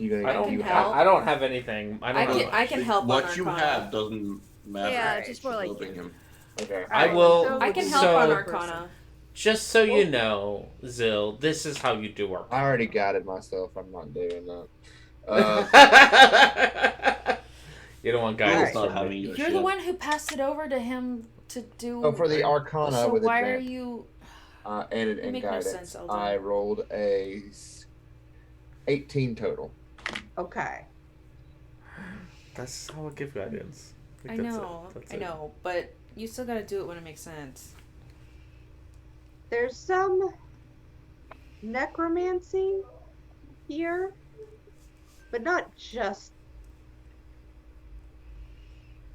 Speaker 1: I don't have anything.
Speaker 2: I can help
Speaker 3: What
Speaker 2: on
Speaker 3: you
Speaker 2: Arcana.
Speaker 3: have doesn't matter.
Speaker 4: Yeah,
Speaker 5: Right.
Speaker 4: just more like
Speaker 3: Helping him.
Speaker 6: Okay.
Speaker 1: I
Speaker 5: Alright,
Speaker 1: will.
Speaker 5: so
Speaker 2: I can
Speaker 5: we'll
Speaker 2: help
Speaker 1: so-
Speaker 2: on
Speaker 5: do
Speaker 2: Arcana.
Speaker 1: Just so you know, Zill, this is how you do our.
Speaker 6: I already guided myself. I'm not doing that.
Speaker 1: You don't want
Speaker 3: Bill's
Speaker 1: guidance.
Speaker 3: not
Speaker 1: from
Speaker 3: having
Speaker 1: me.
Speaker 3: your
Speaker 2: You're
Speaker 3: shit.
Speaker 2: the one who passed it over to him to do.
Speaker 6: Oh, for the Arcana
Speaker 2: So
Speaker 6: with
Speaker 2: why are
Speaker 6: advantage.
Speaker 2: you?
Speaker 6: And
Speaker 2: You make no
Speaker 6: guidance,
Speaker 2: sense, Eldon.
Speaker 6: I rolled a 18 total.
Speaker 5: Okay.
Speaker 1: That's how I give guidance.
Speaker 2: I
Speaker 1: That's
Speaker 2: know,
Speaker 1: it. That's
Speaker 2: I
Speaker 1: it.
Speaker 2: know, but you still gotta do it when it makes sense.
Speaker 5: There's some necromancy here, but not just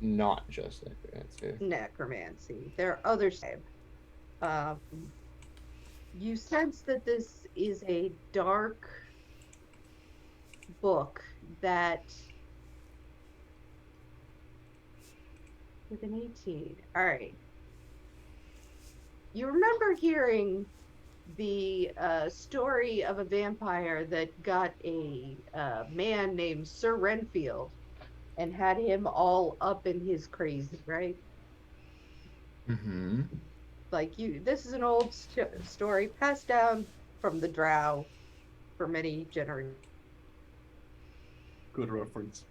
Speaker 6: Not just necromancy.
Speaker 5: necromancy. There are other types. You sense that this is a dark book that with an 18. All right. You remember hearing the story of a vampire that got a man named Sir Renfield and had him all up in his crazy, right?
Speaker 6: Mm-hmm.
Speaker 5: Like this is an old story passed down from the Drow for many generations.
Speaker 3: Good reference.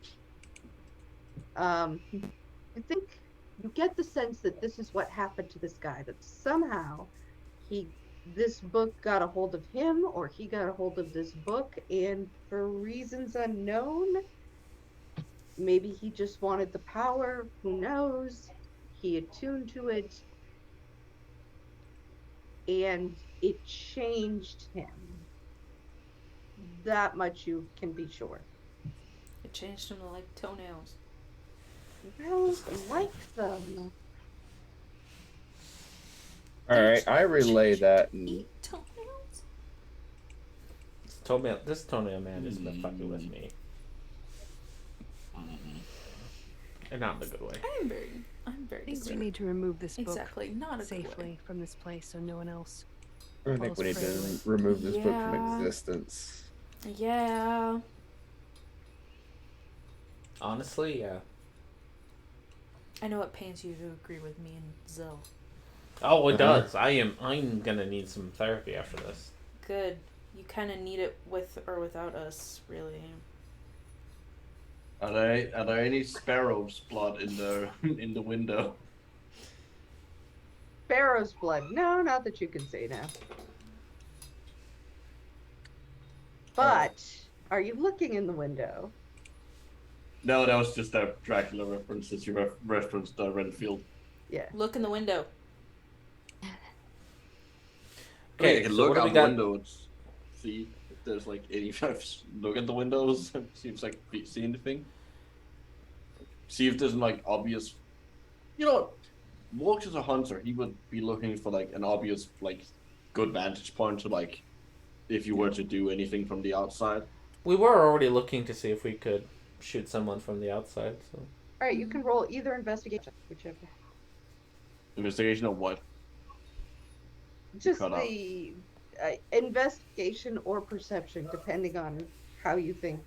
Speaker 5: I think you get the sense that this is what happened to this guy. That somehow this book got a hold of him, or he got a hold of this book, and for reasons unknown, maybe he just wanted the power. Who knows? He attuned to it, and it changed him. That much you can be sure.
Speaker 2: It changed him to like toenails.
Speaker 5: Well, like them.
Speaker 6: All right, I relay that. And
Speaker 2: Eat toenails?
Speaker 1: This toenail man has been fucking with me. And not in a good way.
Speaker 2: I'm very
Speaker 4: I think we
Speaker 2: concerned.
Speaker 4: need to remove this book
Speaker 2: Exactly, not a good way.
Speaker 4: safely from this place so no one else.
Speaker 6: I think we need to remove this book from existence.
Speaker 2: Yeah.
Speaker 1: Honestly, yeah.
Speaker 2: I know it pains you to agree with me and Zill.
Speaker 1: Oh, it does. I'm gonna need some therapy after this.
Speaker 2: Good. You kind of need it with or without us, really.
Speaker 3: Are there any sparrows blood in the window?
Speaker 5: Pharaoh's blood. No, not that you can say now. But are you looking in the window?
Speaker 3: No, that was just a Dracula reference that you referenced Renfield.
Speaker 5: Yeah.
Speaker 2: Look in the window.
Speaker 3: Okay,
Speaker 1: Okay,
Speaker 3: I can
Speaker 1: so
Speaker 3: look
Speaker 1: what do
Speaker 3: out
Speaker 1: we
Speaker 3: the
Speaker 1: got?
Speaker 3: windows, see if there's like any. Look at the windows, see if like see anything. See if there's like obvious. You know, Walks as a hunter, he would be looking for like an obvious like good vantage point to like if you were to do anything from the outside.
Speaker 1: We were already looking to see if we could shoot someone from the outside. So
Speaker 5: All right, you can roll either investigation, whichever.
Speaker 3: Investigation of what?
Speaker 5: Just
Speaker 3: Cut out.
Speaker 5: the investigation or perception, depending on how you think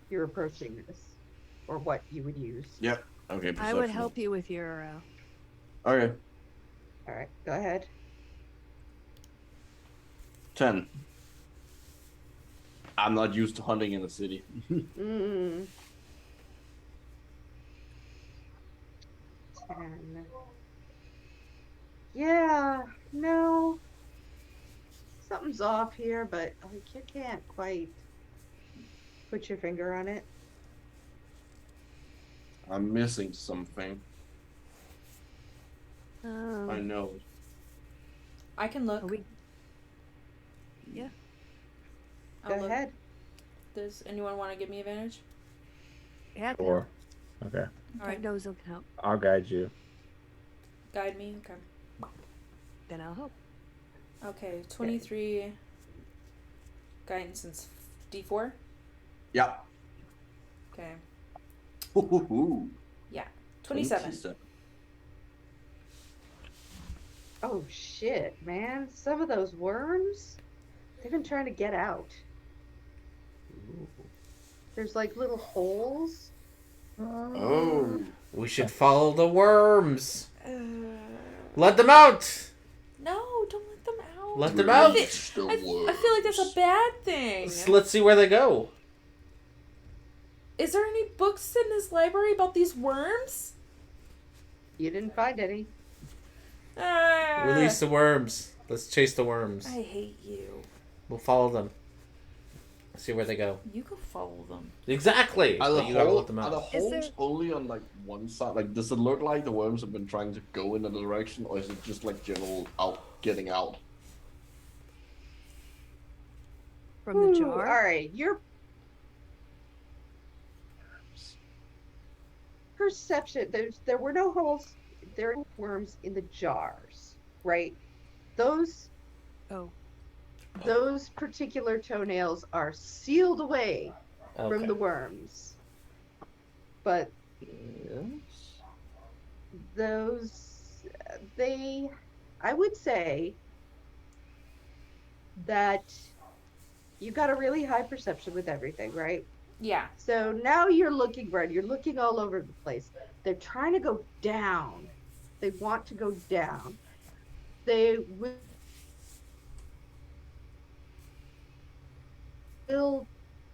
Speaker 5: you're approaching this, or what you would use.
Speaker 3: Yep. Okay.
Speaker 4: I would
Speaker 3: perception.
Speaker 4: help you with your.
Speaker 3: Okay.
Speaker 5: All right, go ahead.
Speaker 3: 10. I'm not used to hunting in the city.
Speaker 5: Mm. 10. Yeah, no. Something's off here, but like you can't quite put your finger on it.
Speaker 3: I'm missing something. I
Speaker 4: Oh,
Speaker 3: know.
Speaker 2: I can look.
Speaker 4: are we? Yeah.
Speaker 2: I'll
Speaker 5: Go
Speaker 2: look.
Speaker 5: ahead.
Speaker 2: Does anyone want to give me advantage?
Speaker 4: Yeah.
Speaker 6: Or, okay,
Speaker 2: All right.
Speaker 4: Nose can help.
Speaker 6: I'll guide you.
Speaker 2: Guide me. Okay.
Speaker 4: Then I'll help.
Speaker 2: Okay. 23. Guidance since D4.
Speaker 3: Yeah.
Speaker 2: Okay.
Speaker 3: Ooh.
Speaker 2: 27.
Speaker 5: Oh shit, man. Some of those worms, they've been trying to get out. There's like little holes.
Speaker 3: Oh.
Speaker 1: We should follow the worms. Let them out.
Speaker 2: No, don't let them out.
Speaker 1: Let them out.
Speaker 2: I feel like that's a bad thing.
Speaker 1: Let's see where they go.
Speaker 2: Is there any books in this library about these worms?
Speaker 5: You didn't find any.
Speaker 1: Release the worms. Let's chase the worms.
Speaker 2: I hate you.
Speaker 1: We'll follow them. See where they go.
Speaker 2: You go follow them.
Speaker 1: Exactly.
Speaker 3: Are the,
Speaker 1: But you gotta
Speaker 3: hole,
Speaker 1: let them
Speaker 3: are the
Speaker 1: out.
Speaker 3: holes
Speaker 4: there-
Speaker 3: only on like one side? Like, does it look like the worms have been trying to go in a direction, or is it just like general getting out?
Speaker 4: From the
Speaker 5: Ooh,
Speaker 4: jar.
Speaker 5: All right, your perception. There were no holes. There were worms in the jars, right? Those
Speaker 4: Oh.
Speaker 5: those particular toenails are sealed away from
Speaker 1: Okay.
Speaker 5: the worms. But
Speaker 3: Yes.
Speaker 5: those, I would say that you got a really high perception with everything, right?
Speaker 2: Yeah.
Speaker 5: So now you're looking right, you're looking all over the place. They're trying to go down. They want to go down. They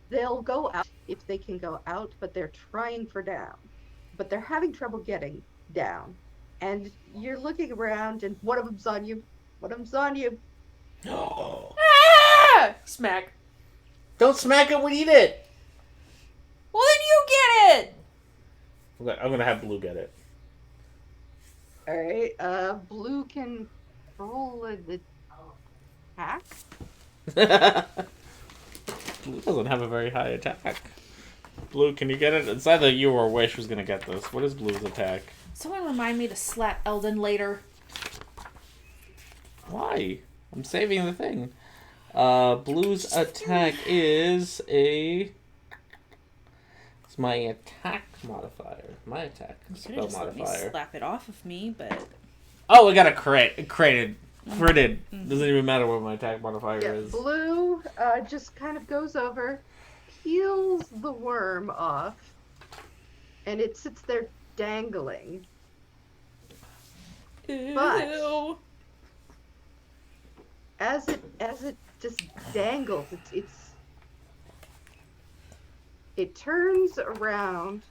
Speaker 5: they'll go out if they can go out, but they're trying for down. But they're having trouble getting down. And you're looking around and one of them's on you. One of them's on you.
Speaker 2: Ah! Smack.
Speaker 1: Don't smack it, we eat it.
Speaker 2: Well, then you get it.
Speaker 1: Okay, I'm gonna have Blue get it.
Speaker 5: Alright, Blue can roll an attack.
Speaker 1: Blue doesn't have a very high attack. Blue, can you get it? It's either you or Wish who's gonna get this. What is Blue's attack?
Speaker 2: Someone remind me to slap Eldon later.
Speaker 1: Why? I'm saving the thing. Blue's attack is a... It's my attack modifier. My attack
Speaker 2: You could
Speaker 1: spell
Speaker 2: have just let me
Speaker 1: modifier.
Speaker 2: slap it off of me, but
Speaker 1: Oh, I got a crit. Critted. Doesn't even matter what my attack modifier
Speaker 5: Yeah,
Speaker 1: is.
Speaker 5: Blue just kind of goes over, peels the worm off, and it sits there dangling. But
Speaker 2: Ew.
Speaker 5: as it just dangles, it turns around,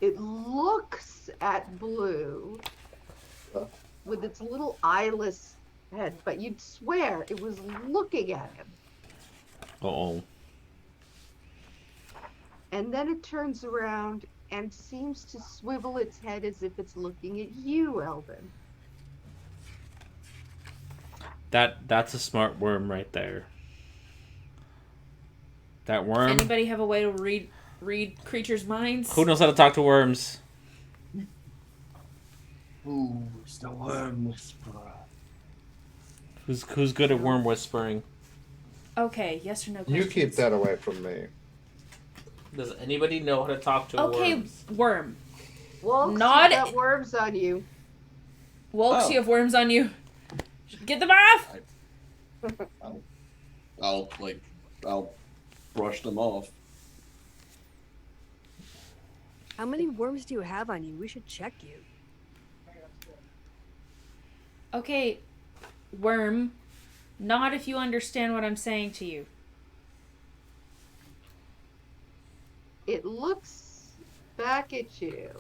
Speaker 5: it looks at Blue with its little eyeless head, but you'd swear it was looking at him.
Speaker 1: Uh-oh.
Speaker 5: And then it turns around and seems to swivel its head as if it's looking at you, Eldon.
Speaker 1: That's a smart worm right there. That worm...
Speaker 2: Anybody have a way to read creatures' minds?
Speaker 1: Who knows how to talk to worms?
Speaker 3: Ooh, it's the worm whisperer.
Speaker 1: Who's good at worm whispering?
Speaker 2: Okay, yes or no
Speaker 6: You
Speaker 2: questions.
Speaker 6: keep that away from me.
Speaker 1: Does anybody know how to talk to
Speaker 2: Okay,
Speaker 1: worms?
Speaker 2: worm.
Speaker 5: Wolves,
Speaker 2: Not-
Speaker 5: you got worms on you.
Speaker 2: Wolks,
Speaker 3: Oh.
Speaker 2: you have worms on you. Get them off!
Speaker 3: I'll brush them off.
Speaker 4: How many worms do you have on you? We should check you.
Speaker 2: Okay, worm. Not if you understand what I'm saying to you.
Speaker 5: It looks back at you.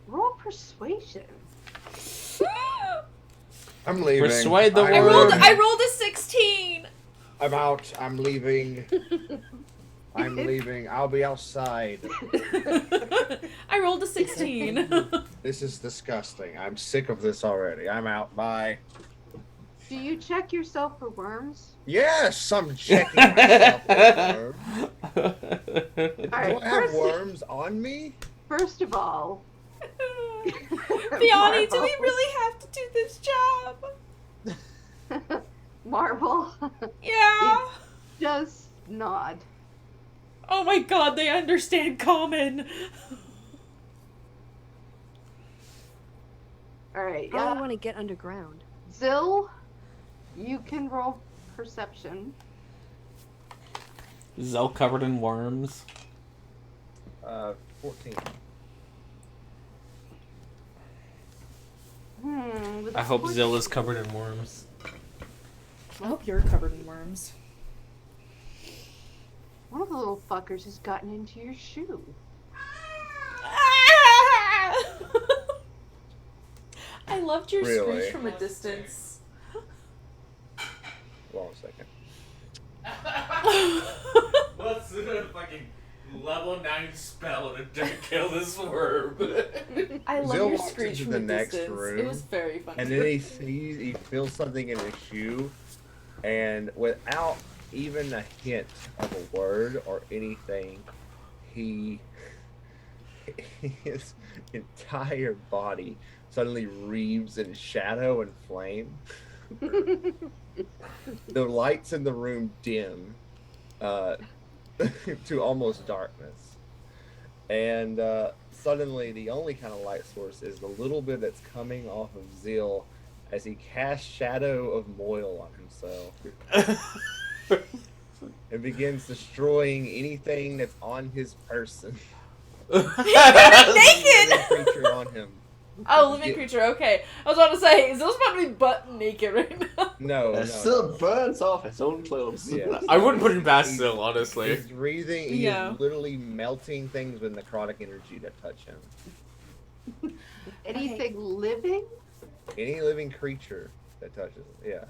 Speaker 5: Roll persuasion.
Speaker 6: I'm leaving.
Speaker 1: Persuade the
Speaker 6: I
Speaker 1: worm.
Speaker 2: I rolled a 16!
Speaker 6: I'm out. I'm leaving. I'm leaving. I'll be outside.
Speaker 2: I rolled a 16.
Speaker 6: This is disgusting. I'm sick of this already. I'm out. Bye.
Speaker 5: Do you check yourself for worms?
Speaker 6: Yes, I'm checking myself for worms.
Speaker 5: All
Speaker 6: Do
Speaker 5: right.
Speaker 6: I have worms on me?
Speaker 5: First of all,
Speaker 2: Vianney, do we really have to do this job?
Speaker 5: Marble
Speaker 2: Yeah.
Speaker 5: just nod.
Speaker 2: Oh my god, they understand common.
Speaker 5: All right.
Speaker 4: I don't want to get underground.
Speaker 5: Zill, you can roll perception.
Speaker 1: Zell covered in worms.
Speaker 6: 14.
Speaker 5: With
Speaker 1: I hope
Speaker 5: 14
Speaker 1: Zill is covered in worms.
Speaker 2: I hope you're covered in worms.
Speaker 5: One of the little fuckers has gotten into your shoe.
Speaker 2: I loved your
Speaker 6: Really?
Speaker 2: screech from a distance.
Speaker 6: Hold on a second.
Speaker 1: Let's do a fucking level 9 spell to kill this worm.
Speaker 2: I love
Speaker 6: Zill
Speaker 2: your
Speaker 6: walks
Speaker 2: screech
Speaker 6: into
Speaker 2: from
Speaker 6: the
Speaker 2: a
Speaker 6: next
Speaker 2: distance.
Speaker 6: room,
Speaker 2: It was very funny.
Speaker 6: And then he feels something in his shoe, and without even a hint of a word or anything, his entire body suddenly wreaths in shadow and flame. The lights in the room dim to almost darkness. And suddenly the only kind of light source is the little bit that's coming off of Zeal as he casts Shadow of Moil on himself. And begins destroying anything that's on his person.
Speaker 2: Naked!
Speaker 6: Creature on him.
Speaker 2: Oh, living creature, okay. I was about to say, is those about to be butt naked right now?
Speaker 6: No,
Speaker 3: It still burns off his own clothes.
Speaker 6: Yeah.
Speaker 1: I wouldn't put him past Zill, honestly.
Speaker 6: He's breathing. He
Speaker 2: Yeah.
Speaker 6: is literally melting things with necrotic energy that touch him.
Speaker 5: Anything living?
Speaker 6: Any living creature that touches him. Yeah.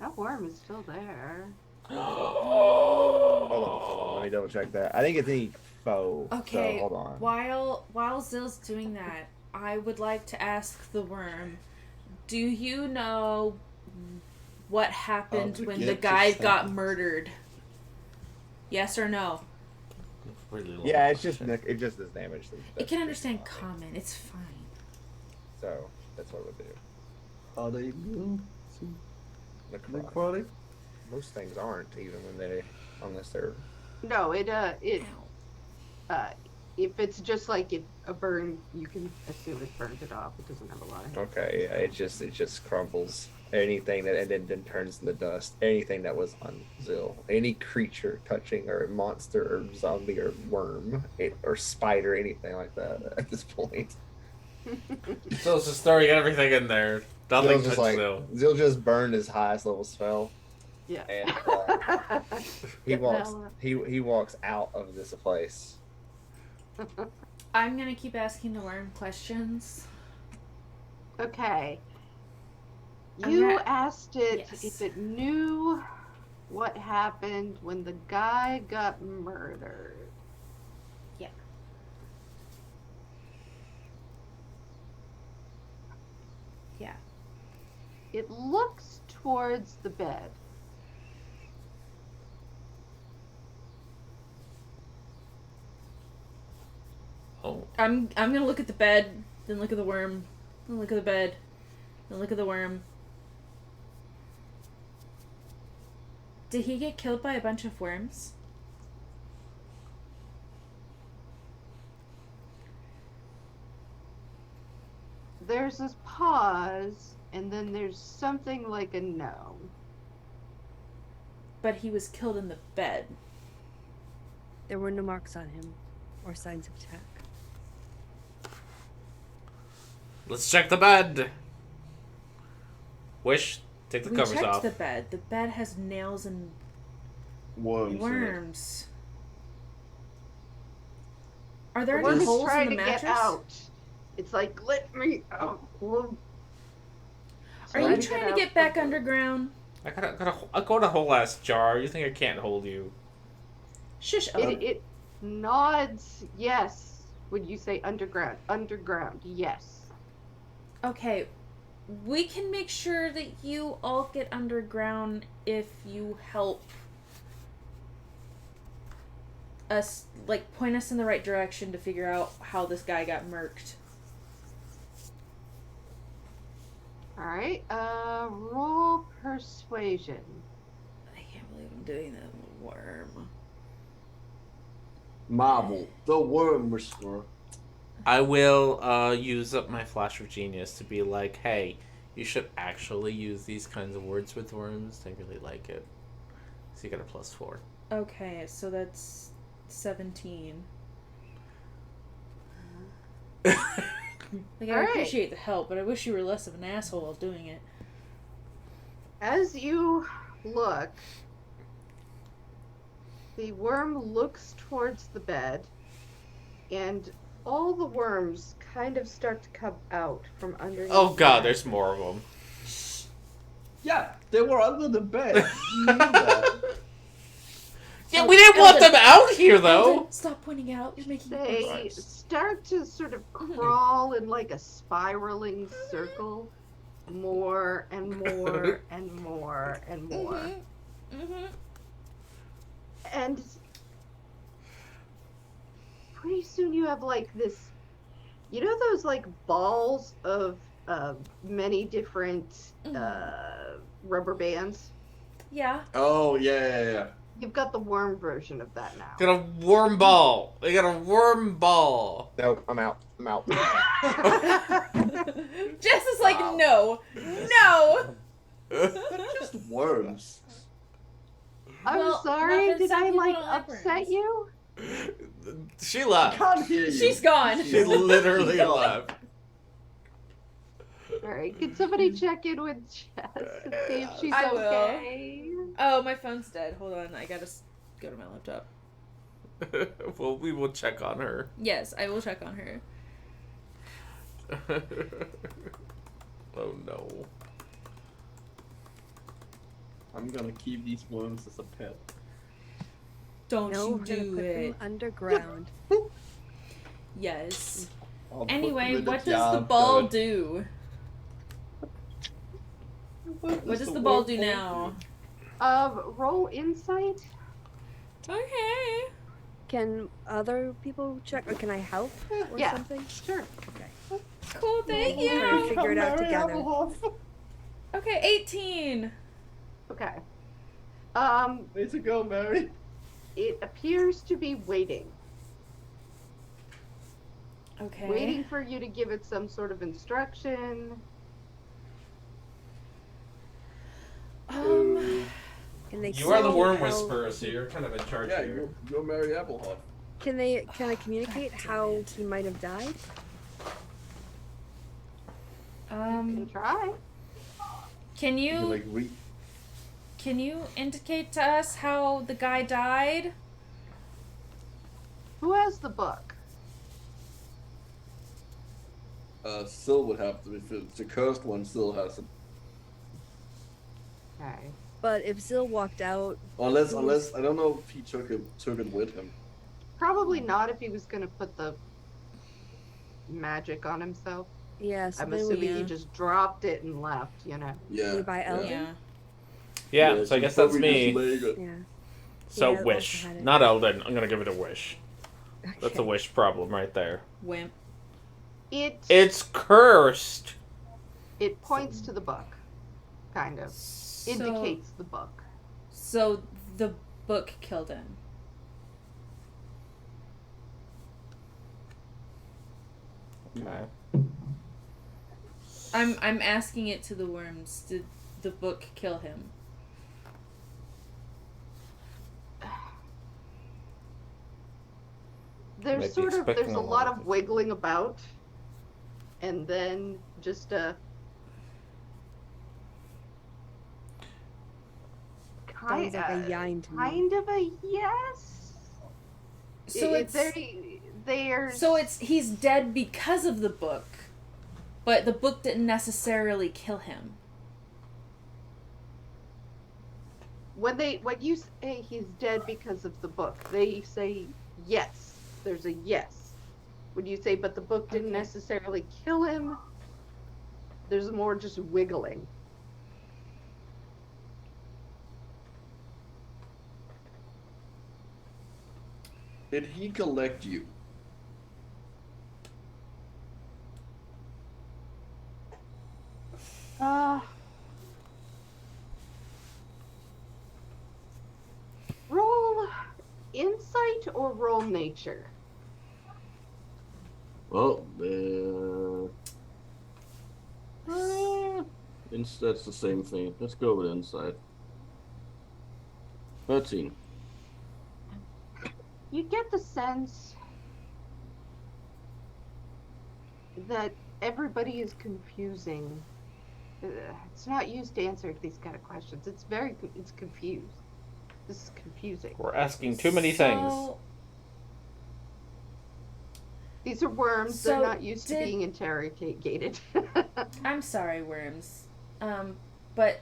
Speaker 5: That worm is still there.
Speaker 6: Hold on. Let me double check that. I think it's any foe.
Speaker 2: Okay,
Speaker 6: So hold on.
Speaker 2: while Zill's doing that, I would like to ask the worm, do you know what happened
Speaker 3: to
Speaker 2: when
Speaker 3: get
Speaker 2: the
Speaker 3: to
Speaker 2: guy got
Speaker 3: seconds.
Speaker 2: murdered? Yes or no?
Speaker 1: Really long
Speaker 6: Yeah, it's just
Speaker 1: question.
Speaker 6: it just does damage.
Speaker 2: It can understand common. It's fine.
Speaker 6: So that's what it would do.
Speaker 3: Are they immune to
Speaker 6: Necrotic.
Speaker 3: necrotic?
Speaker 6: Most things aren't, even when unless they're.
Speaker 5: No, if it's just like a burn, you can assume it burns it off. It doesn't have a lot of.
Speaker 6: Okay, yeah, it just crumbles anything that and then turns into dust. Anything that was on Zill, any creature touching or monster or zombie or worm or spider, anything like that at this point.
Speaker 1: Zill's just throwing everything in there. Nothing
Speaker 6: Zill's
Speaker 1: touched
Speaker 6: just like
Speaker 1: Zill.
Speaker 6: Zill just burned his highest level spell,
Speaker 5: Yeah.
Speaker 6: and
Speaker 5: Get the hell out.
Speaker 6: he walks out of this place.
Speaker 2: I'm gonna keep asking the worm questions.
Speaker 5: Okay.
Speaker 2: I'm
Speaker 5: You
Speaker 2: gonna-
Speaker 5: asked it
Speaker 2: Yes.
Speaker 5: if it knew what happened when the guy got murdered.
Speaker 2: Yeah. Yeah.
Speaker 5: It looks towards the bed.
Speaker 1: Oh.
Speaker 2: I'm gonna look at the bed, then look at the worm, then look at the bed, then look at the worm. Did he get killed by a bunch of worms?
Speaker 5: there's this pause, and then there's something like a no.
Speaker 2: But he was killed in the bed.
Speaker 4: There were no marks on him or signs of attack.
Speaker 1: Let's check the bed. Wish, take the
Speaker 2: We
Speaker 1: covers
Speaker 2: checked
Speaker 1: off.
Speaker 2: the bed. The bed has nails and
Speaker 3: Worms. in it.
Speaker 2: worms. Are there
Speaker 5: The
Speaker 2: any
Speaker 5: worm is
Speaker 2: holes in
Speaker 5: trying
Speaker 2: the
Speaker 5: to
Speaker 2: mattress?
Speaker 5: get out. It's like, let me out.
Speaker 2: Are you trying to get back underground?
Speaker 1: I got a whole ass jar. You think I can't hold you?
Speaker 2: Shush.
Speaker 5: It nods yes when you say underground. Underground, yes.
Speaker 2: Okay, we can make sure that you all get underground if you help us, like, point us in the right direction to figure out how this guy got murked.
Speaker 5: Alright, roll persuasion.
Speaker 2: I can't believe I'm doing that with a worm.
Speaker 3: Marvel, the worm whisperer.
Speaker 1: I will use up my flash of genius to be like, hey, you should actually use these kinds of words with worms. They really like it. So you got a +4.
Speaker 2: Okay, so that's 17. Like, I
Speaker 5: Alright.
Speaker 2: appreciate the help, but I wish you were less of an asshole while doing it.
Speaker 5: As you look, the worm looks towards the bed, and all the worms kind of start to come out from underneath.
Speaker 1: Oh
Speaker 5: the
Speaker 1: god,
Speaker 5: bed.
Speaker 1: there's more of them.
Speaker 3: Yeah, they were under the bed. You knew that.
Speaker 1: Yeah, we didn't want them out here, though.
Speaker 2: Eldon, stop pointing it out. You're making it
Speaker 5: They
Speaker 2: worse.
Speaker 5: start to sort of crawl in like a spiraling circle, more and more and more and more.
Speaker 2: Mm-hmm.
Speaker 5: And pretty soon you have like this, you know, those like balls of many different rubber bands?
Speaker 2: Yeah.
Speaker 3: Oh, yeah.
Speaker 5: You've got the worm version of that now.
Speaker 1: Got a worm ball. They got a worm ball.
Speaker 6: No, I'm out. I'm out.
Speaker 2: Jess is like,
Speaker 3: Wow.
Speaker 2: no.
Speaker 3: They're just worms.
Speaker 5: I'm
Speaker 2: Well,
Speaker 5: sorry,
Speaker 2: Muffin,
Speaker 5: did
Speaker 2: some
Speaker 5: I
Speaker 2: people
Speaker 5: like
Speaker 2: don't like
Speaker 5: upset
Speaker 2: worms.
Speaker 5: you?
Speaker 1: She
Speaker 3: I
Speaker 1: left.
Speaker 3: can't hear you.
Speaker 2: She's gone.
Speaker 1: She literally
Speaker 3: She's gone.
Speaker 1: left.
Speaker 5: Alright, can somebody check in with Jess and see if she's
Speaker 2: I will.
Speaker 5: okay?
Speaker 2: Oh, my phone's dead. Hold on. I gotta go to my laptop.
Speaker 1: Well, we will check on her.
Speaker 2: Yes, I will check on her.
Speaker 1: Oh no.
Speaker 3: I'm gonna keep these worms as a pet.
Speaker 2: Don't
Speaker 4: No,
Speaker 2: you
Speaker 4: we're gonna
Speaker 2: do
Speaker 4: put
Speaker 2: it.
Speaker 4: them underground.
Speaker 2: Yes.
Speaker 3: I'll put
Speaker 2: Anyway,
Speaker 3: them in
Speaker 2: what
Speaker 3: the
Speaker 2: does the
Speaker 3: yard,
Speaker 2: ball
Speaker 3: but-
Speaker 2: do? What does the ball do now?
Speaker 5: Roll insight.
Speaker 2: Okay.
Speaker 4: Can other people check, or can I help or
Speaker 5: Yeah.
Speaker 4: something?
Speaker 5: Sure.
Speaker 4: Okay.
Speaker 2: Cool, thank
Speaker 4: We're trying to
Speaker 2: you.
Speaker 4: figure it out
Speaker 3: Mary
Speaker 4: together.
Speaker 3: Applehoff.
Speaker 2: Okay, 18.
Speaker 5: Okay.
Speaker 3: Way to go, Mary.
Speaker 5: It appears to be waiting.
Speaker 2: Okay.
Speaker 5: Waiting for you to give it some sort of instruction.
Speaker 4: Can they?
Speaker 1: You are the
Speaker 4: see
Speaker 1: worm
Speaker 4: how-
Speaker 1: whisperer, so you're kind of in charge
Speaker 3: Yeah,
Speaker 1: here.
Speaker 3: you're Mary Applehoff.
Speaker 4: Can I communicate how he might have died?
Speaker 5: You can try.
Speaker 2: Can
Speaker 3: You
Speaker 2: you
Speaker 3: can, like,
Speaker 2: can you indicate to us how the guy died?
Speaker 5: Who has the book?
Speaker 3: Syl would have to, if it's the cursed one, Syl has it.
Speaker 5: Okay.
Speaker 4: But if Zill walked out,
Speaker 3: Unless, I don't know if he took it with him.
Speaker 5: Probably not if he was gonna put the magic on himself.
Speaker 4: yeah, so
Speaker 5: I'm
Speaker 4: then
Speaker 5: assuming
Speaker 4: we
Speaker 5: he just dropped it and left, you know.
Speaker 3: Yeah.
Speaker 4: by Eldon?
Speaker 2: Yeah.
Speaker 1: Yeah, so I guess that's me.
Speaker 4: Yeah.
Speaker 1: So
Speaker 4: Yeah,
Speaker 1: Wish.
Speaker 4: also had it.
Speaker 1: Not Eldon. I'm gonna give it a Wish. That's a
Speaker 4: Okay.
Speaker 1: Wish problem right there.
Speaker 2: Wimp.
Speaker 1: It's cursed!
Speaker 5: It points to the book, kind of. Indicates the book.
Speaker 2: So the book killed him.
Speaker 1: Okay.
Speaker 2: I'm asking it to the worms. Did the book kill him?
Speaker 5: There's there's a lot of wiggling about, and then just a
Speaker 4: Sounds like a yine to me.
Speaker 5: kind of a yes.
Speaker 2: So he's dead because of the book, but the book didn't necessarily kill him.
Speaker 5: When you say he's dead because of the book, they say yes. There's a yes. When you say, but the book didn't necessarily kill him, there's more just wiggling.
Speaker 3: Did he collect you?
Speaker 5: Roll insight or roll nature?
Speaker 3: Well, insight's the same thing. Let's go with insight. 13.
Speaker 5: You get the sense that everybody is confusing. It's not used to answer these kind of questions. It's confused. This is confusing.
Speaker 1: We're asking too many things.
Speaker 5: These are worms.
Speaker 2: So
Speaker 5: they're not used to being interrogated.
Speaker 2: I'm sorry, worms. But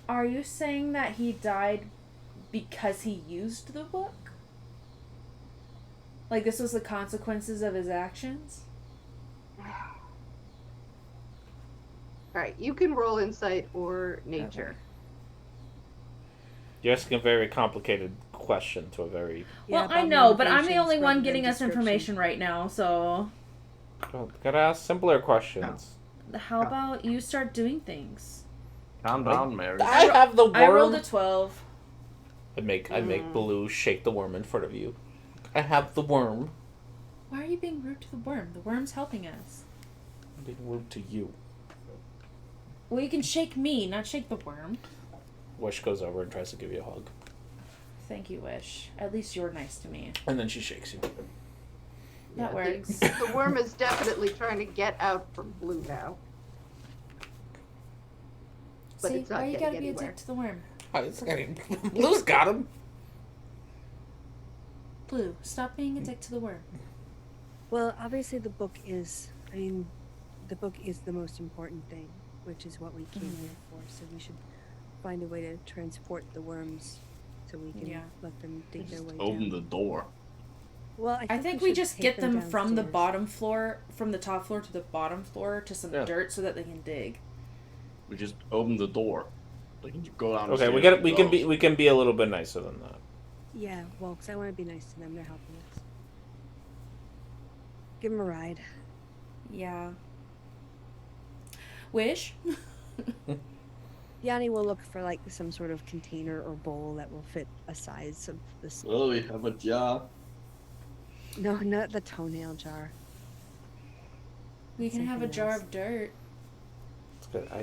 Speaker 2: are you saying that he died because he used the book? Like this was the consequences of his actions?
Speaker 5: Alright, you can roll insight or nature.
Speaker 2: Okay.
Speaker 1: You're asking a very complicated question to a very...
Speaker 2: Well, I know, but I'm the only one getting us information right now, so...
Speaker 1: Well, gotta ask simpler questions.
Speaker 2: How about you start doing things?
Speaker 3: Calm down, Mary.
Speaker 1: I have the worm.
Speaker 2: I rolled a 12.
Speaker 1: I make Blue shake the worm in front of you. I have the worm.
Speaker 2: Why are you being rude to the worm? The worm's helping us.
Speaker 1: I'm being rude to you.
Speaker 2: Well, you can shake me, not shake the worm.
Speaker 1: Wish goes over and tries to give you a hug.
Speaker 2: Thank you, Wish. At least you're nice to me.
Speaker 1: And then she shakes you.
Speaker 2: That works.
Speaker 5: The worm is definitely trying to get out from Blue now. But
Speaker 2: See,
Speaker 5: it's not
Speaker 2: why you
Speaker 5: getting
Speaker 2: gotta be
Speaker 5: anywhere.
Speaker 2: a dick to the worm?
Speaker 1: Blue's got him.
Speaker 2: Blue, stop being a dick to the worm.
Speaker 4: Well, obviously the book is the book is the most important thing, which is what we came here for. So we should find a way to transport the worms so we can let them dig their way
Speaker 3: Open
Speaker 4: down.
Speaker 3: the door.
Speaker 4: Well,
Speaker 2: I think we just get them from the bottom floor, from the top floor to the bottom floor to some dirt so that they can dig.
Speaker 3: We just open the door. They can go down.
Speaker 1: Okay, we can be a little bit nicer than that.
Speaker 4: Yeah, well, because I want to be nice to them. They're helping us. Give them a ride.
Speaker 2: Yeah. Wish?
Speaker 4: Yanni will look for like some sort of container or bowl that will fit a size of this.
Speaker 3: Well, we have a jar.
Speaker 4: No, not the toenail jar.
Speaker 2: We can have a jar of dirt.
Speaker 1: It's good.
Speaker 2: A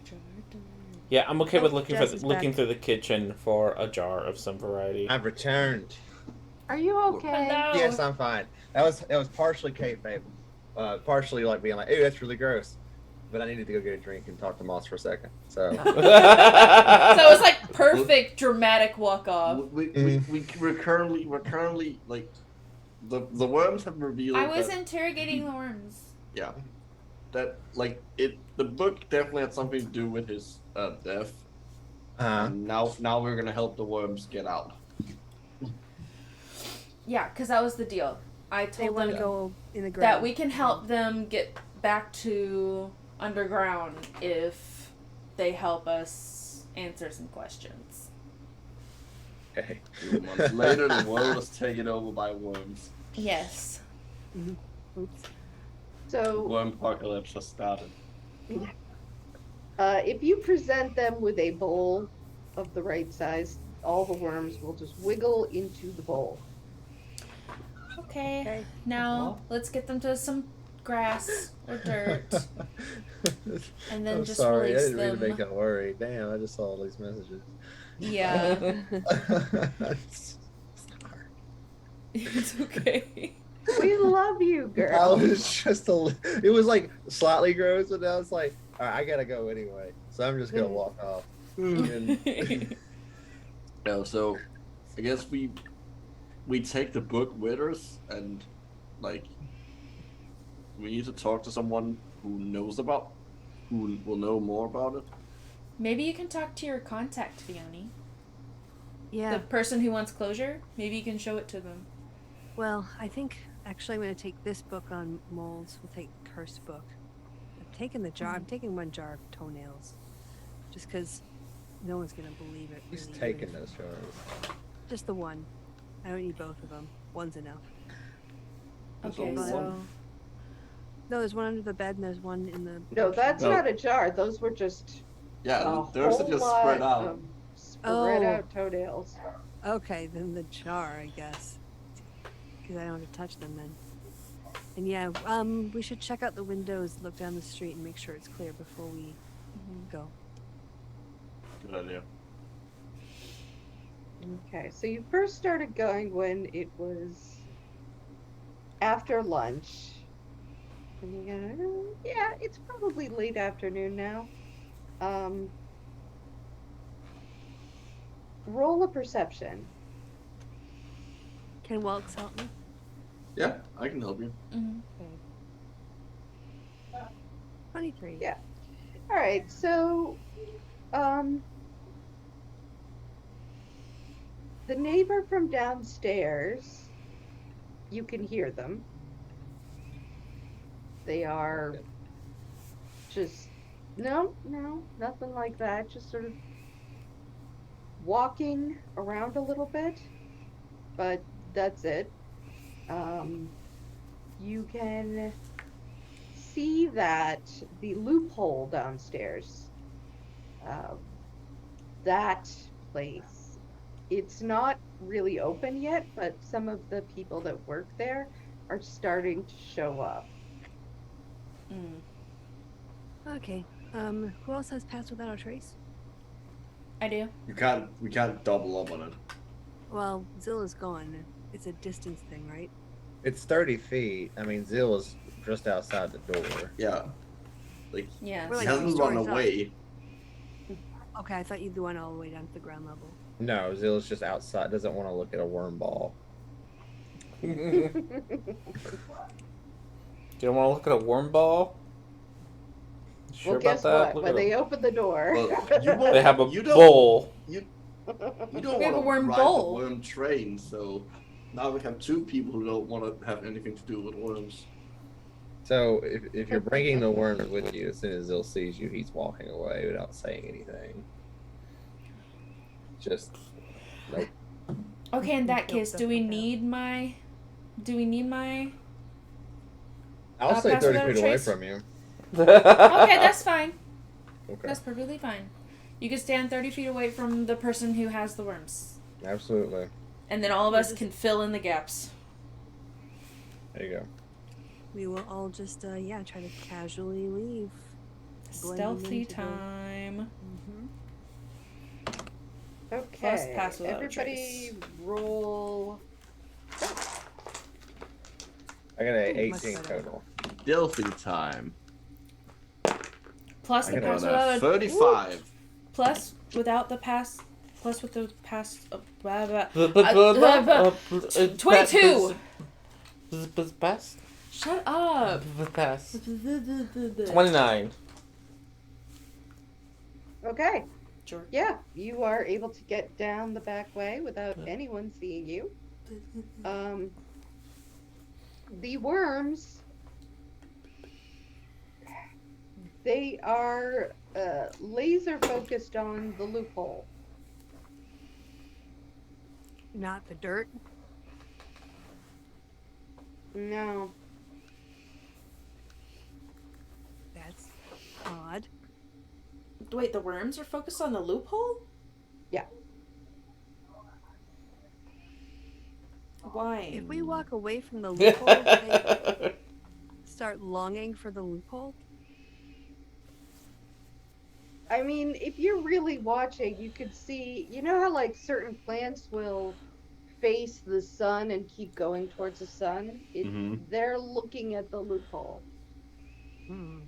Speaker 2: jar of dirt.
Speaker 1: Yeah, I'm okay with looking
Speaker 4: Jess is
Speaker 1: looking
Speaker 4: back.
Speaker 1: through the kitchen for a jar of some variety.
Speaker 6: I've returned.
Speaker 5: Are you okay?
Speaker 2: Hello.
Speaker 6: Yes, I'm fine. That was partially kayfabe, partially like being like, "Ew, that's really gross," but I needed to go get a drink and talk to Moss for a second. So
Speaker 2: So it was like perfect dramatic walk off.
Speaker 3: We're currently like the worms have revealed.
Speaker 2: I was
Speaker 3: that,
Speaker 2: interrogating the worms.
Speaker 3: Yeah, that like it. The book definitely had something to do with his death. And now we're gonna help the worms get out.
Speaker 2: Yeah, because that was the deal. I
Speaker 4: They
Speaker 2: told
Speaker 4: want to
Speaker 2: them
Speaker 4: go in the ground.
Speaker 2: that we can help them get back to underground if they help us answer some questions.
Speaker 6: okay.
Speaker 3: 2 months later, the world was taken over by worms.
Speaker 2: Yes.
Speaker 4: Oops.
Speaker 5: So,
Speaker 3: Worm apocalypse has started.
Speaker 5: if you present them with a bowl of the right size, all the worms will just wiggle into the bowl.
Speaker 2: Okay. Now let's get them to some grass or dirt, and then
Speaker 6: I'm
Speaker 2: just
Speaker 6: sorry, I
Speaker 2: release
Speaker 6: didn't mean to make
Speaker 2: them.
Speaker 6: y'all worry. Damn, I just saw all these messages.
Speaker 2: Yeah, it's okay.
Speaker 5: We love you,
Speaker 6: I
Speaker 5: girl.
Speaker 6: was just it was like slightly gross, and I was like, all right, I gotta go anyway, so I'm just gonna walk off. And
Speaker 3: Yeah, so I guess we take the book with us, and like we need to talk to someone who will know more about it.
Speaker 2: Maybe you can talk to your contact, Fiona.
Speaker 4: Yeah.
Speaker 2: The person who wants closure. Maybe you can show it to them.
Speaker 4: Well, I think actually I'm going to take this book on molds. We'll take Cursed book. I'm taking the jar. I'm taking one jar of toenails, just because no one's going to believe it.
Speaker 6: he's
Speaker 4: Really,
Speaker 6: taking
Speaker 4: even if-
Speaker 6: those jars.
Speaker 4: Just the one. I don't need both of them. One's enough.
Speaker 3: There's
Speaker 2: Okay,
Speaker 3: only
Speaker 2: so
Speaker 3: one.
Speaker 4: No, there's one under the bed and there's one in the.
Speaker 5: No, that's
Speaker 3: No.
Speaker 5: not a jar. Those were just
Speaker 3: Yeah,
Speaker 5: a
Speaker 3: those are
Speaker 5: whole
Speaker 3: just
Speaker 5: lot
Speaker 3: spread out.
Speaker 5: of spread
Speaker 4: Oh.
Speaker 5: out toenails.
Speaker 4: Okay, then the jar, I guess, because I don't have to touch them then. And yeah, we should check out the windows, look down the street, and make sure it's clear before we go.
Speaker 3: Good idea.
Speaker 5: Okay, so you first started going when it was after lunch. And you go, yeah, it's probably late afternoon now. Roll a perception.
Speaker 4: Can Welks help me?
Speaker 3: Yeah, I can help you.
Speaker 2: Mhm.
Speaker 4: Okay. 23.
Speaker 5: Yeah. All right, so the neighbor from downstairs, you can hear them. They are just no, nothing like that. Just sort of walking around a little bit, but that's it. You can see that the loophole downstairs, that place, it's not really open yet, but some of the people that work there are starting to show up.
Speaker 4: Okay. Who else has passed without a trace?
Speaker 2: I do.
Speaker 3: We can't double up on it.
Speaker 4: Well, Zilla's gone. It's a distance thing, right?
Speaker 6: It's 30 feet. I mean, Zilla's just outside the door.
Speaker 3: Yeah. Like
Speaker 2: Yeah.
Speaker 4: We're
Speaker 3: he
Speaker 4: like
Speaker 3: hasn't
Speaker 4: 3
Speaker 3: run
Speaker 4: stories up.
Speaker 3: away.
Speaker 4: Okay, I thought you'd went all the way down to the ground level.
Speaker 6: No, Zilla's just outside. Doesn't want to look at a worm ball.
Speaker 1: You don't want to look at a worm ball? Sure
Speaker 5: Well,
Speaker 1: about
Speaker 5: guess
Speaker 1: that?
Speaker 5: what?
Speaker 1: Look
Speaker 5: When
Speaker 1: at
Speaker 5: they
Speaker 1: a-
Speaker 5: open the door,
Speaker 3: Well, you won't-
Speaker 1: They have a
Speaker 3: you don't-
Speaker 1: bowl.
Speaker 3: You don't
Speaker 2: We have
Speaker 3: want
Speaker 2: a
Speaker 3: to
Speaker 2: worm
Speaker 3: ride
Speaker 2: bowl.
Speaker 3: the worm train, so now we have two people who don't want to have anything to do with worms.
Speaker 6: So if you're bringing the worms with you, as soon as Zill sees you, he's walking away without saying anything. Just like
Speaker 2: Okay, in that
Speaker 4: Nope,
Speaker 2: case,
Speaker 4: that's
Speaker 2: do we
Speaker 4: not bad.
Speaker 2: need my? Do we need my?
Speaker 6: I'll stay
Speaker 2: pass
Speaker 6: 30
Speaker 2: without a
Speaker 6: feet away
Speaker 2: trace?
Speaker 6: from you.
Speaker 2: Okay, that's fine.
Speaker 6: Okay,
Speaker 2: That's perfectly fine. You can stand 30 feet away from the person who has the worms,
Speaker 6: absolutely.
Speaker 2: and then all of us can fill in the gaps.
Speaker 6: There you go.
Speaker 4: We will all just, try to casually leave. Blending
Speaker 2: Stealthy
Speaker 4: into the-
Speaker 2: time.
Speaker 5: okay.
Speaker 2: pass without a
Speaker 5: Everybody
Speaker 2: trace.
Speaker 5: roll.
Speaker 6: I got a
Speaker 4: Ooh, much
Speaker 6: 18
Speaker 4: better.
Speaker 6: total.
Speaker 3: Delphi time.
Speaker 2: Plus
Speaker 3: I
Speaker 2: the
Speaker 3: got
Speaker 2: pass
Speaker 3: a
Speaker 2: without a
Speaker 3: 35.
Speaker 2: plus without the pass. Plus with the pass. Blah, blah. 22.
Speaker 1: Pass?
Speaker 2: Shut up.
Speaker 1: Pass. 29.
Speaker 5: Okay.
Speaker 2: Sure.
Speaker 5: Yeah, you are able to get down the back way without anyone seeing you. The worms, they are laser focused on the loophole.
Speaker 4: Not the dirt.
Speaker 5: No.
Speaker 4: That's odd.
Speaker 2: Wait, the worms are focused on the loophole?
Speaker 5: Yeah.
Speaker 2: Why?
Speaker 4: If we walk away from the loophole, do they start longing for the loophole?
Speaker 5: I mean, if you're really watching, you could see, you know how like certain plants will face the sun and keep going towards the sun? They're looking at the loophole.
Speaker 4: Hmm.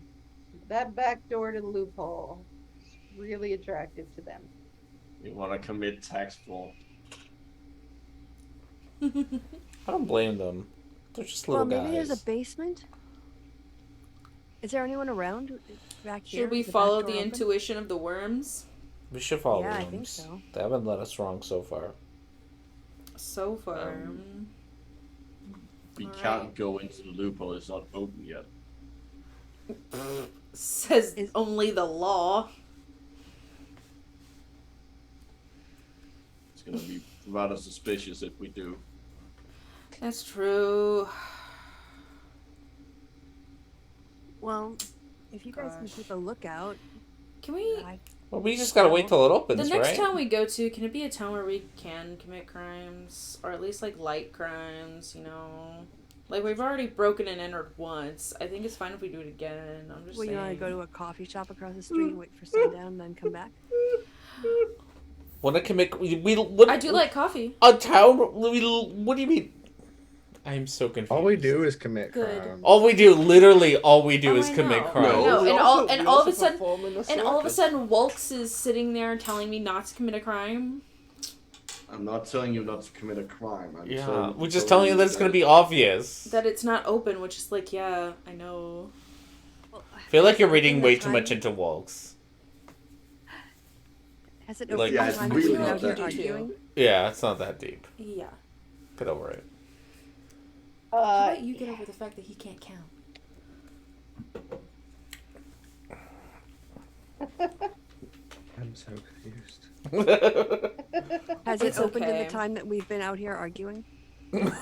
Speaker 5: That back door to the loophole is really attractive to them.
Speaker 3: You want to commit tax fraud.
Speaker 1: I don't blame them. They're just little
Speaker 4: Well, maybe there's a
Speaker 1: guys.
Speaker 4: basement. Is there anyone around back here?
Speaker 2: Should we
Speaker 4: Is the back
Speaker 2: follow
Speaker 4: door
Speaker 2: the
Speaker 4: open?
Speaker 2: intuition of the worms?
Speaker 1: We should follow
Speaker 4: Yeah,
Speaker 1: them.
Speaker 4: I think so.
Speaker 1: They haven't led us wrong so far.
Speaker 2: So far.
Speaker 3: We
Speaker 2: Alright.
Speaker 3: can't go into the loophole. It's not open yet.
Speaker 2: Says only the law.
Speaker 3: It's gonna be rather suspicious if we do.
Speaker 2: That's true.
Speaker 4: Well, if you guys can
Speaker 2: Gosh.
Speaker 4: keep a lookout,
Speaker 2: Can we...
Speaker 1: Well, we just gotta wait till it opens,
Speaker 2: The next
Speaker 1: right?
Speaker 2: town we go to, can it be a town where we can commit crimes? Or at least, like, light crimes, you know? Like, we've already broken and entered once. I think it's fine if we do it again. I'm just
Speaker 4: well,
Speaker 2: saying.
Speaker 4: you want to go to a coffee shop across the street, wait for sundown, then come back?
Speaker 1: Wanna commit? What,
Speaker 2: I do like coffee.
Speaker 1: a town. What do you mean? I'm so confused.
Speaker 6: All we do is commit
Speaker 2: Good.
Speaker 6: crimes.
Speaker 1: All we do, literally, all we do
Speaker 2: Oh,
Speaker 1: is
Speaker 2: I
Speaker 1: commit
Speaker 2: know.
Speaker 1: crimes.
Speaker 2: No,
Speaker 3: we
Speaker 2: and
Speaker 3: also-
Speaker 2: and
Speaker 3: we
Speaker 2: all of
Speaker 3: also
Speaker 2: a sudden,
Speaker 3: perform in the
Speaker 2: and all of a
Speaker 3: circus.
Speaker 2: sudden, Wolks is sitting there telling me not to commit a crime.
Speaker 3: I'm not telling you not to commit a crime. I'm
Speaker 1: Yeah, we're just telling you that it's gonna be obvious.
Speaker 2: That it's not open, which is like, yeah, I know.
Speaker 4: Well,
Speaker 1: I feel like you're
Speaker 4: has it
Speaker 1: reading
Speaker 4: opened
Speaker 1: way
Speaker 4: the
Speaker 1: too much
Speaker 4: time-
Speaker 1: into Walks.
Speaker 4: Has it
Speaker 1: like-
Speaker 4: opened
Speaker 3: Yeah,
Speaker 4: the
Speaker 3: it's
Speaker 4: time
Speaker 3: really
Speaker 4: that you're
Speaker 3: not
Speaker 4: out here
Speaker 3: that
Speaker 4: arguing?
Speaker 1: Yeah, it's not that deep.
Speaker 2: Yeah.
Speaker 1: Get over it.
Speaker 2: How about you get over the fact that he can't count?
Speaker 6: I'm so confused.
Speaker 4: Has it
Speaker 2: It's
Speaker 4: opened in
Speaker 2: okay.
Speaker 4: the time that we've been out here arguing?
Speaker 1: 5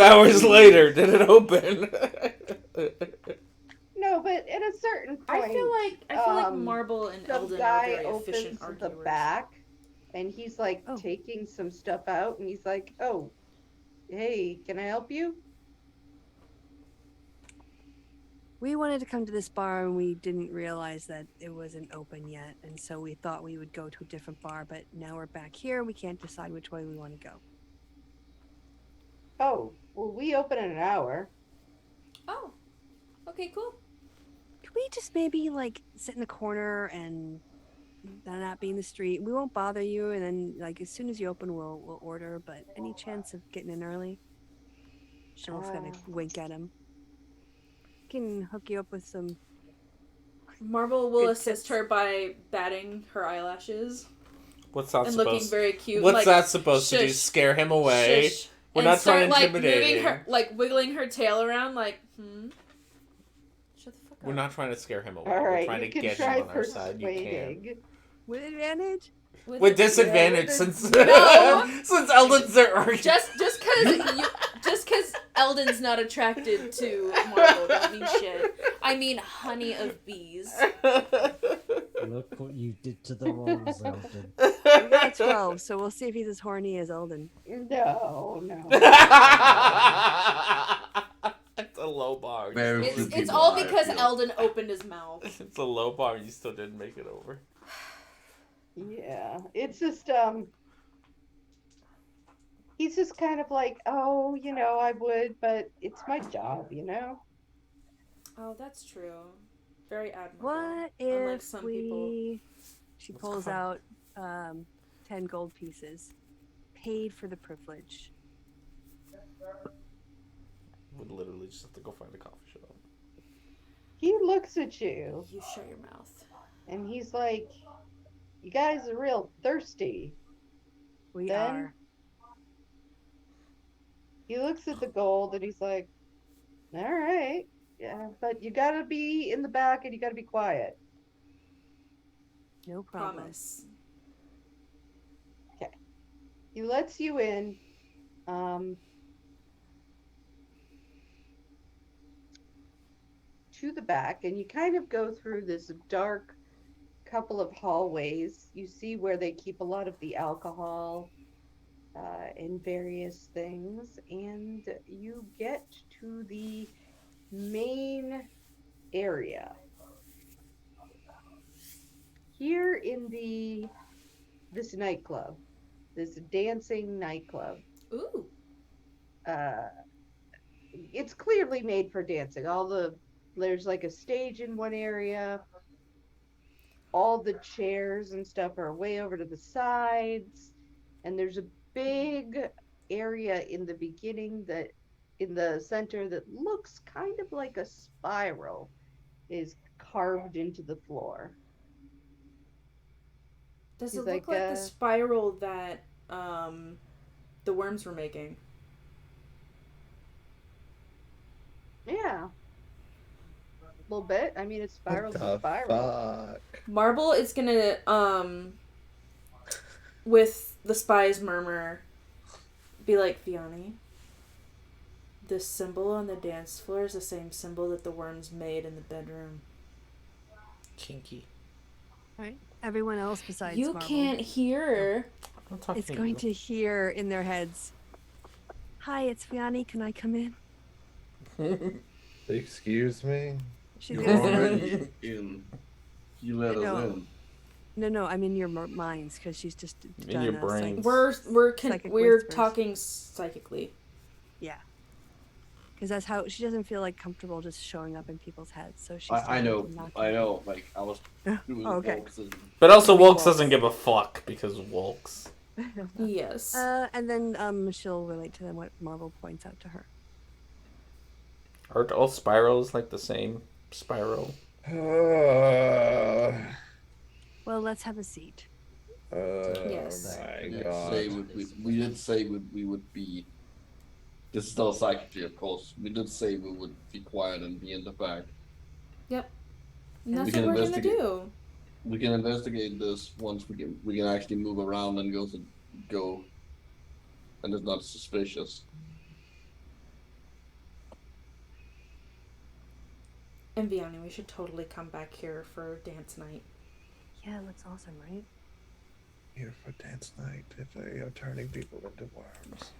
Speaker 1: hours later, did it open?
Speaker 5: No, but at a certain point,
Speaker 2: I feel like
Speaker 5: um,
Speaker 2: Marble and
Speaker 5: the
Speaker 2: Eldon are
Speaker 5: guy
Speaker 2: very efficient
Speaker 5: opens the
Speaker 2: arguers.
Speaker 5: back, and he's like
Speaker 4: Oh.
Speaker 5: taking some stuff out, and he's like, "Oh, hey, can I help you?"
Speaker 4: We wanted to come to this bar and we didn't realize that it wasn't open yet, and so we thought we would go to a different bar, but now we're back here. We can't decide which way we want to go.
Speaker 5: Oh, well, we open in an hour.
Speaker 2: Oh, okay, cool.
Speaker 4: Could we just maybe like sit in the corner and not be in the street? We won't bother you, and then like as soon as you open, we'll order. But any chance of getting in early? Cheryl's gonna wink at him. Can hook you up with some.
Speaker 2: Marble will
Speaker 4: Good
Speaker 2: assist
Speaker 4: tips.
Speaker 2: her by batting her eyelashes
Speaker 1: What's that
Speaker 2: and looking
Speaker 1: supposed?
Speaker 2: very cute.
Speaker 1: What's
Speaker 2: like,
Speaker 1: that supposed to do?
Speaker 2: shush,
Speaker 1: Scare him away?
Speaker 2: shush,
Speaker 1: We're
Speaker 2: and
Speaker 1: not trying to
Speaker 2: start,
Speaker 1: intimidate
Speaker 2: moving
Speaker 1: him.
Speaker 2: her, like wiggling her tail around, like Shut the fuck up.
Speaker 1: We're not trying to scare him away.
Speaker 5: All
Speaker 1: We're
Speaker 5: right,
Speaker 1: trying
Speaker 5: you
Speaker 1: to
Speaker 5: can
Speaker 1: get
Speaker 5: try
Speaker 1: him on our side. You can.
Speaker 5: persuading.
Speaker 4: With advantage?
Speaker 1: With disadvantage, since
Speaker 2: No.
Speaker 1: since Eldon's there arguing.
Speaker 2: Just because Eldon's not attracted to Marble don't mean shit. I mean, honey of bees.
Speaker 7: Look what you did to the rolls, Eldon.
Speaker 4: We got a 12, so we'll see if he's as horny as Eldon.
Speaker 5: No.
Speaker 1: It's a low bar.
Speaker 3: Very
Speaker 2: It's,
Speaker 3: few
Speaker 2: it's
Speaker 3: people
Speaker 2: all
Speaker 3: I
Speaker 2: because
Speaker 3: feel.
Speaker 2: Eldon opened his mouth.
Speaker 1: It's a low bar. You still didn't make it over.
Speaker 5: Yeah, it's just he's just kind of like, oh, I would, but it's my job,
Speaker 2: Oh, that's true. Very admirable.
Speaker 4: What
Speaker 2: Unlike
Speaker 4: if
Speaker 2: some
Speaker 4: we...
Speaker 2: people.
Speaker 4: She
Speaker 1: Let's
Speaker 4: pulls
Speaker 1: go.
Speaker 4: out 10 gold pieces. Paid for the privilege.
Speaker 1: Would literally just have to go find a coffee shop.
Speaker 5: He looks at you
Speaker 2: You shut your mouth.
Speaker 5: and he's like, you guys are real thirsty.
Speaker 4: We
Speaker 5: Then-
Speaker 4: are.
Speaker 5: He looks at the gold and he's like, all right, yeah, but you gotta be in the back and you gotta be quiet.
Speaker 4: No problem.
Speaker 2: Promise.
Speaker 5: He lets you in. To the back, and you kind of go through this dark couple of hallways. You see where they keep a lot of the alcohol. and various things, and you get to the main area. Here in this nightclub, this dancing nightclub,
Speaker 2: Ooh.
Speaker 5: uh, it's clearly made for dancing. There's like a stage in one area. All the chairs and stuff are way over to the sides, and there's a big area in the beginning that in the center that looks kind of like a spiral is carved into the floor.
Speaker 2: Does
Speaker 5: He's
Speaker 2: it look
Speaker 5: like,
Speaker 2: like the spiral that the worms were making?
Speaker 5: yeah, a little bit. I mean, it spirals a
Speaker 6: the
Speaker 5: spiral.
Speaker 6: fuck?
Speaker 2: Marble is gonna with the spy's murmur be like, Vianney, this symbol on the dance floor is the same symbol that the worms made in the bedroom.
Speaker 1: Kinky.
Speaker 4: Right? Everyone else besides
Speaker 2: You
Speaker 4: Marble
Speaker 2: can't hear.
Speaker 1: I'm talking
Speaker 4: is going to hear in their heads, "Hi, it's Vianney. Can I come in?"
Speaker 6: Excuse me?
Speaker 4: She's
Speaker 3: You're
Speaker 4: gonna say,
Speaker 3: already in. You let us
Speaker 4: No.
Speaker 3: in.
Speaker 4: No, I mean your minds, because she's just
Speaker 1: In
Speaker 4: done
Speaker 1: your
Speaker 4: a
Speaker 1: brains.
Speaker 4: Psychic
Speaker 2: We're
Speaker 4: whispers.
Speaker 2: talking psychically.
Speaker 4: Yeah, because that's how she doesn't feel like comfortable just showing up in people's heads. So she's.
Speaker 3: I know.
Speaker 4: telling them not to.
Speaker 3: I know. Like I was doing
Speaker 4: Okay.
Speaker 3: Volks and
Speaker 1: But also,
Speaker 4: Maybe
Speaker 1: Wolks doesn't
Speaker 4: Wolks.
Speaker 1: give a fuck because Wolks.
Speaker 2: Yes.
Speaker 4: And then she'll relate to them what Marvel points out to her.
Speaker 1: Aren't all spirals like the same spiral?
Speaker 4: Well, let's have a seat.
Speaker 2: Yes.
Speaker 6: My
Speaker 3: we
Speaker 6: God.
Speaker 3: did say we would be. This is still psychically, of course. We did say we would be quiet and be in the back.
Speaker 2: Yep. And that's
Speaker 3: We
Speaker 2: what
Speaker 3: can
Speaker 2: we're gonna
Speaker 3: investigate.
Speaker 2: do.
Speaker 3: We can investigate this once we can actually move around and go, and it's not suspicious.
Speaker 2: And Vianney, we should totally come back here for dance night.
Speaker 4: Yeah, that's awesome, right?
Speaker 6: Here for dance night if they are turning people into worms.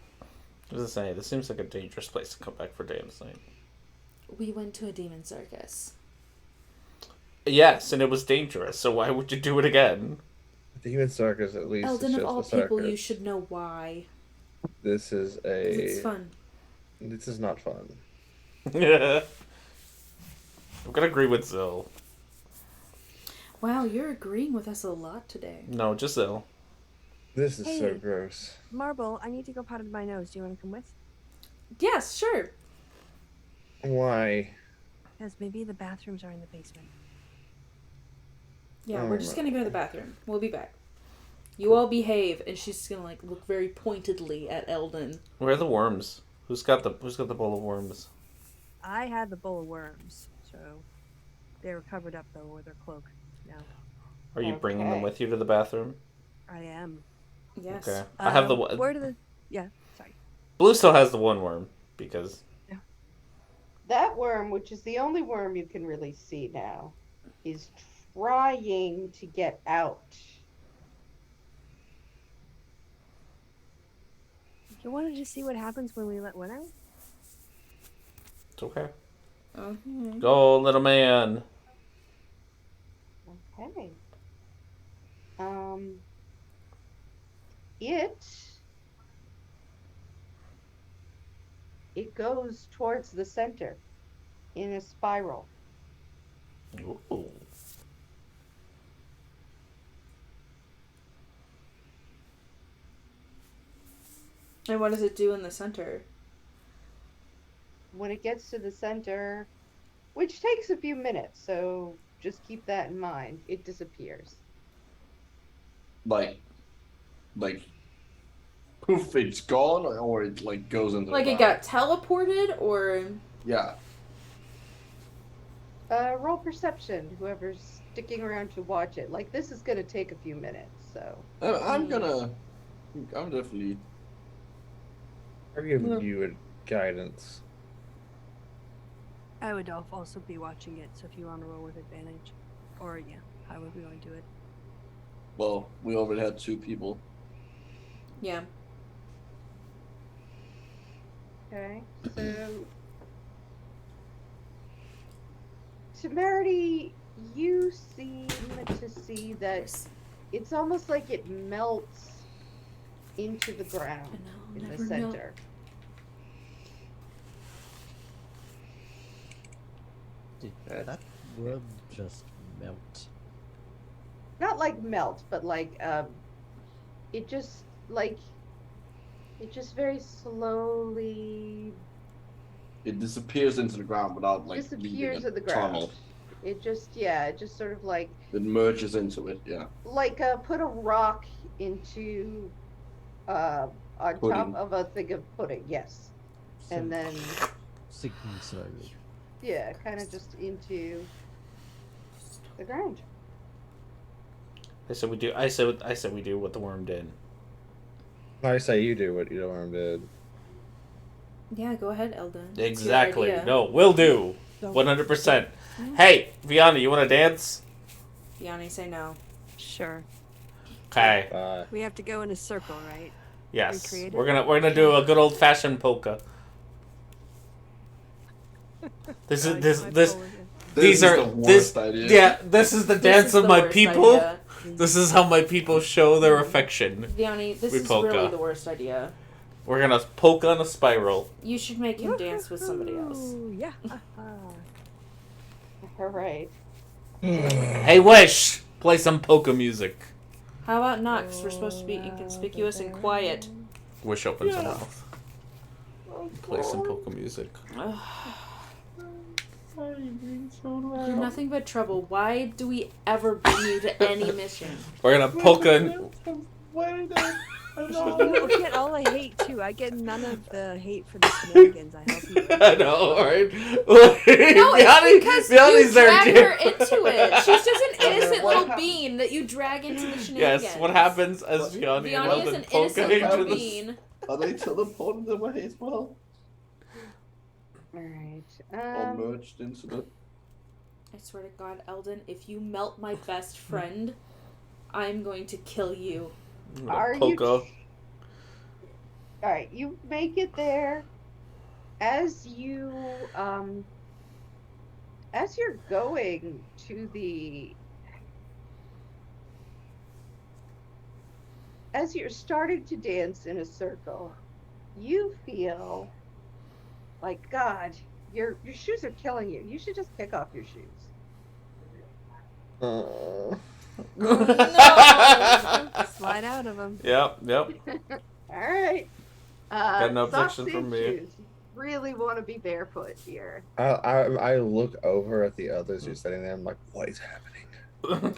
Speaker 1: I was gonna say, this seems like a dangerous place to come back for dance night.
Speaker 2: We went to a demon circus.
Speaker 1: Yes, and it was dangerous, so why would you do it again?
Speaker 6: The Demon Circus, at least,
Speaker 2: Eldon,
Speaker 6: is
Speaker 2: of
Speaker 6: just
Speaker 2: all
Speaker 6: a circus.
Speaker 2: people, you should know why.
Speaker 6: This is
Speaker 2: 'Cause
Speaker 6: a.
Speaker 2: it's fun.
Speaker 6: This is not fun.
Speaker 1: I'm gonna agree with Zill.
Speaker 2: Wow, you're agreeing with us a lot today.
Speaker 1: No, just Zill.
Speaker 6: This is so
Speaker 4: Hey.
Speaker 6: gross.
Speaker 4: Marble, I need to go powder my nose. Do you want to come with?
Speaker 2: Yes, sure.
Speaker 6: Why?
Speaker 4: Because maybe the bathrooms are in the basement.
Speaker 2: Yeah,
Speaker 6: Oh,
Speaker 2: we're just
Speaker 6: no.
Speaker 2: gonna go to the bathroom. We'll be back. You all behave, and she's gonna like look very pointedly at Eldon.
Speaker 1: Where are the worms? Who's got the bowl of worms?
Speaker 4: I had the bowl of worms, so they were covered up though with their cloak. Now
Speaker 1: Are you bringing them
Speaker 5: Okay.
Speaker 1: with you to the bathroom?
Speaker 4: I am.
Speaker 2: Yes.
Speaker 1: Okay. I have the
Speaker 4: Where do the? Yeah, sorry.
Speaker 1: Blue still has the one worm because
Speaker 5: That worm, which is the only worm you can really see now, is trying to get out.
Speaker 4: You wanted to see what happens when we let one out?
Speaker 1: it's okay.
Speaker 2: Mm-hmm.
Speaker 1: Go, little man.
Speaker 5: Okay. It goes towards the center in a spiral.
Speaker 1: Ooh.
Speaker 2: And what does it do in the center?
Speaker 5: When it gets to the center, which takes a few minutes, so just keep that in mind, it disappears.
Speaker 3: Like, poof, it's gone, or it like goes into
Speaker 2: Like
Speaker 3: the
Speaker 2: it got teleported, or
Speaker 3: Yeah.
Speaker 5: Roll perception, whoever's sticking around to watch it. Like, this is gonna take a few minutes, so.
Speaker 3: I'm definitely.
Speaker 6: I'll give
Speaker 2: Yeah.
Speaker 6: you a guidance.
Speaker 4: I would also be watching it, so if you want to roll with advantage, or yeah, how would we want to do it?
Speaker 3: Well, we already had 2 people.
Speaker 2: yeah.
Speaker 5: Okay, so Temerity, you seem to see that it's almost like it melts into the ground
Speaker 2: And I'll
Speaker 5: in the
Speaker 2: never know.
Speaker 5: center.
Speaker 7: Did that worm just melt?
Speaker 5: Not like melt, but like it just very slowly
Speaker 3: It disappears into the ground without like leaving
Speaker 5: disappears
Speaker 3: a
Speaker 5: in the ground.
Speaker 3: tunnel.
Speaker 5: It just sort of like
Speaker 3: It merges into it. Yeah.
Speaker 5: like put a rock into on
Speaker 3: Pudding.
Speaker 5: top of a thing of pudding, yes.
Speaker 7: So
Speaker 5: And then
Speaker 7: sinking slowly.
Speaker 5: yeah, kind of just into the ground.
Speaker 1: I said we do what the worm did.
Speaker 6: I say you do what your worm did.
Speaker 2: Yeah, go ahead, Eldon. It's your
Speaker 1: Exactly.
Speaker 2: idea.
Speaker 1: No, will do. 100%. Hey, Viana, you want to dance?
Speaker 2: Yanni, say no.
Speaker 4: Sure.
Speaker 1: Okay.
Speaker 4: We have to go in a circle, right?
Speaker 1: Yes.
Speaker 4: Recreate it?
Speaker 1: We're gonna do a good old fashioned polka. This is this.
Speaker 3: This
Speaker 1: These
Speaker 3: is
Speaker 1: are
Speaker 3: the worst idea.
Speaker 1: Yeah, this is the dance of my
Speaker 2: worst
Speaker 1: people.
Speaker 2: idea.
Speaker 1: This is how my people show their affection.
Speaker 2: Yanni, this
Speaker 1: with
Speaker 2: is
Speaker 1: polka.
Speaker 2: really the worst idea.
Speaker 1: We're gonna polka on a spiral.
Speaker 2: You should make him dance with somebody else.
Speaker 4: Ooh, yeah.
Speaker 5: All right.
Speaker 1: Hey, Wish, play some polka music.
Speaker 2: How about not? 'Cause we're supposed to be inconspicuous and quiet.
Speaker 1: Wish opens her mouth. Play some polka music.
Speaker 2: You're nothing but trouble. Why do we ever bring you to any mission?
Speaker 1: We're gonna polka. And...
Speaker 4: You get all the hate too. I get none of the hate for the shenanigans. I help you.
Speaker 1: I know, right?
Speaker 2: No, it's because
Speaker 1: Vianney's
Speaker 2: you
Speaker 1: there
Speaker 2: drag
Speaker 1: too.
Speaker 2: her into it. She's just an innocent little bean that you drag into the shenanigans.
Speaker 1: Yes, what happens as Vianney and
Speaker 2: Vianney is
Speaker 1: Eldon
Speaker 2: an
Speaker 1: polka
Speaker 2: innocent
Speaker 1: into
Speaker 2: little
Speaker 1: the...
Speaker 2: bean.
Speaker 3: Are they teleported away as well?
Speaker 5: All right.
Speaker 3: Or merged into the...
Speaker 2: I swear to God, Eldon, if you melt my best friend, I'm going to kill you.
Speaker 5: Are you?
Speaker 1: Polka.
Speaker 5: All right, you make it there. As you're going to the, as you're starting to dance in a circle, you feel like, God, your shoes are killing you. You should just kick off your shoes.
Speaker 4: Slide out of them.
Speaker 1: Yep.
Speaker 5: All right.
Speaker 1: Got no objection
Speaker 5: socks
Speaker 1: from
Speaker 5: and
Speaker 1: me.
Speaker 5: shoes. You really want to be barefoot here.
Speaker 6: I look over at the others who's sitting there. I'm like, what is happening?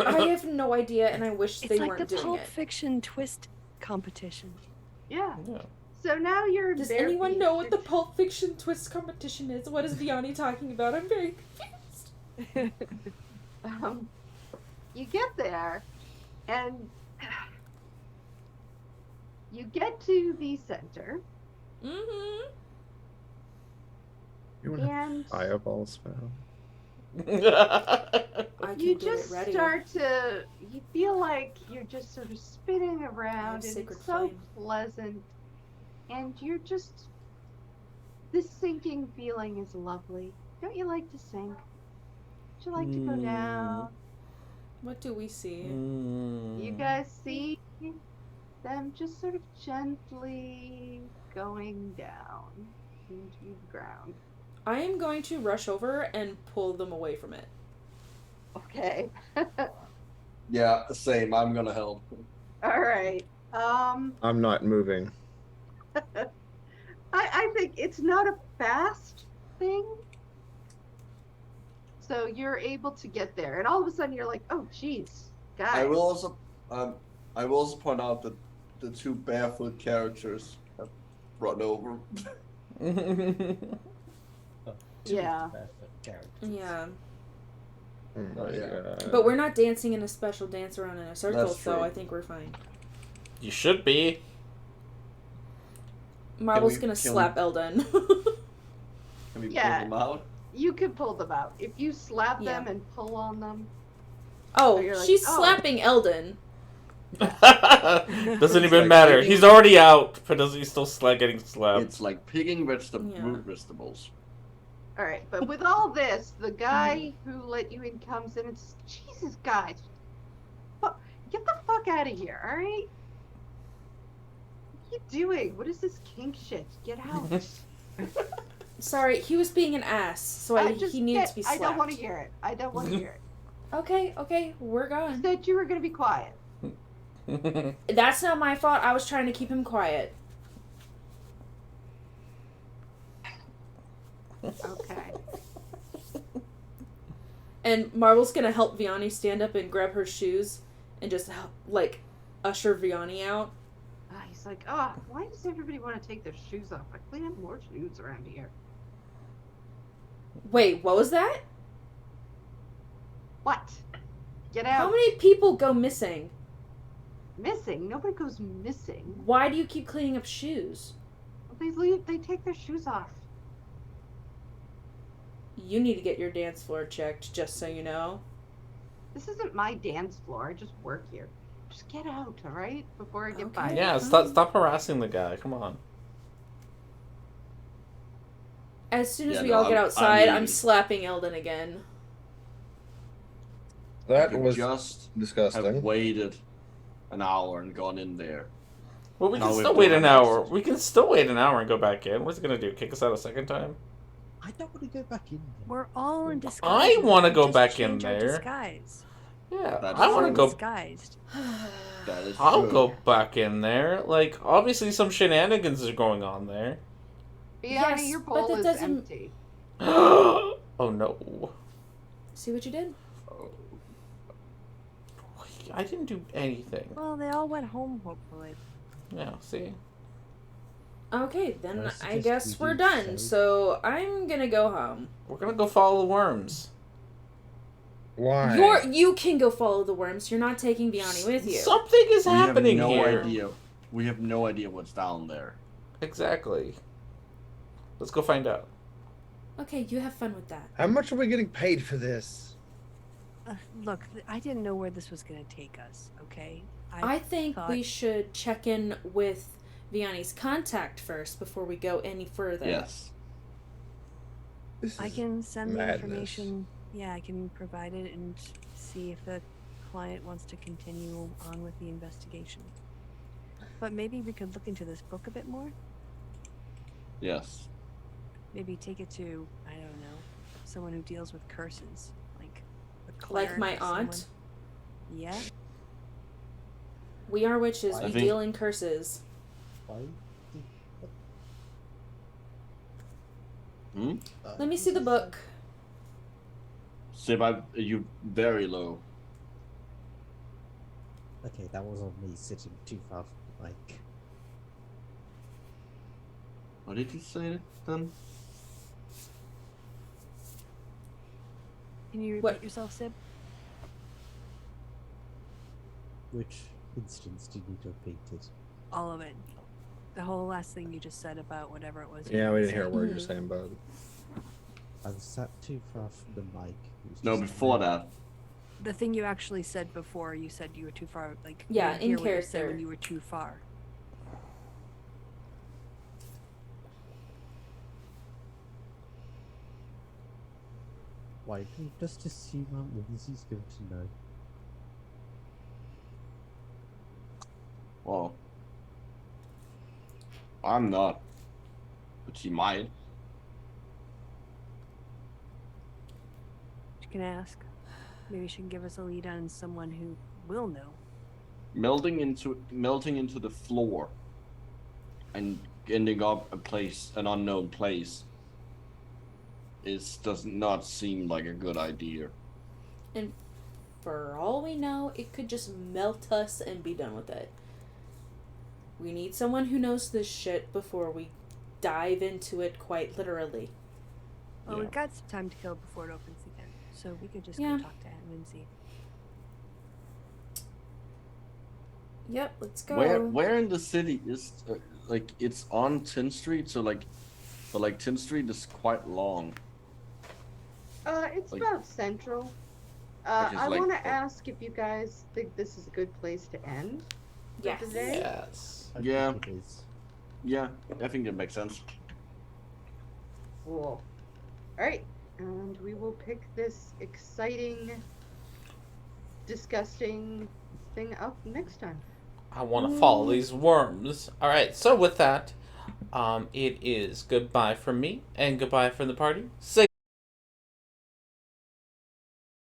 Speaker 2: I have no idea, and I wish
Speaker 4: It's
Speaker 2: they
Speaker 4: like
Speaker 2: weren't
Speaker 4: the
Speaker 2: doing
Speaker 4: Pulp
Speaker 2: it.
Speaker 4: Fiction twist competition.
Speaker 5: Yeah.
Speaker 1: Yeah.
Speaker 5: So now you're.
Speaker 2: Does
Speaker 5: bare
Speaker 2: anyone
Speaker 5: feet.
Speaker 2: know what the Pulp Fiction twist competition is? What is Vianney talking about? I'm very confused.
Speaker 5: You get there, and you get to the center,
Speaker 2: Mm-hmm.
Speaker 6: You want
Speaker 5: and
Speaker 6: a fireball spell?
Speaker 2: I can
Speaker 5: you
Speaker 2: get
Speaker 5: just
Speaker 2: it ready.
Speaker 5: start to. You feel like you're just sort of spinning around, and
Speaker 2: sacred
Speaker 5: it's so
Speaker 2: flame.
Speaker 5: pleasant, and you're just. This sinking feeling is lovely. Don't you like to sink? Would you like to go down?
Speaker 2: What do we see?
Speaker 5: You guys see them just sort of gently going down into the ground.
Speaker 2: I am going to rush over and pull them away from it.
Speaker 5: Okay.
Speaker 3: Yeah, same. I'm gonna help.
Speaker 5: All right.
Speaker 6: I'm not moving.
Speaker 5: I think it's not a fast thing. So you're able to get there, and all of a sudden you're like, "Oh, geez, guys."
Speaker 3: I will also point out that the two barefoot characters have run over.
Speaker 5: Yeah.
Speaker 2: Yeah.
Speaker 6: Oh my
Speaker 3: Yeah.
Speaker 6: God.
Speaker 2: But we're not dancing in a special dance around in a circle,
Speaker 3: That's
Speaker 2: so
Speaker 3: true.
Speaker 2: I think we're fine.
Speaker 1: You should be.
Speaker 2: Marble's
Speaker 3: we-
Speaker 2: gonna
Speaker 3: can
Speaker 2: slap Eldon.
Speaker 3: Can we
Speaker 5: Yeah.
Speaker 3: pull them out?
Speaker 5: You can pull them out if you slap them
Speaker 2: Yeah.
Speaker 5: and pull on them.
Speaker 2: Oh,
Speaker 5: You're like,
Speaker 2: she's
Speaker 5: oh.
Speaker 2: slapping Eldon.
Speaker 1: Doesn't even
Speaker 3: like
Speaker 1: matter.
Speaker 3: picking-
Speaker 1: He's already out, but does he still getting slapped?
Speaker 3: It's like picking
Speaker 2: Yeah.
Speaker 3: root vegetables.
Speaker 5: All right, but with all this, the guy who let you in comes in and says, "Jesus, guys, get the fuck out of here, all right? What are you doing? What is this kink shit? Get out."
Speaker 2: Sorry, he was being an ass, so he needed to be slapped.
Speaker 5: I don't want to hear it. I don't want to hear it.
Speaker 2: Okay, we're
Speaker 5: You
Speaker 2: gone.
Speaker 5: said you were going to be quiet.
Speaker 2: That's not my fault. I was trying to keep him quiet.
Speaker 5: Okay.
Speaker 2: And Marvel's gonna help Vianney stand up and grab her shoes and just help, like, usher Vianney out.
Speaker 5: He's like, "Oh, why does everybody want to take their shoes off? Like, we have more shoes around here."
Speaker 2: Wait, what was that?
Speaker 5: What? Get out.
Speaker 2: How many people go missing?
Speaker 5: Missing? Nobody goes missing.
Speaker 2: Why do you keep cleaning up shoes?
Speaker 5: They take their shoes off.
Speaker 2: You need to get your dance floor checked, just so you know.
Speaker 5: This isn't my dance floor. I just work here. Just get out, all right? Before I get
Speaker 2: Okay.
Speaker 5: fired.
Speaker 1: Yeah, stop harassing the guy. Come on.
Speaker 2: As soon as
Speaker 3: Yeah,
Speaker 2: we
Speaker 3: no,
Speaker 2: all get
Speaker 3: I'm
Speaker 2: outside, I'm
Speaker 3: leaving.
Speaker 2: slapping Eldon again.
Speaker 6: That
Speaker 3: You
Speaker 6: was
Speaker 3: just
Speaker 6: disgusting.
Speaker 3: have waited an hour and gone in there.
Speaker 1: Well, we can
Speaker 3: No, we
Speaker 1: still
Speaker 3: don't
Speaker 1: wait
Speaker 3: have
Speaker 1: an hour.
Speaker 3: access.
Speaker 1: We can still wait an hour and go back in. What's it gonna do? Kick us out a second time?
Speaker 7: I don't want to go back in there.
Speaker 4: We're all in disguise.
Speaker 1: I wanna
Speaker 4: We
Speaker 1: go
Speaker 4: just
Speaker 1: back in
Speaker 4: change our
Speaker 1: there.
Speaker 4: Disguise.
Speaker 1: Yeah,
Speaker 3: That
Speaker 1: I
Speaker 3: is
Speaker 1: want to
Speaker 3: true.
Speaker 1: go.
Speaker 4: Disguised.
Speaker 3: That is
Speaker 1: I'll
Speaker 3: true.
Speaker 1: go back in there. Like, obviously, some shenanigans are going on there.
Speaker 5: Bianca,
Speaker 2: Yes,
Speaker 5: your
Speaker 2: but
Speaker 5: bowl
Speaker 2: that
Speaker 5: is
Speaker 2: doesn't-
Speaker 5: empty.
Speaker 1: Oh no!
Speaker 2: See what you did?
Speaker 1: I didn't do anything.
Speaker 4: Well, they all went home, hopefully.
Speaker 1: Yeah, see.
Speaker 2: Okay, then
Speaker 7: I
Speaker 2: I
Speaker 7: suggest
Speaker 2: guess
Speaker 7: we
Speaker 2: we're
Speaker 7: do
Speaker 2: done.
Speaker 7: so.
Speaker 2: So I'm gonna go home.
Speaker 1: We're gonna go follow the worms.
Speaker 6: Why?
Speaker 2: You can go follow the worms. You're not taking Vianney with you.
Speaker 1: Something is
Speaker 3: We
Speaker 1: happening
Speaker 3: have no
Speaker 1: here.
Speaker 3: idea. We have no idea what's down there.
Speaker 1: Exactly. Let's go find out.
Speaker 2: Okay, you have fun with that.
Speaker 6: How much are we getting paid for this?
Speaker 4: Look, I didn't know where this was going to take us, okay?
Speaker 2: I think
Speaker 4: thought-
Speaker 2: we should check in with Vianney's contact first before we go any further.
Speaker 3: Yes.
Speaker 6: This
Speaker 4: I
Speaker 6: is
Speaker 4: can send
Speaker 6: madness.
Speaker 4: the information. Yeah, I can provide it and see if the client wants to continue on with the investigation. But maybe we could look into this book a bit more.
Speaker 3: Yes.
Speaker 4: Maybe take it to, I don't know, someone who deals with curses, like a
Speaker 2: Like
Speaker 4: cleric
Speaker 2: my
Speaker 4: or someone.
Speaker 2: aunt.
Speaker 4: Yeah.
Speaker 2: We are witches.
Speaker 3: I
Speaker 2: We
Speaker 3: think-
Speaker 2: deal in curses.
Speaker 7: Why?
Speaker 3: Hmm?
Speaker 2: Let me see the book.
Speaker 3: Sib, you very low.
Speaker 7: Okay, that was on me sitting too far from the mic.
Speaker 3: What did you say then?
Speaker 4: Can you repeat
Speaker 2: What?
Speaker 4: yourself, Sib?
Speaker 7: Which instance do you need to have painted?
Speaker 4: All of it. The whole last thing you just said about whatever it was.
Speaker 6: Yeah, we didn't hear a
Speaker 4: said.
Speaker 6: word you're saying, bud.
Speaker 7: I was sat too far from the mic. It was
Speaker 3: No,
Speaker 7: just
Speaker 3: before
Speaker 7: me.
Speaker 3: that.
Speaker 4: The thing you actually said before, you said you were too far. Like we
Speaker 2: Yeah,
Speaker 4: didn't
Speaker 2: in
Speaker 4: hear what you said
Speaker 2: character.
Speaker 4: when you were too far.
Speaker 7: Why do you just assume Aunt Lindsay's going to know?
Speaker 3: Well, I'm not. But she might.
Speaker 4: She can ask. Maybe she can give us a lead on someone who will know.
Speaker 3: Melting into the floor and ending up an unknown place does not seem like a good idea.
Speaker 2: And for all we know, it could just melt us and be done with it. We need someone who knows this shit before we dive into it quite literally.
Speaker 4: Well,
Speaker 3: Yeah.
Speaker 4: we've got some time to kill before it opens again, so we could just
Speaker 2: Yeah.
Speaker 4: go talk to Aunt Lindsay.
Speaker 2: Yep, let's go.
Speaker 3: Where in the city is like it's on 10th Street, so like, but like 10th Street is quite long.
Speaker 5: It's
Speaker 3: Like-
Speaker 5: about central.
Speaker 3: Which is
Speaker 5: I
Speaker 3: like-
Speaker 5: want to ask if you guys think this is a good place to end for
Speaker 2: Yes.
Speaker 5: today.
Speaker 1: Yes.
Speaker 7: I
Speaker 3: Yeah.
Speaker 7: think it is.
Speaker 3: Yeah, I think that makes sense.
Speaker 5: Cool. All right, and we will pick this exciting, disgusting thing up next time.
Speaker 1: I want to follow these worms. All right. So with that, it is goodbye from me and goodbye from the party. Say